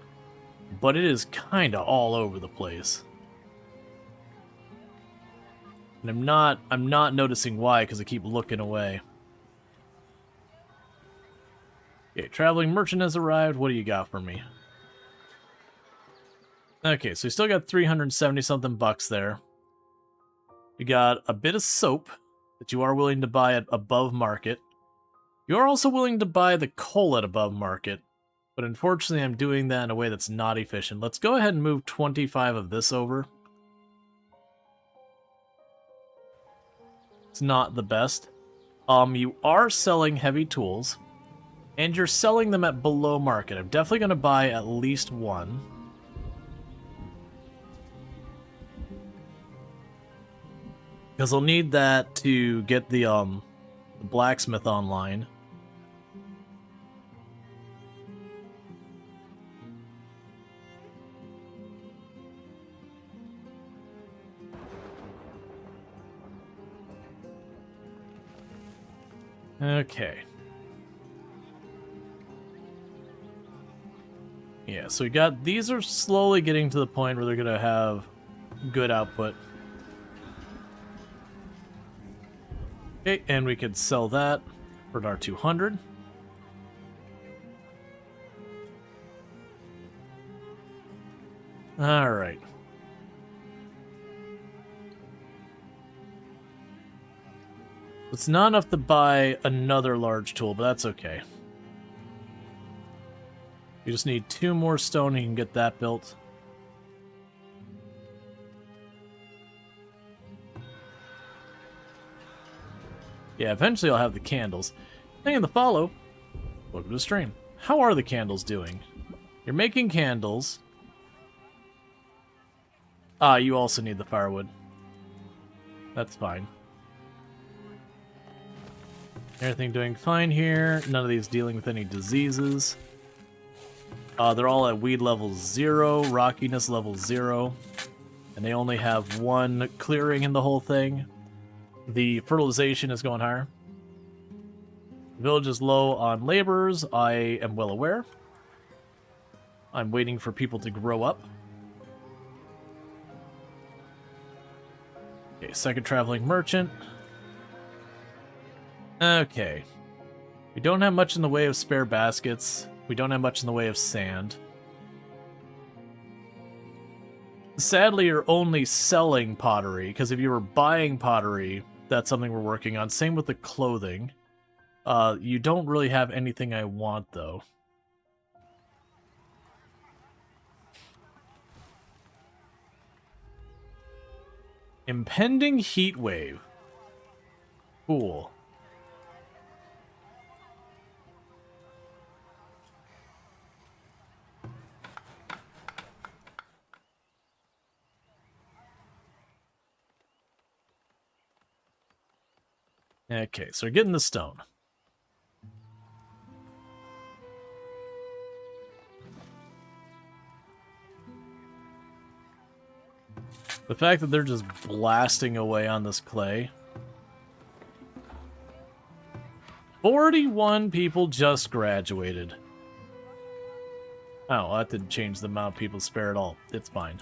but it is kind of all over the place. And I'm not noticing why, because I keep looking away. Okay, traveling merchant has arrived. What do you got for me? Okay, so we still got 370-something bucks there. We got a bit of soap that you are willing to buy at above market. You are also willing to buy the coal at above market. But unfortunately, I'm doing that in a way that's not efficient. Let's go ahead and move 25 of this over. It's not the best. You are selling heavy tools, and you're selling them at below market. I'm definitely going to buy at least one. Because I'll need that to get the blacksmith online. Okay. Yeah, so we got, these are slowly getting to the point where they're going to have good output. Okay, and we could sell that for our 200. All right. It's not enough to buy another large tool, but that's okay. You just need 2 more stone and you can get that built. Yeah, eventually I'll have the candles. Thing in the follow, welcome to the stream. How are the candles doing? You're making candles. Ah, you also need the firewood. That's fine. Everything doing fine here. None of these dealing with any diseases. They're all at weed level 0, rockiness level 0. And they only have 1 clearing in the whole thing. The fertilization is going higher. The village is low on laborers. I am well aware. I'm waiting for people to grow up. Okay, second traveling merchant. Okay. We don't have much in the way of spare baskets. We don't have much in the way of sand. Sadly, you're only selling pottery, because if you were buying pottery, that's something we're working on. Same with the clothing. You don't really have anything I want, though. Impending heat wave. Cool. Okay, so we're getting the stone. The fact that they're just blasting away on this clay. 41 people just graduated. Oh, that didn't change the amount of people spare at all. It's fine.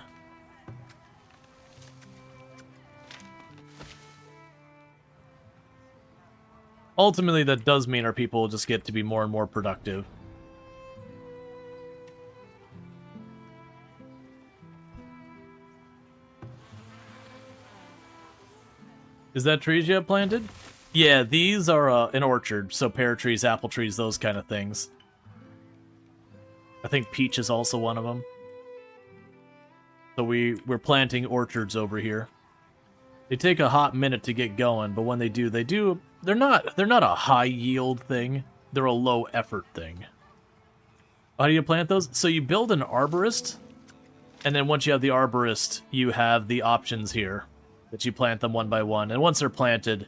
Ultimately, that does mean our people will just get to be more and more productive. Is that trees you have planted? Yeah, these are an orchard, so pear trees, apple trees, those kind of things. I think peach is also one of them. So we're planting orchards over here. They take a hot minute to get going, but when they do, they're not a high yield thing. They're a low effort thing. How do you plant those? So you build an arborist, and then once you have the arborist, you have the options here that you plant them one by one. And once they're planted,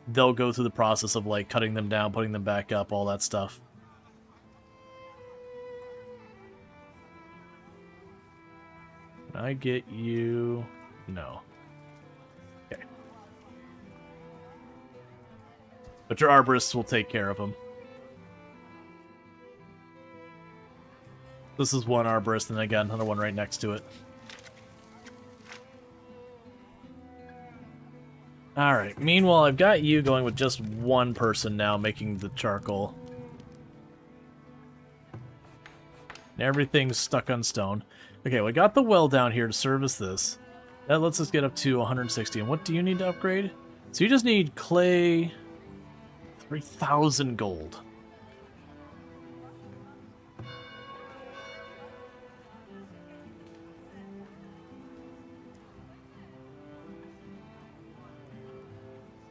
they'll go through the process of like cutting them down, putting them back up, all that stuff. Can I get you? No. Okay. But your arborists will take care of them. This is one arborist, and I got another one right next to it. Alright, meanwhile, I've got you going with just one person now making the charcoal. And everything's stuck on stone. Okay, we got the well down here to service this. That lets us get up to 160. And what do you need to upgrade? So you just need clay... 3,000 gold.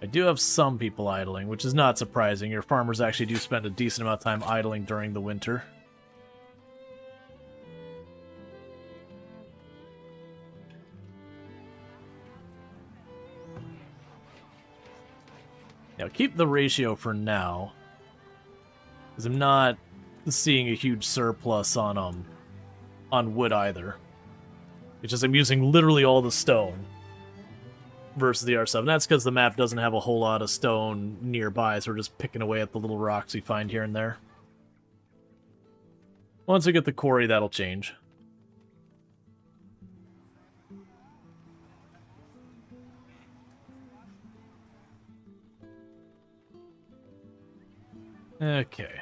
I do have some people idling, which is not surprising. Your farmers actually do spend a decent amount of time idling during the winter. Now, keep the ratio for now, because I'm not seeing a huge surplus on wood either. It's just I'm using literally all the stone versus the R7. That's because the map doesn't have a whole lot of stone nearby, so we're just picking away at the little rocks we find here and there. Once we get the quarry, that'll change. Okay.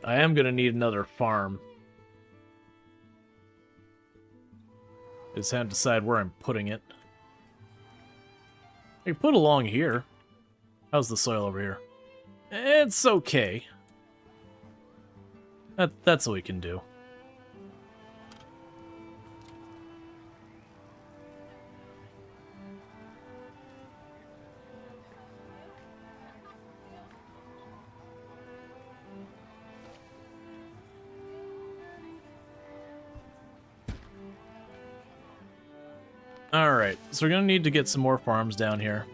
I am going to need another farm. I just have to decide where I'm putting it. I can put along here. How's the soil over here? It's okay. That's what we can do. Alright, so we're going to need to get some more farms down here.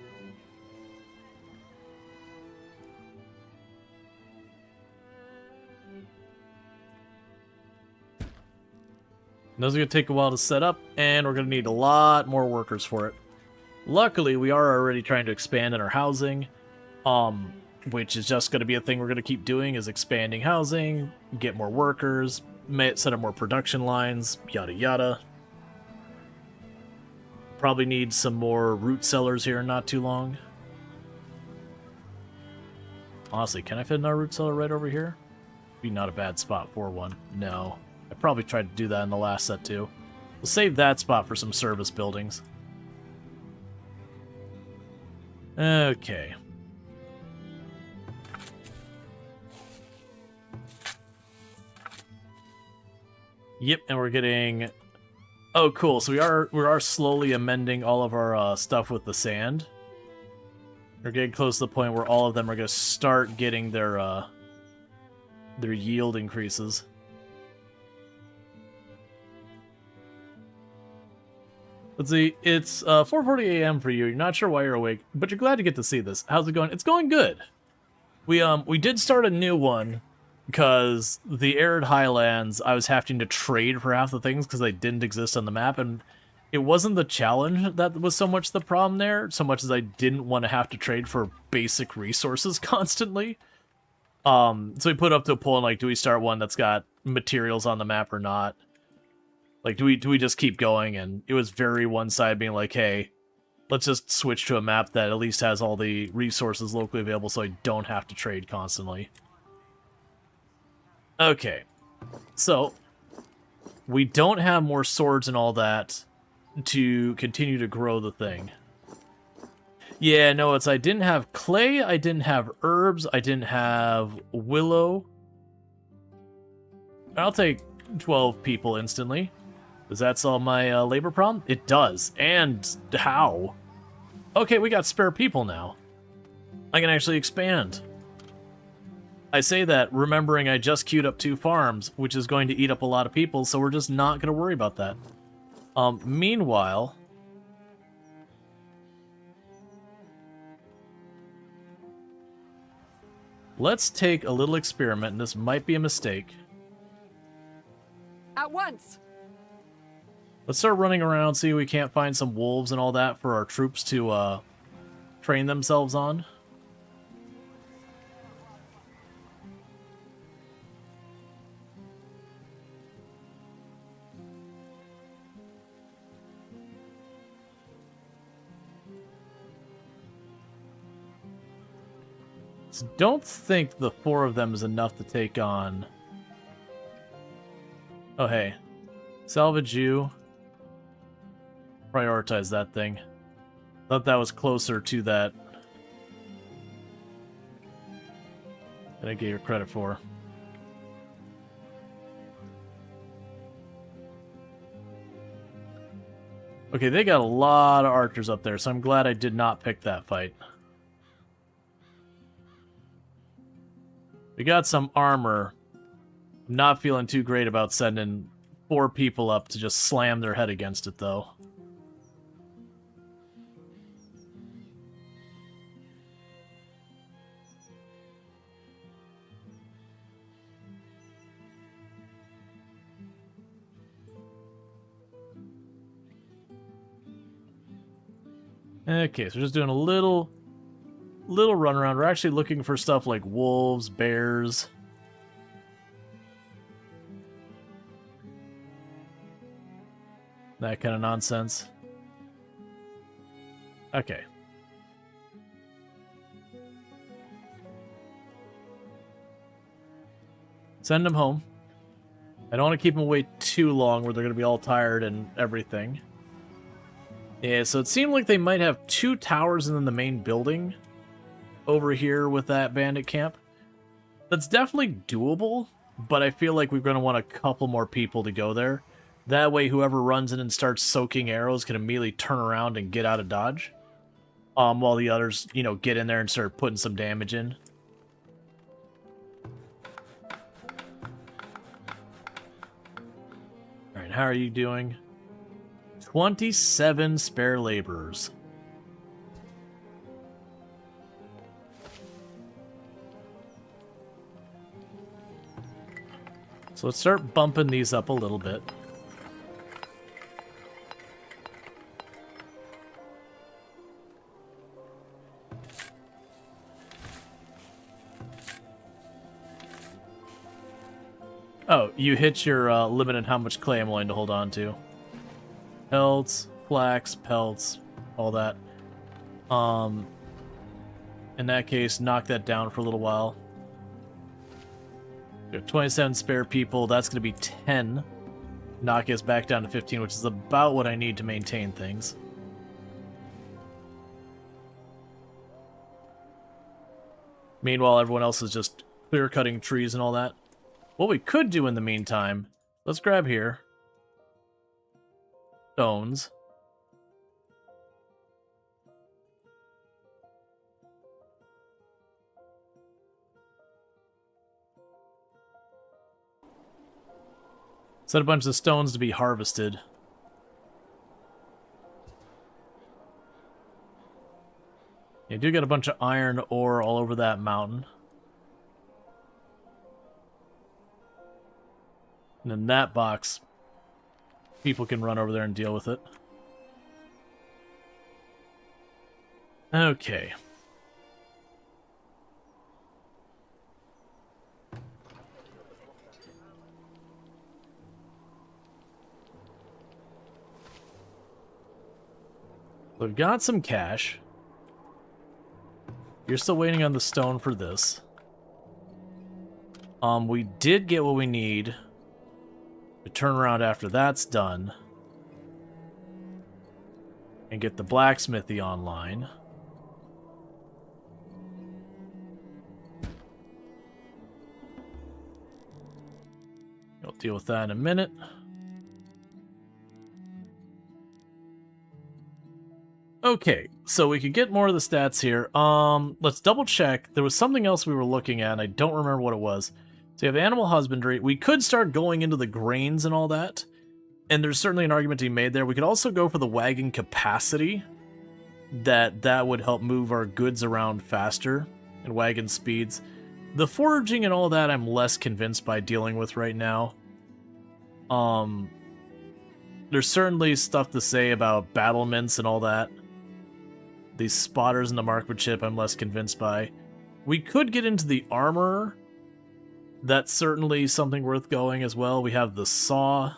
Those are going to take a while to set up, and we're going to need a lot more workers for it. Luckily, we are already trying to expand in our housing, which is just going to be a thing we're going to keep doing, is expanding housing, get more workers, set up more production lines, yada yada. Probably need some more root cellars here in not too long. Honestly, can I fit another root cellar right over here? Be not a bad spot for one. No. I probably tried to do that in the last set too. We'll save that spot for some service buildings. Okay. Yep, and we're getting... Oh, cool. So we are slowly amending all of our stuff with the sand. We're getting close to the point where all of them are going to start getting their yield increases. Let's see. It's 4:40 a.m. for you. You're not sure why you're awake, but you're glad to get to see this. How's it going? It's going good. We did start a new one. Because the Arid Highlands, I was having to trade for half the things because they didn't exist on the map, and it wasn't the challenge that was so much the problem there, so much as I didn't want to have to trade for basic resources constantly. So we put up to a poll, and like, do we start one that's got materials on the map or not? Like, do we just keep going? And it was very one-sided, being like, hey, let's just switch to a map that at least has all the resources locally available so I don't have to trade constantly. Okay, so we don't have more swords and all that to continue to grow the thing. Yeah, no, I didn't have clay, I didn't have herbs, I didn't have willow. I'll take 12 people instantly. Does that solve my labor problem? It does. And how? Okay, we got spare people now. I can actually expand. I say that remembering I just queued up 2 farms, which is going to eat up a lot of people, so we're just not going to worry about that. Meanwhile... let's take a little experiment, and this might be a mistake. At once! Let's start running around, see if we can't find some wolves and all that for our troops to train themselves on. Don't think the 4 of them is enough to take on... Oh, hey. Salvage you. Prioritize that thing. Thought that was closer to that I gave you credit for. Okay, they got a lot of archers up there, so I'm glad I did not pick that fight. We got some armor. I'm not feeling too great about sending 4 people up to just slam their head against it, though. Okay, so we're just doing a little run around. We're actually looking for stuff like wolves, bears. That kind of nonsense. Okay. Send them home. I don't want to keep them away too long where they're going to be all tired and everything. Yeah, so it seemed like they might have 2 towers and then the main building over here with that bandit camp. That's definitely doable, but I feel like we're going to want a couple more people to go there. That way, whoever runs in and starts soaking arrows can immediately turn around and get out of dodge. While the others, you know, get in there and start putting some damage in. Alright, how are you doing? 27 spare laborers. So let's start bumping these up a little bit. Oh, you hit your limit on how much clay I'm willing to hold on to. Pelts, flax, pelts, all that. In that case, knock that down for a little while. We have 27 spare people. That's going to be 10. Knock us back down to 15, which is about what I need to maintain things. Meanwhile, everyone else is just clear-cutting trees and all that. What we could do in the meantime, let's grab here. Stones. Set a bunch of stones to be harvested. You do get a bunch of iron ore all over that mountain. And in that box, people can run over there and deal with it. Okay. We've got some cash. You're still waiting on the stone for this. We did get what we need to turn around after that's done and get the blacksmithy online. We'll deal with that in a minute. Okay, so we could get more of the stats here. Let's double check. There was something else we were looking at, and I don't remember what it was. So you have animal husbandry. We could start going into the grains and all that, and there's certainly an argument to be made there. We could also go for the wagon capacity. That would help move our goods around faster, and wagon speeds. The foraging and all that I'm less convinced by dealing with right now. There's certainly stuff to say about battlements and all that. These spotters and the marksmanship I'm less convinced by. We could get into the armor. That's certainly something worth going as well. We have the saw.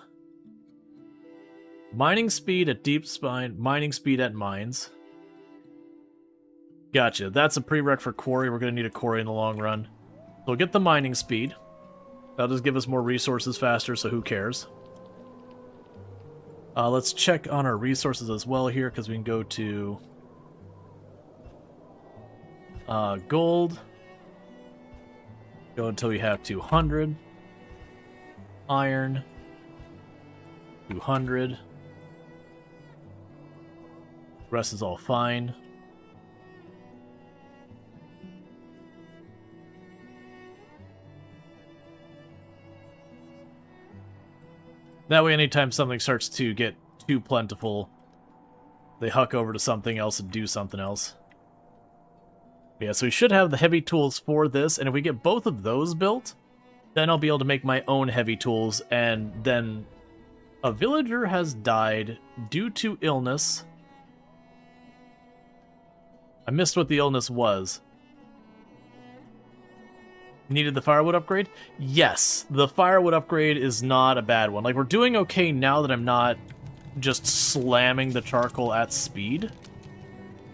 Mining speed at deep spine. Mining speed at mines. Gotcha. That's a prereq for quarry. We're going to need a quarry in the long run. So we'll get the mining speed. That'll just give us more resources faster, so who cares? Let's check on our resources as well here, because we can go to gold. Go until we have 200. Iron. 200. Rest is all fine. That way, anytime something starts to get too plentiful, they huck over to something else and do something else. Yeah, so we should have the heavy tools for this, and if we get both of those built, then I'll be able to make my own heavy tools, and then a villager has died due to illness. I missed what the illness was. Needed the firewood upgrade? Yes, the firewood upgrade is not a bad one. Like, we're doing okay now that I'm not just slamming the charcoal at speed.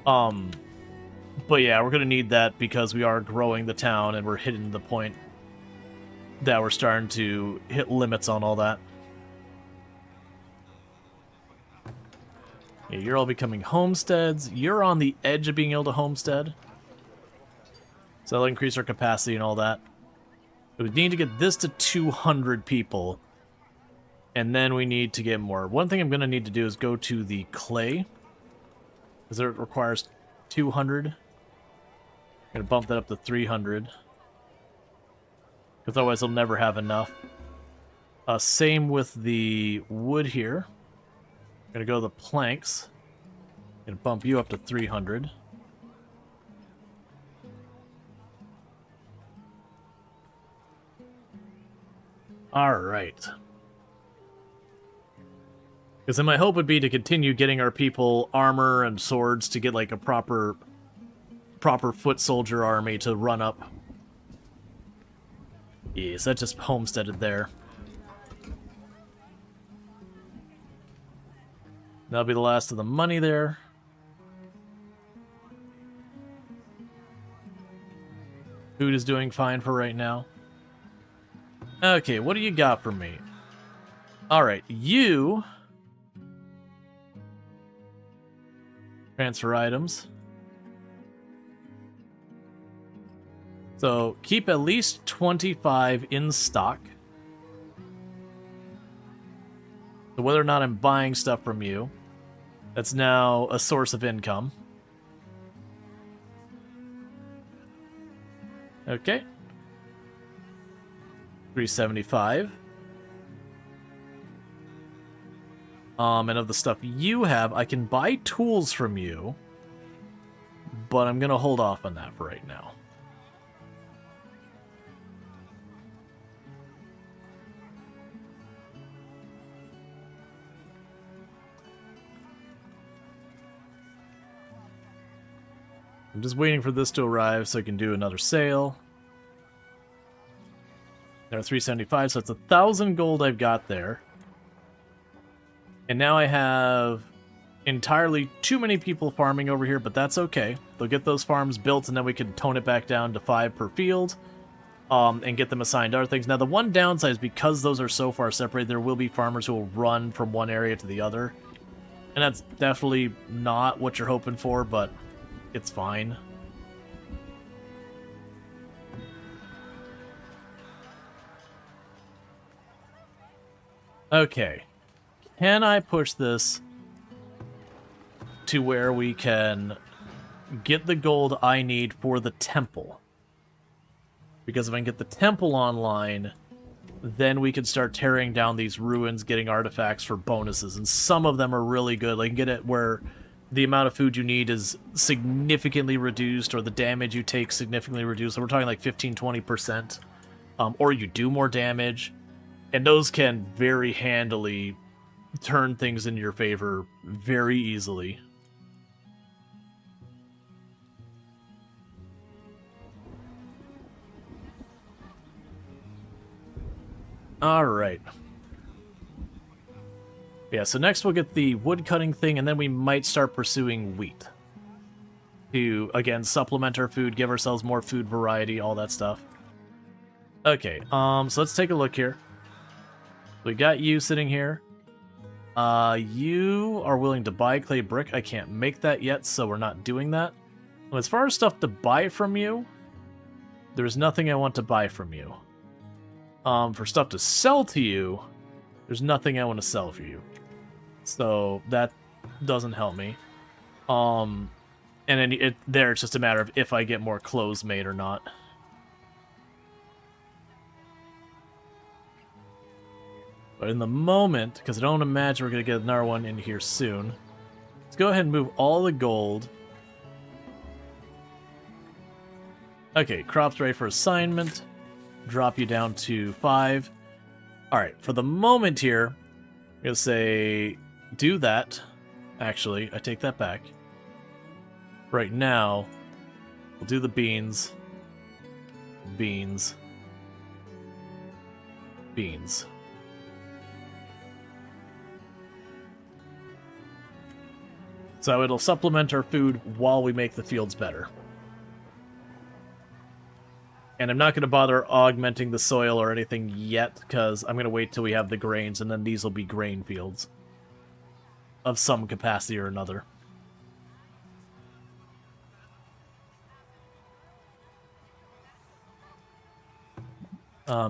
But yeah, we're gonna need that because we are growing the town and we're hitting the point that we're starting to hit limits on all that. Yeah, you're all becoming homesteads. You're on the edge of being able to homestead. So that'll increase our capacity and all that. But we need to get this to 200 people. And then we need to get more. One thing I'm going to need to do is go to the clay. Because it requires 200. I'm going to bump that up to 300. Because otherwise I'll never have enough. Same with the wood here. I'm going to go to the planks. I'm going to bump you up to 300. Alright. Because then my hope would be to continue getting our people armor and swords to get like a proper foot soldier army to run up. Yes, that just homesteaded there. That'll be the last of the money there. Food is doing fine for right now. Okay, what do you got for me? Alright, you... Transfer items. So, keep at least 25 in stock. So whether or not I'm buying stuff from you, that's now a source of income. Okay. 375. And of the stuff you have, I can buy tools from you, but I'm gonna hold off on that for right now. I'm just waiting for this to arrive so I can do another sale. There are 375, so it's 1,000 gold I've got there. And now I have entirely too many people farming over here, but that's okay. They'll get those farms built, and then we can tone it back down to 5 per field, and get them assigned other things. Now, the one downside is because those are so far separated, there will be farmers who will run from one area to the other. And that's definitely not what you're hoping for, but it's fine. Okay. Can I push this to where we can get the gold I need for the temple? Because if I can get the temple online, then we can start tearing down these ruins, getting artifacts for bonuses. And some of them are really good. Like, you can get it where the amount of food you need is significantly reduced, or the damage you take significantly reduced. So we're talking like 15-20%. Or you do more damage. And those can very handily turn things in your favor very easily. Alright. Yeah, so next we'll get the wood cutting thing, and then we might start pursuing wheat. To, again, supplement our food, give ourselves more food variety, all that stuff. Okay, so let's take a look here. We got you sitting here. You are willing to buy clay brick. I can't make that yet, so we're not doing that. As far as stuff to buy from you, there's nothing I want to buy from you. For stuff to sell to you, there's nothing I want to sell for you. So that doesn't help me. And then it's just a matter of if I get more clothes made or not. But in the moment, because I don't imagine we're going to get another one in here soon, let's go ahead and move all the gold. Okay, crops ready for assignment. Drop you down to 5. Alright, for the moment here, I'm going to say do that. Actually, I take that back. Right now, we'll do the beans. Beans. Beans. So it'll supplement our food while we make the fields better. And I'm not going to bother augmenting the soil or anything yet, because I'm going to wait till we have the grains, and then these will be grain fields. Of some capacity or another.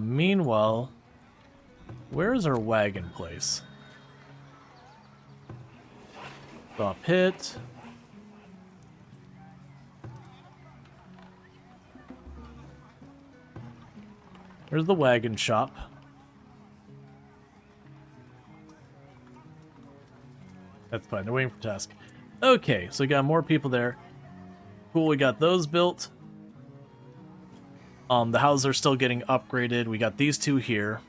Meanwhile, where is our wagon place? Stop hit. There's the wagon shop. That's fine, they're waiting for task. Okay, so we got more people there. Cool, we got those built. The houses are still getting upgraded. We got these two here.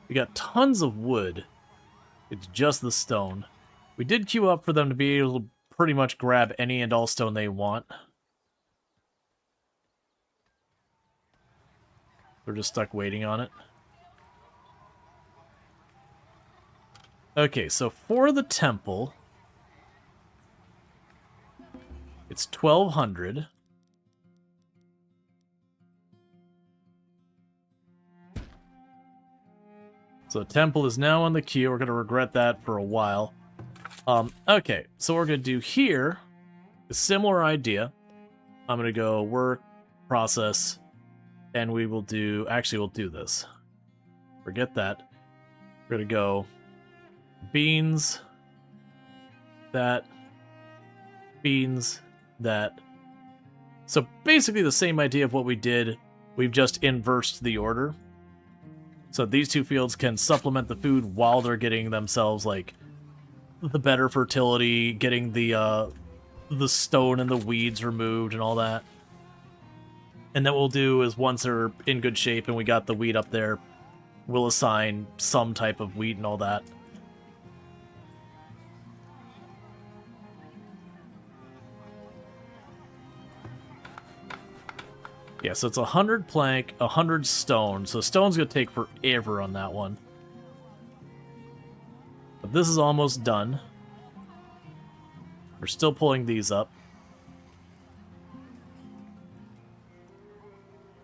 We got tons of wood. It's just the stone. We did queue up for them to be able to pretty much grab any and all stone they want. We're just stuck waiting on it. Okay, so for the temple, it's 1,200. So the temple is now on the queue. We're going to regret that for a while. Okay, so what we're going to do here, a similar idea. I'm going to go work, process, and we will do... Actually, we'll do this. Forget that. We're going to go beans, that, beans, that. So basically the same idea of what we did. We've just inversed the order. So these two fields can supplement the food while they're getting themselves, like, the better fertility, getting the stone and the weeds removed and all that. And then what we'll do is once they're in good shape and we got the wheat up there, we'll assign some type of wheat and all that. Yeah, so it's 100 plank, 100 stone. So stone's going to take forever on that one. But this is almost done. We're still pulling these up.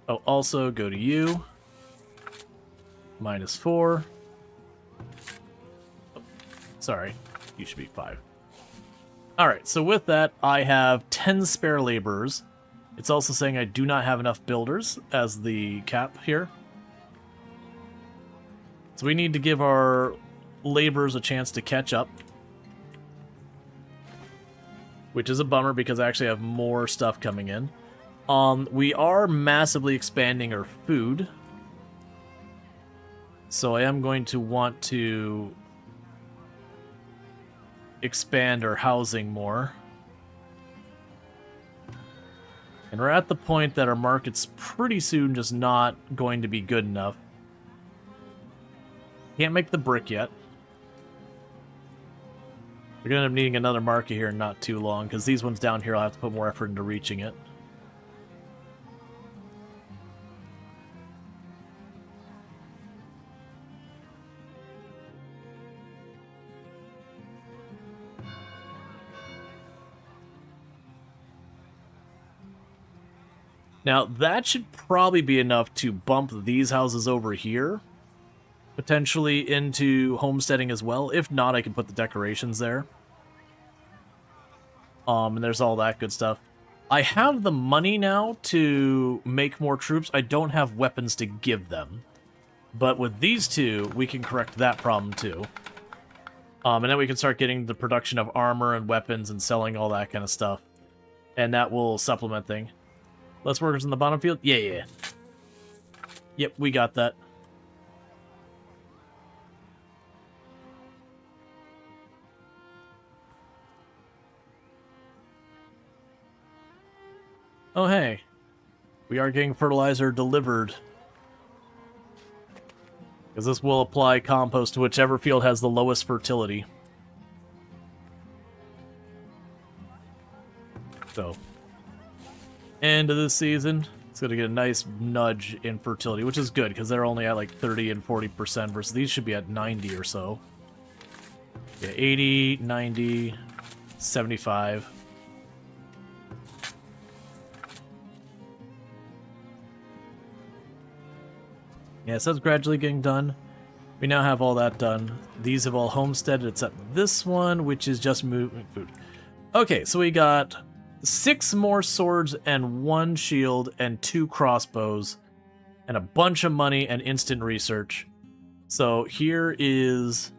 Oh, also go to you. -4. Oh, sorry, you should be 5. Alright, so with that, I have 10 spare laborers. It's also saying I do not have enough builders as the cap here. So we need to give our laborers a chance to catch up. Which is a bummer because I actually have more stuff coming in. We are massively expanding our food. So I am going to want to expand our housing more. And we're at the point that our market's pretty soon just not going to be good enough. Can't make the brick yet. We're going to end up needing another market here in not too long, because these ones down here I'll have to put more effort into reaching it. Now, that should probably be enough to bump these houses over here, potentially into homesteading as well. If not, I can put the decorations there. And there's all that good stuff. I have the money now to make more troops. I don't have weapons to give them. But with these two, we can correct that problem too. And then we can start getting the production of armor and weapons and selling all that kind of stuff. And that will supplement thing. Less workers in the bottom field? Yeah. Yep, we got that. Oh, hey. We are getting fertilizer delivered. Because this will apply compost to whichever field has the lowest fertility. So, end of the season, it's going to get a nice nudge in fertility, which is good, because they're only at like 30 and 40%, versus these should be at 90 or so. Yeah, 80, 90, 75. Yeah, it says gradually getting done. We now have all that done. These have all homesteaded except this one, which is just movement food. Okay, so we got 6 more swords and 1 shield and 2 crossbows and a bunch of money and instant research. So here is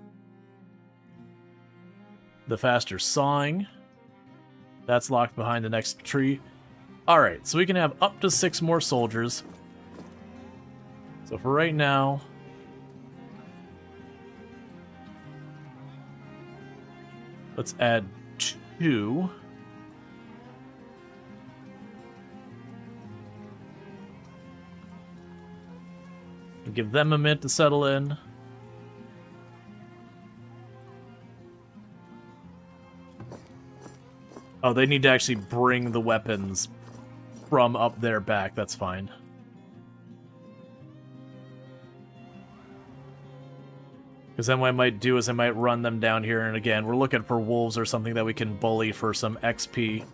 the faster sawing. That's locked behind the next tree. Alright, so we can have up to 6 more soldiers. So for right now, let's add 2. Give them a minute to settle in. Oh, they need to actually bring the weapons from up their back. That's fine. Because then what I might do is I might run them down here, and again, we're looking for wolves or something that we can bully for some XP.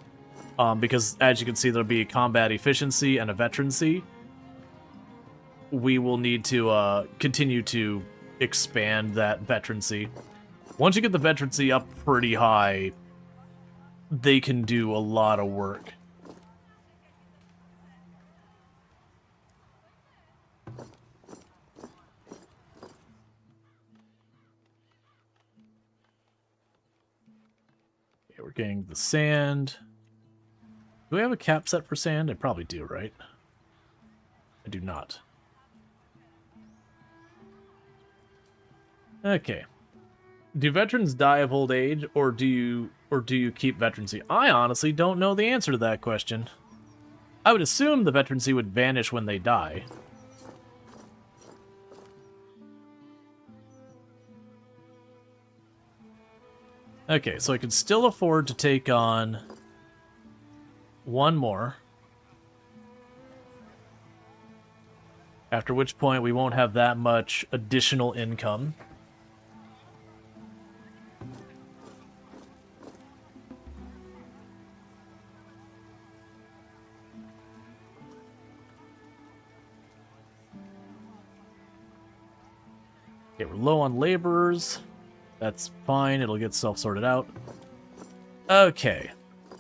Because as you can see, there'll be combat efficiency and a veterancy. We will need to continue to expand that veterancy. Once you get the veterancy up pretty high, they can do a lot of work. Okay, we're getting the sand. Do we have a cap set for sand? I probably do, right? I do not. Okay. Do veterans die of old age, or do you keep veterancy? I honestly don't know the answer to that question. I would assume the veterancy would vanish when they die. Okay, so I can still afford to take on 1 more. After which point we won't have that much additional income. Okay, we're low on laborers. That's fine, it'll get self-sorted out. Okay,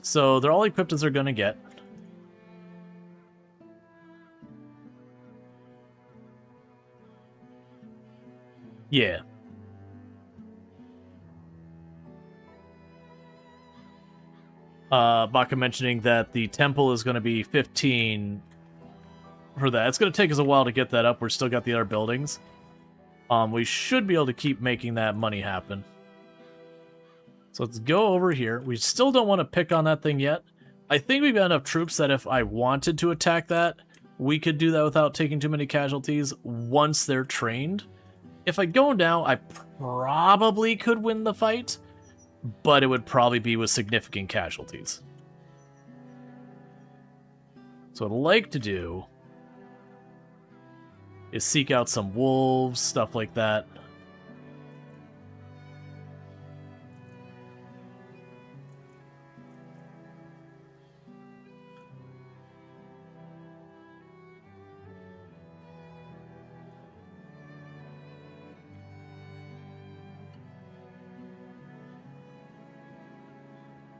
so they're all equipped as they're gonna get. Yeah. Baka mentioning that the temple is going to be 15 for that. It's going to take us a while to get that up. We've still got the other buildings. We should be able to keep making that money happen. So let's go over here. We still don't want to pick on that thing yet. I think we've got enough troops that if I wanted to attack that, we could do that without taking too many casualties once they're trained. If I go now, I probably could win the fight, but it would probably be with significant casualties. So what I'd like to do is seek out some wolves, stuff like that.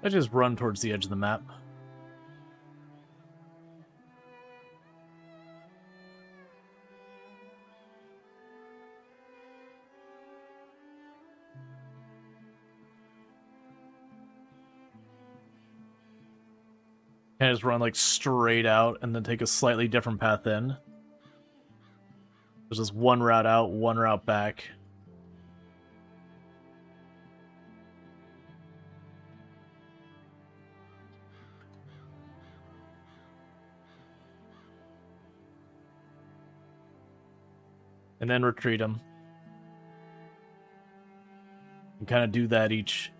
I just run towards the edge of the map. Can I just run like straight out and then take a slightly different path in? There's just one route out, one route back. And then retreat them. And kind of do that each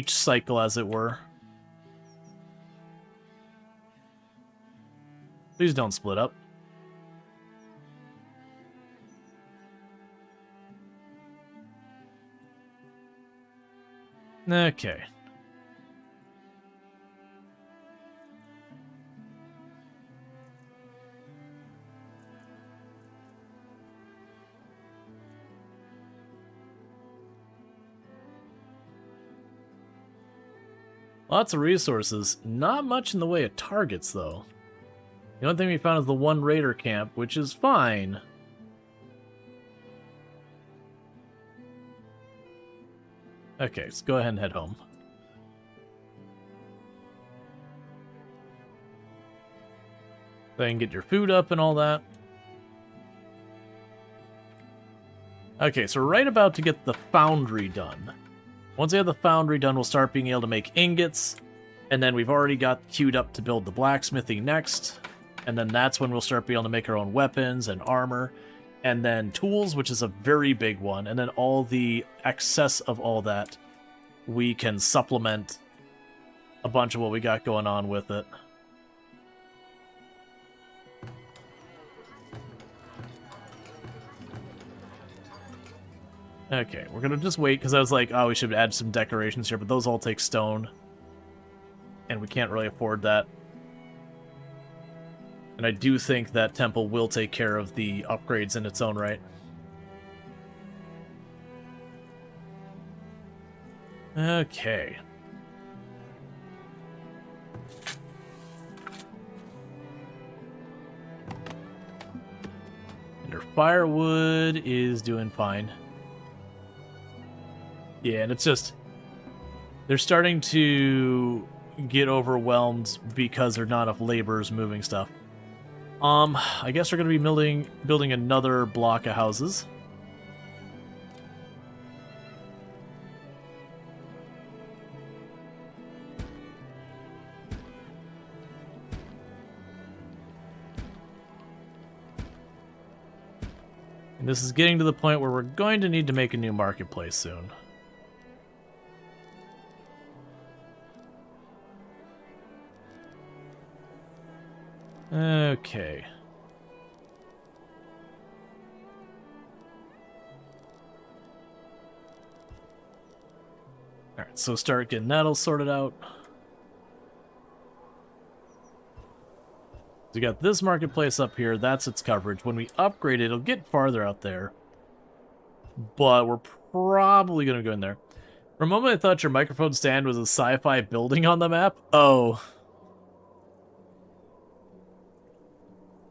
cycle, as it were. Please don't split up. Okay. Lots of resources. Not much in the way of targets, though. The only thing we found is the one raider camp, which is fine. Okay, let's go ahead and head home. Then get your food up and all that. Okay, so we're right about to get the foundry done. Once we have the foundry done, we'll start being able to make ingots. And then we've already got queued up to build the blacksmithing next. And then that's when we'll start being able to make our own weapons and armor. And then tools, which is a very big one. And then all the excess of all that, we can supplement a bunch of what we got going on with it. Okay, we're gonna just wait, because I was like, oh, we should add some decorations here, but those all take stone. And we can't really afford that. And I do think that temple will take care of the upgrades in its own right. Okay. And our firewood is doing fine. Yeah, and it's just... they're starting to get overwhelmed because there's not enough laborers moving stuff. I guess we're going to be building another block of houses. And this is getting to the point where we're going to need to make a new marketplace soon. Okay. Alright, so start getting that all sorted out. We got this marketplace up here, that's its coverage. When we upgrade it, it'll get farther out there. But we're probably going to go in there. For a moment I thought your microphone stand was a sci-fi building on the map. Oh.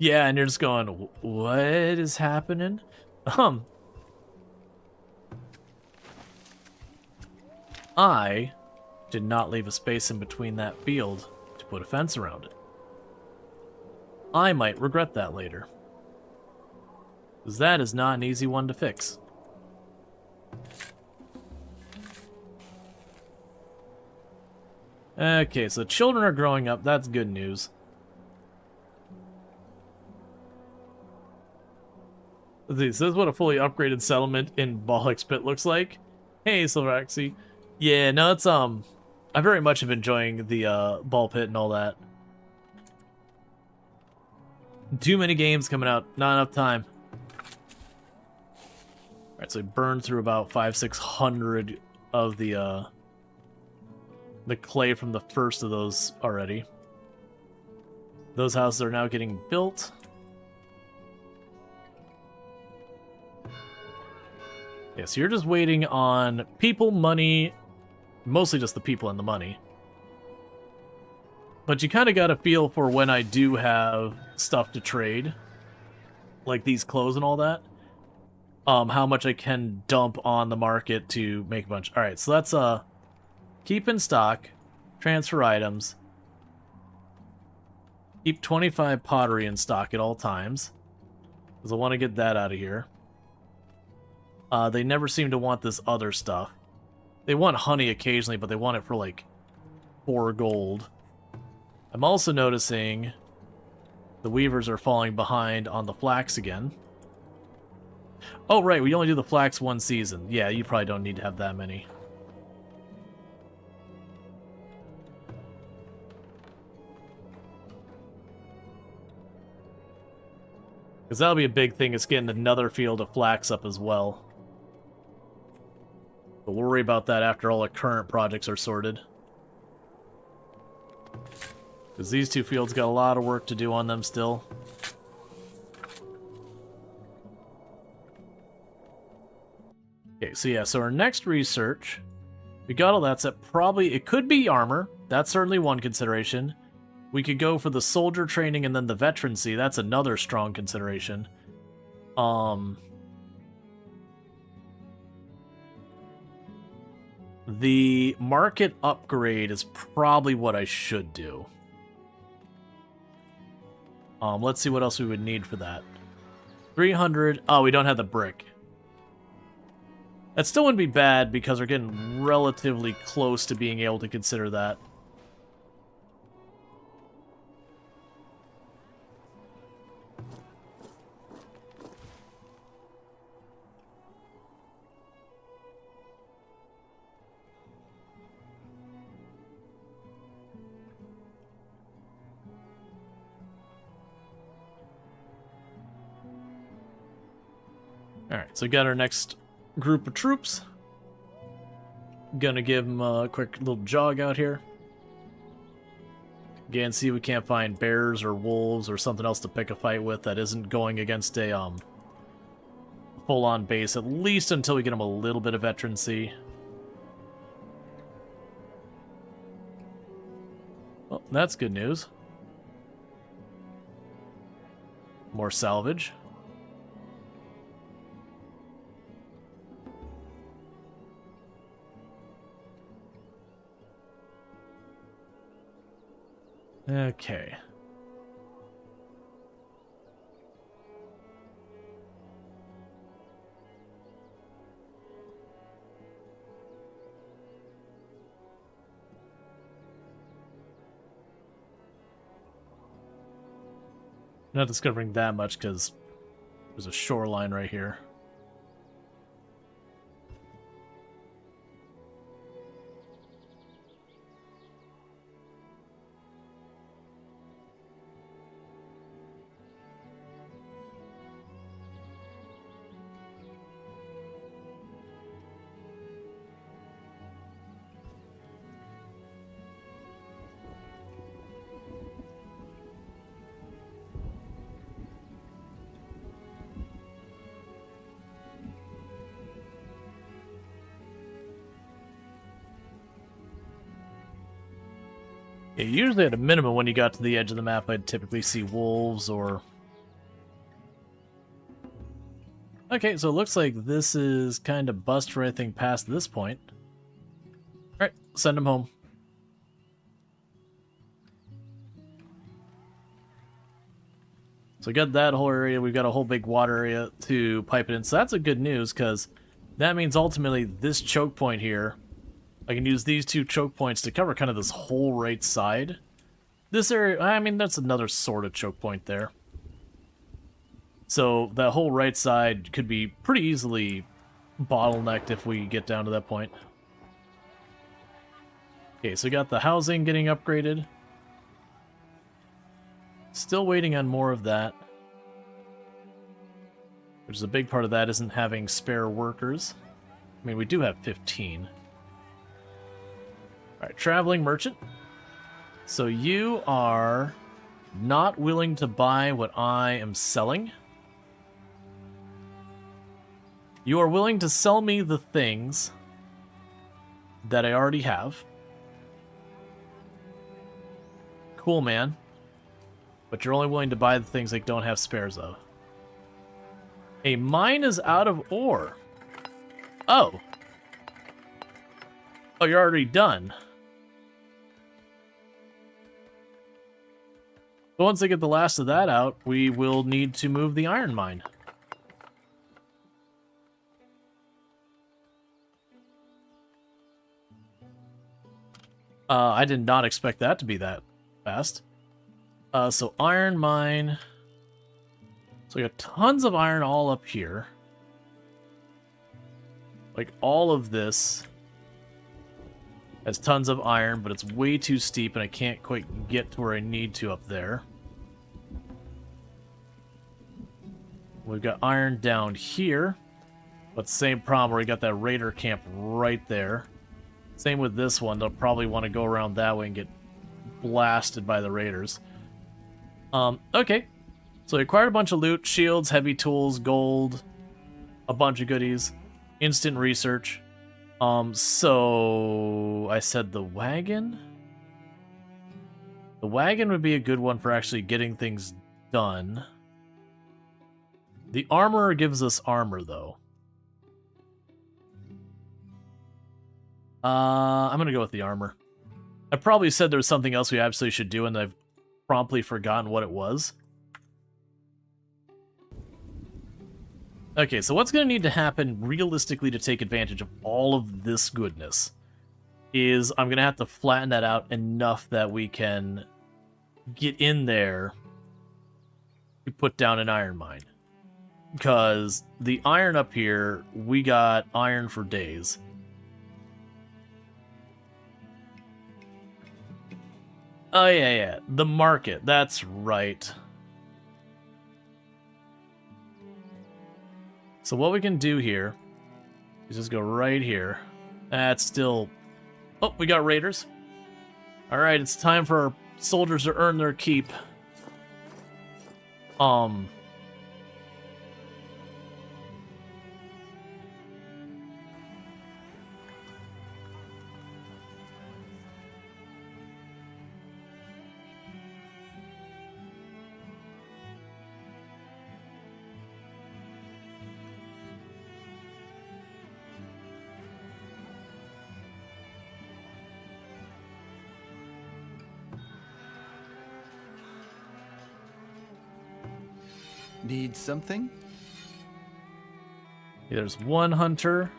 Yeah, and you're just going, what is happening? I did not leave a space in between that field to put a fence around it. I might regret that later. Because that is not an easy one to fix. Okay, so children are growing up. That's good news. This is what a fully upgraded settlement in Bolix Pit looks like. Hey, Silveraxi. Yeah, no, it's, I very much have enjoying the, ball pit and all that. Too many games coming out, not enough time. Alright, so we burned through about 500-600 of the clay from the first of those already. Those houses are now getting built. Yeah, so you're just waiting on people, money, mostly just the people and the money. But you kind of got a feel for when I do have stuff to trade, like these clothes and all that, how much I can dump on the market to make a bunch. Alright, so that's keep in stock, transfer items, Keep 25 pottery in stock at all times, because I want to get that out of here. They never seem to want this other stuff. They want honey occasionally, but they want it for like 4 gold. I'm also noticing the weavers are falling behind on the flax again. Oh, right, we only do the flax 1 season. Yeah, you probably don't need to have that many. Because that'll be a big thing, is getting another field of flax up as well. But we'll worry about that after all the current projects are sorted. Because these 2 fields got a lot of work to do on them still. Okay, so yeah, so our next research, we got all that set. Probably, it could be armor. That's certainly one consideration. We could go for the soldier training and then the veterancy. That's another strong consideration. The market upgrade is probably what I should do. Let's see what else we would need for that. 300. Oh, we don't have the brick. That still wouldn't be bad because we're getting relatively close to being able to consider that. Alright, so we got our next group of troops. Gonna give them a quick little jog out here. Again, see if we can't find bears or wolves or something else to pick a fight with that isn't going against a full-on base, at least until we get them a little bit of veterancy. Well, that's good news. More salvage. Okay. Not discovering that much because there's a shoreline right here. Yeah, usually at a minimum when you got to the edge of the map, I'd typically see wolves or... Okay, so it looks like this is kind of bust for anything past this point. Alright, send them home. So we got that whole area, we've got a whole big water area to pipe it in. So that's a good news, because that means ultimately this choke point here, I can use these 2 choke points to cover kind of this whole right side. This area, I mean, that's another sort of choke point there. So that whole right side could be pretty easily bottlenecked if we get down to that point. Okay, so we got the housing getting upgraded. Still waiting on more of that. Which is a big part of that isn't having spare workers. I mean, we do have 15. Alright, traveling merchant. So you are not willing to buy what I am selling. You are willing to sell me the things that I already have. Cool, man. But you're only willing to buy the things I don't have spares of. A mine is out of ore. Oh. Oh, you're already done. But once they get the last of that out, we will need to move the iron mine. I did not expect that to be that fast. So iron mine. So we got tons of iron all up here. Like all of this has tons of iron, but it's way too steep and I can't quite get to where I need to up there. We've got iron down here, but same problem where we got that raider camp right there. Same with this one. They'll probably want to go around that way and get blasted by the raiders. Okay. So we acquired a bunch of loot, shields, heavy tools, gold, a bunch of goodies, instant research. So I said the wagon? The wagon would be a good one for actually getting things done. The armorer gives us armor, though. I'm gonna go with the armor. I probably said there was something else we absolutely should do, and I've promptly forgotten what it was. Okay, so what's going to need to happen realistically to take advantage of all of this goodness is I'm going to have to flatten that out enough that we can get in there to put down an iron mine. Because the iron up here, we got iron for days. Oh, yeah. The market. That's right. So what we can do here is just go right here. That's still... Oh, we got raiders. Alright, it's time for our soldiers to earn their keep. Need something? There's one hunter.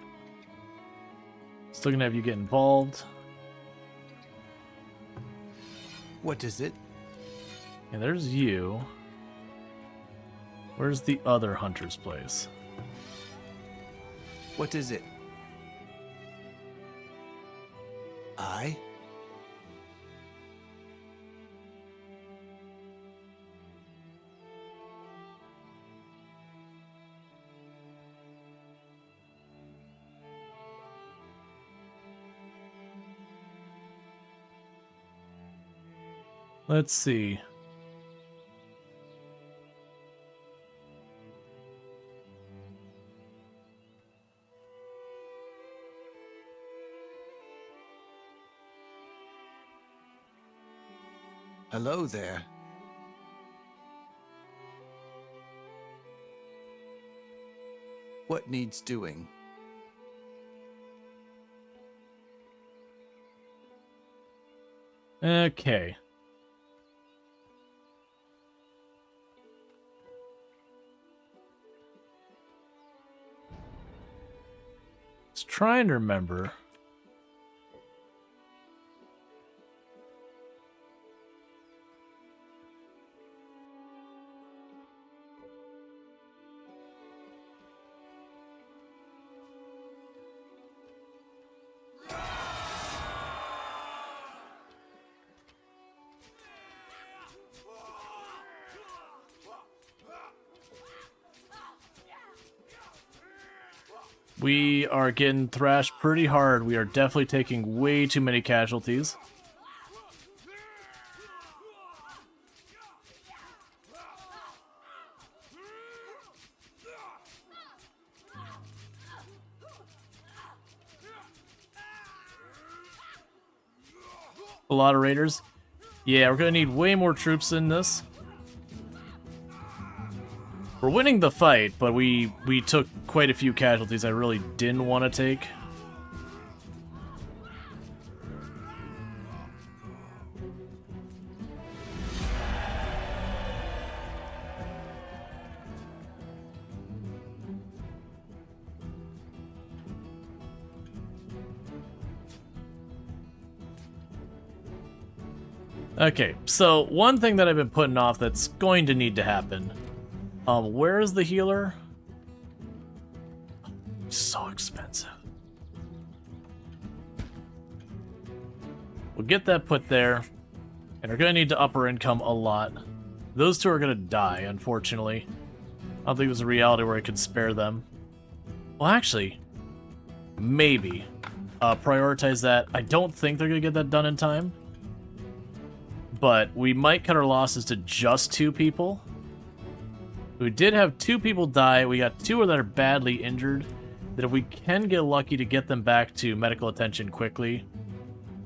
Still gonna have you get involved. What is it? And there's you. Where's the other hunter's place? What is it? I? Let's see. Hello there. What needs doing? Okay. Let's try and remember. We are getting thrashed pretty hard. We are definitely taking way too many casualties. A lot of raiders. Yeah, we're gonna need way more troops in this. We're winning the fight, but we took quite a few casualties I really didn't want to take. Okay, so one thing that I've been putting off that's going to need to happen. Where is the healer? So expensive. We'll get that put there, and we're gonna need to up our income a lot. Those two are gonna die, unfortunately. I don't think there's a reality where I could spare them. Well, actually, maybe. Prioritize that. I don't think they're gonna get that done in time. But we might cut our losses to just 2 people. We did have 2 people die. We got 2 that are badly injured. That if we can get lucky to get them back to medical attention quickly,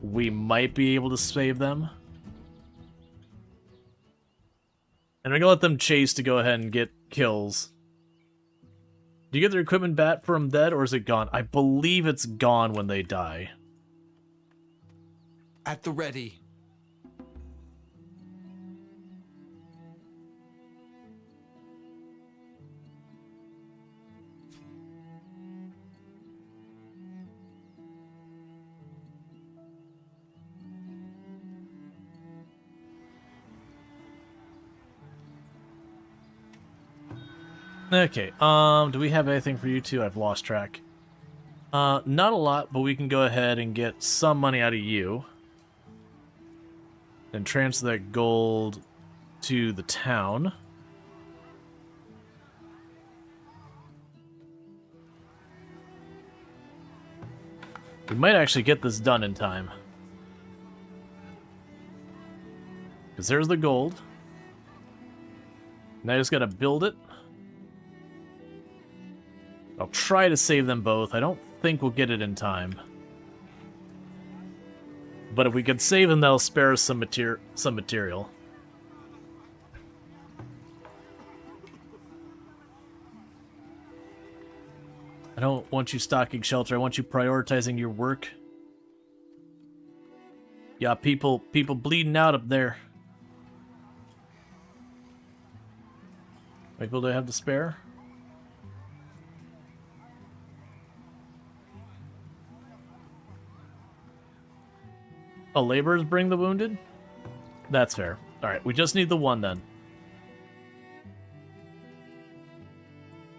we might be able to save them. And we're gonna let them chase to go ahead and get kills. Do you get their equipment back from dead, or is it gone? I believe it's gone when they die. At the ready. Okay, do we have anything for you two? I've lost track. Not a lot, but we can go ahead and get some money out of you. And transfer that gold to the town. We might actually get this done in time. Because there's the gold. Now I just gotta build it. I'll try to save them both. I don't think we'll get it in time. But if we could save them, that'll spare us some material. I don't want you stocking shelter. I want you prioritizing your work. Yeah, people bleeding out up there. People do I have to spare? Oh, laborers bring the wounded? That's fair. Alright, we just need the one then.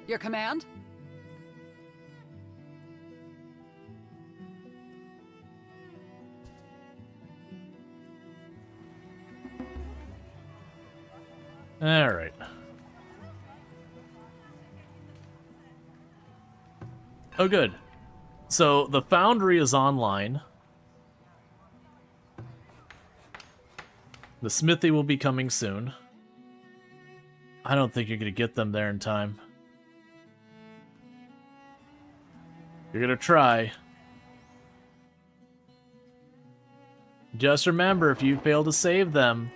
Your command? Alright. Oh, good. So, the foundry is online. The smithy will be coming soon. I don't think you're going to get them there in time. You're going to try. Just remember, if you fail to save them,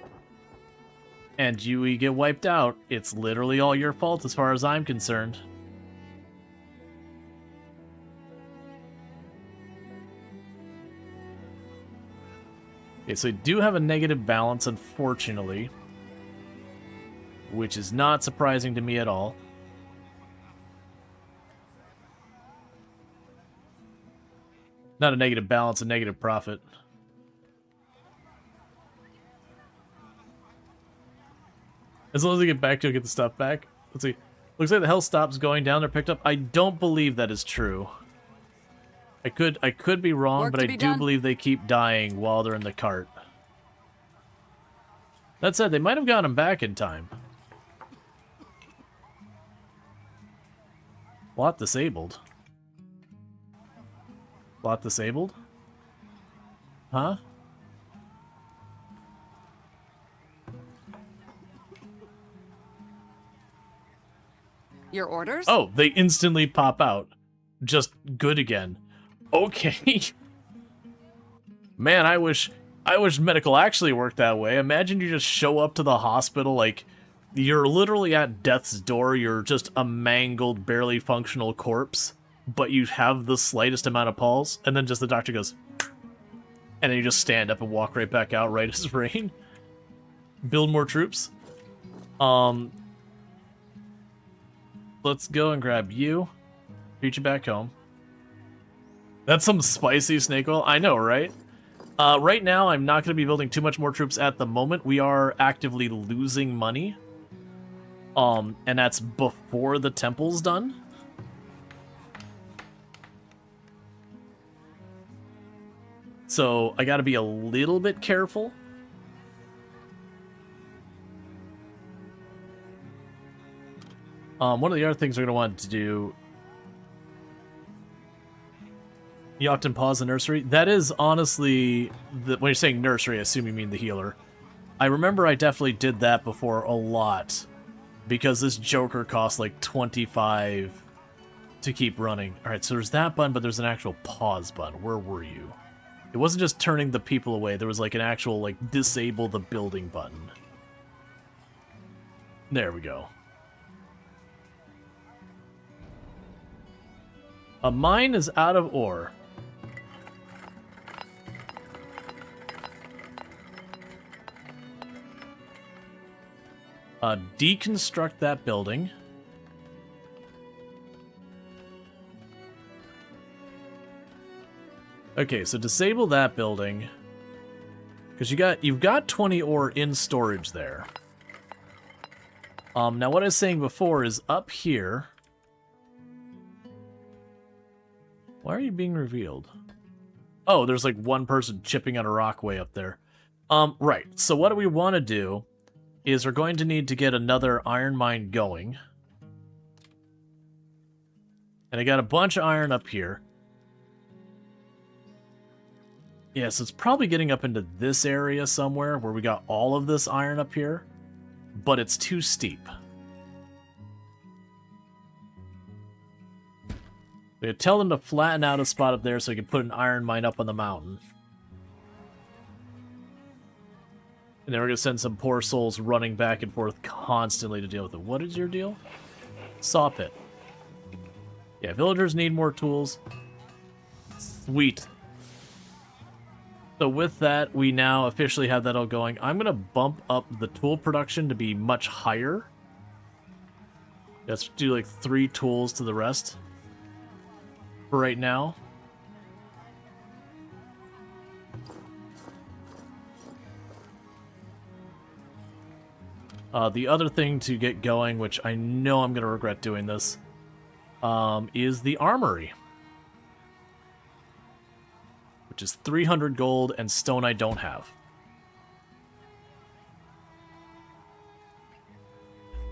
and we get wiped out, it's literally all your fault as far as I'm concerned. Okay, so we do have a negative balance, unfortunately. Which is not surprising to me at all. Not a negative balance, a negative profit. As long as we get back to it, get the stuff back. Let's see. Looks like the health stops going down. They're picked up. I don't believe that is true. I could be wrong, but I do believe they keep dying while they're in the cart. That said, they might have gotten them back in time. Plot disabled. Plot disabled? Huh? Your orders? Oh, they instantly pop out. Just good again. Okay. Man, I wish medical actually worked that way. Imagine you just show up to the hospital like you're literally at death's door. You're just a mangled, barely functional corpse, but you have the slightest amount of pulse, and then just the doctor goes, and then you just stand up and walk right back out right as rain. Build more troops. Let's go and grab you. Reach you back home. That's some spicy snake oil. I know, right? Right now, I'm not going to be building too much more troops at the moment. We are actively losing money. And that's before the temple's done. So I got to be a little bit careful. One of the other things we're going to want to do... You often pause the nursery. That is honestly... when you're saying nursery, I assume you mean the healer. I remember I definitely did that before a lot. Because this Joker costs like 25 to keep running. Alright, so there's that button, but there's an actual pause button. Where were you? It wasn't just turning the people away. There was like an actual like disable the building button. There we go. A mine is out of ore. Deconstruct that building. Okay, so disable that building. Because you've got 20 ore in storage there. Now what I was saying before is up here. Why are you being revealed? Oh, there's like one person chipping on a rock way up there. Right. So what we want to do is we're going to need to get another iron mine going. And I got a bunch of iron up here. Yeah, so it's probably getting up into this area somewhere where we got all of this iron up here, but it's too steep. We tell them to flatten out a spot up there so we can put an iron mine up on the mountain. And then we're going to send some poor souls running back and forth constantly to deal with it. What is your deal? Saw pit. Yeah, villagers need more tools. Sweet. So with that, we now officially have that all going. I'm going to bump up the tool production to be much higher. Let's do like 3 tools to the rest for right now. The other thing to get going, which I know I'm going to regret doing this, is the armory. Which is 300 gold and stone I don't have.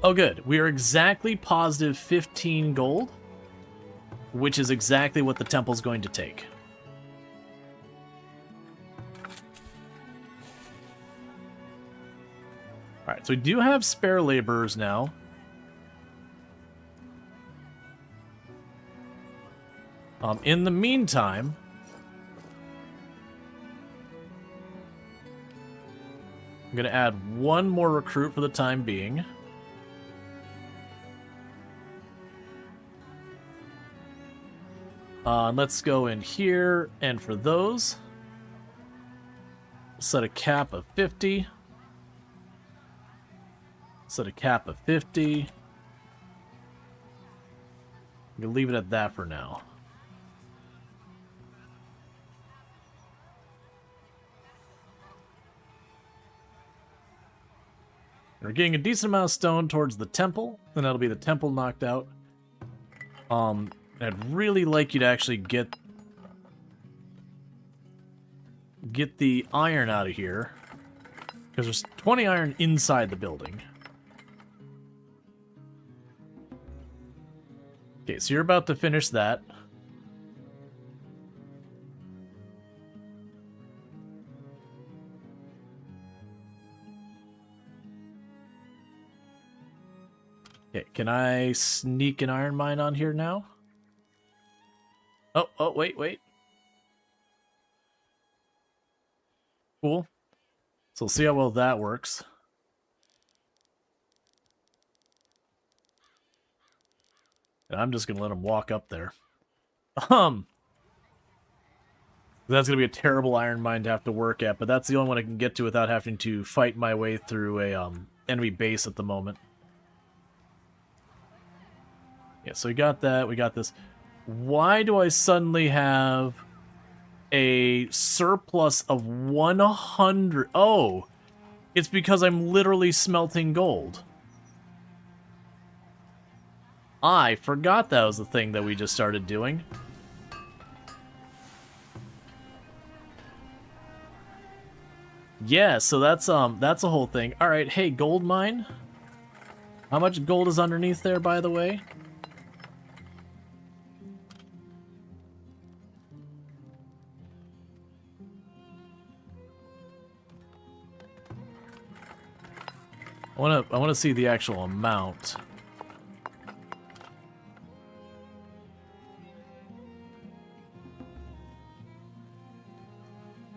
Oh good, we are exactly positive 15 gold, which is exactly what the temple's going to take. Alright, so we do have spare laborers now. In the meantime, I'm going to add one more recruit for the time being. Let's go in here, and for those, set a cap of 50. Set a cap of 50. I'm going to leave it at that for now. We're getting a decent amount of stone towards the temple, and that'll be the temple knocked out. I'd really like you to actually get the iron out of here, because there's 20 iron inside the building. Okay, so you're about to finish that. Okay, can I sneak an iron mine on here now? Oh, wait. Cool. So we'll see how well that works. And I'm just going to let him walk up there. That's going to be a terrible iron mine to have to work at, but that's the only one I can get to without having to fight my way through a enemy base at the moment. Yeah, so we got that, we got this. Why do I suddenly have a surplus of 100. Oh, it's because I'm literally smelting gold. I forgot that was the thing that we just started doing. Yeah, so that's a whole thing. All right, hey, gold mine. How much gold is underneath there, by the way? I wanna see the actual amount.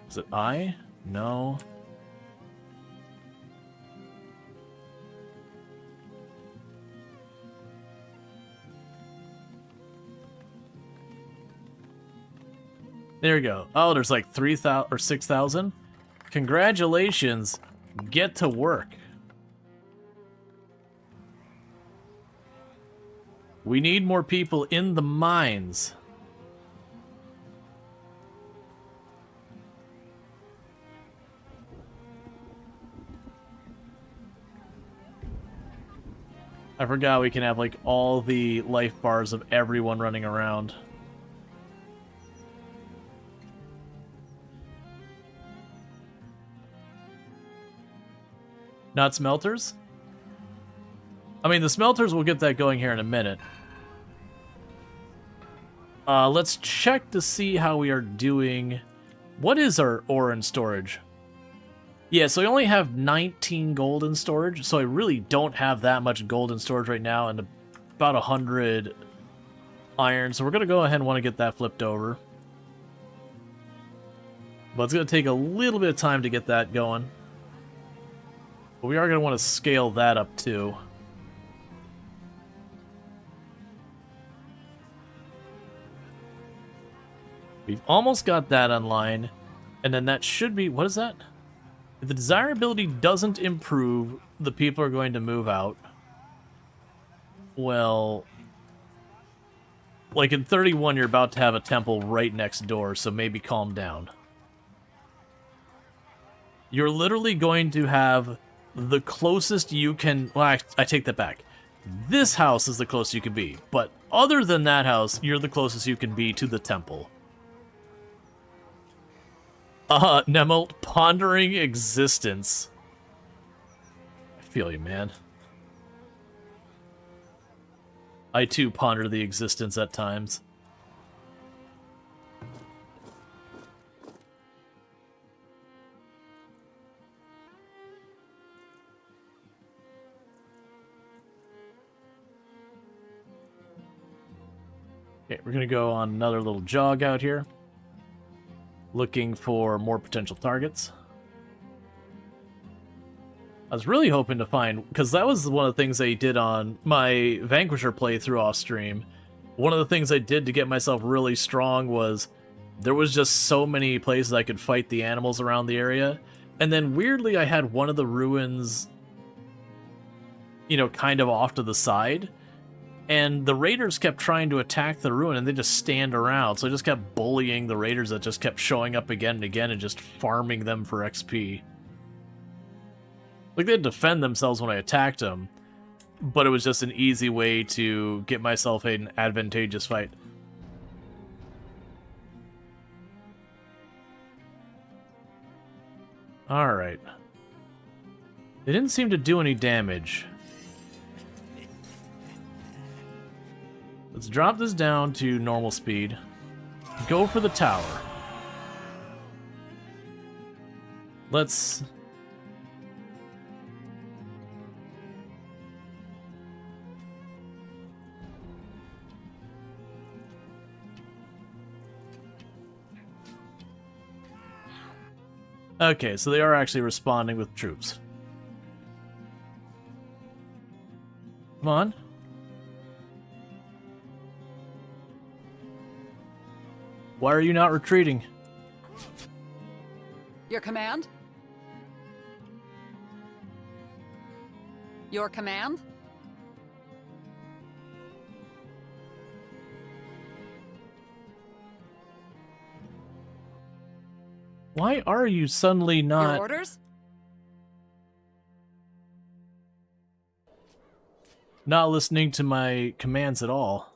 Is it I? No. There you go. Oh, there's like 3,000 or 6,000. Congratulations. Get to work. We need more people in the mines. I forgot we can have like all the life bars of everyone running around. Not smelters? I mean, the smelters will get that going here in a minute. Let's check to see how we are doing. What is our ore in storage? Yeah, so I only have 19 gold in storage, so I really don't have that much gold in storage right now, and about 100 iron, so we're going to go ahead and want to get that flipped over. But it's going to take a little bit of time to get that going. But we are going to want to scale that up too. We've almost got that online, and then that should be, what is that? If the desirability doesn't improve, the people are going to move out. Well, like in 31, you're about to have a temple right next door, so maybe calm down. You're literally going to have the closest you can... Well, I take that back. This house is the closest you can be, but other than that house, you're the closest you can be to the temple. Nemelt, pondering existence. I feel you, man. I too ponder the existence at times. Okay, we're gonna go on another little jog out here. Looking for more potential targets. I was really hoping to find, because that was one of the things I did on my Vanquisher playthrough off stream. One of the things I did to get myself really strong was there was just so many places I could fight the animals around the area. And then weirdly, I had one of the ruins, you know, kind of off to the side. And the raiders kept trying to attack the ruin, and they just stand around. So I just kept bullying the raiders that just kept showing up again and again and just farming them for XP. Like, they'd defend themselves when I attacked them, but it was just an easy way to get myself an advantageous fight. Alright. They didn't seem to do any damage. Let's drop this down to normal speed. Go for the tower. Let's... Okay, so they are actually responding with troops. Come on. Why are you not retreating? Your command? Your command? Why are you suddenly Your not... orders? not listening to my commands at all?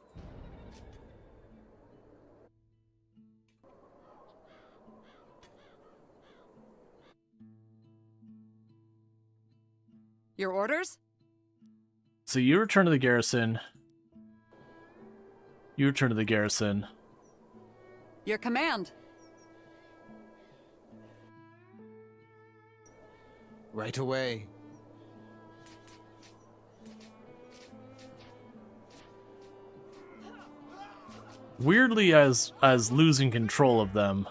Your orders? So you return to the garrison. You return to the garrison. Your command. Right away. Weirdly, as losing control of them.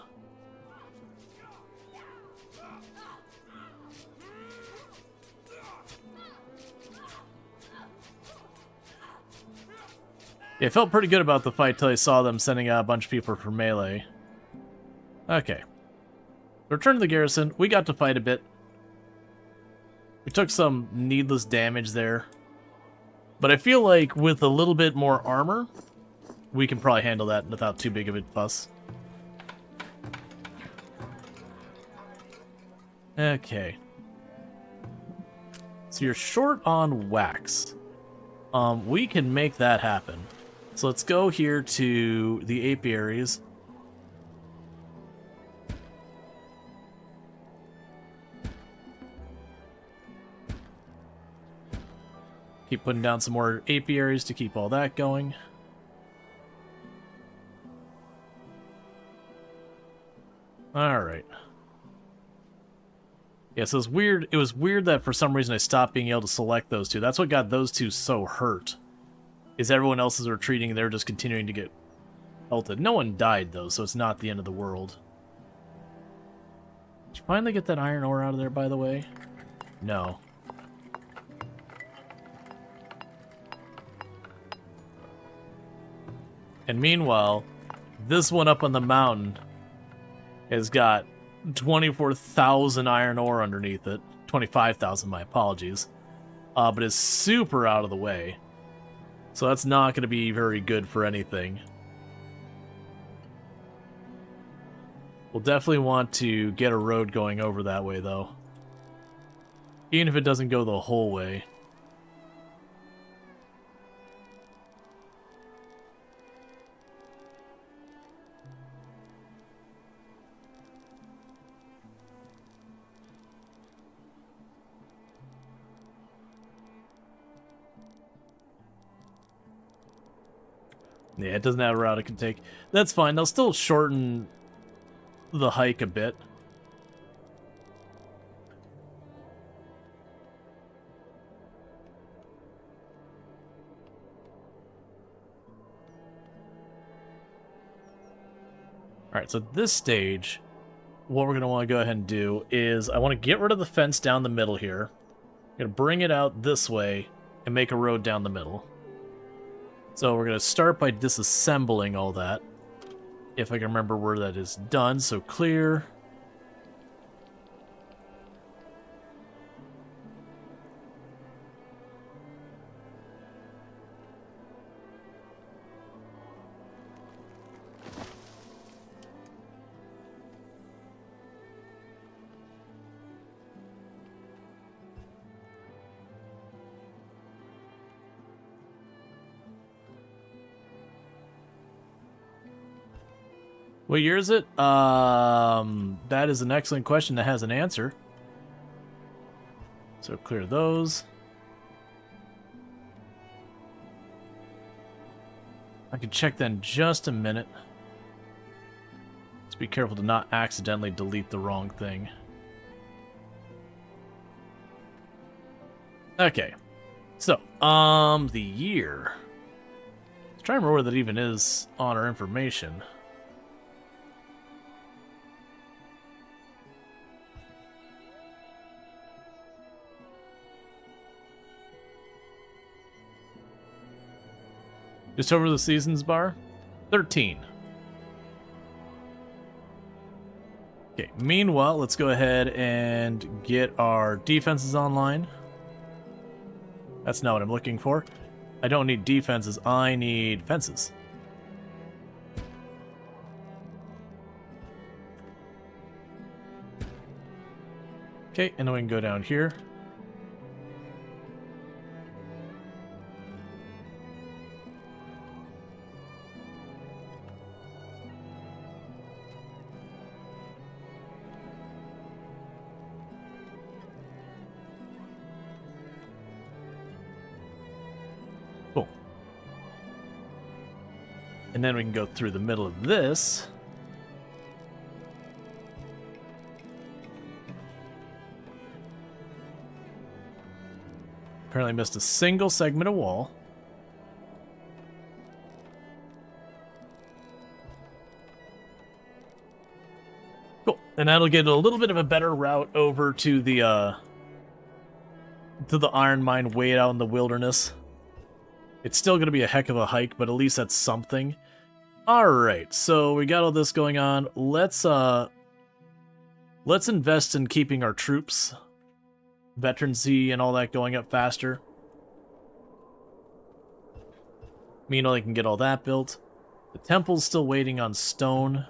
Yeah, I felt pretty good about the fight till I saw them sending out a bunch of people for melee. Okay. Return to the garrison. We got to fight a bit. We took some needless damage there. But I feel like with a little bit more armor, we can probably handle that without too big of a fuss. Okay. So you're short on wax. We can make that happen. So let's go here to the apiaries. Keep putting down some more apiaries to keep all that going. Alright. Yeah, so it was weird that for some reason I stopped being able to select those two. That's what got those two so hurt. Is everyone else is retreating and they're just continuing to get ulted. No one died though, so it's not the end of the world. Did you finally get that iron ore out of there, by the way? No. And meanwhile, this one up on the mountain has got 24,000 iron ore underneath it. 25,000, my apologies. But is super out of the way. So that's not going to be very good for anything. We'll definitely want to get a road going over that way, though. Even if it doesn't go the whole way. Yeah, it doesn't have a route it can take. That's fine. They'll still shorten the hike a bit. Alright, so this stage, what we're going to want to go ahead and do is I want to get rid of the fence down the middle here. I'm going to bring it out this way and make a road down the middle. So we're going to start by disassembling all that. If I can remember where that is done. So clear. What year is it? That is an excellent question that has an answer. So clear those. I can check that in just a minute. Just be careful to not accidentally delete the wrong thing. Okay. So, the year. Let's try and remember where that even is on our information. Just over the seasons bar? 13. Okay, meanwhile, let's go ahead and get our defenses online. That's not what I'm looking for. I don't need defenses, I need fences. Okay, and then we can go down here. Cool. And then we can go through the middle of this. Apparently missed a single segment of wall. Cool. And that'll get a little bit of a better route over to the iron mine way out in the wilderness. It's still going to be a heck of a hike, but at least that's something. Alright, so we got all this going on. Let's invest in keeping our troops, veterancy and all that going up faster. Meanwhile, they can get all that built. The temple's still waiting on stone.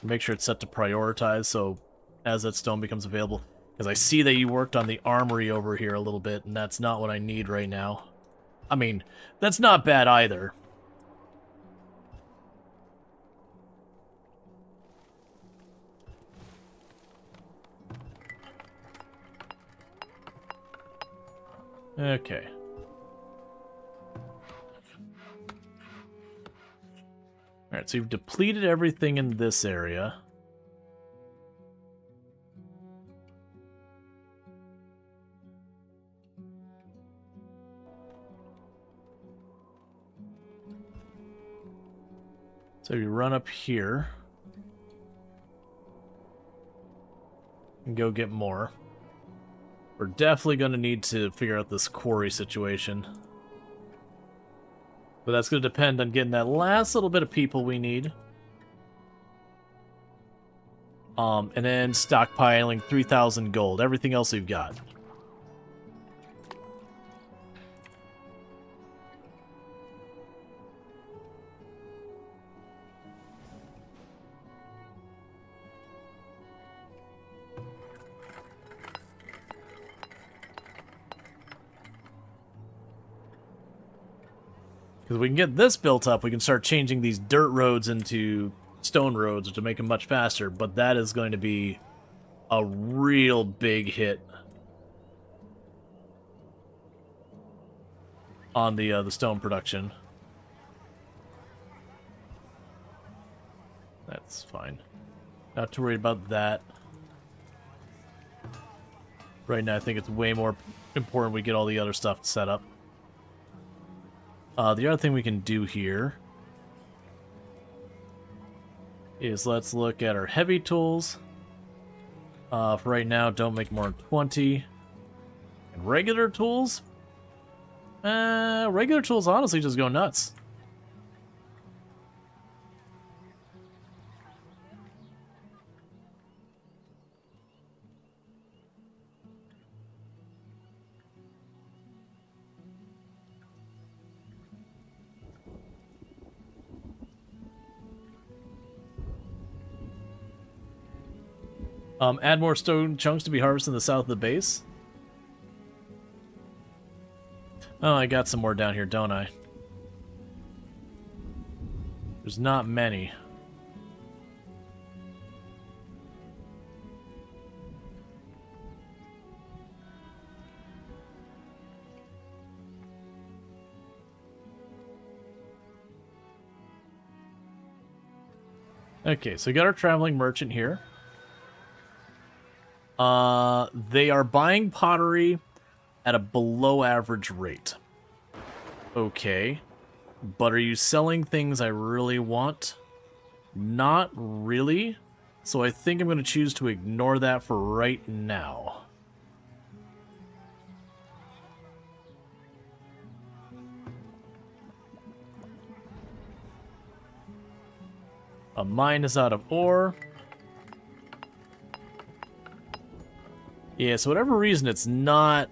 Make sure it's set to prioritize, so as that stone becomes available. Because I see that you worked on the armory over here a little bit, and that's not what I need right now. I mean, that's not bad either. Okay. Alright, so you've depleted everything in this area. So you run up here and go get more. We're definitely going to need to figure out this quarry situation. But that's going to depend on getting that last little bit of people we need. And then stockpiling 3,000 gold. Everything else we've got. Because we can get this built up, we can start changing these dirt roads into stone roads to make them much faster, but that is going to be a real big hit on the stone production. That's fine. Not too worried about that. Right now, I think it's way more important we get all the other stuff set up. The other thing we can do here is let's look at our heavy tools. For right now, don't make more than 20. And regular tools? Regular tools honestly just go nuts. Add more stone chunks to be harvested in the south of the base. Oh, I got some more down here, don't I? There's not many. Okay, so we got our traveling merchant here. They are buying pottery at a below average rate. Okay. But are you selling things I really want? Not really. So I think I'm going to choose to ignore that for right now. A mine is out of ore. Yeah, so whatever reason, it's not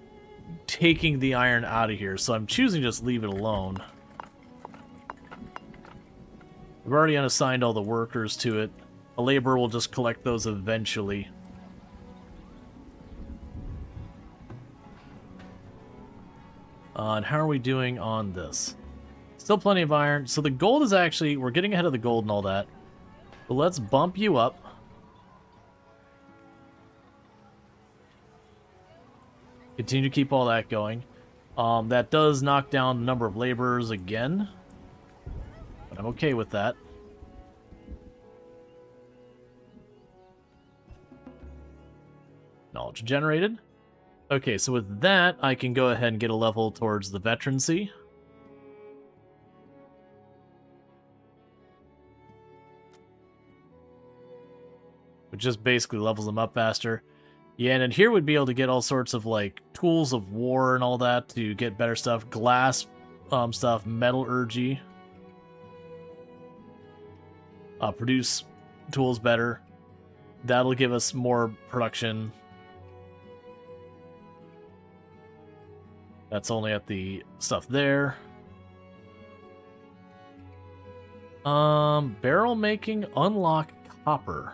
taking the iron out of here, so I'm choosing to just leave it alone. I've already unassigned all the workers to it. A laborer will just collect those eventually. And how are we doing on this? Still plenty of iron. So the gold is actually, we're getting ahead of the gold and all that. But let's bump you up. Continue to keep all that going. That does knock down the number of laborers again. But I'm okay with that. Knowledge generated. Okay, so with that, I can go ahead and get a level towards the veterancy. Which just basically levels them up faster. Yeah, and then here we'd be able to get all sorts of, like, tools of war and all that to get better stuff. Glass stuff, metallurgy. Produce tools better. That'll give us more production. That's only at the stuff there. Barrel making, unlock copper.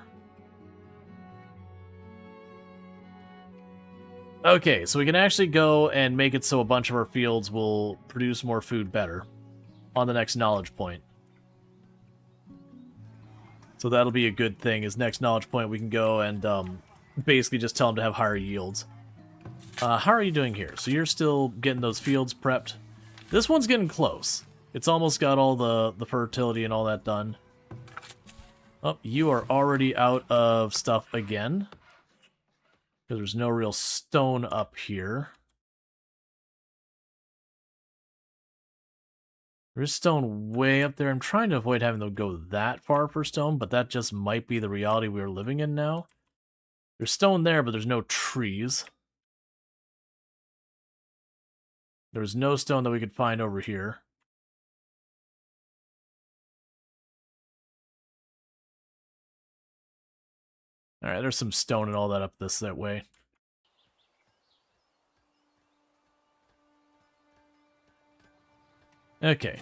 Okay, so we can actually go and make it so a bunch of our fields will produce more food better on the next knowledge point. So that'll be a good thing, is next knowledge point we can go and basically just tell them to have higher yields. How are you doing here? So you're still getting those fields prepped. This one's getting close. It's almost got all the fertility and all that done. Oh, you are already out of stuff again. Because there's no real stone up here. There's stone way up there. I'm trying to avoid having to go that far for stone, but that just might be the reality we're living in now. There's stone there, but there's no trees. There's no stone that we could find over here. Alright, there's some stone and all that up that way. Okay.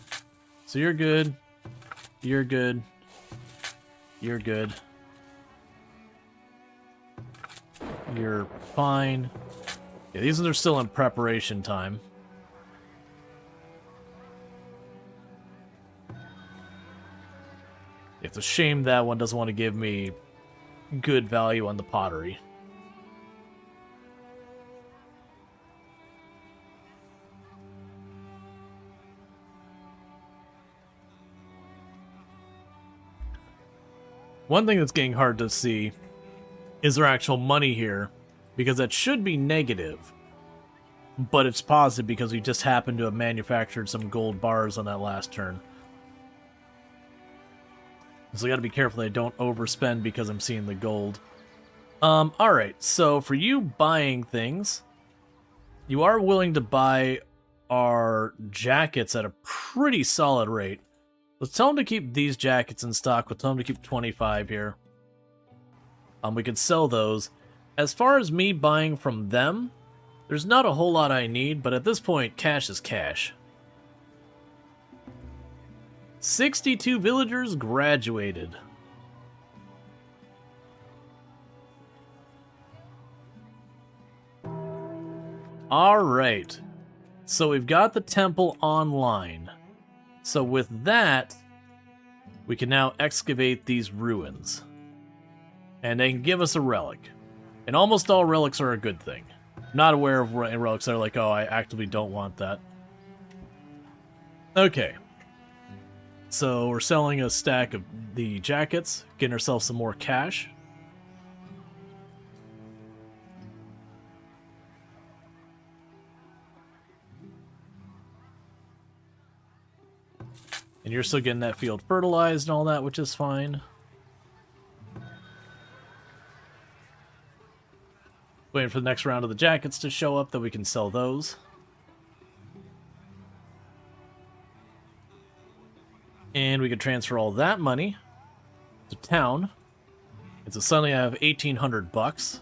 So you're good. You're good. You're good. You're fine. Yeah, these are still in preparation time. It's a shame that one doesn't want to give me good value on the pottery. One thing that's getting hard to see is their actual money here, because that should be negative, but it's positive because we just happened to have manufactured some gold bars on that last turn. So I gotta be careful that I don't overspend because I'm seeing the gold. Alright, so for you buying things, you are willing to buy our jackets at a pretty solid rate. Let's tell them to keep these jackets in stock. We'll tell them to keep 25 here. We could sell those. As far as me buying from them, there's not a whole lot I need, but at this point, cash is cash. 62 villagers graduated. Alright. So we've got the temple online. So with that, we can now excavate these ruins. And they can give us a relic. And almost all relics are a good thing. Not aware of relics that are like, oh, I actively don't want that. Okay. So we're selling a stack of the jackets, getting ourselves some more cash. And you're still getting that field fertilized and all that, which is fine. Waiting for the next round of the jackets to show up, that we can sell those. And we can transfer all that money to town. And so suddenly I have 1,800 bucks.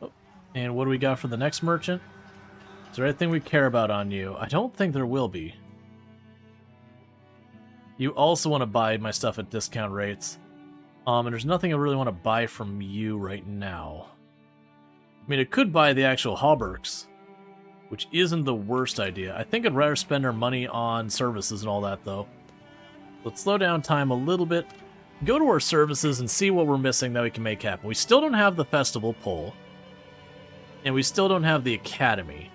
Oh, and what do we got for the next merchant? Is there anything we care about on you? I don't think there will be. You also want to buy my stuff at discount rates. And there's nothing I really want to buy from you right now. I mean, it could buy the actual hauberks, which isn't the worst idea. I think I'd rather spend our money on services and all that, though. Let's slow down time a little bit. Go to our services and see what we're missing that we can make happen. We still don't have the festival pole. And we still don't have the academy.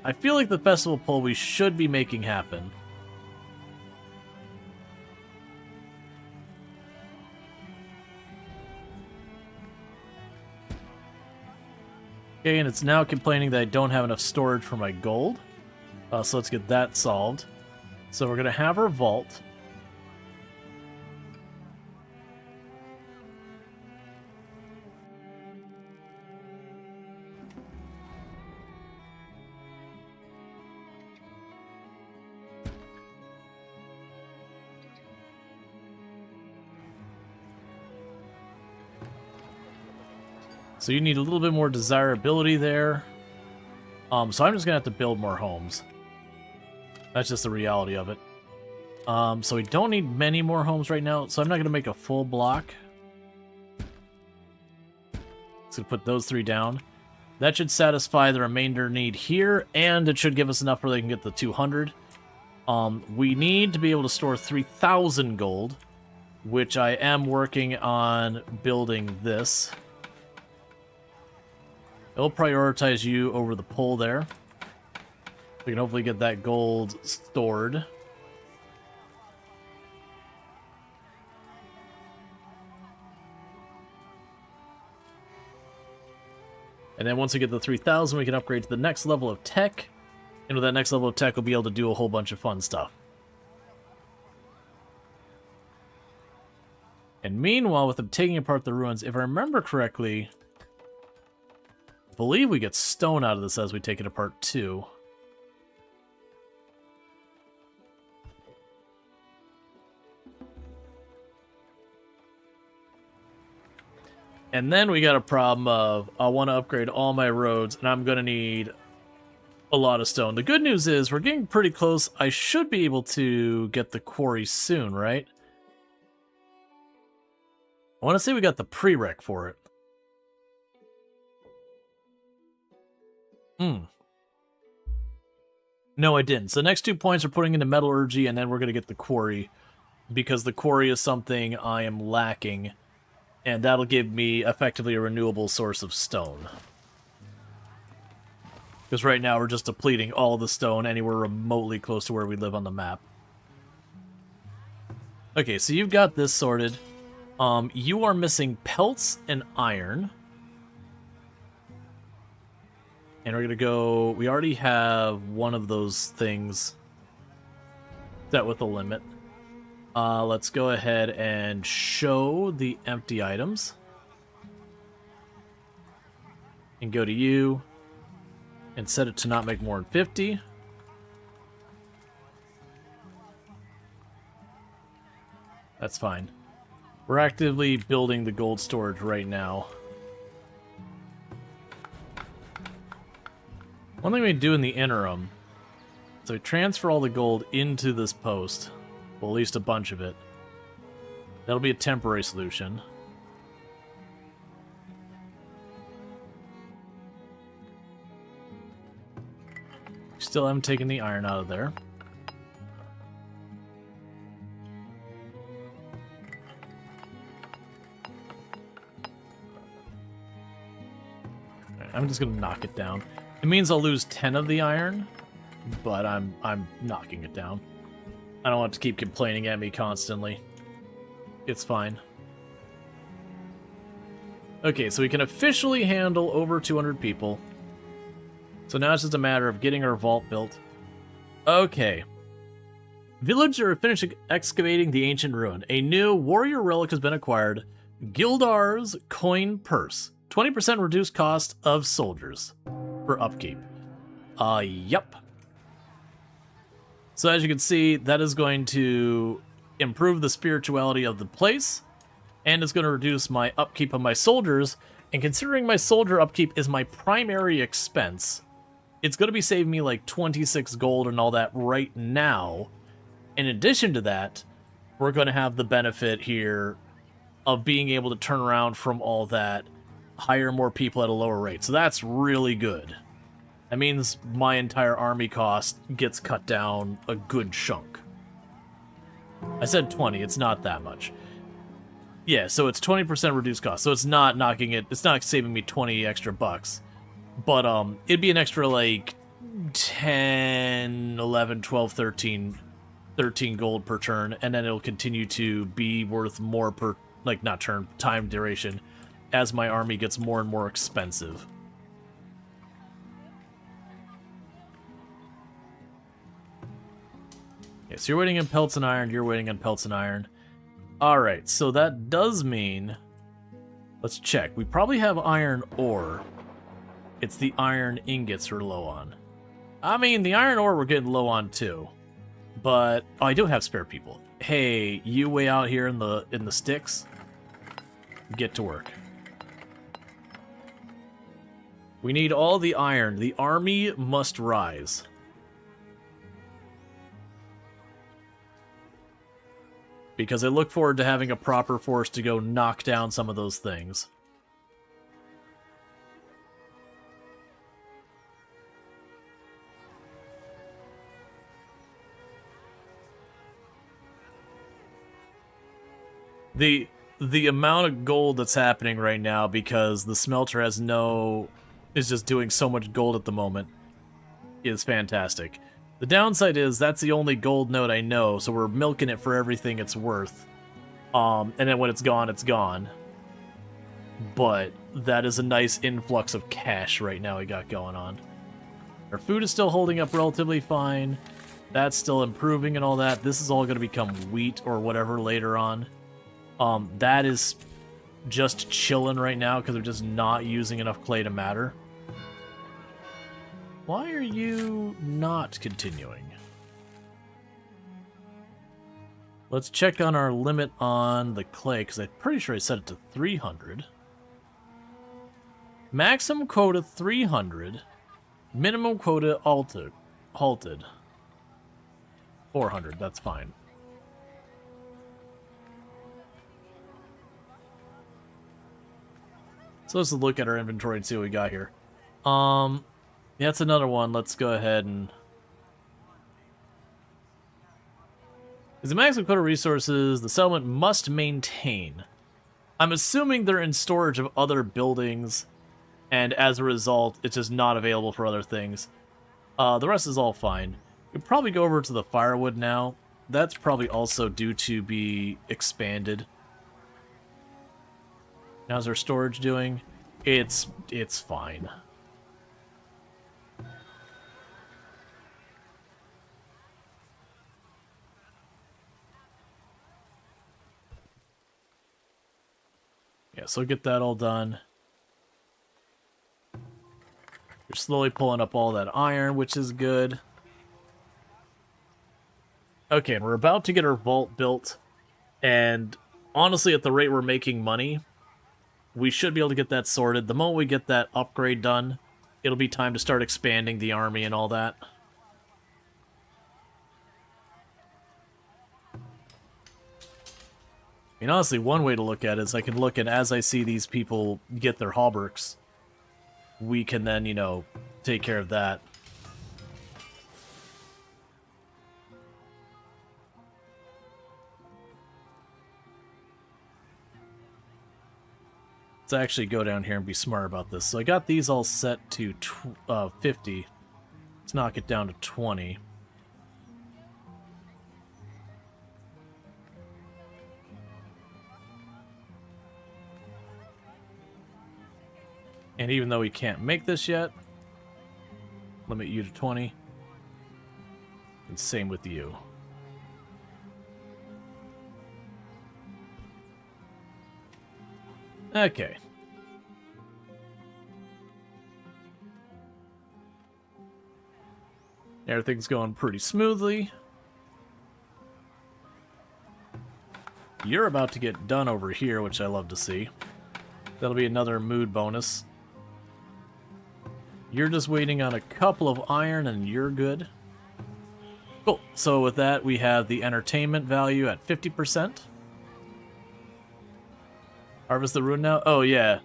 I feel like the festival pole we should be making happen. Okay, and it's now complaining that I don't have enough storage for my gold. So let's get that solved. So we're going to have our vault. So you need a little bit more desirability there. So I'm just gonna have to build more homes. That's just the reality of it. So we don't need many more homes right now, so I'm not gonna make a full block. Just gonna put those 3 down. That should satisfy the remainder need here, and it should give us enough where they can get the 200. We need to be able to store 3,000 gold, which I am working on building this. It'll prioritize you over the pole there. We can hopefully get that gold stored. And then once we get the 3,000, we can upgrade to the next level of tech. And with that next level of tech, we'll be able to do a whole bunch of fun stuff. And meanwhile, with them taking apart the ruins, if I remember correctly, I believe we get stone out of this as we take it apart too. And then we got a problem of I want to upgrade all my roads and I'm going to need a lot of stone. The good news is we're getting pretty close. I should be able to get the quarry soon, right? I want to say we got the prereq for it. No, I didn't. So the next 2 points are putting into metallurgy, and then we're going to get the quarry, because the quarry is something I am lacking, and that'll give me effectively a renewable source of stone. Because right now we're just depleting all the stone anywhere remotely close to where we live on the map. Okay, so you've got this sorted. You are missing pelts and iron. And we're going to go... We already have one of those things set with a limit. Let's go ahead and show the empty items. And go to you. And set it to not make more than 50. That's fine. We're actively building the gold storage right now. One thing we do in the interim, so we transfer all the gold into this post, well, at least a bunch of it. That'll be a temporary solution. Still haven't taken the iron out of there. Right, I'm just gonna knock it down. It means I'll lose 10 of the iron, but I'm knocking it down. I don't want it to keep complaining at me constantly. It's fine. Okay, so we can officially handle over 200 people. So now it's just a matter of getting our vault built. Okay. Villager finished excavating the ancient ruin. A new warrior relic has been acquired. Gildar's coin purse. 20% reduced cost of soldiers. For upkeep. Yep. So as you can see, that is going to improve the spirituality of the place, and it's going to reduce my upkeep of my soldiers, and considering my soldier upkeep is my primary expense, it's going to be saving me like 26 gold and all that right now. In addition to that, we're going to have the benefit here of being able to turn around from all that hire more people at a lower rate. So that's really good. That means my entire army cost gets cut down a good chunk. I said 20, it's not that much. Yeah, so it's 20% reduced cost. So it's not knocking it, it's not saving me 20 extra bucks. But it'd be an extra like 10, 11, 12, 13 gold per turn, and then it'll continue to be worth more per, like, not turn, time duration, as my army gets more and more expensive. Okay, so you're waiting on pelts and iron, you're waiting on pelts and iron. Alright, so that does mean... Let's check. We probably have iron ore. It's the iron ingots we're low on. I mean, the iron ore we're getting low on too. But oh, I do have spare people. Hey, you way out here in the sticks. Get to work. We need all the iron. The army must rise. Because I look forward to having a proper force to go knock down some of those things. The amount of gold that's happening right now because the smelter is just doing so much gold at the moment is fantastic. The downside is that's the only gold node I know, so we're milking it for everything it's worth. And then when it's gone, it's gone. But that is a nice influx of cash right now we got going on. Our food is still holding up relatively fine. That's still improving and all that. This is all going to become wheat or whatever later on. That is just chilling right now because they're just not using enough clay to matter. Why are you not continuing? Let's check on our limit on the clay, because I'm pretty sure I set it to 300. Maximum quota 300. Minimum quota halted. 400, that's fine. So let's look at our inventory and see what we got here. Yeah, that's another one. Let's go ahead and... Is the maximum quota resources the settlement must maintain? I'm assuming they're in storage of other buildings, and as a result, it's just not available for other things. The rest is all fine. We'll probably go over to the firewood now. That's probably also due to be expanded. How's our storage doing? It's fine. Yeah, so get that all done. You're slowly pulling up all that iron, which is good. Okay, and we're about to get our vault built, and honestly, at the rate we're making money, we should be able to get that sorted. The moment we get that upgrade done, it'll be time to start expanding the army and all that. I mean, honestly, one way to look at it is I can look at, as I see these people get their hauberks, we can then, you know, take care of that. Let's actually go down here and be smart about this. So I got these all set to 50. Let's knock it down to 20. And even though we can't make this yet, limit you to 20. And same with you. Okay. Everything's going pretty smoothly. You're about to get done over here, which I love to see. That'll be another mood bonus. You're just waiting on a couple of iron and you're good. Cool. So with that, we have the entertainment value at 50%. Harvest the rune now? Oh, yeah.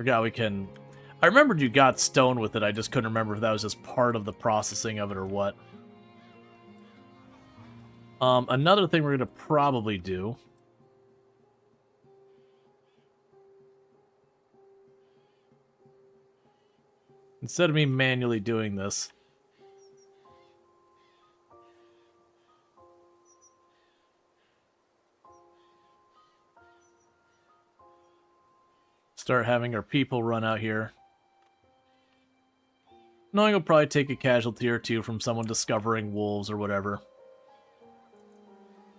Forgot we can... I remembered you got stone with it, I just couldn't remember if that was just part of the processing of it or what. Another thing we're going to probably do... Instead of me manually doing this... Start having our people run out here. Knowing we'll probably take a casualty or two from someone discovering wolves or whatever.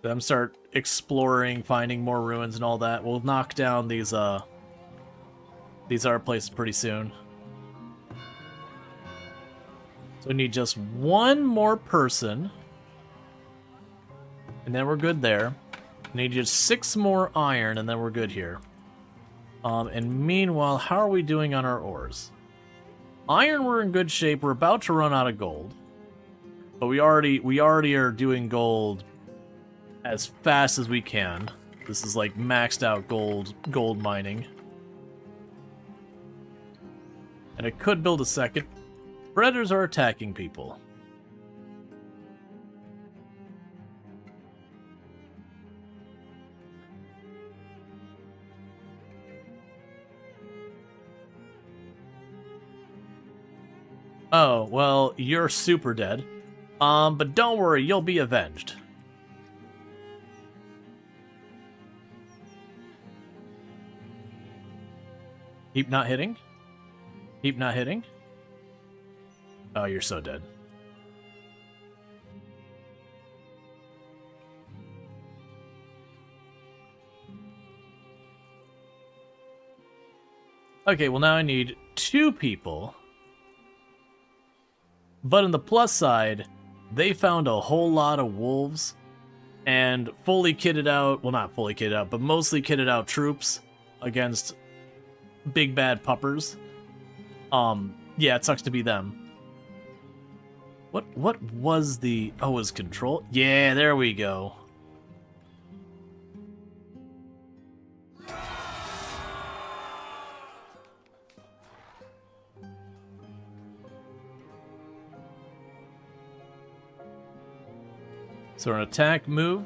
Them start exploring, finding more ruins and all that. We'll knock down these other places pretty soon. So we need just one more person. And then we're good there. We need just 6 more iron and then we're good here. And meanwhile, how are we doing on our ores? Iron, we're in good shape. We're about to run out of gold. But we already are doing gold as fast as we can. This is like maxed out gold mining. And I could build a second. Predators are attacking people. Oh, well, you're super dead. But don't worry, you'll be avenged. Keep not hitting? Keep not hitting? Oh, you're so dead. Okay, well now I need 2 people. But on the plus side, they found a whole lot of wolves and fully kitted out, well not fully kitted out, but mostly kitted out troops against big bad puppers. Yeah, it sucks to be them. What was the... Oh, it was control? Yeah, there we go. So an attack move.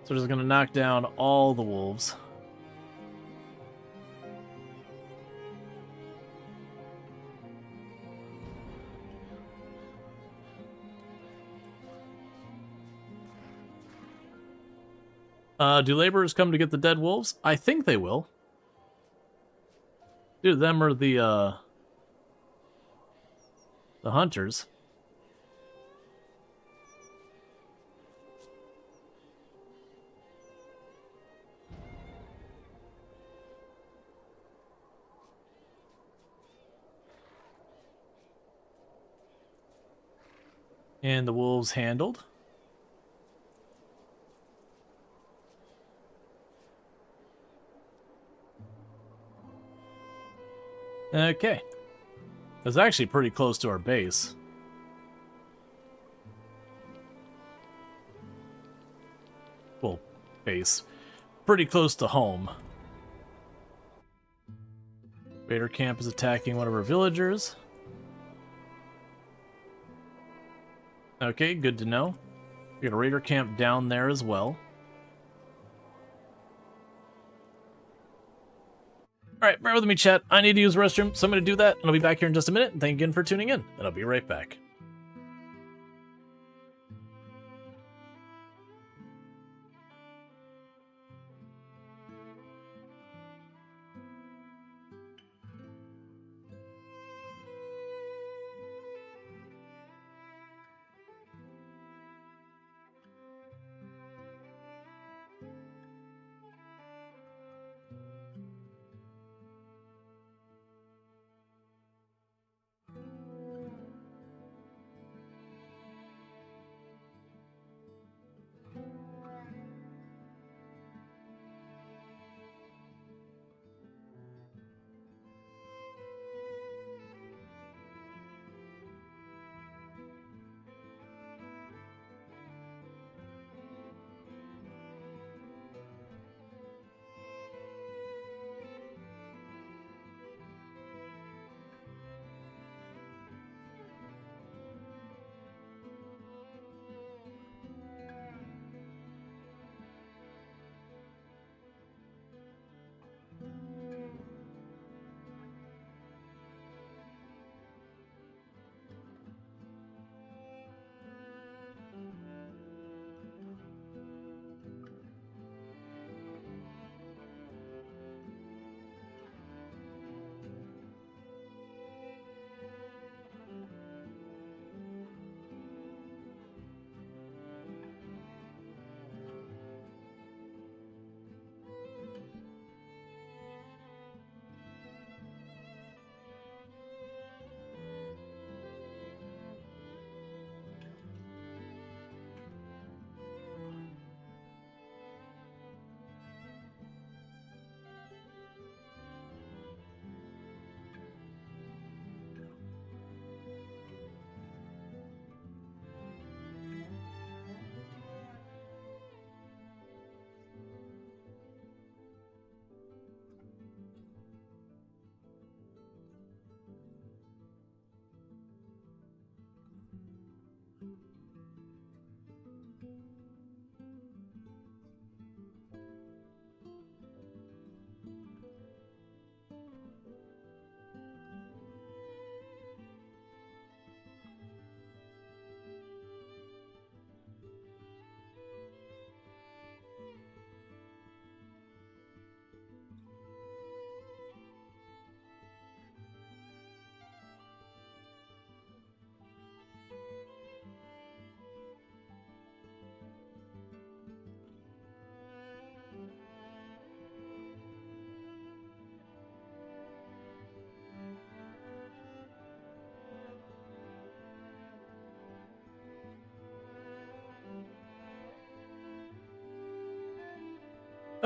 So we're just going to knock down all the wolves. Do laborers come to get the dead wolves? I think they will. Dude, them are the hunters. And the wolves handled. Okay. That's actually pretty close to our base. Well, base. Pretty close to home. Raider camp is attacking one of our villagers. Okay, good to know. We got a raider camp down there as well. Alright, bear with me, chat. I need to use the restroom, so I'm going to do that, and I'll be back here in just a minute. Thank you again for tuning in, and I'll be right back.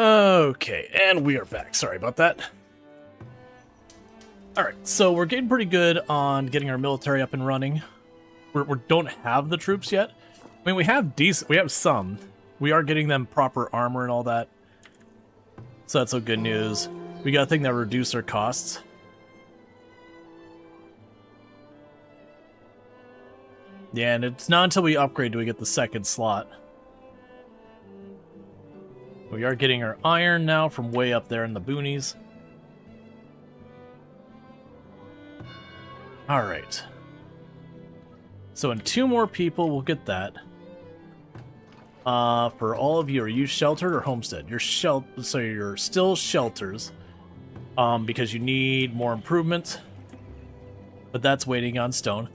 Okay, and we are back. Sorry about that. Alright, so we're getting pretty good on getting our military up and running. We don't have the troops yet. I mean, we have some. We are getting them proper armor and all that. So that's all good news. We got a thing that reduced our costs. Yeah, and it's not until we upgrade do we get the second slot. We are getting our iron now from way up there in the boonies. Alright. So in 2 more people, we'll get that. For all of you, are you sheltered or homestead? You're so you're still shelters. Because you need more improvement. But that's waiting on stone.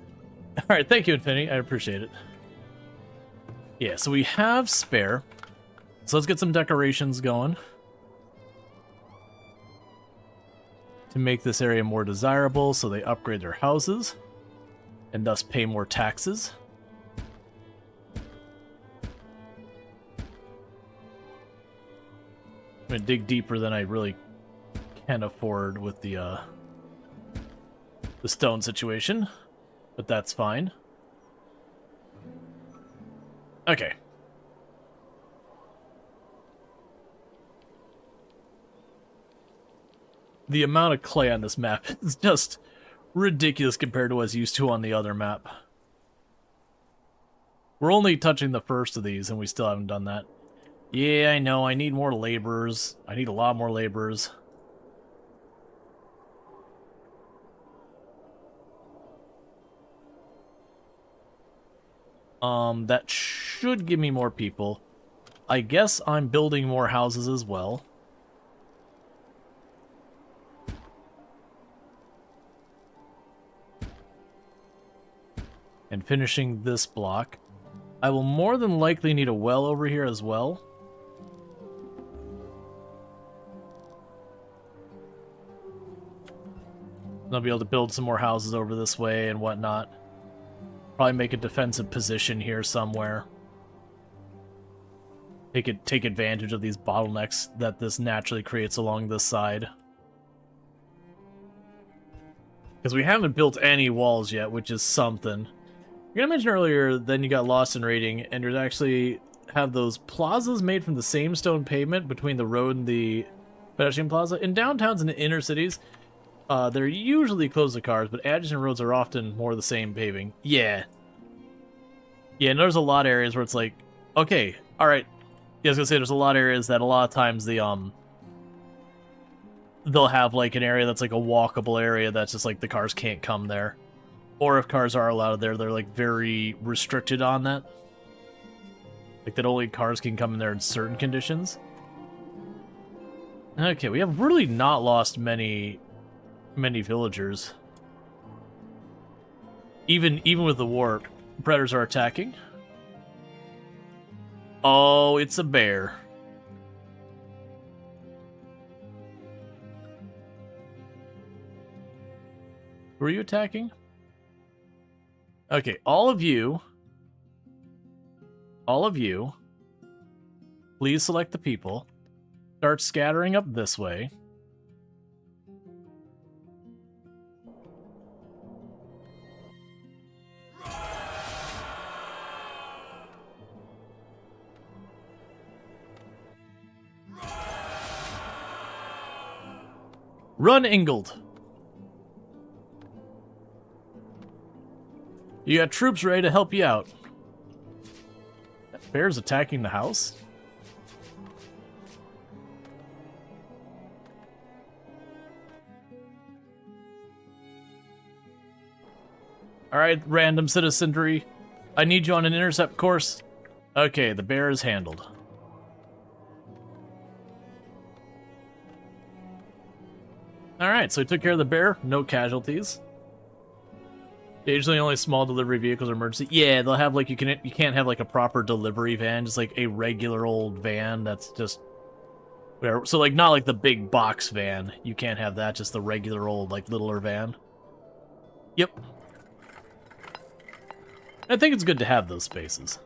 Alright, thank you, Infinity. I appreciate it. Yeah, so we have spare. So let's get some decorations going. To make this area more desirable, so they upgrade their houses. And thus pay more taxes. I'm gonna dig deeper than I really can afford with the stone situation. But that's fine. Okay. The amount of clay on this map is just ridiculous compared to what I was used to on the other map. We're only touching the first of these and we still haven't done that. Yeah, I know, I need more laborers. I need a lot more laborers. That should give me more people. I guess I'm building more houses as well. And finishing this block. I will more than likely need a well over here as well. I'll be able to build some more houses over this way and whatnot. Probably make a defensive position here somewhere. Take advantage of these bottlenecks that this naturally creates along this side. Because we haven't built any walls yet, which is something. You're gonna mention earlier, then you got lost in raiding, and there's actually have those plazas made from the same stone pavement between the road and the pedestrian plaza. In downtowns and the inner cities, they're usually closed to cars, but adjacent roads are often more the same paving. Yeah. Yeah, and there's a lot of areas where it's like, okay, alright. Yeah, I was gonna say, there's a lot of areas that a lot of times they'll have like an area that's like a walkable area that's just like the cars can't come there. Or if cars are allowed there, they're like very restricted on that. Like that only cars can come in there in certain conditions. Okay, we have really not lost many villagers. Even with the war, predators are attacking. Oh, it's a bear. Who are you attacking? Okay, all of you, please select the people. Start scattering up this way. Run, Ingold! You got troops ready to help you out. That bear's attacking the house? Alright, random citizenry. I need you on an intercept course. Okay, the bear is handled. Alright, so we took care of the bear. No casualties. Occasionally only small delivery vehicles or emergency. Yeah, they'll have like, you can't have like a proper delivery van, just like a regular old van that's just whatever. So like not like the big box van. You can't have that, just the regular old like littler van. Yep. I think it's good to have those spaces.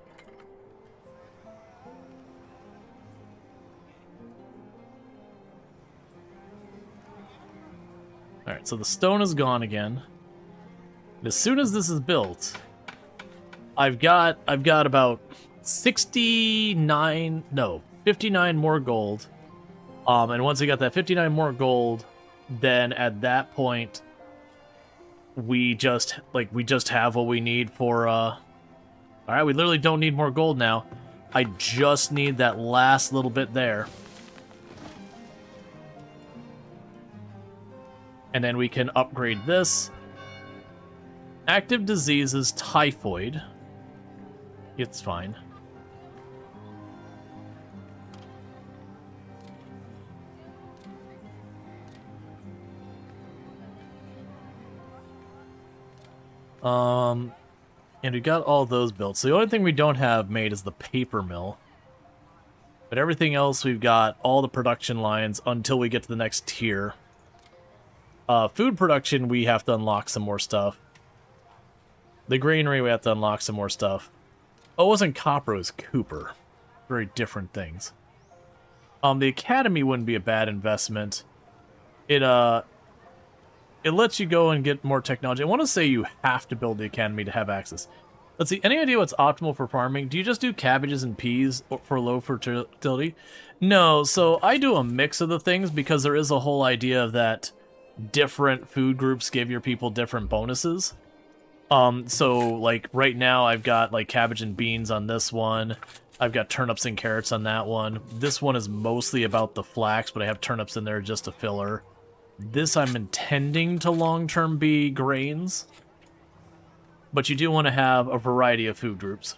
Alright, so the stone is gone again. And as soon as this is built, I've got about 59 more gold. And once we got that 59 more gold, then at that point we just have what we need for alright, we literally don't need more gold now. I just need that last little bit there. And then we can upgrade this. Active diseases, typhoid. It's fine. And we got all those built. So the only thing we don't have made is the paper mill. But everything else, we've got all the production lines until we get to the next tier. Food production, we have to unlock some more stuff. The granary, we have to unlock some more stuff. Oh, it wasn't copper, it was Cooper. Very different things. The academy wouldn't be a bad investment. It lets you go and get more technology. I want to say you have to build the academy to have access. Let's see, any idea what's optimal for farming? Do you just do cabbages and peas for low fertility? No, so I do a mix of the things because there is a whole idea of that different food groups give your people different bonuses. So like right now I've got like cabbage and beans on this one. I've got turnips and carrots on that one. This one is mostly about the flax, but I have turnips in there just a filler. This I'm intending to long-term be grains. But you do want to have a variety of food groups.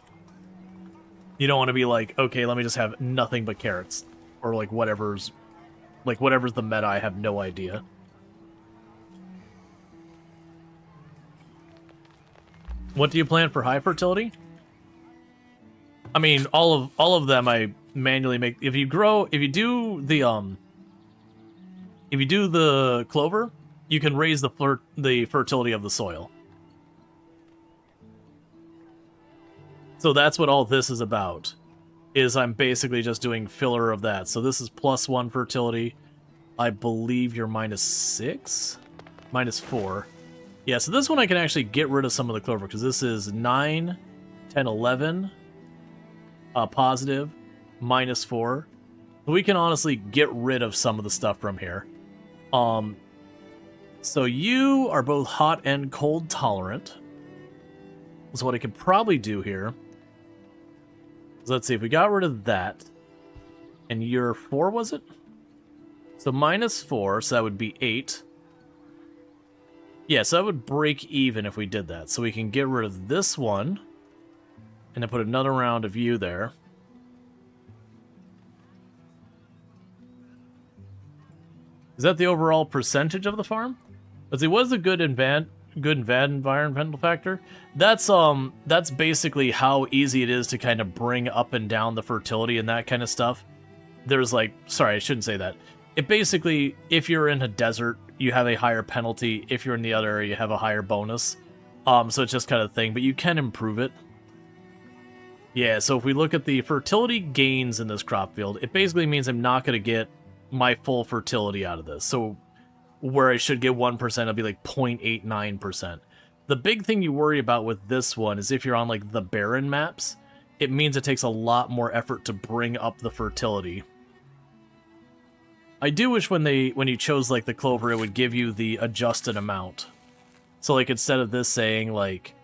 You don't want to be like, okay, let me just have nothing but carrots. Or like whatever's the meta, I have no idea. What do you plan for high fertility? I mean, all of them I manually make. If you do the clover, you can raise the fertility of the soil. So that's what all this is about. Is I'm basically just doing filler of that. So this is +1 fertility. I believe you're -6, -4. Yeah, so this one I can actually get rid of some of the clover, because this is 9, 10, 11, positive, -4. We can honestly get rid of some of the stuff from here. So you are both hot and cold tolerant. So what I could probably do here is, let's see, if we got rid of that, and you're 4, was it? So -4, so that would be 8. Yeah, so that would break even if we did that. So we can get rid of this one, and then put another round of you there. Is that the overall percentage of the farm? Let's see, what is the good and bad environmental factor? That's basically how easy it is to kind of bring up and down the fertility and that kind of stuff. There's like, sorry, I shouldn't say that. It basically, if you're in a desert, you have a higher penalty. If you're in the other area, you have a higher bonus. So it's just kind of thing, but you can improve it. Yeah, so if we look at the fertility gains in this crop field, it basically means I'm not going to get my full fertility out of this. So where I should get 1%, it'll be like 0.89%. The big thing you worry about with this one is if you're on like the barren maps, it means it takes a lot more effort to bring up the fertility. I do wish when you chose like the clover, it would give you the adjusted amount. So like instead of this saying like,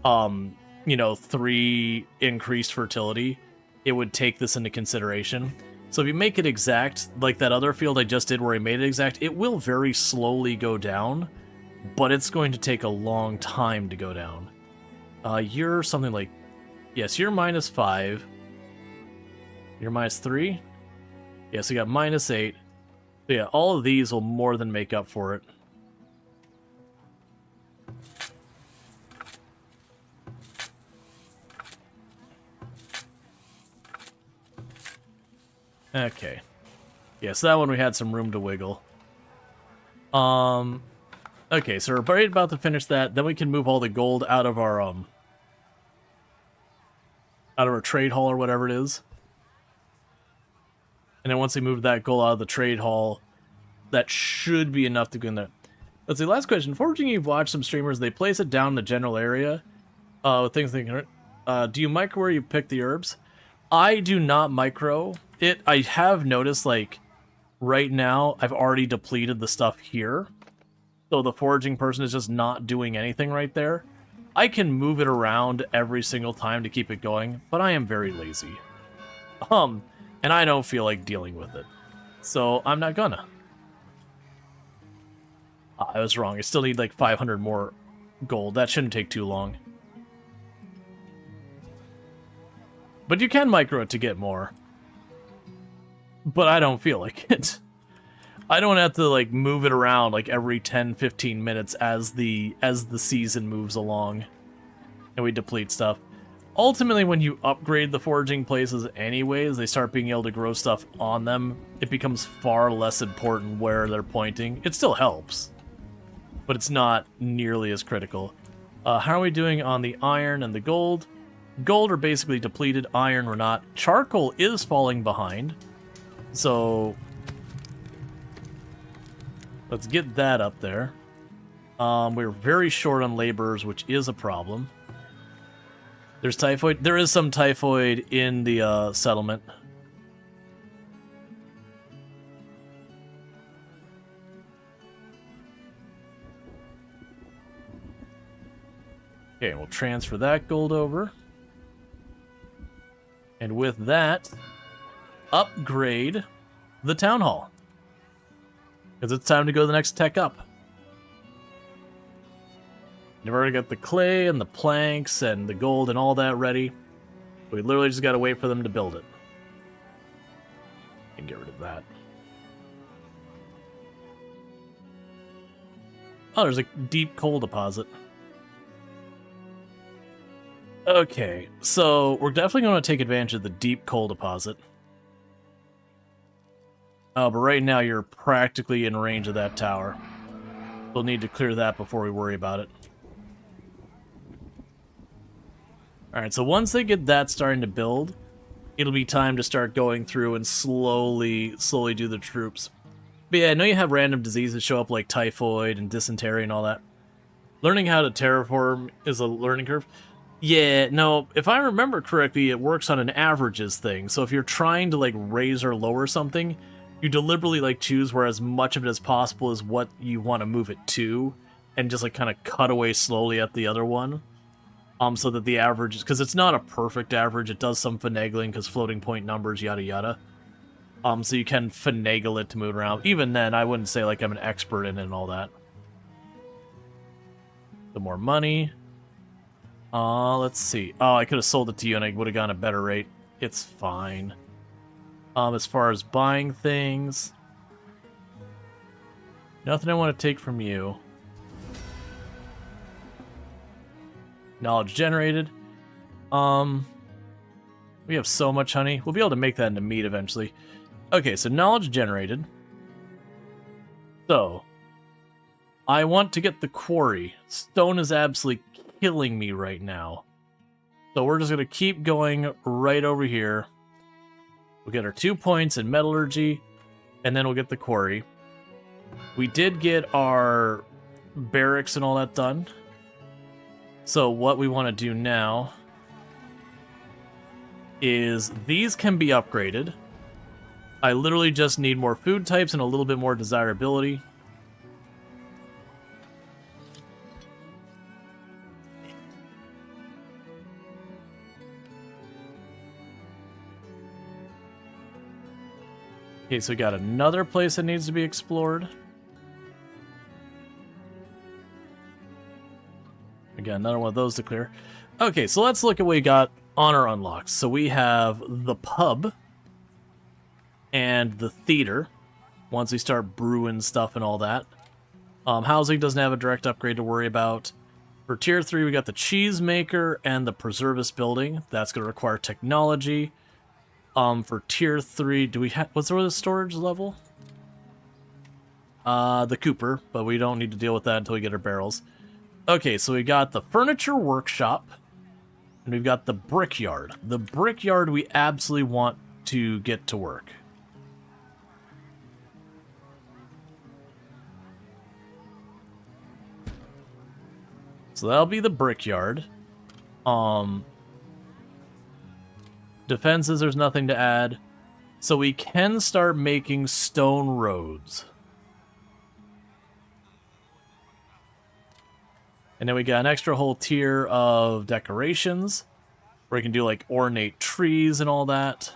3 increased fertility, it would take this into consideration. So if you make it exact, like that other field I just did where I made it exact, it will very slowly go down, but it's going to take a long time to go down. You're something like, yes, you're -5. You're -3. Yeah, so you got -8. So yeah, all of these will more than make up for it. Okay. Yeah, so that one we had some room to wiggle. Okay, so we're right about to finish that. Then we can move all the gold out of our trade hall or whatever it is. And then once we move that gold out of the trade hall, that should be enough to go in there. Let's see, last question. Foraging, you've watched some streamers, they place it down in the general area. With things they can... do you micro where you pick the herbs? I do not micro it. I have noticed, like, right now, I've already depleted the stuff here. So the foraging person is just not doing anything right there. I can move it around every single time to keep it going, but I am very lazy. And I don't feel like dealing with it. So I'm not gonna. I was wrong. I still need like 500 more gold. That shouldn't take too long. But you can micro it to get more. But I don't feel like it. I don't have to like move it around like every 10-15 minutes as the season moves along and we deplete stuff. Ultimately, when you upgrade the foraging places anyways, they start being able to grow stuff on them. It becomes far less important where they're pointing. It still helps, but it's not nearly as critical. How are we doing on the iron and the gold? Gold are basically depleted, iron we're not. Charcoal is falling behind, so let's get that up there. We're very short on laborers, which is a problem. There's typhoid. There is some typhoid in the settlement. Okay, we'll transfer that gold over. And with that, upgrade the town hall. Because it's time to go to the next tech up. We've already got the clay and the planks and the gold and all that ready. We literally just got to wait for them to build it. And get rid of that. Oh, there's a deep coal deposit. Okay, so we're definitely going to take advantage of the deep coal deposit. But right now you're practically in range of that tower. We'll need to clear that before we worry about it. Alright, so once they get that starting to build, it'll be time to start going through and slowly do the troops. But yeah, I know you have random diseases show up like typhoid and dysentery and all that. Learning how to terraform is a learning curve. Yeah, no, if I remember correctly, it works on an averages thing. So if you're trying to like raise or lower something, you deliberately like choose where as much of it as possible is what you want to move it to, and just like kind of cut away slowly at the other one. So that the average, because it's not a perfect average, it does some finagling because floating point numbers, yada yada. So you can finagle it to move around. Even then, I wouldn't say like I'm an expert in it and all that. The more money. Let's see. Oh, I could have sold it to you and I would have gotten a better rate. It's fine. As far as buying things, nothing I want to take from you. Knowledge generated. We have so much honey. We'll be able to make that into meat eventually. Okay, so knowledge generated. So, I want to get the quarry. Stone is absolutely killing me right now. So we're just going to keep going right over here. We'll get our 2 points in metallurgy, and then we'll get the quarry. We did get our barracks and all that done. So what we want to do now is these can be upgraded. I literally just need more food types and a little bit more desirability. Okay, so we got another place that needs to be explored. Again, another one of those to clear. Okay, so let's look at what we got on our unlocks. So we have the pub and the theater, once we start brewing stuff and all that. Housing doesn't have a direct upgrade to worry about. For tier 3, we got the cheese maker and the preservist building. That's going to require technology. For tier 3, do we have... what's the storage level? The Cooper, but we don't need to deal with that until we get our barrels. Okay, so we got the furniture workshop, and we've got the brickyard. The brickyard we absolutely want to get to work. So that'll be the brickyard. Defenses, there's nothing to add. So we can start making stone roads. And then we got an extra whole tier of decorations, where you can do like ornate trees and all that.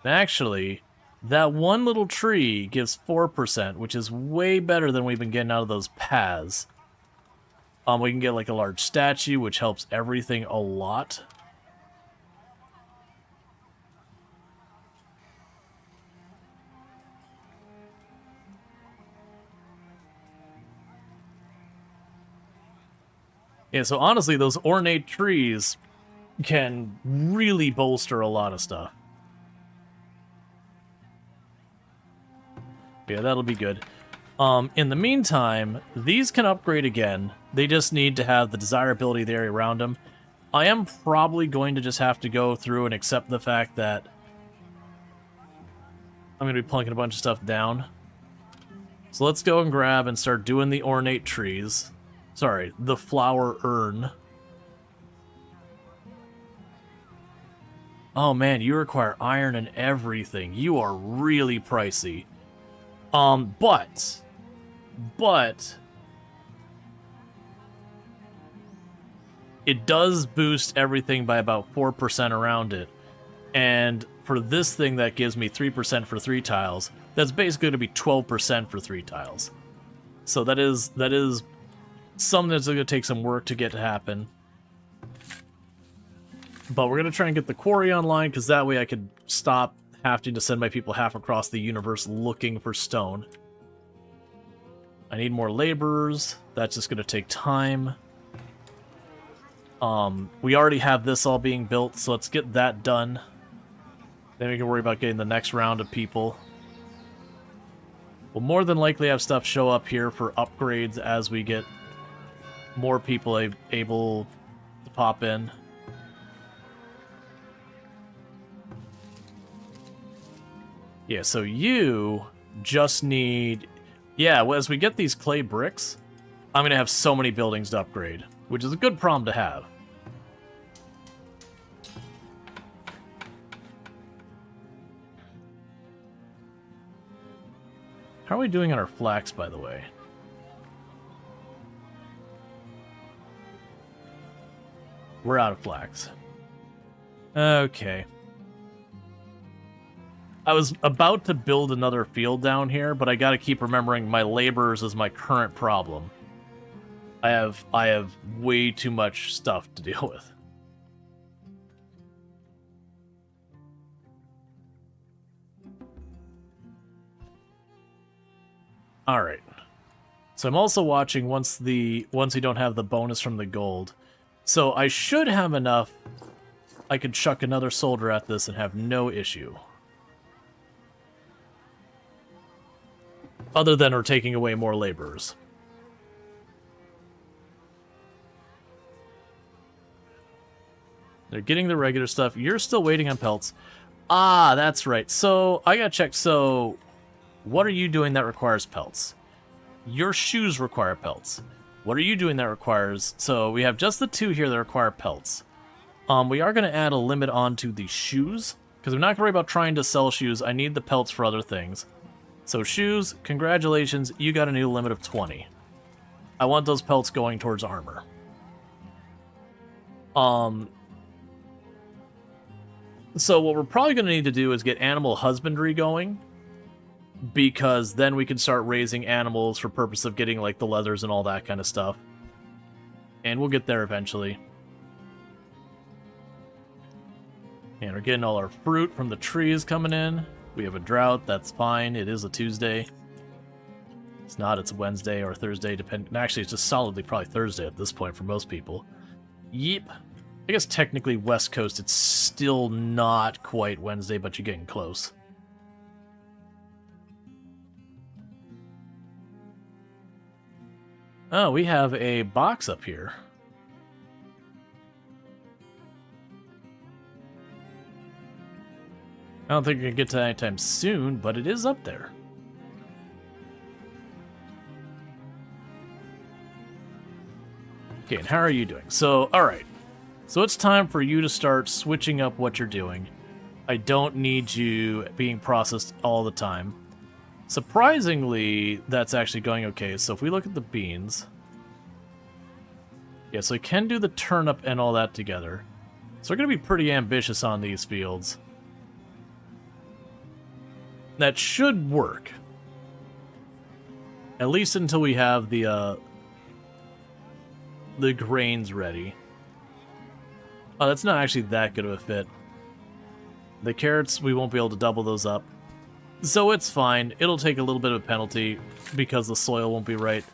And actually, that one little tree gives 4%, which is way better than we've been getting out of those paths. We can get like a large statue, which helps everything a lot. Yeah, so honestly, those ornate trees can really bolster a lot of stuff. Yeah, that'll be good. In the meantime, these can upgrade again. They just need to have the desirability of the area around them. I am probably going to just have to go through and accept the fact that I'm going to be plunking a bunch of stuff down. So let's go and grab and start doing the ornate trees. Sorry, the flower urn. Oh man, you require iron and everything. You are really pricey. But it does boost everything by about 4% around it. And for this thing that gives me 3% for 3 tiles, that's basically going to be 12% for 3 tiles. So that is something that's going to take some work to get to happen. But we're going to try and get the quarry online, because that way I could stop having to send my people half across the universe looking for stone. I need more laborers. That's just going to take time. We already have this all being built, so let's get that done. Then we can worry about getting the next round of people. We'll more than likely have stuff show up here for upgrades as we get more people able to pop in. Yeah, so you just need... Yeah, well, as we get these clay bricks, I'm going to have so many buildings to upgrade, which is a good problem to have. How are we doing on our flax, by the way? We're out of flax. Okay. I was about to build another field down here, but I gotta keep remembering my laborers is my current problem. I have way too much stuff to deal with. Alright. So I'm also watching once we don't have the bonus from the gold. So I should have enough. I could chuck another soldier at this and have no issue. Other than we're taking away more laborers. They're getting the regular stuff. You're still waiting on pelts. Ah, that's right. So, I gotta check. So, what are you doing that requires pelts? Your shoes require pelts. What are you doing that requires... So, we have just the 2 here that require pelts. We are going to add a limit onto the shoes, because I'm not going to worry about trying to sell shoes. I need the pelts for other things. So, shoes, congratulations, you got a new limit of 20. I want those pelts going towards armor. So what we're probably going to need to do is get animal husbandry going, because then we can start raising animals for purpose of getting like the leathers and all that kind of stuff. And we'll get there eventually. And we're getting all our fruit from the trees coming in. We have a drought, that's fine. It is a Tuesday. It's not, it's Wednesday or Thursday, depending. Actually, it's just solidly probably Thursday at this point for most people. Yep. I guess technically West Coast, it's still not quite Wednesday, but you're getting close. Oh, we have a box up here. I don't think we can get to that anytime soon, but it is up there. Okay, and how are you doing? So, alright. So it's time for you to start switching up what you're doing. I don't need you being processed all the time. Surprisingly, that's actually going okay. So if we look at the beans... Yeah, so I can do the turnip and all that together. So we're going to be pretty ambitious on these fields. That should work. At least until we have the grains ready. Oh, that's not actually that good of a fit. The carrots, we won't be able to double those up. So it's fine. It'll take a little bit of a penalty because the soil won't be right.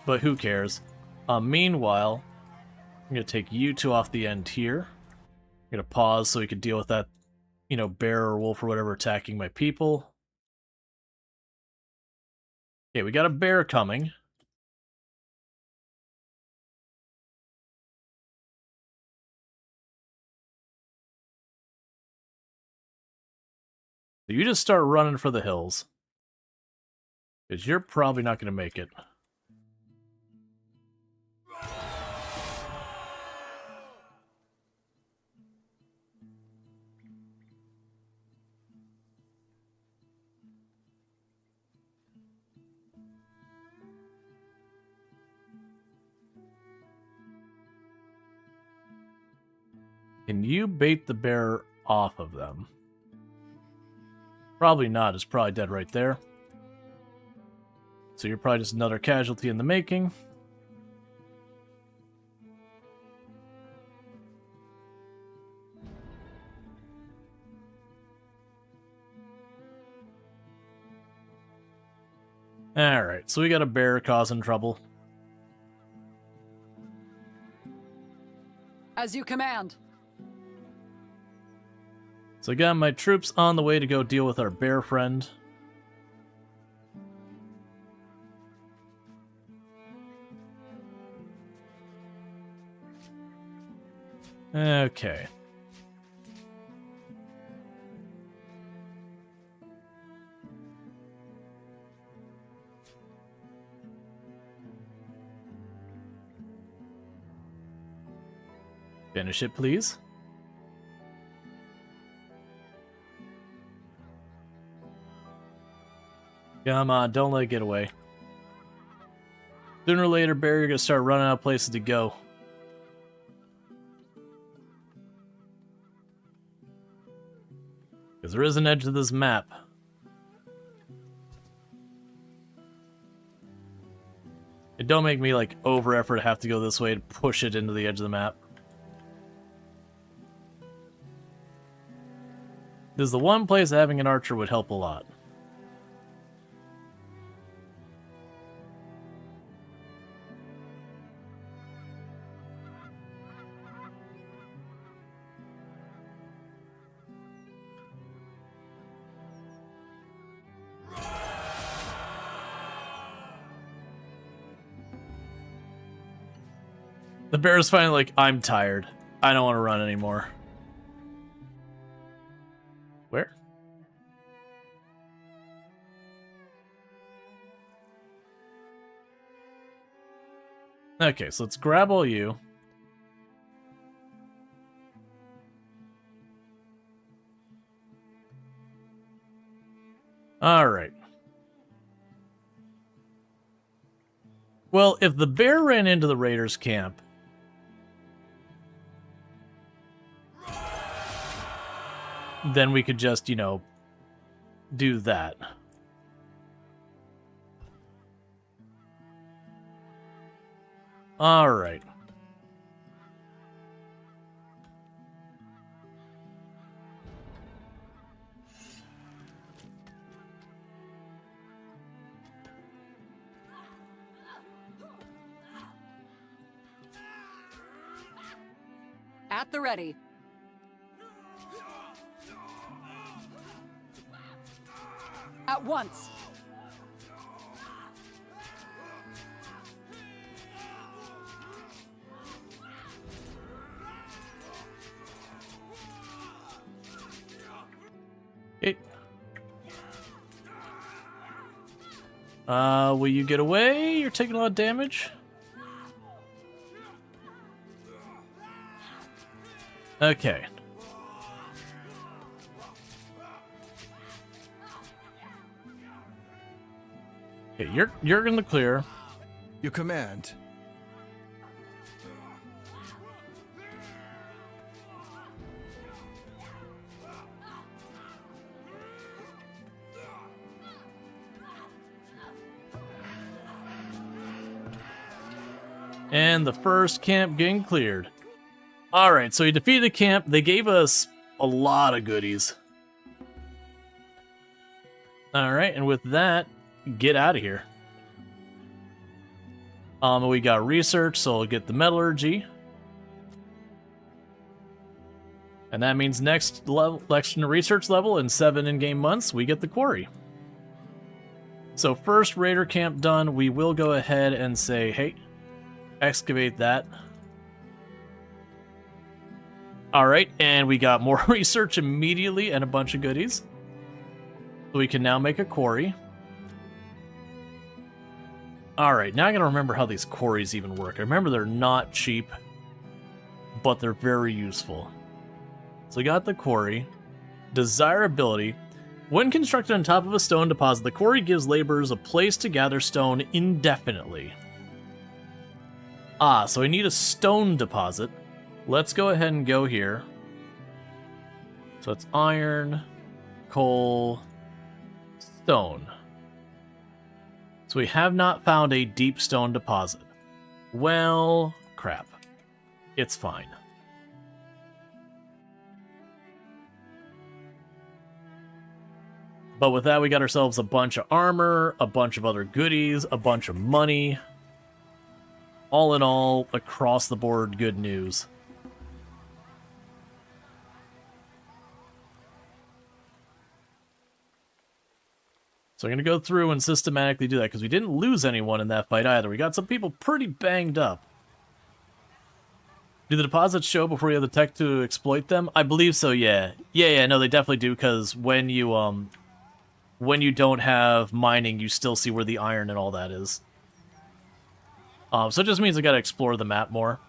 But who cares? Meanwhile, I'm going to take you two off the end here. I'm going to pause so we can deal with that, you know, bear or wolf or whatever attacking my people. Okay, we got a bear coming. So you just start running for the hills. Because you're probably not going to make it. Can you bait the bear off of them? Probably not. It's probably dead right there. So you're probably just another casualty in the making. Alright, so we got a bear causing trouble. As you command. So I got my troops on the way to go deal with our bear friend. Okay. Finish it, please. Come on, don't let it get away. Sooner or later, bear, you're gonna start running out of places to go. Because there is an edge to this map. It don't make me, like, over-effort to have to go this way to push it into the edge of the map. This is the one place having an archer would help a lot. The bear's finally like, I'm tired. I don't want to run anymore. Where? Okay, so let's grab all you. Alright. Well, if the bear ran into the raiders' camp, then we could just, you know, do that. Alright. At the ready. At once. Okay. Will you get away? You're taking a lot of damage. Okay. Okay, you're in the clear. Your command. And the first camp getting cleared. Alright, so we defeated the camp. They gave us a lot of goodies. Alright, and with that, get out of here. We got research, so we'll get the metallurgy. And that means next research level in 7 in-game months, we get the quarry. So first raider camp done, we will go ahead and say, hey, excavate that. Alright, and we got more research immediately and a bunch of goodies. So we can now make a quarry. Alright, now I gotta remember how these quarries even work. I remember they're not cheap, but they're very useful. So we got the quarry. Desirability. When constructed on top of a stone deposit, the quarry gives laborers a place to gather stone indefinitely. Ah, so I need a stone deposit. Let's go ahead and go here. So it's iron, coal, stone. So we have not found a deep stone deposit. Well, crap. It's fine. But with that, we got ourselves a bunch of armor, a bunch of other goodies, a bunch of money. All in all, across the board, good news. So I'm going to go through and systematically do that, because we didn't lose anyone in that fight either. We got some people pretty banged up. Do the deposits show before you have the tech to exploit them? I believe so, yeah. Yeah, no, they definitely do, because when you don't have mining, you still see where the iron and all that is. So it just means I gotta explore the map more.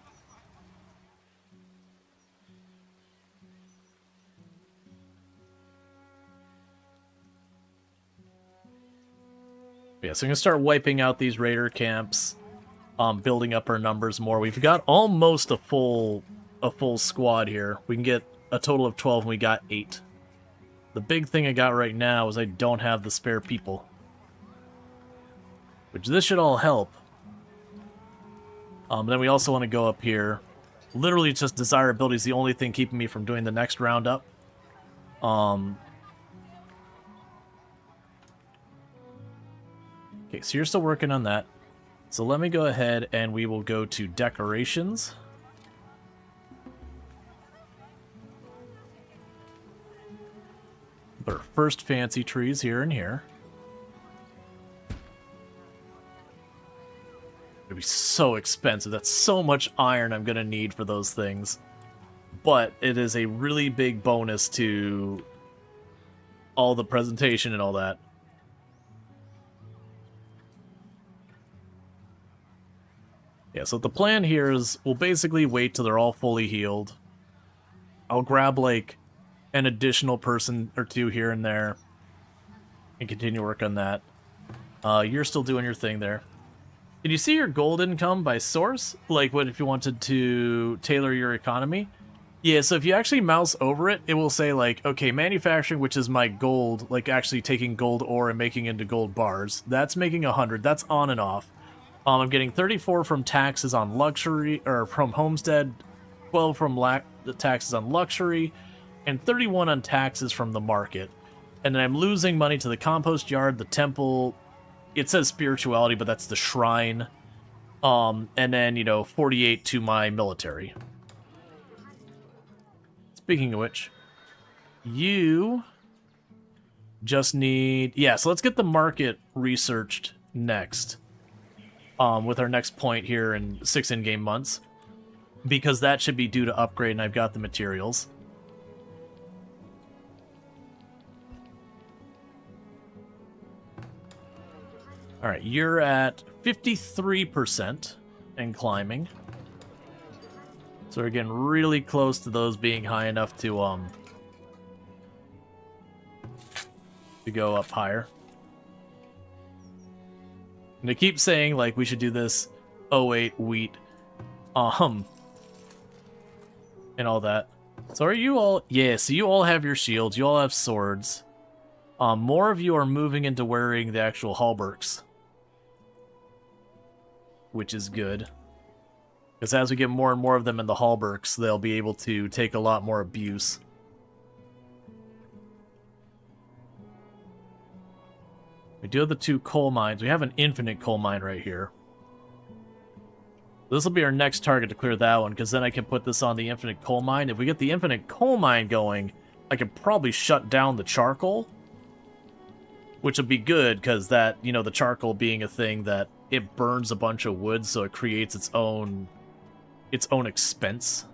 Yeah, so I'm gonna start wiping out these raider camps, building up our numbers more. We've got almost a full squad here. We can get a total of 12, and we got 8. The big thing I got right now is I don't have the spare people, which this should all help. Then we also want to go up here. Literally, just desirability is the only thing keeping me from doing the next roundup. Okay, so you're still working on that. So let me go ahead and we will go to decorations. Put our first fancy trees here and here. It'll be so expensive. That's so much iron I'm going to need for those things. But it is a really big bonus to all the presentation and all that. Yeah, so the plan here is we'll basically wait till they're all fully healed. I'll grab, like, an additional person or two here and there and continue work on that. You're still doing your thing there. Did you see your gold income by source? Like, what if you wanted to tailor your economy? Yeah, so if you actually mouse over it, it will say, like, okay, manufacturing, which is my gold, like actually taking gold ore and making into gold bars. That's making 100. That's on and off. I'm getting 34 from taxes on luxury, or from homestead, 12 from taxes on luxury, and 31 on taxes from the market. And then I'm losing money to the compost yard, the temple. It says spirituality, but that's the shrine. And then, 48 to my military. Speaking of which, you just need... Yeah, so let's get the market researched next. With our next point here in 6 in-game months. Because that should be due to upgrade, and I've got the materials. Alright, you're at 53% and climbing. So we're getting really close to those being high enough to go up higher. And they keep saying, like, we should do this 08 wheat, and all that. So are you all... Yeah, so you all have your shields. You all have swords. More of you are moving into wearing the actual halberds, which is good. Because as we get more and more of them in the halberds, they'll be able to take a lot more abuse. We do have the 2 coal mines. We have an infinite coal mine right here. This will be our next target to clear that one, because then I can put this on the infinite coal mine. If we get the infinite coal mine going, I could probably shut down the charcoal, which would be good, because that, you know, the charcoal being a thing that it burns a bunch of wood, so it creates its own expense.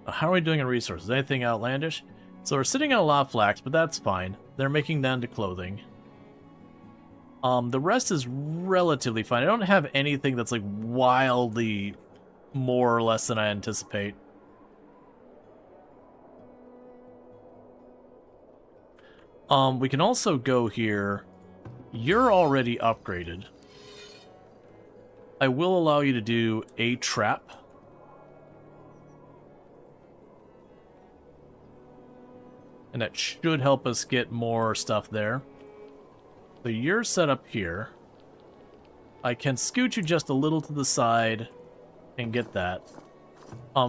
How are we doing in resources? Anything outlandish? So we're sitting on a lot of flax, but that's fine. They're making that into clothing. The rest is relatively fine. I don't have anything that's like wildly more or less than I anticipate. We can also go here. You're already upgraded. I will allow you to do a trap. And that should help us get more stuff there. So you're set up here. I can scoot you just a little to the side and get that.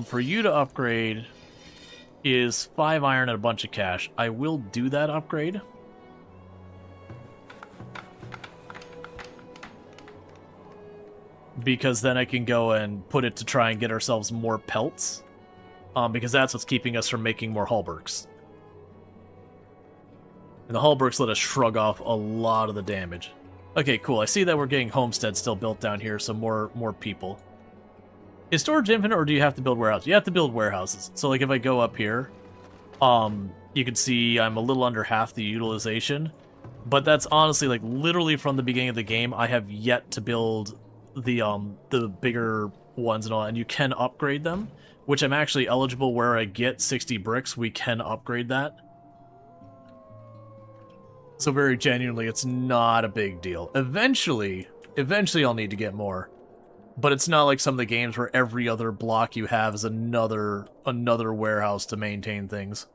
For you to upgrade is 5 iron and a bunch of cash. I will do that upgrade. Because then I can go and put it to try and get ourselves more pelts. Because that's what's keeping us from making more halberds. And the halberds let us shrug off a lot of the damage. Okay, cool. I see that we're getting homesteads still built down here, so more people. Is storage infinite, or do you have to build warehouses? You have to build warehouses. So, like, if I go up here, you can see I'm a little under half the utilization. But that's honestly, like, literally from the beginning of the game, I have yet to build the bigger ones and all, and you can upgrade them, which I'm actually eligible where I get 60 bricks. We can upgrade that. So very genuinely, it's not a big deal. Eventually I'll need to get more. But it's not like some of the games where every other block you have is another warehouse to maintain things.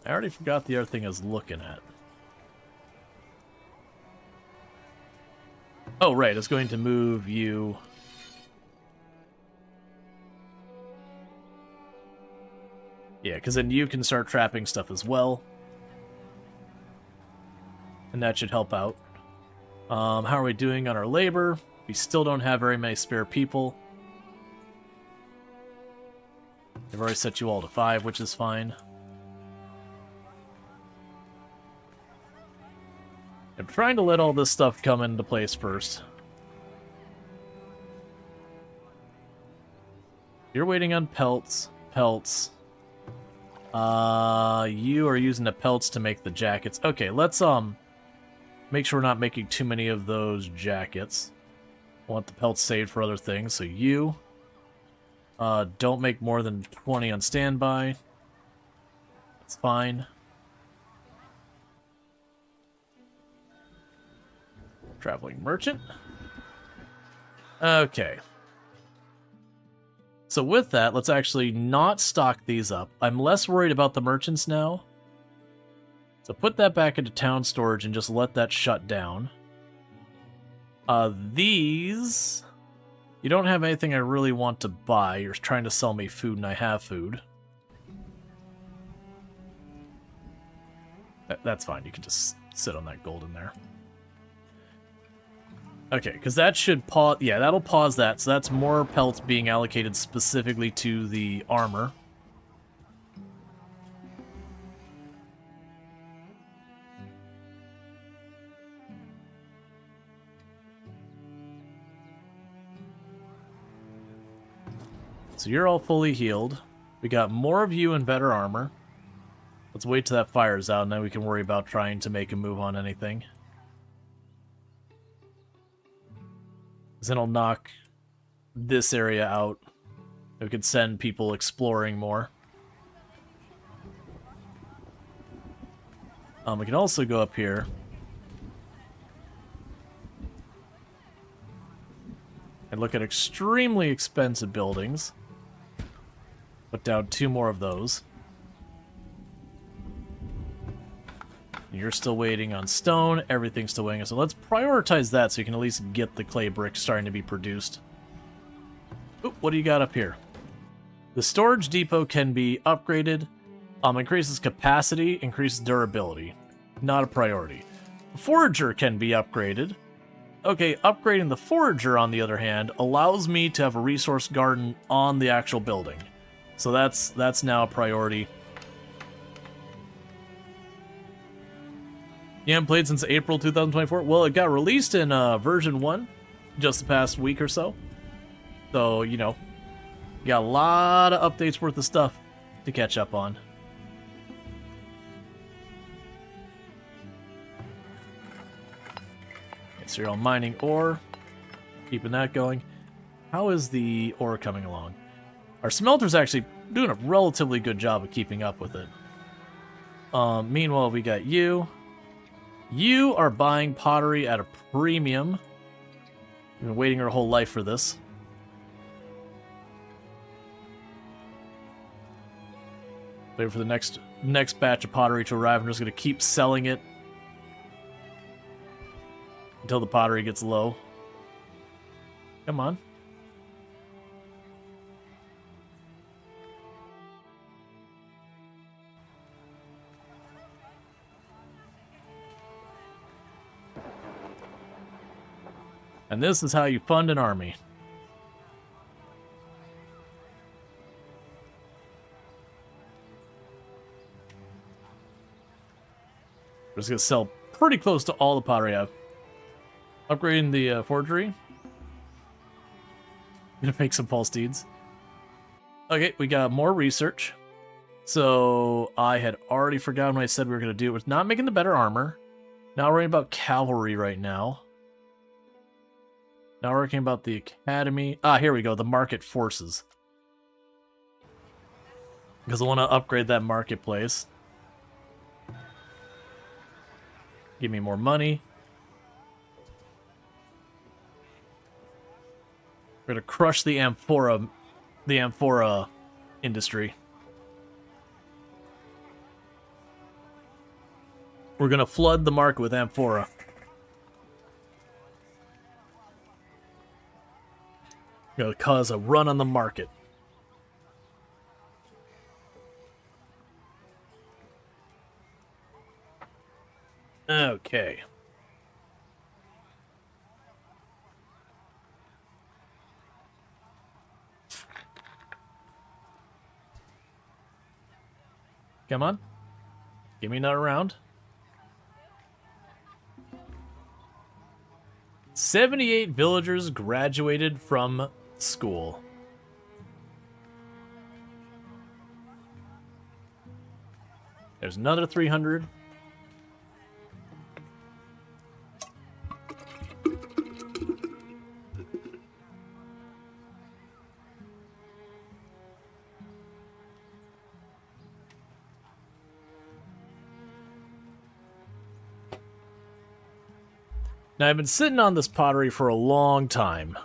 I already forgot the other thing I was looking at. Oh, right, it's going to move you... Yeah, because then you can start trapping stuff as well. And that should help out. How are we doing on our labor? We still don't have very many spare people. I've already set you all to 5, which is fine. I'm trying to let all this stuff come into place first. You're waiting on pelts. Pelts. You are using the pelts to make the jackets. Okay, let's, make sure we're not making too many of those jackets. I want the pelts saved for other things, so you, don't make more than 20 on standby. That's fine. Traveling merchant. Okay. So with that, let's actually not stock these up. I'm less worried about the merchants now. So put that back into town storage and just let that shut down. These... You don't have anything I really want to buy. You're trying to sell me food and I have food. That's fine. You can just sit on that gold in there. Okay, because that should pause... Yeah, that'll pause that. So that's more pelts being allocated specifically to the armor. So you're all fully healed. We got more of you and better armor. Let's wait till that fire's out, and then we can worry about trying to make a move on anything. then it'll knock this area out. We could send people exploring more. We can also go up here. And look at extremely expensive buildings. Put down 2 more of those. You're still waiting on stone. Everything's still waiting. So let's prioritize that so you can at least get the clay bricks starting to be produced. Oop, what do you got up here? The storage depot can be upgraded. Increases capacity, increases durability. Not a priority. Forager can be upgraded. Okay, upgrading the forager, on the other hand, allows me to have a resource garden on the actual building. So that's now a priority. You haven't played since April 2024? Well, it got released in version 1 just the past week or so. So, you know, you got a lot of updates worth of stuff to catch up on. Okay, so you're all mining ore. Keeping that going. How is the ore coming along? Our smelter's actually doing a relatively good job of keeping up with it. Meanwhile, we got you. You are buying pottery at a premium. You've been waiting your whole life for this. Wait for the next batch of pottery to arrive. I'm just going to keep selling it until the pottery gets low. Come on. And this is how you fund an army. We're just going to sell pretty close to all the pottery I have. Upgrading the forgery. Gonna make some false deeds. Okay, we got more research. So I had already forgotten what I said we were going to do. It was not making the better armor. Now we're worrying about cavalry right now. Now we're working about the academy. Ah, here we go. The market forces. Because I want to upgrade that marketplace. Give me more money. We're going to crush the amphora industry. We're going to flood the market with amphora. Going to cause a run on the market. Okay. Come on. Give me another round. 78 villagers graduated from school. There's another 300. Now, I've been sitting on this pottery for a long time.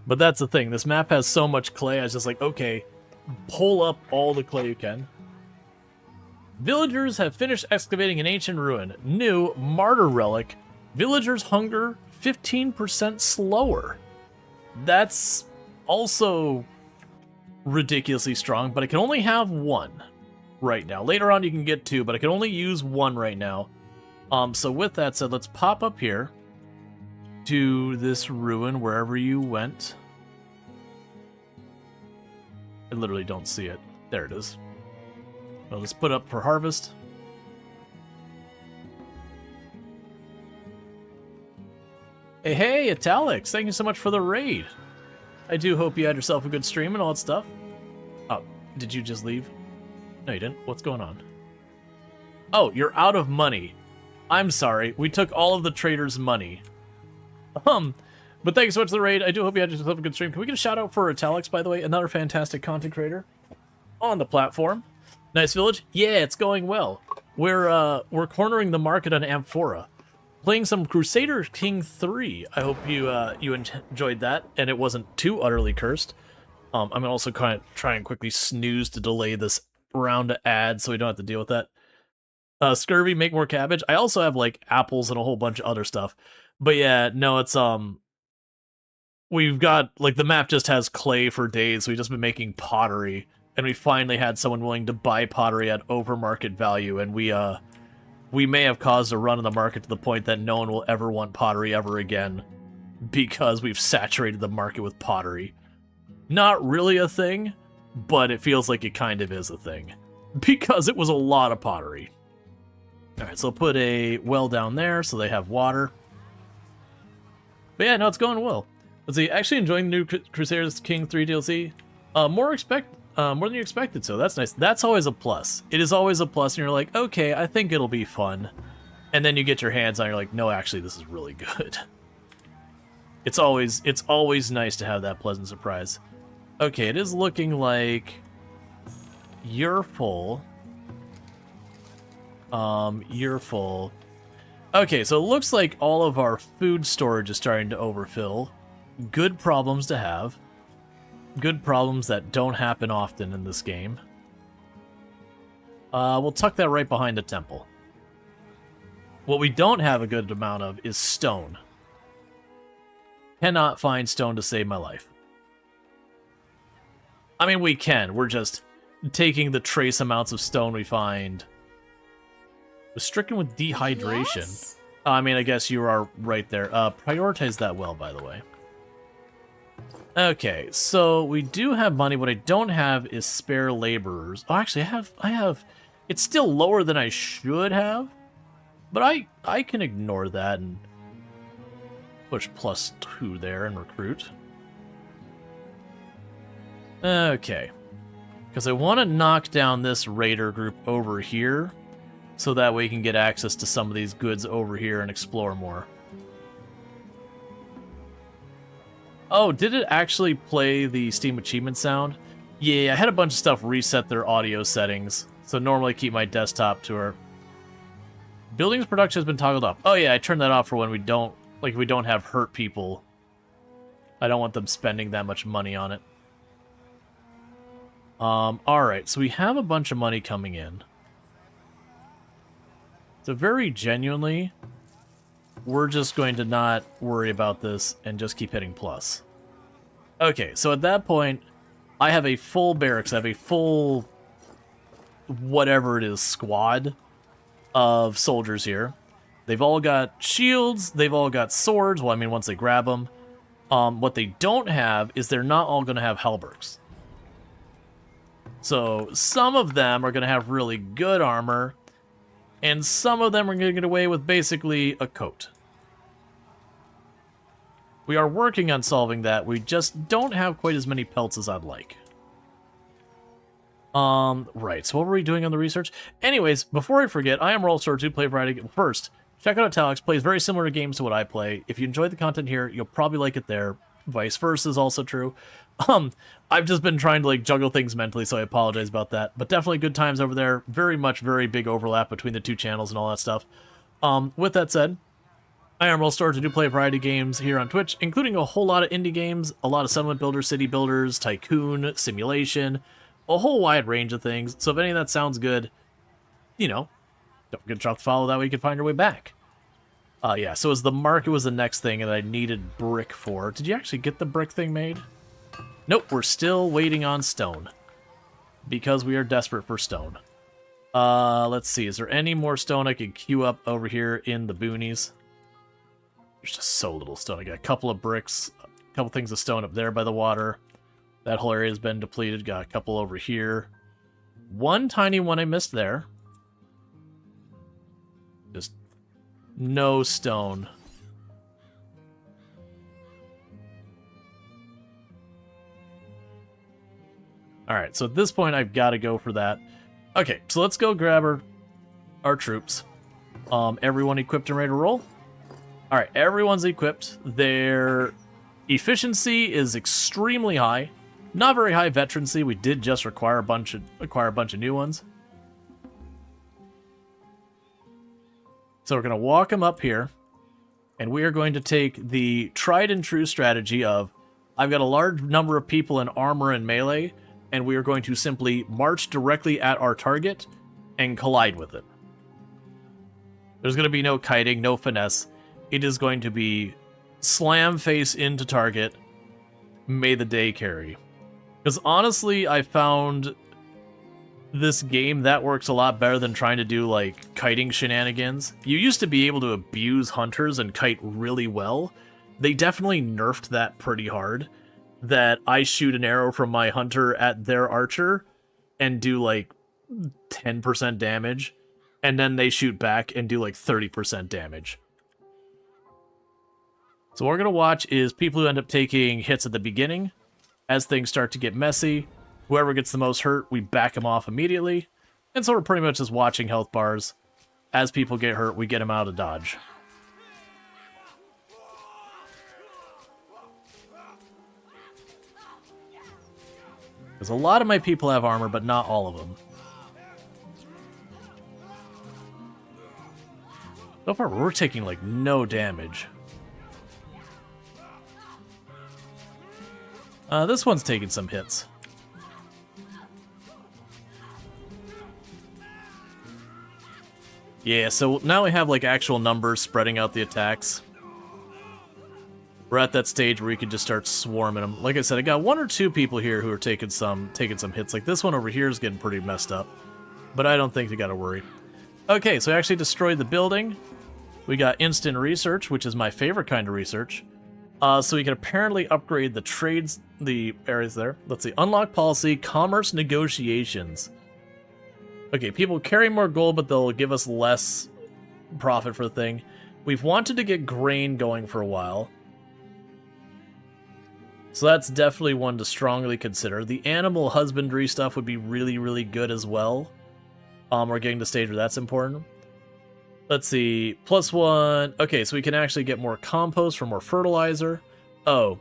But that's the thing. This map has so much clay, I was just like, okay, pull up all the clay you can. Villagers have finished excavating an ancient ruin. New martyr relic. Villagers' hunger 15% slower. That's also ridiculously strong, but I can only have one right now. Later on you can get two, but I can only use one right now. So with that said, let's pop up here to this ruin wherever you went. I literally don't see it. There it is. I'll just put up for harvest. Hey, Italics! Thank you so much for the raid. I do hope you had yourself a good stream and all that stuff. Oh, did you just leave? No, you didn't. What's going on? Oh, you're out of money. I'm sorry. We took all of the trader's money. But thanks so much for the raid. I do hope you had yourself a good stream. Can we get a shout out for Italics, by the way? Another fantastic content creator on the platform. Nice village. Yeah, it's going well. We're cornering the market on Amphora, playing some Crusader King 3. I hope you enjoyed that, and it wasn't too utterly cursed. I'm also kind of try and quickly snooze to delay this round of ads so we don't have to deal with that. Scurvy, make more cabbage. I also have like apples and a whole bunch of other stuff. But yeah, no, it's we've got like the map just has clay for days. So we've just been making pottery, and we finally had someone willing to buy pottery at over market value, and we may have caused a run in the market to the point that no one will ever want pottery ever again because we've saturated the market with pottery. Not really a thing, but it feels like it kind of is a thing because it was a lot of pottery. Alright, so I'll put a well down there so they have water. But yeah, no, it's going well. Let's see, actually enjoying the new Crusaders King 3 DLC. More than you expected, so that's nice. That's always a plus. It is always a plus, and you're like, okay, I think it'll be fun. And then you get your hands on it, you're like, no, actually, this is really good. It's always nice to have that pleasant surprise. Okay, it is looking like you're full. You're full. Okay, so it looks like all of our food storage is starting to overfill. Good problems to have. Good problems that don't happen often in this game. We'll tuck that right behind the temple. What we don't have a good amount of is stone. Cannot find stone to save my life. I mean, we can. We're just taking the trace amounts of stone we find. We're stricken with dehydration. Yes? I mean, I guess you are right there. Prioritize that well, by the way. Okay, so we do have money. What I don't have is spare laborers. Oh, actually, I have. It's still lower than I should have, but I can ignore that and push +2 there and recruit. Okay, because I want to knock down this raider group over here, so that way we can get access to some of these goods over here and explore more. Oh, did it actually play the Steam achievement sound? Yeah, I had a bunch of stuff reset their audio settings, so normally I keep my desktop to our... Buildings production has been toggled off. Oh yeah, I turned that off for when we don't have hurt people. I don't want them spending that much money on it. Alright, so we have a bunch of money coming in. So very genuinely, we're just going to not worry about this and just keep hitting plus. Okay, so at that point, I have a full barracks, I have a full whatever it is squad of soldiers here. They've all got shields, they've all got swords, well I mean once they grab them. What they don't have is they're not all going to have halberds. So some of them are going to have really good armor, and some of them are going to get away with basically a coat. We are working on solving that. We just don't have quite as many pelts as I'd like. Right, so what were we doing on the research? Anyways, before I forget, I am Rual Storge, who play a variety. First, check out Italics, plays very similar games to what I play. If you enjoyed the content here, you'll probably like it there. Vice versa is also true. I've just been trying to like juggle things mentally, so I apologize about that. But definitely good times over there. Very big overlap between the two channels and all that stuff. With that said, I am Rual Storge. I do play a variety of games here on Twitch, including a whole lot of indie games, a lot of settlement builders, city builders, tycoon, simulation, a whole wide range of things. So if any of that sounds good, you know, don't forget to drop the follow, that way you can find your way back. Yeah, so as the market was the next thing that I needed brick for. Did you actually get the brick thing made? Nope, we're still waiting on stone. Because we are desperate for stone. Let's see, is there any more stone I could queue up over here in the boonies? There's just so little stone. I got a couple of bricks, a couple things of stone up there by the water. That whole area has been depleted. Got a couple over here. One tiny one I missed there. Just no stone. Alright, so at this point I've got to go for that. Okay, so let's go grab our troops. Everyone equipped and ready to roll? All right, everyone's equipped. Their efficiency is extremely high. Not very high veterancy. We did just acquire a bunch of new ones. So we're going to walk them up here, and we are going to take the tried and true strategy of, I've got a large number of people in armor and melee, and we are going to simply march directly at our target and collide with it. There's going to be no kiting, no finesse. It is going to be slam face into target, may the day carry. Because honestly, I found this game that works a lot better than trying to do like kiting shenanigans. You used to be able to abuse hunters and kite really well. They definitely nerfed that pretty hard. That I shoot an arrow from my hunter at their archer and do like 10% damage, and then they shoot back and do like 30% damage. So what we're going to watch is people who end up taking hits at the beginning. As things start to get messy, whoever gets the most hurt, we back them off immediately. And so we're pretty much just watching health bars. As people get hurt, we get them out of dodge. Because a lot of my people have armor, but not all of them. So far, we're taking like no damage. This one's taking some hits. Yeah, so now we have like actual numbers spreading out the attacks. We're at that stage where you can just start swarming them. Like I said, I got one or two people here who are taking some hits. Like this one over here is getting pretty messed up, but I don't think you got to worry. Okay, so I actually destroyed the building. We got instant research, which is my favorite kind of research. So we can apparently upgrade the trades, the areas there. Let's see, unlock policy, commerce negotiations. Okay, people carry more gold, but they'll give us less profit for the thing. We've wanted to get grain going for a while. So that's definitely one to strongly consider. The animal husbandry stuff would be really, really good as well. We're getting to the stage where that's important. Let's see, +1. Okay, so we can actually get more compost for more fertilizer. Oh.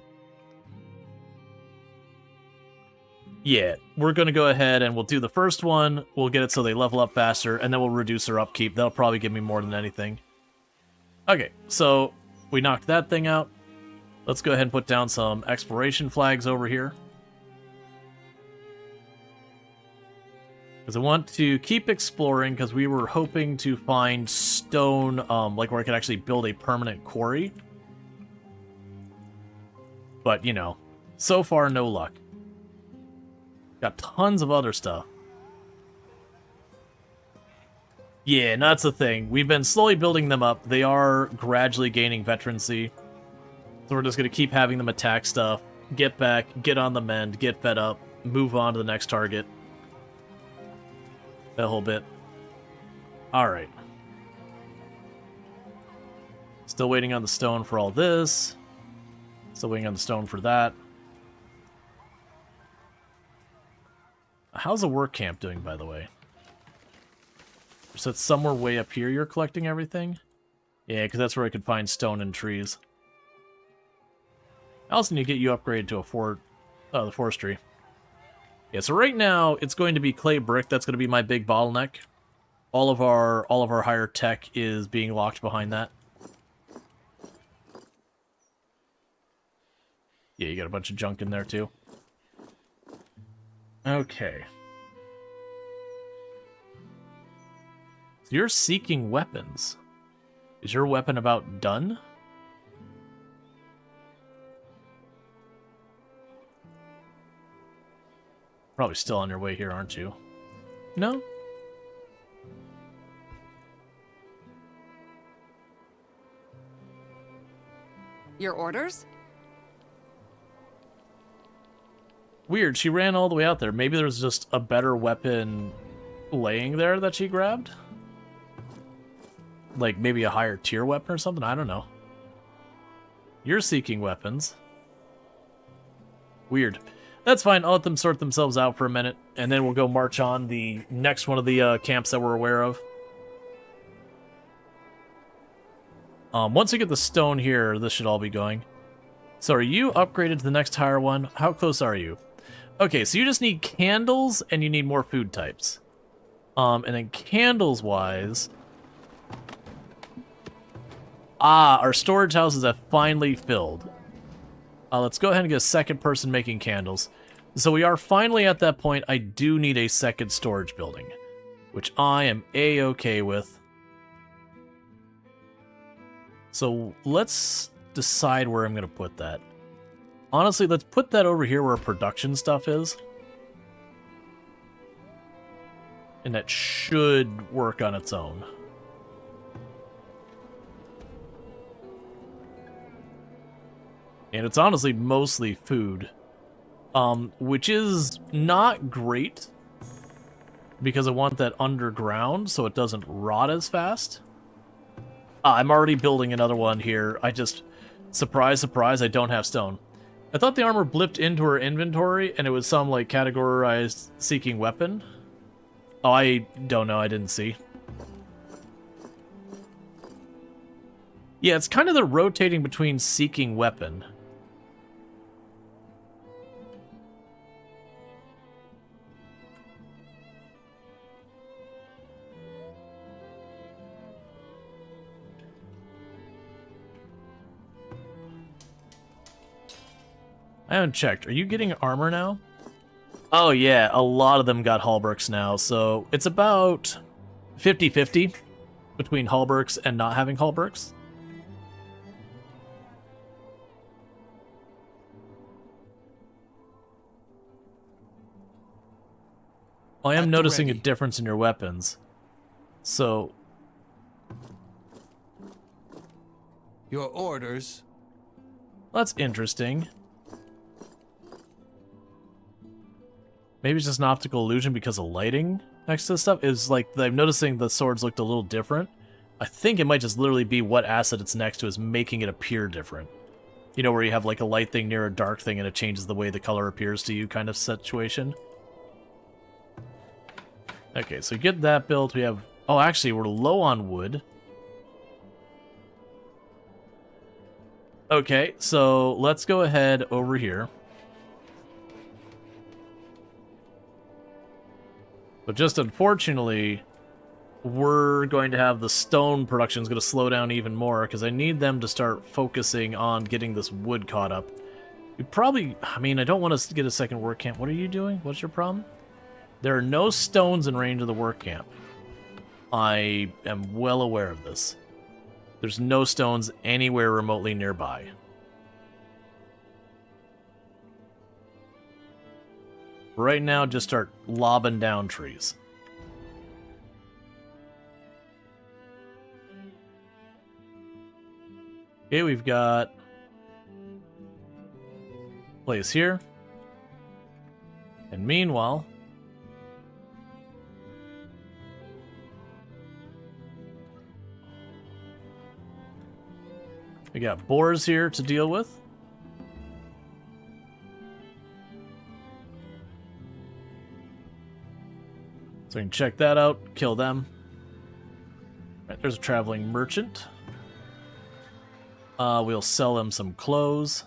Yeah, we're going to go ahead and we'll do the first one. We'll get it so they level up faster, and then we'll reduce their upkeep. That'll probably give me more than anything. Okay, so we knocked that thing out. Let's go ahead and put down some exploration flags over here. Because I want to keep exploring, because we were hoping to find stone, like where I could actually build a permanent quarry. But, you know, so far no luck. Got tons of other stuff. Yeah, and that's the thing. We've been slowly building them up. They are gradually gaining veterancy. So we're just going to keep having them attack stuff, get back, get on the mend, get fed up, move on to the next target. That whole bit. Alright. Still waiting on the stone for all this. Still waiting on the stone for that. How's the work camp doing, by the way? So it's somewhere way up here you're collecting everything? Yeah, because that's where I could find stone and trees. I also need to get you upgraded to a the forestry. Yeah, so right now it's going to be clay brick. That's going to be my big bottleneck. All of our higher tech is being locked behind that. Yeah, you got a bunch of junk in there too. Okay. So you're seeking weapons. Is your weapon about done? Probably still on your way here, aren't you? No? Your orders? Weird, she ran all the way out there. Maybe there's just a better weapon laying there that she grabbed? Like maybe a higher tier weapon or something? I don't know. You're seeking weapons. Weird. That's fine, I'll let them sort themselves out for a minute, and then we'll go march on the next one of the camps that we're aware of. Once we get the stone here, this should all be going. So are you upgraded to the next higher one? How close are you? Okay, so you just need candles and you need more food types. And then candles-wise... our storage houses have finally filled. Let's go ahead and get a second person making candles. So we are finally at that point. I do need a second storage building, which I am A-okay with. So let's decide where I'm going to put that. Honestly, let's put that over here where production stuff is. And that should work on its own. And it's honestly mostly food. Which is not great. Because I want that underground so it doesn't rot as fast. I'm already building another one here. I just... Surprise, surprise, I don't have stone. I thought the armor blipped into her inventory and it was some, like, categorized seeking weapon. Oh, I don't know. I didn't see. Yeah, it's kind of the rotating between seeking weapon. I haven't checked. Are you getting armor now? Oh yeah, a lot of them got halberks now, so it's about 50-50 between halberks and not having halberks. I am noticing a difference in your weapons. So... Your orders. That's interesting. Maybe it's just an optical illusion because of lighting next to the stuff. Is like, I'm noticing the swords looked a little different. I think it might just literally be what asset it's next to is making it appear different. You know, where you have like a light thing near a dark thing and it changes the way the color appears to you kind of situation. Okay, so get that built. We have... Oh, actually, we're low on wood. Okay, so let's go ahead over here. But just unfortunately, we're going to have the stone production is going to slow down even more because I need them to start focusing on getting this wood caught up. We probably... I mean, I don't want us to get a second work camp. What are you doing? What's your problem? There are no stones in range of the work camp. I am well aware of this. There's no stones anywhere remotely nearby. Right now, just start lobbing down trees. Okay, we've got place here. And meanwhile, we got boars here to deal with. So we can check that out, kill them. Right, there's a traveling merchant. We'll sell him some clothes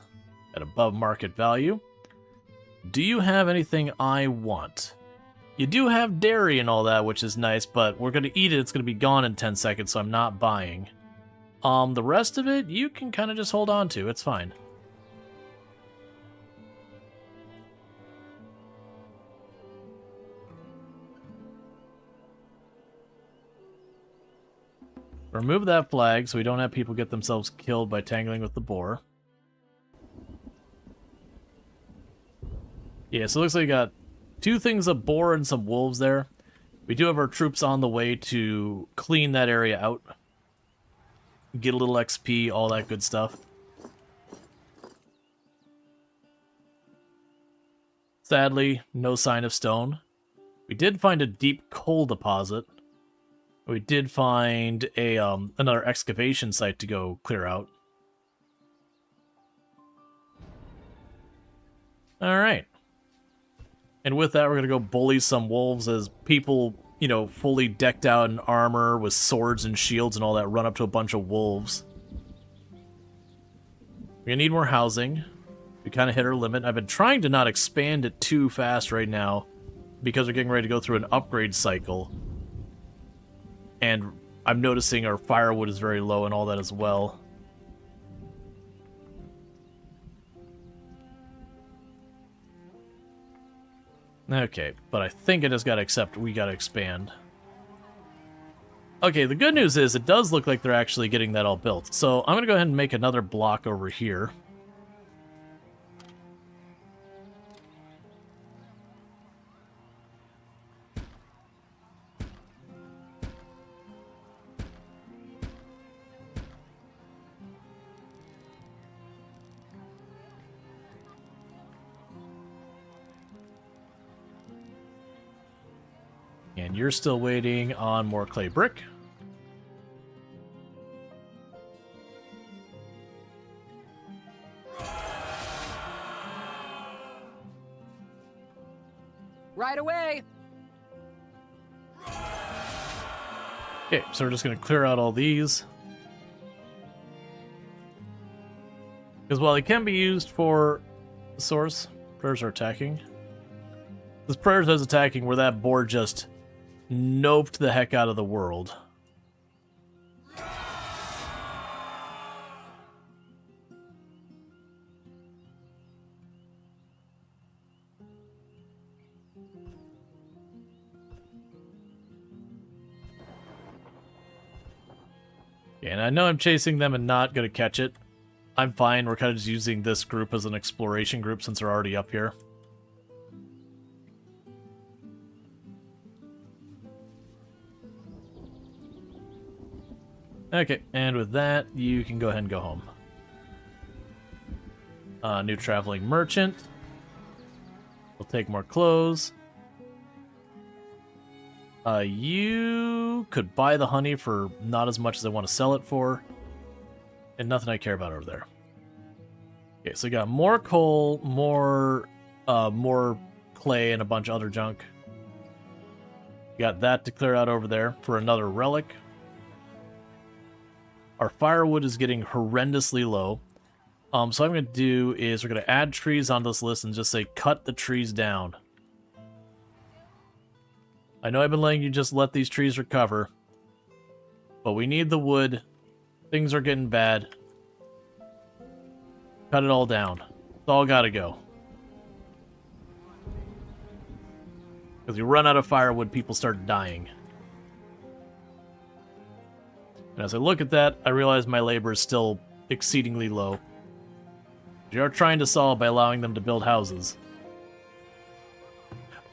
at above market value. Do you have anything I want? You do have dairy and all that, which is nice, but we're going to eat it. It's going to be gone in 10 seconds, so I'm not buying. The rest of it, you can kind of just hold on to. It's fine. Remove that flag so we don't have people get themselves killed by tangling with the boar. Yeah, so it looks like we got 2 things of boar and some wolves there. We do have our troops on the way to clean that area out. Get a little XP, all that good stuff. Sadly, no sign of stone. We did find a deep coal deposit. We did find a another excavation site to go clear out. Alright. And with that, we're going to go bully some wolves as people, you know, fully decked out in armor with swords and shields and all that run up to a bunch of wolves. We need more housing. We kind of hit our limit. I've been trying to not expand it too fast right now because we're getting ready to go through an upgrade cycle. And I'm noticing our firewood is very low and all that as well. Okay, but I think I just gotta accept we gotta expand. Okay, the good news is it does look like they're actually getting that all built. So I'm gonna go ahead and make another block over here. And you're still waiting on more clay brick. Right away. Okay, so we're just going to clear out all these. Because while it can be used for the source, prayers are attacking. This prayers is attacking where that board just noped the heck out of the world. Yeah, and I know I'm chasing them and not going to catch it. I'm fine. We're kind of just using this group as an exploration group since they're already up here. Okay, and with that, you can go ahead and go home. New traveling merchant. We'll take more clothes. You could buy the honey for not as much as I want to sell it for. And nothing I care about over there. Okay, so we got more coal, more clay, and a bunch of other junk. Got that to clear out over there for another relic. Our firewood is getting horrendously low. So what I'm going to do is we're going to add trees on this list and just say cut the trees down. I know I've been letting you just let these trees recover, but we need the wood. Things are getting bad. Cut it all down. It's all got to go. Because you run out of firewood, people start dying. And as I look at that, I realize my labor is still exceedingly low. We are trying to solve by allowing them to build houses.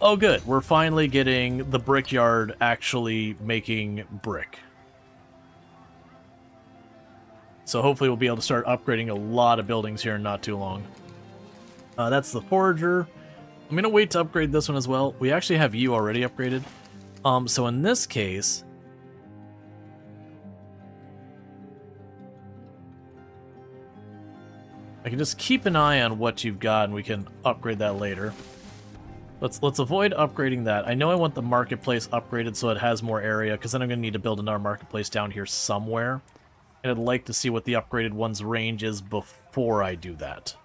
Oh good, we're finally getting the brickyard actually making brick. So hopefully we'll be able to start upgrading a lot of buildings here in not too long. That's the forager. I'm going to wait to upgrade this one as well. We actually have you already upgraded. So in this case... I can just keep an eye on what you've got and we can upgrade that later. Let's avoid upgrading that. I know I want the marketplace upgraded so it has more area, because then I'm going to need to build another marketplace down here somewhere. And I'd like to see what the upgraded one's range is before I do that.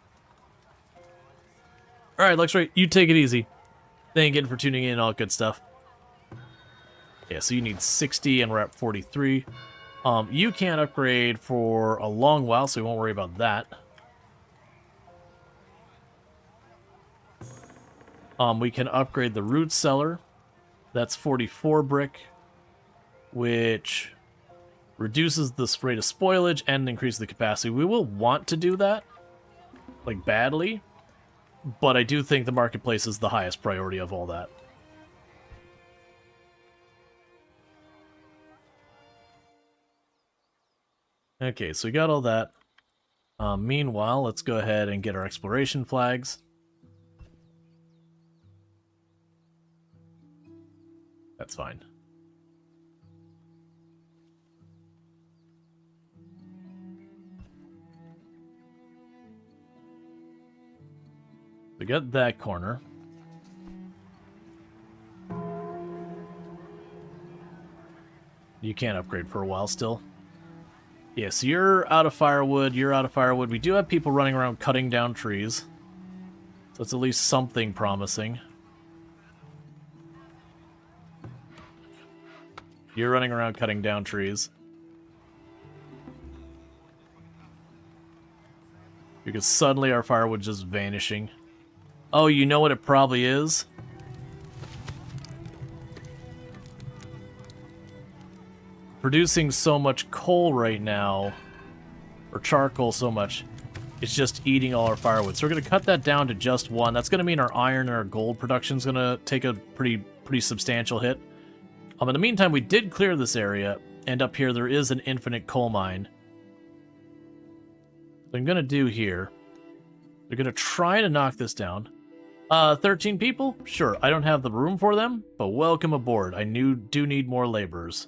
Alright, Luxray, you take it easy. Thank you for tuning in and all good stuff. Yeah, so you need 60 and we're at 43. You can't upgrade for a long while, so we won't worry about that. We can upgrade the root cellar. That's 44 brick, which reduces the rate of spoilage and increases the capacity. We will want to do that, like badly, but I do think the marketplace is the highest priority of all that. Okay, so we got all that. Meanwhile, let's go ahead and get our exploration flags. That's fine. We got that corner. You can't upgrade for a while still. Yes, you're out of firewood, you're out of firewood. We do have people running around cutting down trees. So it's at least something promising. You're running around cutting down trees. Because suddenly our firewood's just vanishing. Oh, you know what it probably is? Producing so much coal right now, or charcoal so much, it's just eating all our firewood. So we're going to cut that down to just one. That's going to mean our iron and our gold production's going to take a pretty substantial hit. In the meantime, we did clear this area, and up here there is an infinite coal mine. What I'm going to do here, we're going to try to knock this down. 13 people? Sure, I don't have the room for them, but welcome aboard. I do need more laborers.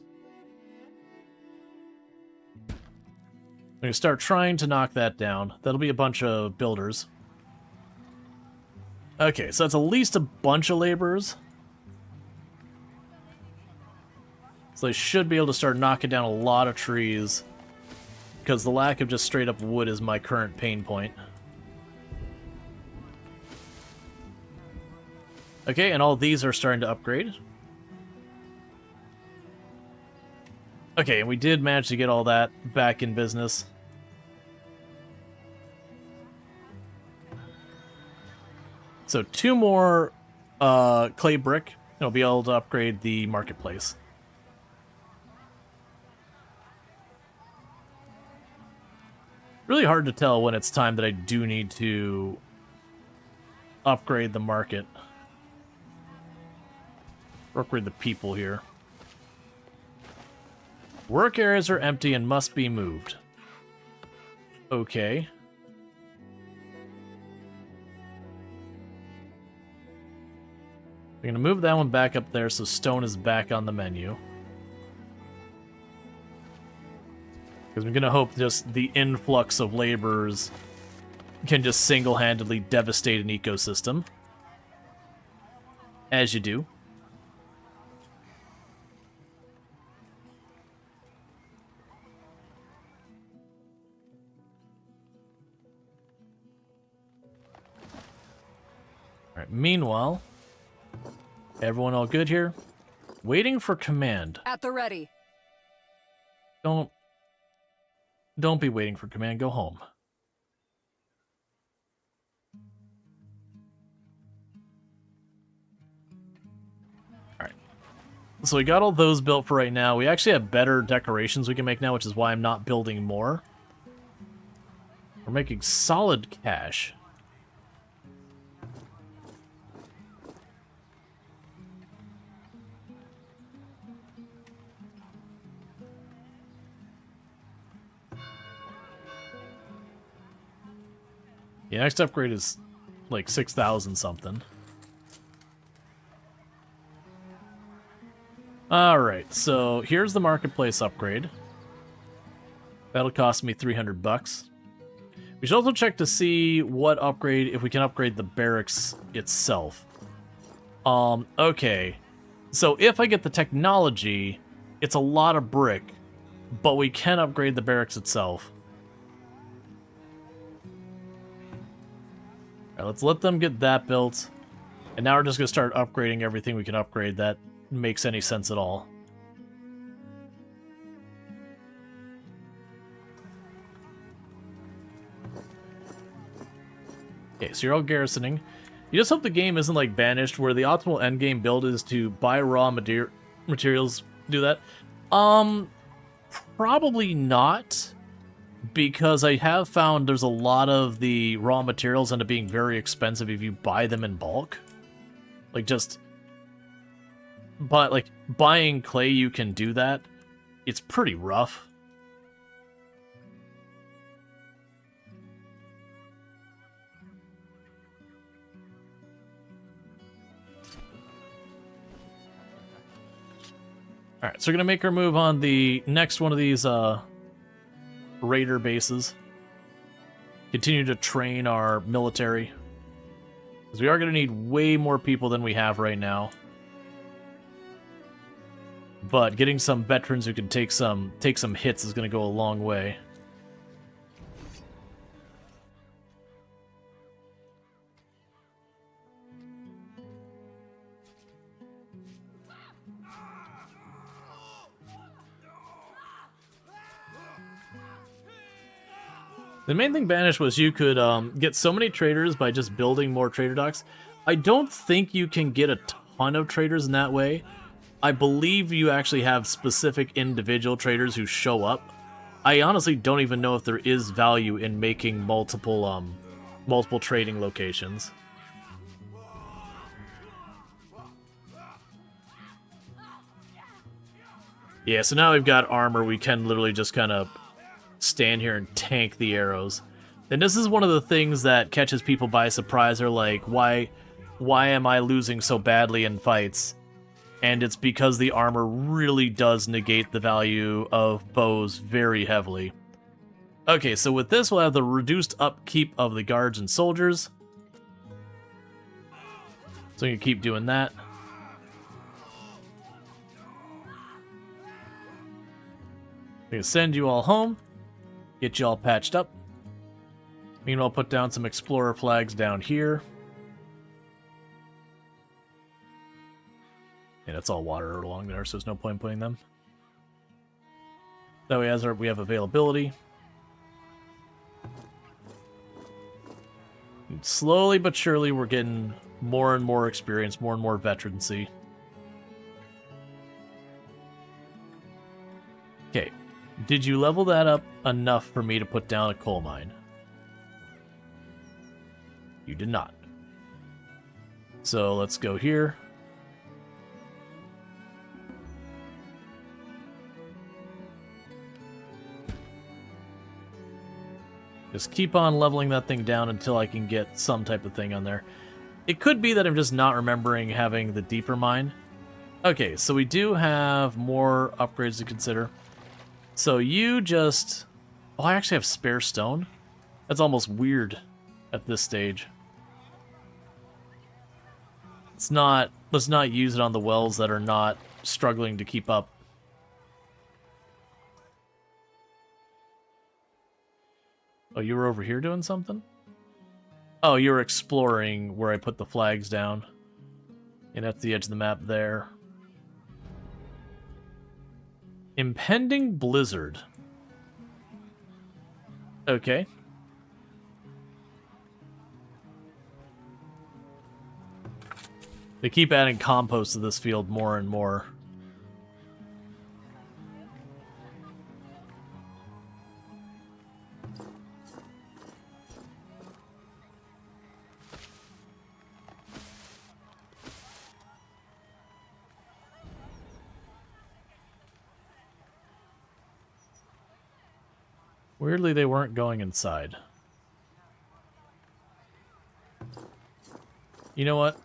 I'm going to start trying to knock that down. That'll be a bunch of builders. Okay, so that's at least a bunch of laborers. So they should be able to start knocking down a lot of trees, because the lack of just straight up wood is my current pain point. Okay, and all these are starting to upgrade. Okay, and we did manage to get all that back in business. So 2 more clay brick, and we'll be able to upgrade the marketplace. Really hard to tell when it's time that I do need to upgrade the market. Or upgrade the people here. Work areas are empty and must be moved. Okay. We're going to move that one back up there so stone is back on the menu. Because we're going to hope just the influx of laborers can just single-handedly devastate an ecosystem. As you do. Alright, meanwhile, everyone all good here? Waiting for command. At the ready. Don't be waiting for command, go home. Alright. So we got all those built for right now. We actually have better decorations we can make now, which is why I'm not building more. We're making solid cash. Yeah, next upgrade is like 6,000 something. Alright, so here's the marketplace upgrade. That'll cost me 300 bucks. We should also check to see what upgrade, if we can upgrade the barracks itself. Okay. So if I get the technology, it's a lot of brick, but we can upgrade the barracks itself. Alright, let's let them get that built. And now we're just going to start upgrading everything we can upgrade that makes any sense at all. Okay, so you're all garrisoning. You just hope the game isn't like Banished, where the optimal endgame build is to buy raw materials, do that. Probably not. Because I have found there's a lot of the raw materials end up being very expensive if you buy them in bulk. Like just... But like buying clay, you can do that. It's pretty rough. Alright, so we're gonna make our move on the next one of these raider bases. Continue to train our military. Because we are going to need way more people than we have right now. but getting some veterans who can take some hits is going to go a long way. The main thing Banished was you could get so many traders by just building more trader docks. I don't think you can get a ton of traders in that way. I believe you actually have specific individual traders who show up. I honestly don't even know if there is value in making multiple trading locations. Yeah, so now we've got armor. We can literally just kind of stand here and tank the arrows. And this is one of the things that catches people by surprise. They're like, why am I losing so badly in fights? And it's because the armor really does negate the value of bows very heavily. Okay, so with this we'll have the reduced upkeep of the guards and soldiers. So you can keep doing that. We can send you all home. Get you all patched up. Meanwhile, put down some explorer flags down here. Yeah, it's all water along there, so there's no point in putting them. That way, as we have availability. And slowly but surely, we're getting more and more experience, more and more veterancy. Okay. Did you level that up enough for me to put down a coal mine? You did not. So let's go here. Just keep on leveling that thing down until I can get some type of thing on there. It could be that I'm just not remembering having the deeper mine. Okay, so we do have more upgrades to consider. So you just... Oh, I actually have spare stone? That's almost weird at this stage. Let's not use it on the wells that are not struggling to keep up. Oh, you were over here doing something? Oh, you were exploring where I put the flags down. And at the edge of the map there. Impending blizzard. Okay. They keep adding compost to this field more and more. Weirdly, they weren't going inside. You know what?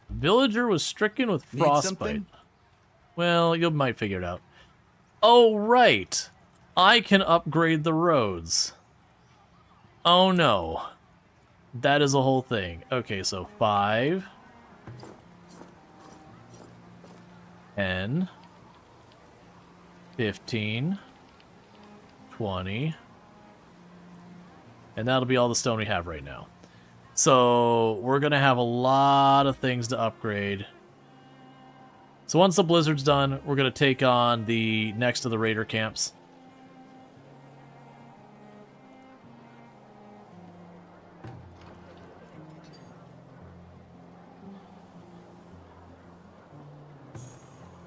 Villager was stricken with frostbite. Well, you might figure it out. Oh, right. I can upgrade the roads. Oh, no. That is a whole thing. Okay, so 5. 10. 15. 20. And that'll be all the stone we have right now. So we're going to have a lot of things to upgrade. So once the blizzard's done, we're going to take on the next of the raider camps.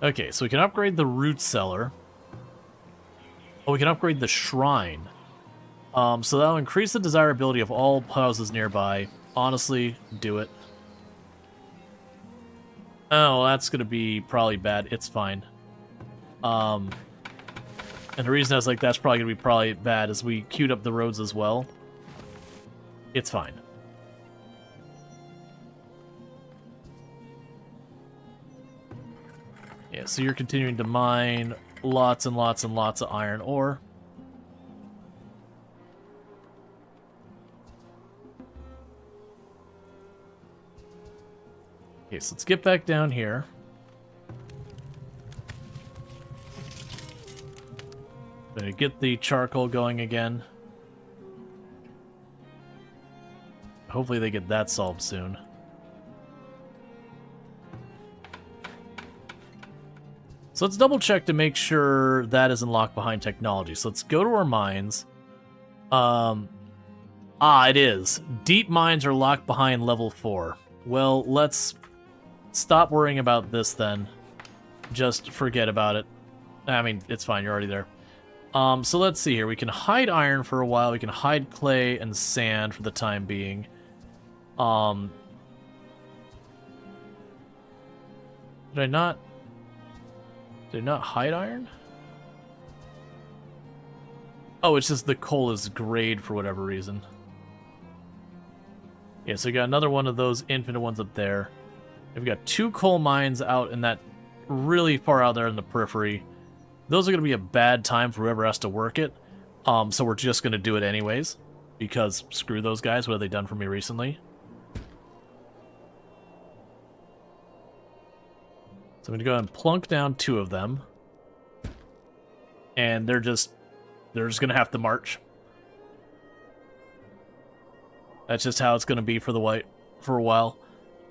Okay, so we can upgrade the root cellar. Oh, we can upgrade the shrine. So that'll increase the desirability of all houses nearby. Honestly, do it. Oh, that's going to be probably bad. It's fine. And the reason I was like, that's probably going to be probably bad is we queued up the roads as well. It's fine. Yeah, so you're continuing to mine lots and lots and lots of iron ore. Okay, so let's get back down here. Gonna get the charcoal going again. Hopefully they get that solved soon. So let's double check to make sure that isn't locked behind technology. So let's go to our mines. It is. Deep mines are locked behind level 4. Well, let's stop worrying about this then. Just forget about it. I mean, it's fine, you're already there. So let's see here. We can hide iron for a while. We can hide clay and sand for the time being. Did I not hide iron? Oh, it's just the coal is grayed for whatever reason. Yeah, so we got another one of those infinite ones up there. We've got 2 coal mines out in that really far out there in the periphery. Those are going to be a bad time for whoever has to work it. So we're just going to do it anyways. Because screw those guys, what have they done for me recently? So I'm going to go ahead and plunk down 2 of them. And they're just going to have to march. That's just how it's going to be for a while.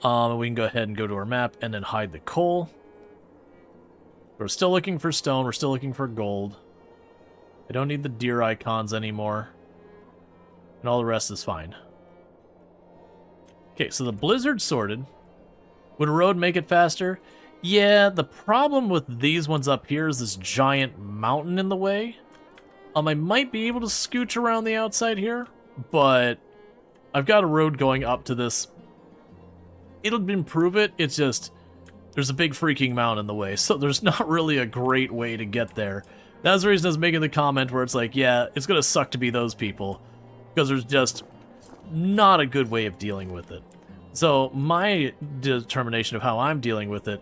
We can go ahead and go to our map and then hide the coal. We're still looking for stone. We're still looking for gold. I don't need the deer icons anymore. And all the rest is fine. Okay, so the blizzard sorted. Would a road make it faster? Yeah, the problem with these ones up here is this giant mountain in the way. I might be able to scooch around the outside here, but I've got a road going up to this. It'll improve it, it's just, there's a big freaking mountain in the way, so there's not really a great way to get there. That's the reason I was making the comment where it's like, yeah, it's gonna suck to be those people, because there's just not a good way of dealing with it. So my determination of how I'm dealing with it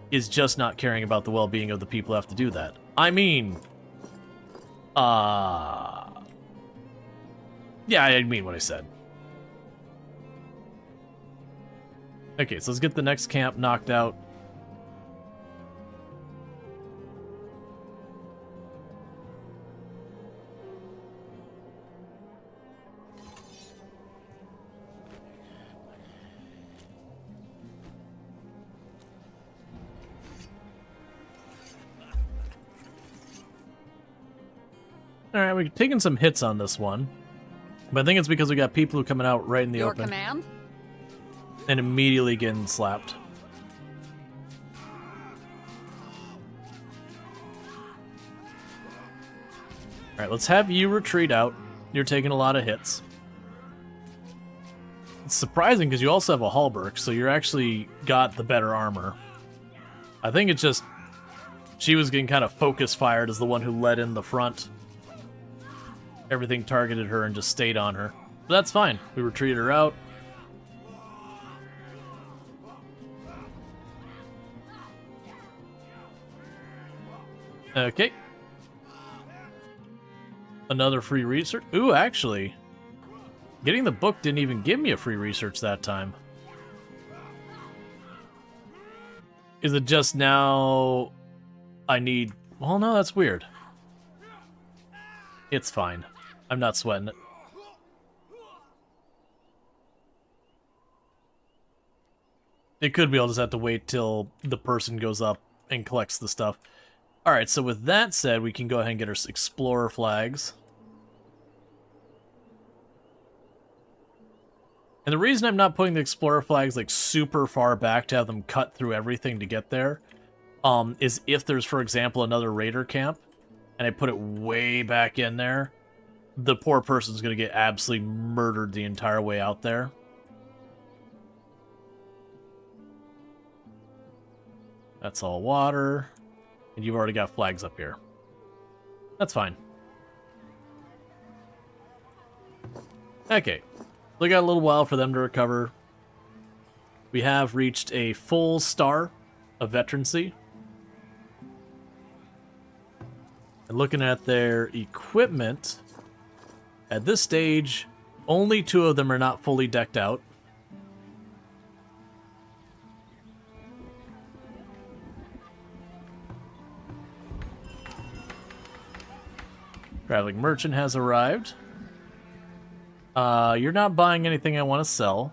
is just not caring about the well-being of the people who have to do that. I mean, yeah, I mean what I said. Okay, so let's get the next camp knocked out. Alright, we're taking some hits on this one. But I think it's because we got people who are coming out right in the Your open. command? And immediately getting slapped. Alright, let's have you retreat out. You're taking a lot of hits. It's surprising because you also have a halberd, so you're actually got the better armor. I think it's just she was getting kind of focus fired as the one who led in the front. Everything targeted her and just stayed on her. But that's fine. We retreated her out. Okay. Another free research. Ooh, actually, getting the book didn't even give me a free research that time. Is it just now I need... Well, no, that's weird. It's fine. I'm not sweating it. It could be I'll just have to wait till the person goes up and collects the stuff. Alright, so with that said, we can go ahead and get our explorer flags. And the reason I'm not putting the explorer flags like super far back to have them cut through everything to get there, is if there's, for example, another raider camp, and I put it way back in there, the poor person's going to get absolutely murdered the entire way out there. That's all water. And you've already got flags up here. That's fine. Okay. We got a little while for them to recover. We have reached a full star of veterancy. And looking at their equipment, at this stage, only 2 of them are not fully decked out. Traveling merchant has arrived. You're not buying anything I want to sell.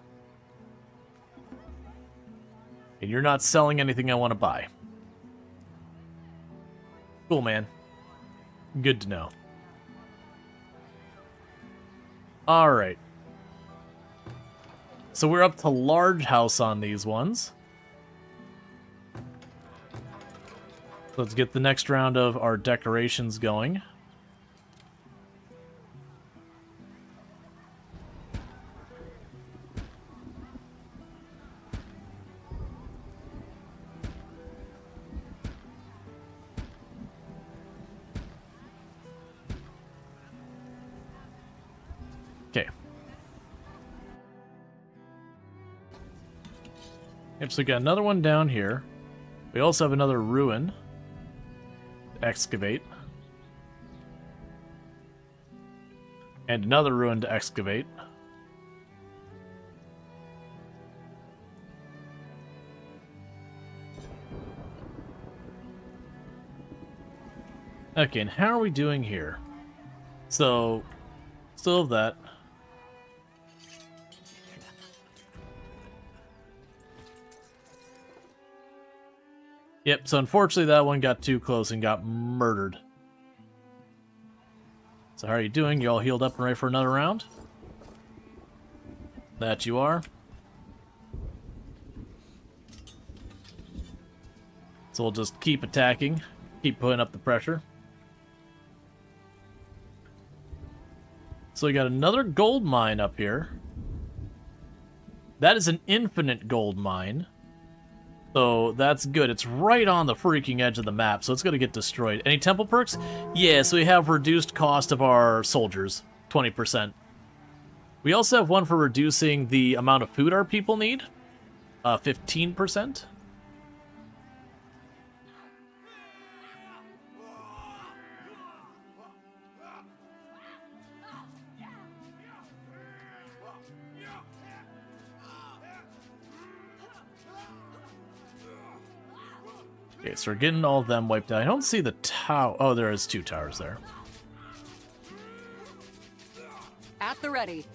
And you're not selling anything I want to buy. Cool, man. Good to know. Alright. So we're up to large house on these ones. Let's get the next round of our decorations going. Okay. Yep, so we got another one down here. We also have another ruin to excavate. And another ruin to excavate. Okay, and how are we doing here? So, still have that. Yep, so unfortunately that one got too close and got murdered. So how are you doing? You all healed up and ready for another round? That you are. So we'll just keep attacking, keep putting up the pressure. So we got another gold mine up here. That is an infinite gold mine. So that's good. It's right on the freaking edge of the map, so it's going to get destroyed. Any temple perks? Yeah, so we have reduced cost of our soldiers, 20%. We also have one for reducing the amount of food our people need, 15%. Okay, so we're getting all of them wiped out. I don't see the tower. Oh, there is 2 towers there. At the ready.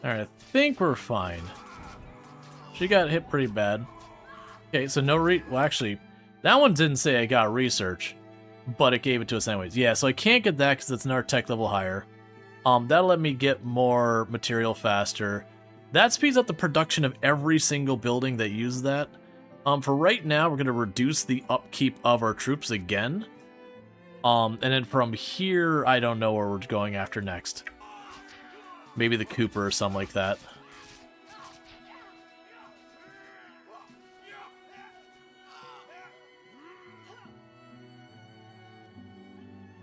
Alright, I think we're fine. She got hit pretty bad. Okay, so no well, actually, that one didn't say I got research, but it gave it to us anyways. Yeah, so I can't get that because it's another tech level higher. That'll let me get more material faster. That speeds up the production of every single building that uses that. For right now, we're going to reduce the upkeep of our troops again. And then from here, I don't know where we're going after next. Maybe the Cooper or something like that.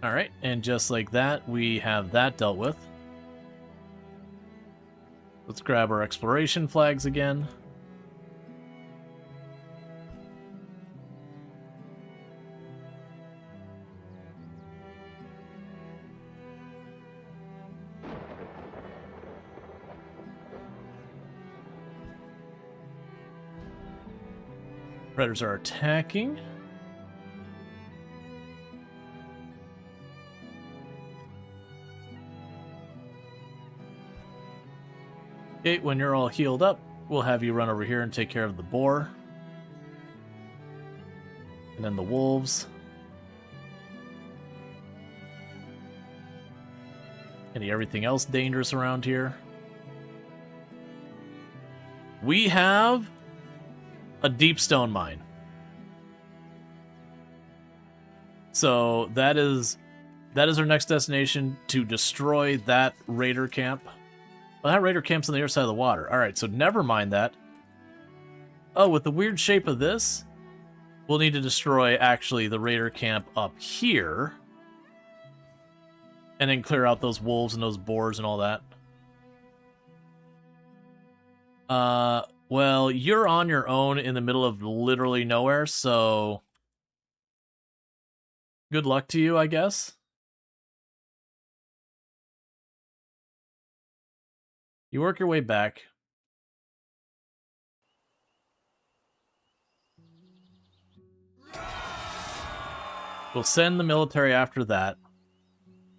Alright, and just like that, we have that dealt with. Let's grab our exploration flags again. Predators are attacking. Okay, when you're all healed up, we'll have you run over here and take care of the boar. And then the wolves. Everything else dangerous around here? We have a deep stone mine. So that is our next destination, to destroy that raider camp. Well, that raider camp's on the other side of the water. Alright, so never mind that. Oh, with the weird shape of this, we'll need to destroy, actually, the raider camp up here. And then clear out those wolves and those boars and all that. Well, you're on your own in the middle of literally nowhere, so... good luck to you, I guess. You work your way back. We'll send the military after that.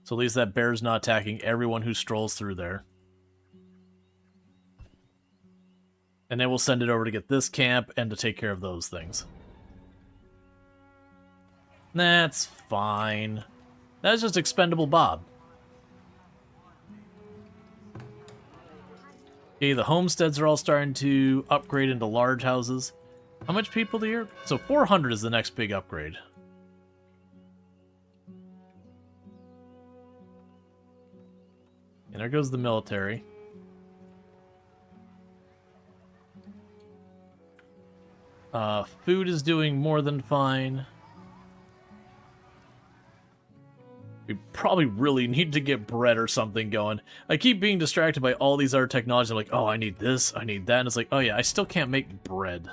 So at least that bear's not attacking everyone who strolls through there. And then we'll send it over to get this camp and to take care of those things. That's fine. That's just expendable Bob. Okay, the homesteads are all starting to upgrade into large houses. How much people here? So 400 is the next big upgrade. And there goes the military. Food is doing more than fine. We probably really need to get bread or something going. I keep being distracted by all these other technologies. I'm like, oh, I need this, I need that. And it's like, oh yeah, I still can't make bread.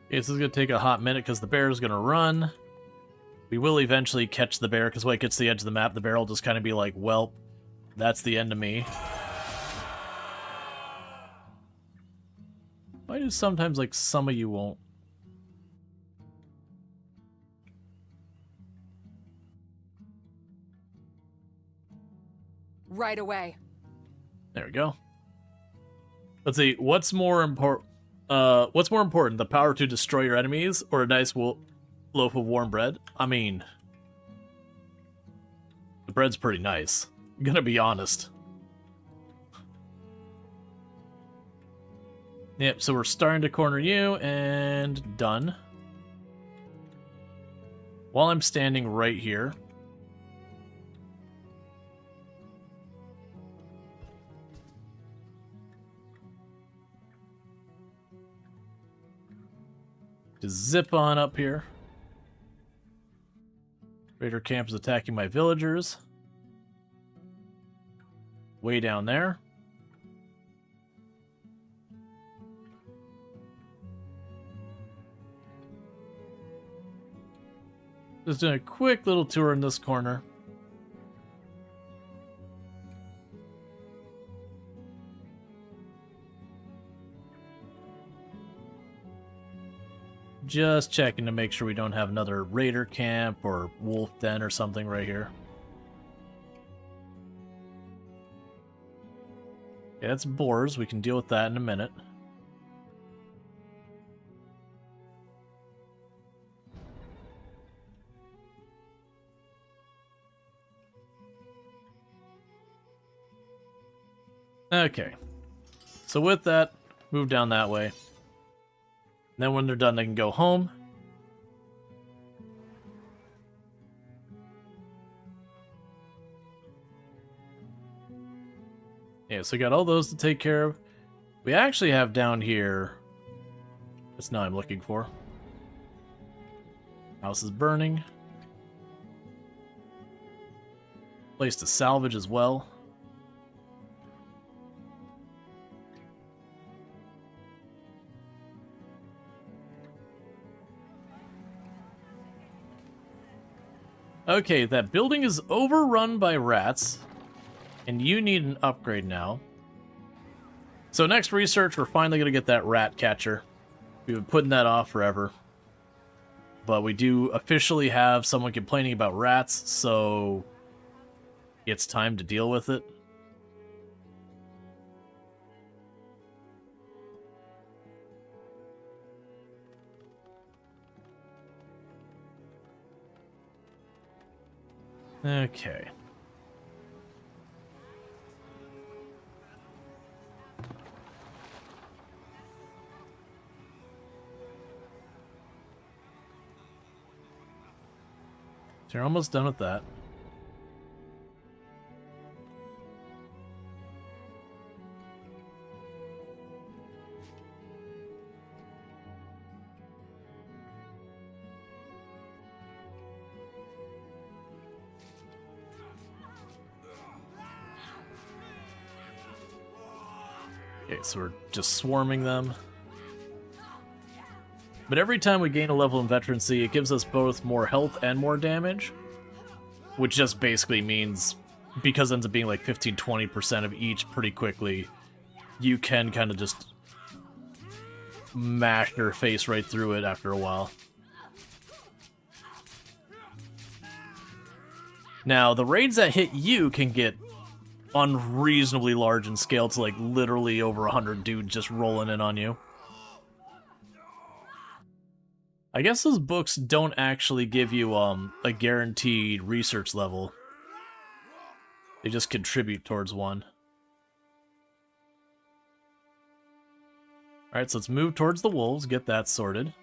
Okay, this is going to take a hot minute because the bear is going to run. We will eventually catch the bear because when it gets to the edge of the map, the bear will just kind of be like, well, that's the end of me. Why do sometimes, like, some of you won't? Right away. There we go. Let's see, what's more important, the power to destroy your enemies or a nice loaf of warm bread? I mean, the bread's pretty nice. I'm gonna be honest. Yep, so we're starting to corner you, and done. While I'm standing right here, just zip on up here. Raider camp is attacking my villagers. Way down there. Just doing a quick little tour in this corner. Just checking to make sure we don't have another raider camp or wolf den or something right here. Yeah, it's boars. We can deal with that in a minute. Okay. So with that, move down that way. Then when they're done, they can go home. Yeah, so we got all those to take care of. We actually have down here... That's not what I'm looking for. House is burning. Place to salvage as well. Okay, that building is overrun by rats, and you need an upgrade now. So next research, we're finally going to get that rat catcher. We've been putting that off forever. But we do officially have someone complaining about rats, so it's time to deal with it. Okay. So you're almost done with that. Okay, so we're just swarming them. But every time we gain a level in veterancy, it gives us both more health and more damage. which just basically means, because it ends up being like 15-20% of each pretty quickly, you can kind of just mash your face right through it after a while. Now, the raids that hit you can get unreasonably large in scale to like literally over 100 dudes just rolling in on you. I guess those books don't actually give you a guaranteed research level. They just contribute towards one. Alright, so let's move towards the wolves, get that sorted.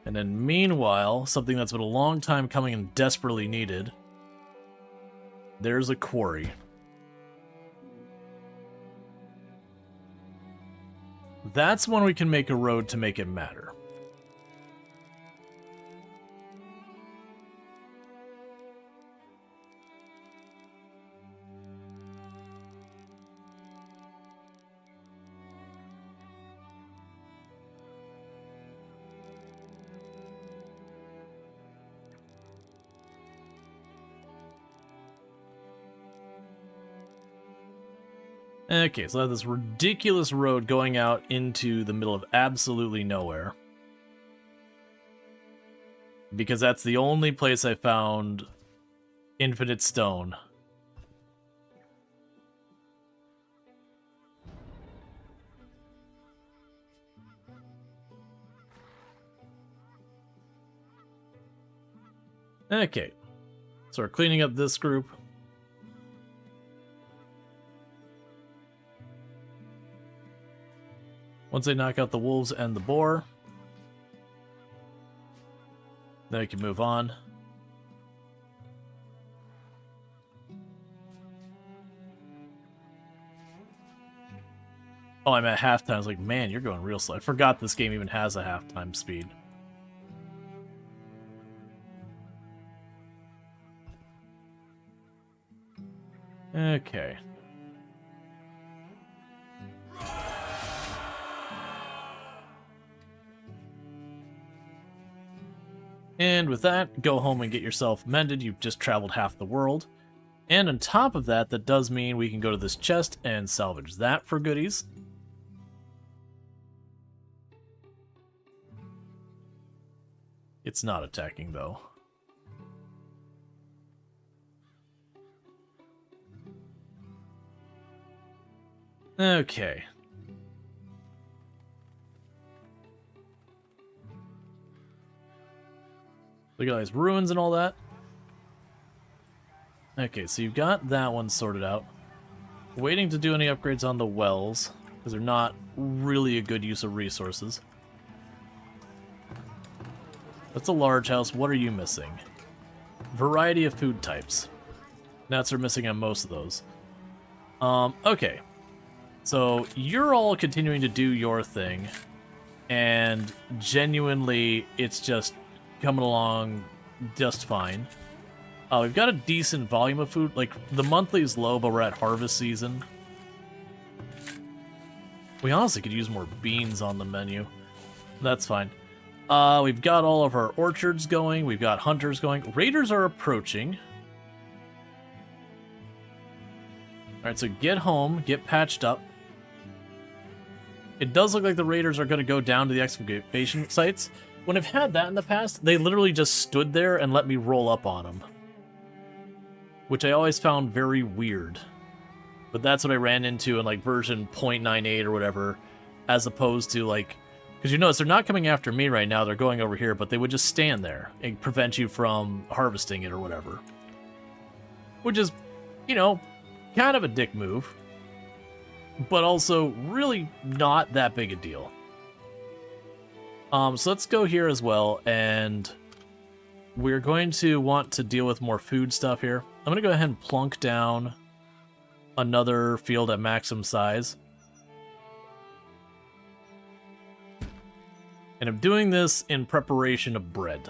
And then meanwhile, something that's been a long time coming and desperately needed. There's a quarry. That's when we can make a road to make it matter. Okay, so I have this ridiculous road going out into the middle of absolutely nowhere. Because that's the only place I found infinite stone. Okay, so we're cleaning up this group. Once they knock out the wolves and the boar, then we can move on. Oh, I'm at halftime. I was like, man, you're going real slow. I forgot this game even has a halftime speed. Okay. And with that, go home and get yourself mended. You've just traveled half the world. And on top of that, that does mean we can go to this chest and salvage that for goodies. It's not attacking, though. Okay. Look at all these ruins and all that. Okay, so you've got that one sorted out. Waiting to do any upgrades on the wells, because they're not really a good use of resources. That's a large house. What are you missing? Variety of food types. Nuts are missing on most of those. Okay. So you're all continuing to do your thing, and genuinely, it's just coming along just fine. We've got a decent volume of food. Like, the monthly is low, but we're at harvest season. We honestly could use more beans on the menu. That's fine. We've got all of our orchards going. We've got hunters going. Raiders are approaching. Alright, so get home. Get patched up. It does look like the raiders are going to go down to the excavation sites. When I've had that in the past, they literally just stood there and let me roll up on them. Which I always found very weird. But that's what I ran into in like version 0.98 or whatever, as opposed to like... Because you notice they're not coming after me right now, they're going over here, but they would just stand there and prevent you from harvesting it or whatever. Which is, you know, kind of a dick move. But also really not that big a deal. So let's go here as well, and we're going to want to deal with more food stuff here. I'm going to go ahead and plunk down another field at maximum size. And I'm doing this in preparation of bread.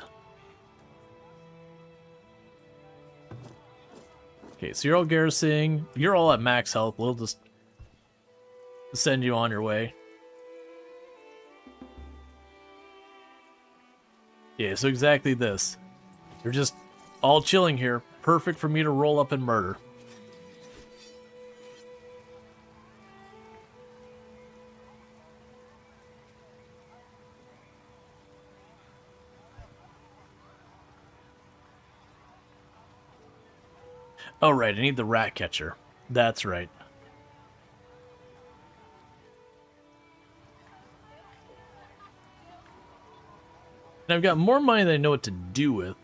Okay, so you're all garrisoning. You're all at max health. We'll just send you on your way. Yeah, so exactly this. They're just all chilling here. Perfect for me to roll up and murder. Oh, right, I need the rat catcher. That's right. And I've got more money than I know what to do with.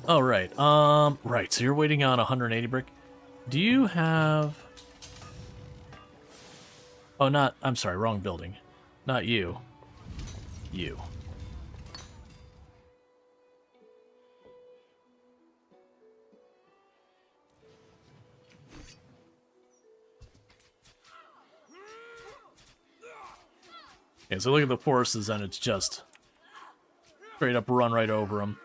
Oh, right. Right, so you're waiting on 180 brick. Do you have... Oh, not... I'm sorry, wrong building. Not you. You. Okay, so look at the forces, and it's just straight up run right over them.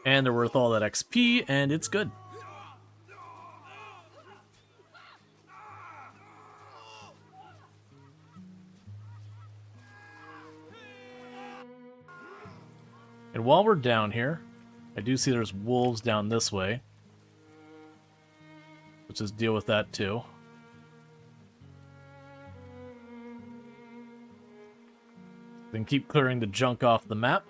And they're worth all that XP, and it's good. And while we're down here, I do see there's wolves down this way. Let's just deal with that too. Then keep clearing the junk off the map.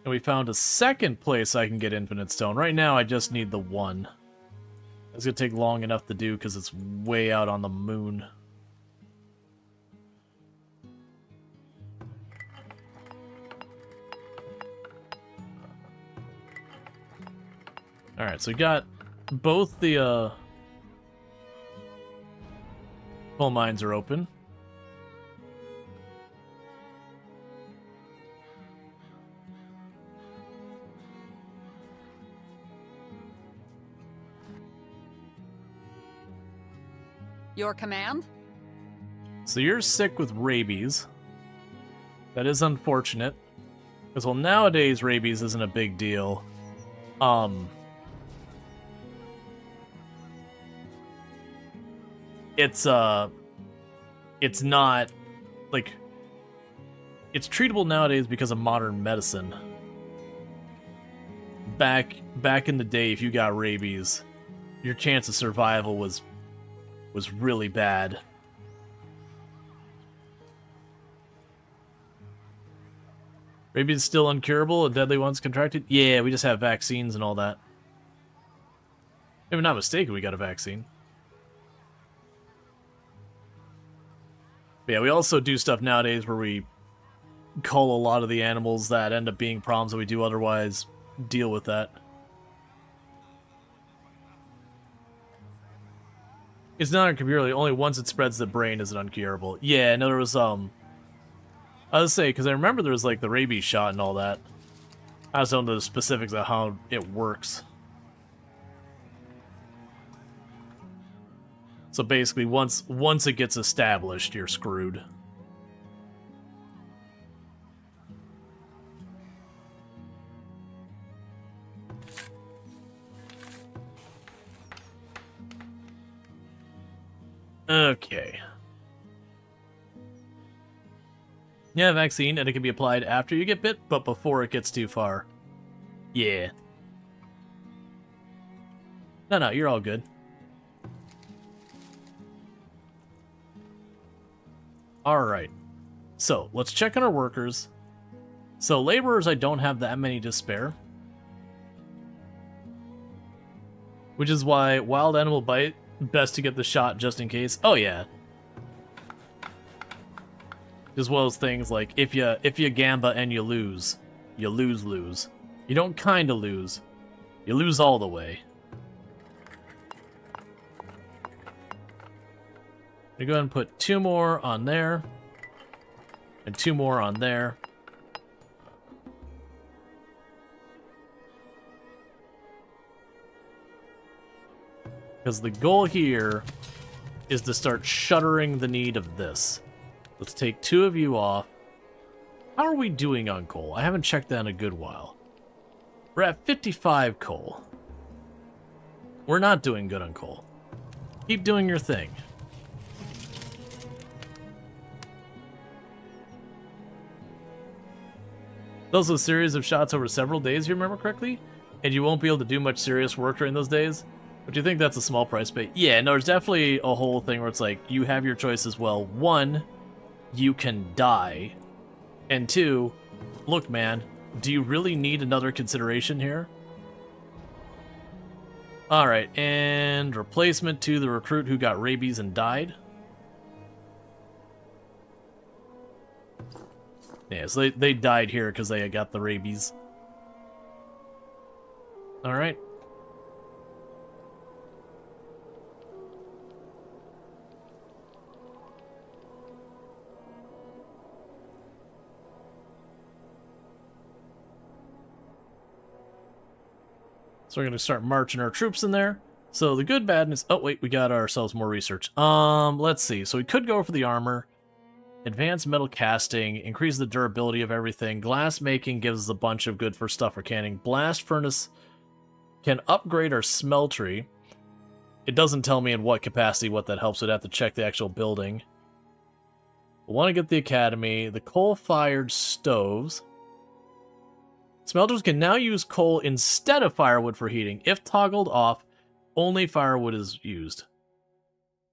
And we found a second place I can get infinite stone. Right now I just need the one. It's going to take long enough to do because it's way out on the moon. Alright, so we got both the coal mines are open. Your command? So you're sick with rabies. That is unfortunate. Because, well, nowadays rabies isn't a big deal. It's not, like, it's treatable nowadays because of modern medicine. Back in the day, if you got rabies, your chance of survival was really bad. Rabies is still uncurable and deadly once contracted? Yeah, we just have vaccines and all that. If I'm not mistaken, we got a vaccine. But yeah, we also do stuff nowadays where we cull a lot of the animals that end up being problems that we do otherwise deal with that. It's not uncurable. Only once it spreads the brain is it uncurable. Yeah, no, there was, I was say, because I remember there was, like, the rabies shot and all that. I just don't know the specifics of how it works. So basically, once it gets established, you're screwed. Okay. Yeah, vaccine, and it can be applied after you get bit, but before it gets too far. Yeah. No, you're all good. Alright. So, let's check on our workers. So, laborers, I don't have that many to spare. Which is why wild animal bite, best to get the shot just in case. Oh, yeah. As well as things like, if you gamba and you lose. You lose. You don't kinda lose. You lose all the way. I'm gonna go ahead and put 2 more on there. And 2 more on there. Because the goal here is to start shuttering the need of this. Let's take 2 of you off. How are we doing on coal? I haven't checked that in a good while. We're at 55 coal. We're not doing good on coal. Keep doing your thing. Those are a series of shots over several days, you remember correctly? And you won't be able to do much serious work during those days? But do you think that's a small price pay? Yeah, no, there's definitely a whole thing where it's like, you have your choice as well. One, you can die. And two, look, man, do you really need another consideration here? Alright, and replacement to the recruit who got rabies and died. Yeah, so they died here because they got the rabies. Alright. So we're going to start marching our troops in there. So the good, bad news... Oh, wait, we got ourselves more research. Let's see. So we could go for the armor. Advanced metal casting. Increase the durability of everything. Glass making gives us a bunch of good for stuff for canning. Blast furnace can upgrade our smeltery. It doesn't tell me in what capacity what that helps. We'd have to check the actual building. We want to get the academy. The coal-fired stoves. Smelters can now use coal instead of firewood for heating. If toggled off, only firewood is used.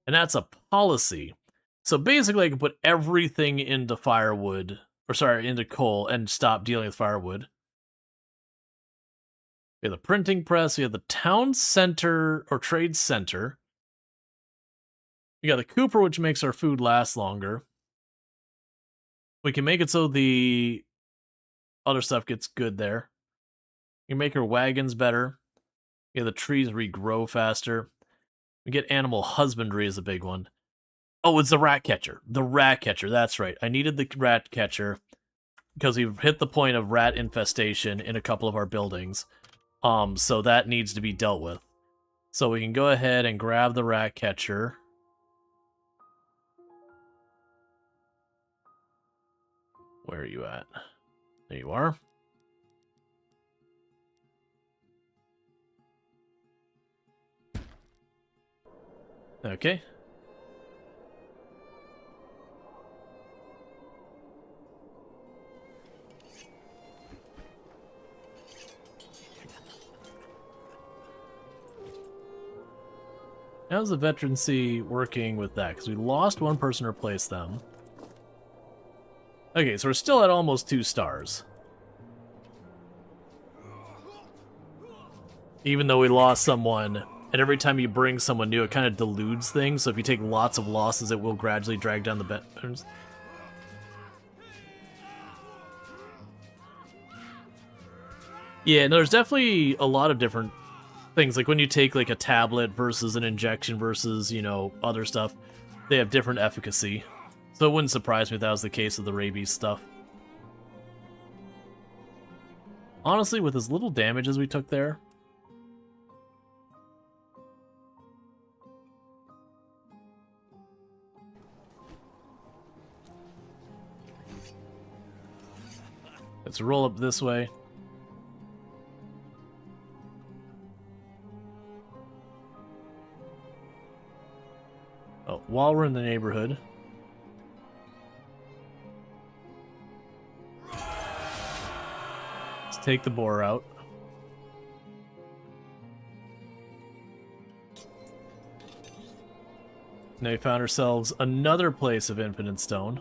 And that's a policy. So basically I can put everything into firewood, or sorry, into coal and stop dealing with firewood. We have the printing press, we have the town center, or trade center. We got the cooper, which makes our food last longer. We can make it so the other stuff gets good there. You can make our wagons better. Yeah, the trees regrow faster. We get animal husbandry is a big one. Oh, it's the rat catcher. The rat catcher, that's right. I needed the rat catcher because we've hit the point of rat infestation in a couple of our buildings. So that needs to be dealt with. So we can go ahead and grab the rat catcher. Where are you at? There you are. Okay. How's the veterancy working with that? Because we lost one person to replace them. Okay, so we're still at almost 2 stars. Even though we lost someone, and every time you bring someone new, it kind of dilutes things, so if you take lots of losses, it will gradually drag down the veterans. Yeah, no, there's definitely a lot of different things, like when you take like a tablet versus an injection versus, you know, other stuff, they have different efficacy. So it wouldn't surprise me if that was the case of the rabies stuff. Honestly, with as little damage as we took there, let's roll up this way. Oh, while we're in the neighborhood, let's take the boar out. Now we found ourselves another place of infinite stone.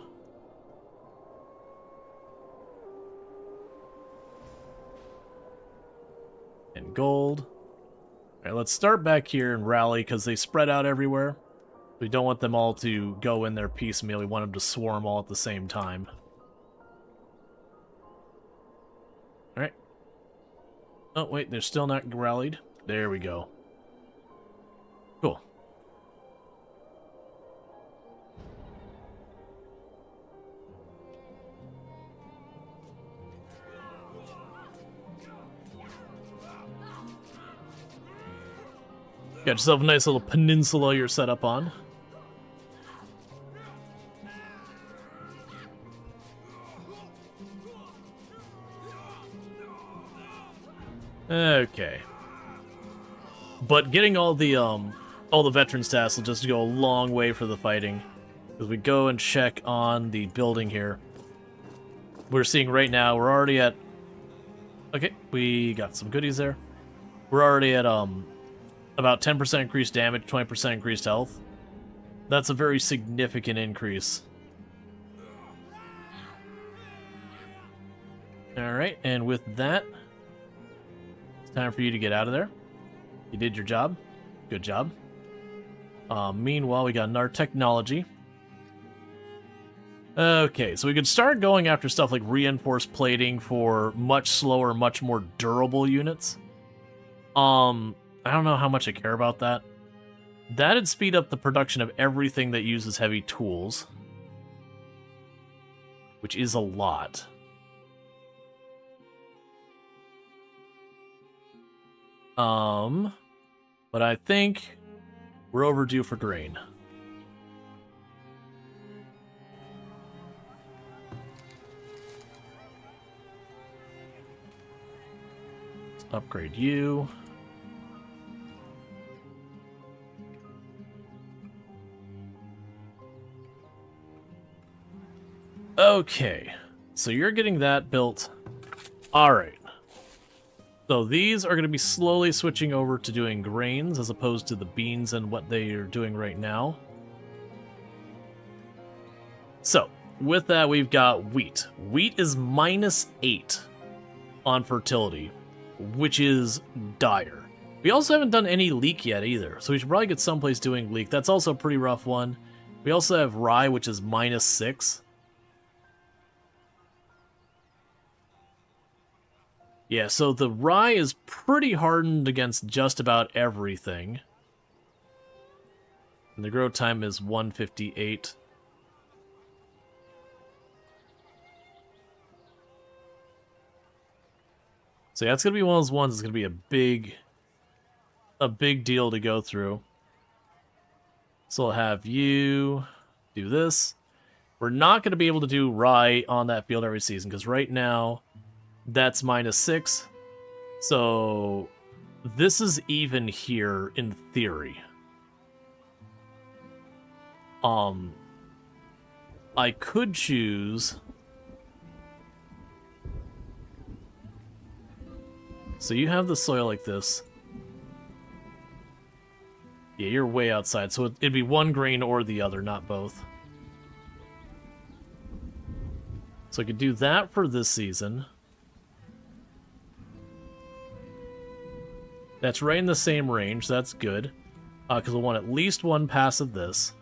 And gold. Alright, let's start back here and rally because they spread out everywhere. We don't want them all to go in there piecemeal. We want them to swarm all at the same time. Alright. Oh, wait, they're still not rallied. There we go. Cool. Got yourself a nice little peninsula you're set up on. Okay. But getting all the veteran stats will just go a long way for the fighting. As we go and check on the building here, we're seeing right now we're already at Okay, we got some goodies there. We're already at about 10% increased damage, 20% increased health. That's a very significant increase. Alright, and with that, it's time for you to get out of there. You did your job. Good job. Meanwhile, we got another technology. Okay, so we could start going after stuff like reinforced plating for much slower, much more durable units. I don't know how much I care about that. That'd speed up the production of everything that uses heavy tools, which is a lot. But I think we're overdue for grain. Let's upgrade you. Okay, so you're getting that built. Alright. So these are going to be slowly switching over to doing grains as opposed to the beans and what they are doing right now. So, with that we've got wheat. Wheat is -8 on fertility, which is dire. We also haven't done any leek yet either, so we should probably get someplace doing leek. That's also a pretty rough one. We also have rye, which is -6. Yeah, so the rye is pretty hardened against just about everything. And the grow time is 158. So yeah, it's going to be one of those ones that's going to be a big deal to go through. So I'll have you do this. We're not going to be able to do rye on that field every season, because right now that's -6. So this is even here in theory. I could choose. So you have the soil like this. Yeah, you're way outside, so it'd be one grain or the other, not both. So I could do that for this season. That's right in the same range, so that's good. Because we'll want at least one pass of this.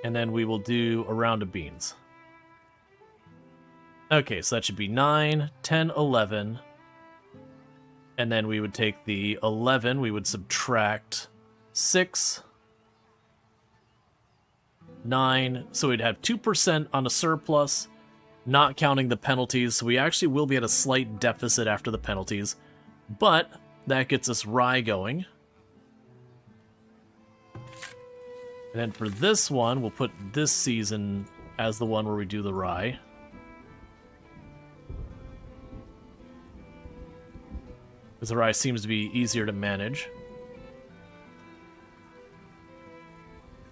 And then we will do a round of beans. Okay, so that should be 9, 10, 11. And then we would take the 11, we would subtract 6, 9. So we'd have 2% on a surplus, not counting the penalties. So we actually will be at a slight deficit after the penalties. But that gets us rye going. And then for this one, we'll put this season as the one where we do the rye. Because the rye seems to be easier to manage.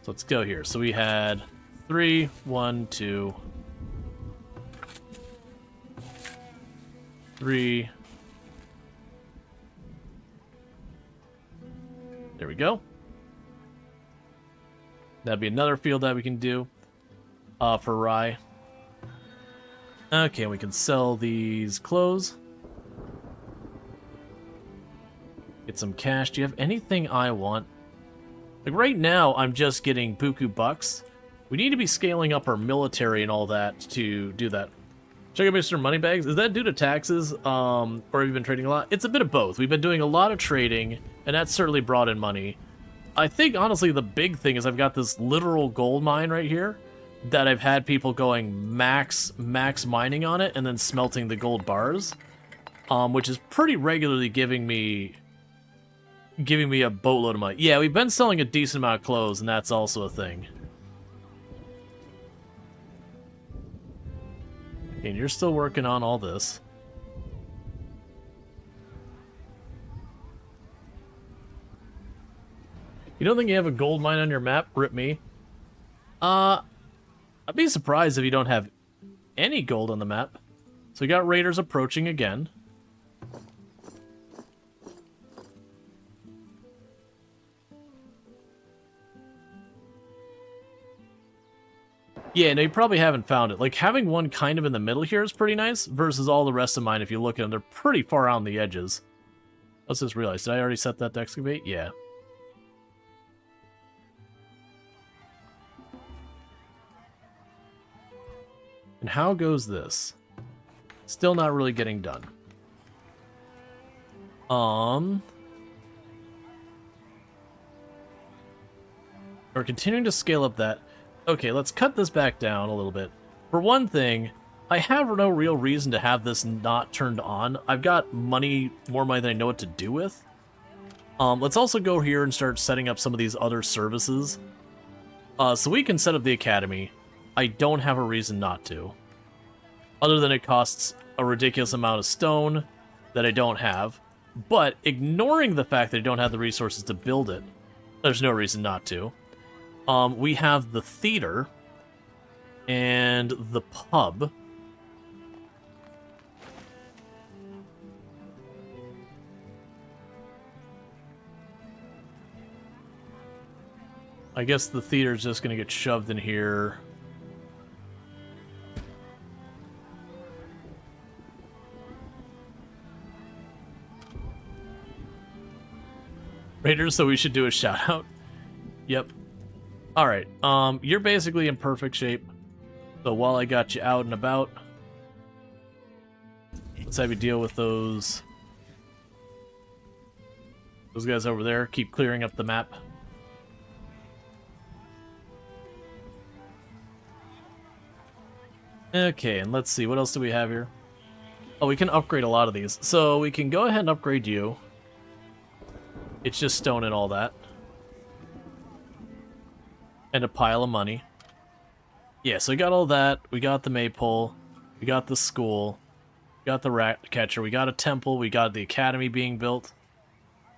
So let's go here. So we had 3, 1, 2, 3. There we go. That'd be another field that we can do for rye. Okay, we can sell these clothes. Get some cash. Do you have anything I want? Like right now, I'm just getting buku bucks. We need to be scaling up our military and all that to do that. Check out Mr. Moneybags. Is that due to taxes? Or have you been trading a lot? It's a bit of both. We've been doing a lot of trading, and that's certainly brought in money. I think, honestly, the big thing is I've got this literal gold mine right here that I've had people going max mining on it and then smelting the gold bars, which is pretty regularly giving me a boatload of money. Yeah, we've been selling a decent amount of clothes, and that's also a thing. And you're still working on all this. You don't think you have a gold mine on your map? Rip me. I'd be surprised if you don't have any gold on the map. So we got raiders approaching again. Yeah, no, you probably haven't found it. Like, having one kind of in the middle here is pretty nice, versus all the rest of mine, if you look at them, they're pretty far out on the edges. Let's just realize, did I already set that to excavate? Yeah. And how goes this? Still not really getting done. We're continuing to scale up that. Okay, let's cut this back down a little bit. For one thing, I have no real reason to have this not turned on. I've got money, more money than I know what to do with. Let's also go here and start setting up some of these other services. So we can set up the academy. I don't have a reason not to. Other than it costs a ridiculous amount of stone that I don't have. But ignoring the fact that I don't have the resources to build it, there's no reason not to. We have the theater and the pub. I guess the theater is just going to get shoved in here. Raiders, so we should do a shout out. Yep. Alright, you're basically in perfect shape. So while I got you out and about, let's have you deal with those guys over there. Keep clearing up the map. Okay, and let's see, what else do we have here? Oh, we can upgrade a lot of these. So we can go ahead and upgrade you. It's just stone and all that. And a pile of money. Yeah, so we got all that. We got the maypole. We got the school. We got the rat catcher. We got a temple. We got the academy being built.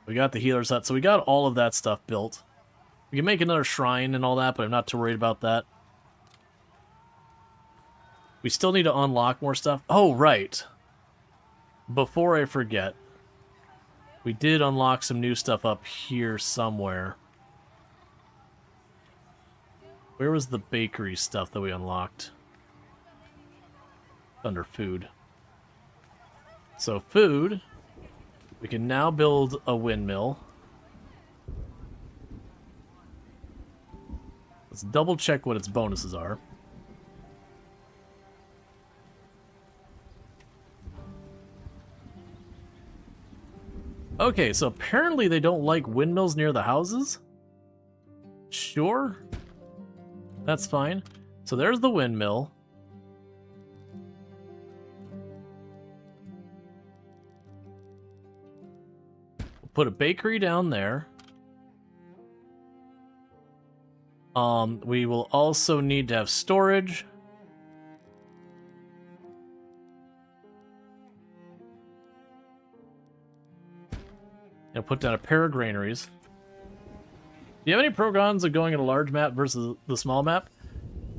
We got the healer's hut. So we got all of that stuff built. We can make another shrine and all that, but I'm not too worried about that. We still need to unlock more stuff. Oh, right. Before I forget, we did unlock some new stuff up here somewhere. Where was the bakery stuff that we unlocked? Under food. So food, we can now build a windmill. Let's double check what its bonuses are. Okay, so apparently they don't like windmills near the houses? Sure. That's fine. So there's the windmill. We'll put a bakery down there. We will also need to have storage. And put down a pair of granaries. Do you have any pros of going in a large map versus the small map?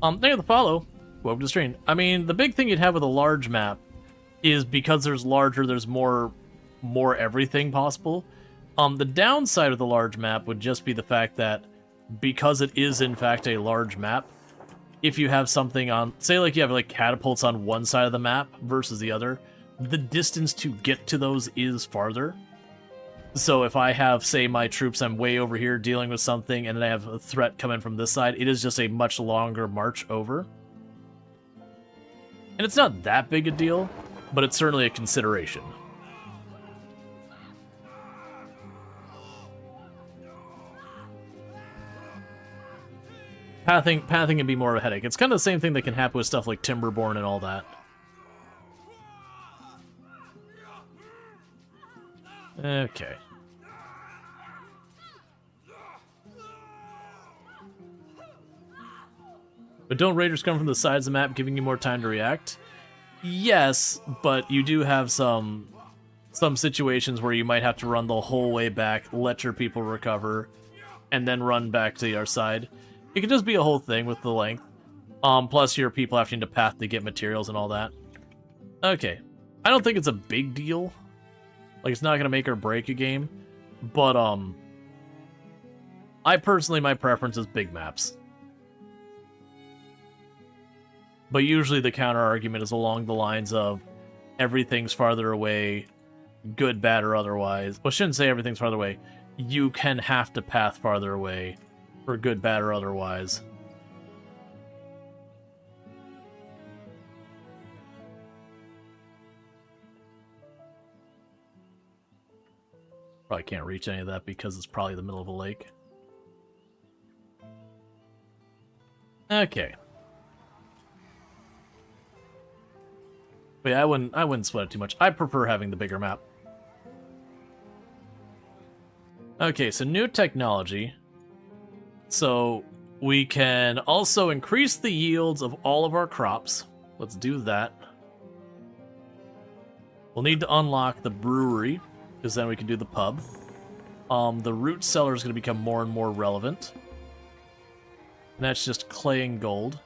Thank you for the follow. Welcome to the stream. I mean, the big thing you'd have with a large map is because there's larger, there's more everything possible. The downside of the large map would just be the fact that because it is in fact a large map, if you have something on, say like you have like catapults on one side of the map versus the other, the distance to get to those is farther. So if I have, say, my troops, I'm way over here dealing with something, and then I have a threat coming from this side, it is just a much longer march over. And it's not that big a deal, but it's certainly a consideration. Pathing can be more of a headache. It's kind of the same thing that can happen with stuff like Timberborn and all that. Okay. But don't raiders come from the sides of the map, giving you more time to react? Yes, but you do have some situations where you might have to run the whole way back, let your people recover, and then run back to our side. It could just be a whole thing with the length. Plus your people having to path to get materials and all that. Okay. I don't think it's a big deal. Like, it's not going to make or break a game. But, I personally, my preference is big maps. But usually the counter-argument is along the lines of everything's farther away, good, bad, or otherwise. Well, I shouldn't say everything's farther away. You can have to path farther away for good, bad, or otherwise. Probably can't reach any of that because it's probably the middle of a lake. Okay. But yeah, I wouldn't sweat it too much. I prefer having the bigger map. Okay, so new technology. So we can also increase the yields of all of our crops. Let's do that. We'll need to unlock the brewery, because then we can do the pub. The root cellar is going to become more and more relevant. And that's just clay and gold.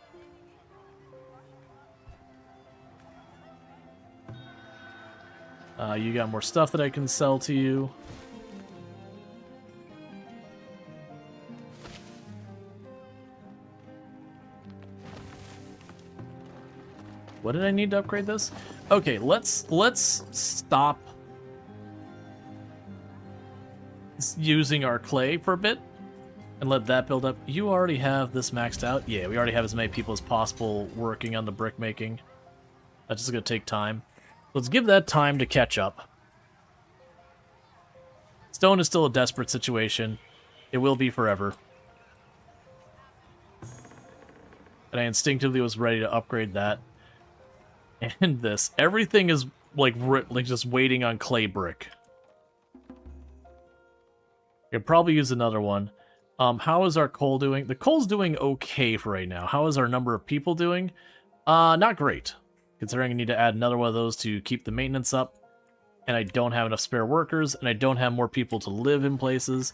You got more stuff that I can sell to you. What did I need to upgrade this? Okay, let's stop using our clay for a bit and let that build up. You already have this maxed out? Yeah, we already have as many people as possible working on the brick making. That's just going to take time. Let's give that time to catch up. Stone is still a desperate situation. It will be forever. And I instinctively was ready to upgrade that. And this. Everything is like just waiting on clay brick. I could probably use another one. How is our coal doing? The coal's doing okay for right now. How is our number of people doing? Not great. Considering I need to add another one of those to keep the maintenance up. And I don't have enough spare workers, and I don't have more people to live in places.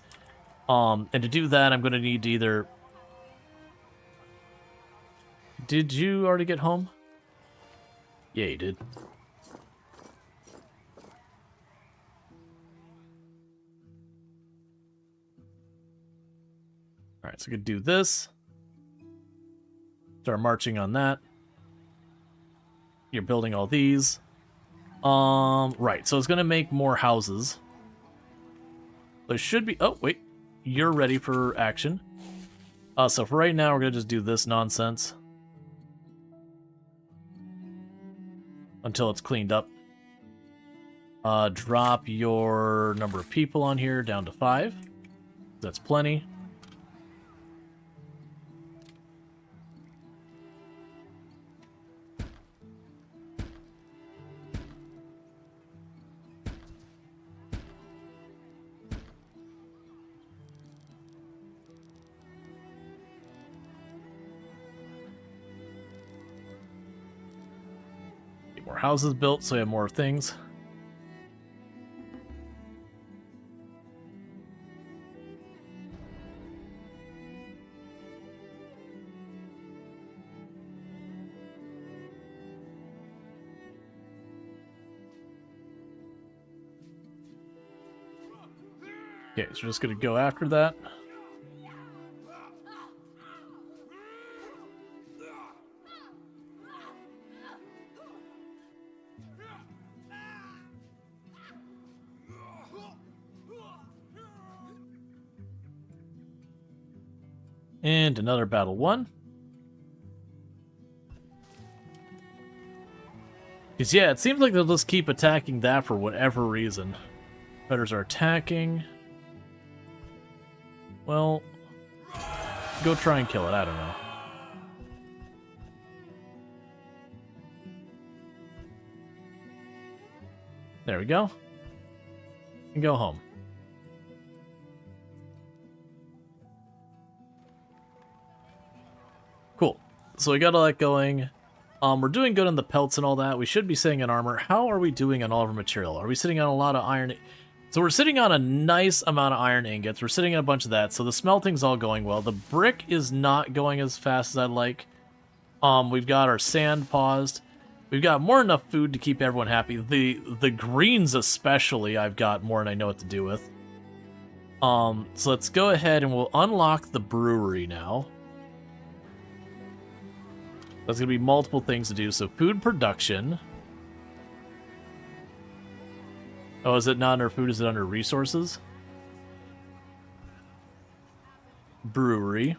And to do that, I'm going to need to either... Did you already get home? Yeah, you did. Alright, so we could do this. Start marching on that. You're building all these. Right, so it's gonna make more houses. There should be... Oh, wait. You're ready for action. So for right now, we're gonna just do this nonsense. Until it's cleaned up. Drop your number of people on here down to 5. That's plenty. More houses built so we have more things. Okay, so we're just gonna go after that. And another battle won. Because, yeah, it seems like they'll just keep attacking that for whatever reason. Predators are attacking. Well, go try and kill it. I don't know. There we go. And go home. Cool. So we got all that going. We're doing good on the pelts and all that. We should be sitting in armor. How are we doing on all of our material? Are we sitting on a lot of iron? So we're sitting on a nice amount of iron ingots. We're sitting on a bunch of that, so the smelting's all going well. The brick is not going as fast as I'd like. We've got our sand paused. We've got more than enough food to keep everyone happy. The greens especially, I've got more than I know what to do with. So let's go ahead and we'll unlock the brewery now. There's going to be multiple things to do. So food production. Oh, is it not under food? Is it under resources? Brewery.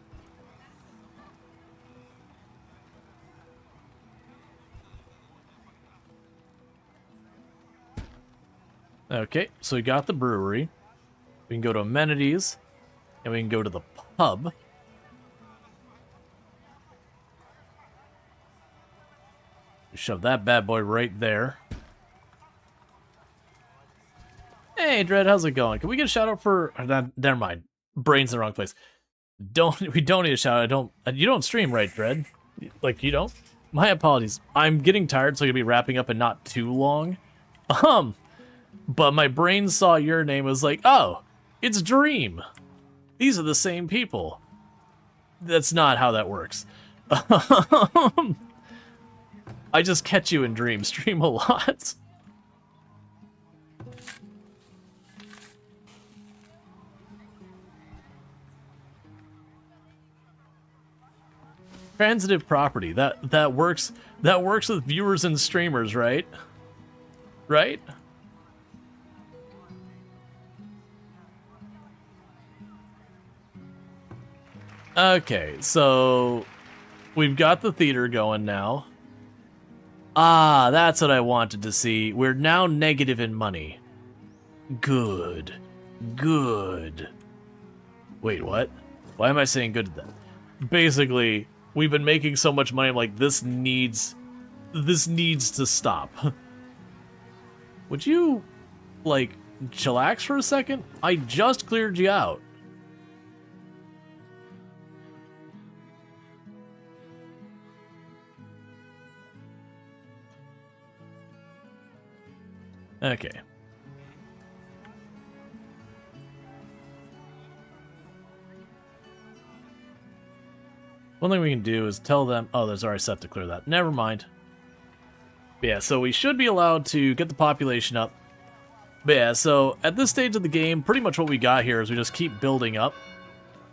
Okay, so we got the brewery. We can go to amenities, and we can go to the pub. Shove that bad boy right there. Hey, Dread, how's it going? Can we get a shout out for? Never mind. Brain's in the wrong place. We don't need a shout out. You don't stream, right, Dread? Like, you don't? My apologies. I'm getting tired, so I'm gonna be wrapping up in not too long. But my brain saw your name and was like, oh, it's Dream. These are the same people. That's not how that works. I just catch you in Dream. Stream a lot. Transitive property. That works with viewers and streamers, right? Right? Okay, so we've got the theater going now. Ah, that's what I wanted to see. We're now negative in money. Good. Good. Wait, what? Why am I saying good to that? Basically, we've been making so much money, I'm like, this needs to stop. Would you, like, chillax for a second? I just cleared you out. Okay. One thing we can do is tell them... Oh, there's already set to clear that. Never mind. But yeah, so we should be allowed to get the population up. But yeah, so at this stage of the game, pretty much what we got here is we just keep building up.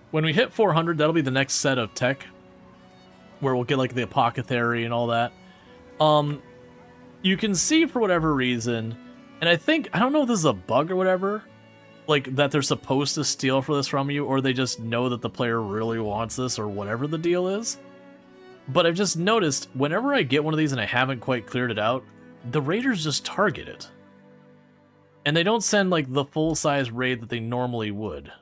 When we hit 400, that'll be the next set of tech. Where we'll get, like, the apothecary and all that. You can see, for whatever reason... And I don't know if this is a bug or whatever, like, that they're supposed to steal for this from you, or they just know that the player really wants this, or whatever the deal is. But I've just noticed, whenever I get one of these and I haven't quite cleared it out, the raiders just target it. And they don't send, like, the full-size raid that they normally would.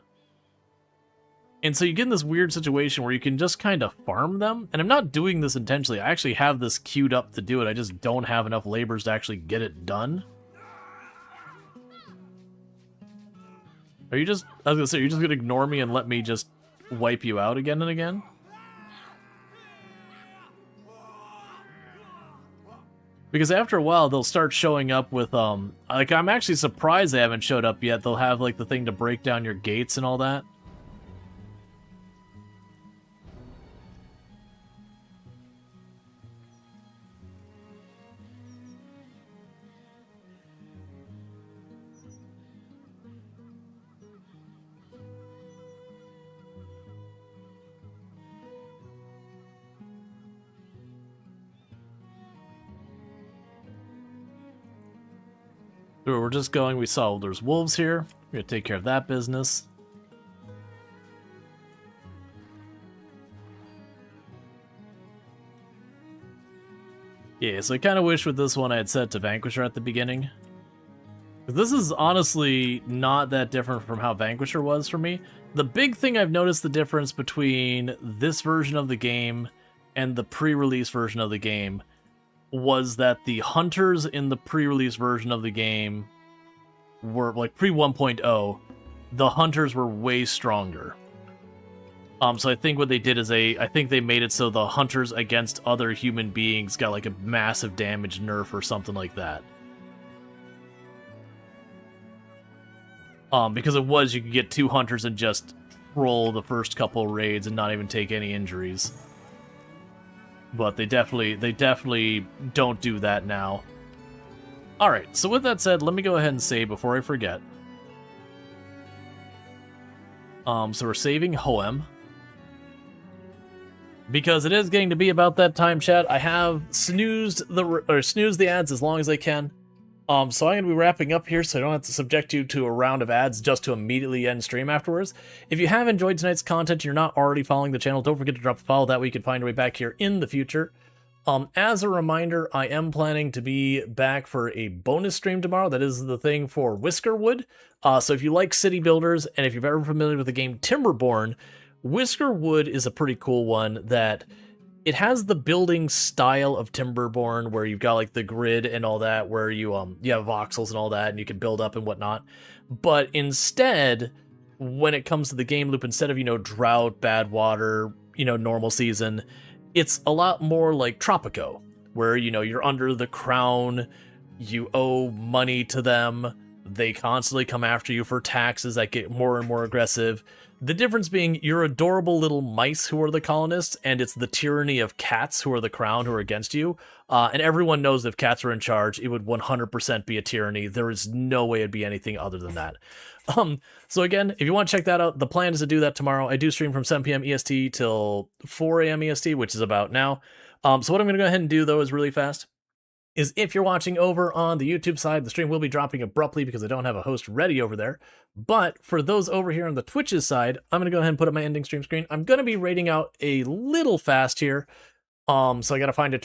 And so you get in this weird situation where you can just kind of farm them, and I'm not doing this intentionally, I actually have this queued up to do it, I just don't have enough laborers to actually get it done. Are you just, I was gonna say, are you just gonna ignore me and let me just wipe you out again and again? Because after a while, they'll start showing up with, like, I'm actually surprised they haven't showed up yet. They'll have, like, the thing to break down your gates and all that. We're just going, we saw there's wolves here. We're gonna take care of that business. Yeah, so I kind of wish with this one I had set to Vanquisher at the beginning. This is honestly not that different from how Vanquisher was for me. The big thing I've noticed the difference between this version of the game and the pre-release version of the game was that the hunters in the pre-release version of the game were, like, pre-1.0, the hunters were way stronger. So I think what they did is I think they made it so the hunters against other human beings got, like, a massive damage nerf or something like that. Because it was, you could get 2 hunters and just roll the first couple raids and not even take any injuries. But they definitely don't do that now. Alright, so with that said, let me go ahead and save before I forget. So we're saving Hoem. Because it is getting to be about that time, chat. I have snoozed the ads as long as I can. So I'm going to be wrapping up here so I don't have to subject you to a round of ads just to immediately end stream afterwards. If you have enjoyed tonight's content and you're not already following the channel, don't forget to drop a follow. That way you can find your way back here in the future. As a reminder, I am planning to be back for a bonus stream tomorrow. That is the thing for Whiskerwood. So if you like city builders, and if you're ever familiar with the game Timberborn, Whiskerwood is a pretty cool one that it has the building style of Timberborn, where you've got like the grid and all that, where you have voxels and all that, and you can build up and whatnot. But instead, when it comes to the game loop, instead of drought, bad water, normal season, it's a lot more like Tropico, where you're under the crown, you owe money to them, they constantly come after you for taxes that get more and more aggressive. The difference being you're adorable little mice who are the colonists, and it's the tyranny of cats who are the crown who are against you. And everyone knows if cats are in charge, it would 100% be a tyranny. There is no way it'd be anything other than that. So again, if you want to check that out, the plan is to do that tomorrow. I do stream from 7 p.m. EST till 4 a.m. EST, which is about now. So what I'm going to go ahead and do, though, is really fast. Is if you're watching over on the YouTube side, the stream will be dropping abruptly because I don't have a host ready over there. But for those over here on the Twitch's side, I'm going to go ahead and put up my ending stream screen. I'm going to be rating out a little fast here. So I got to find a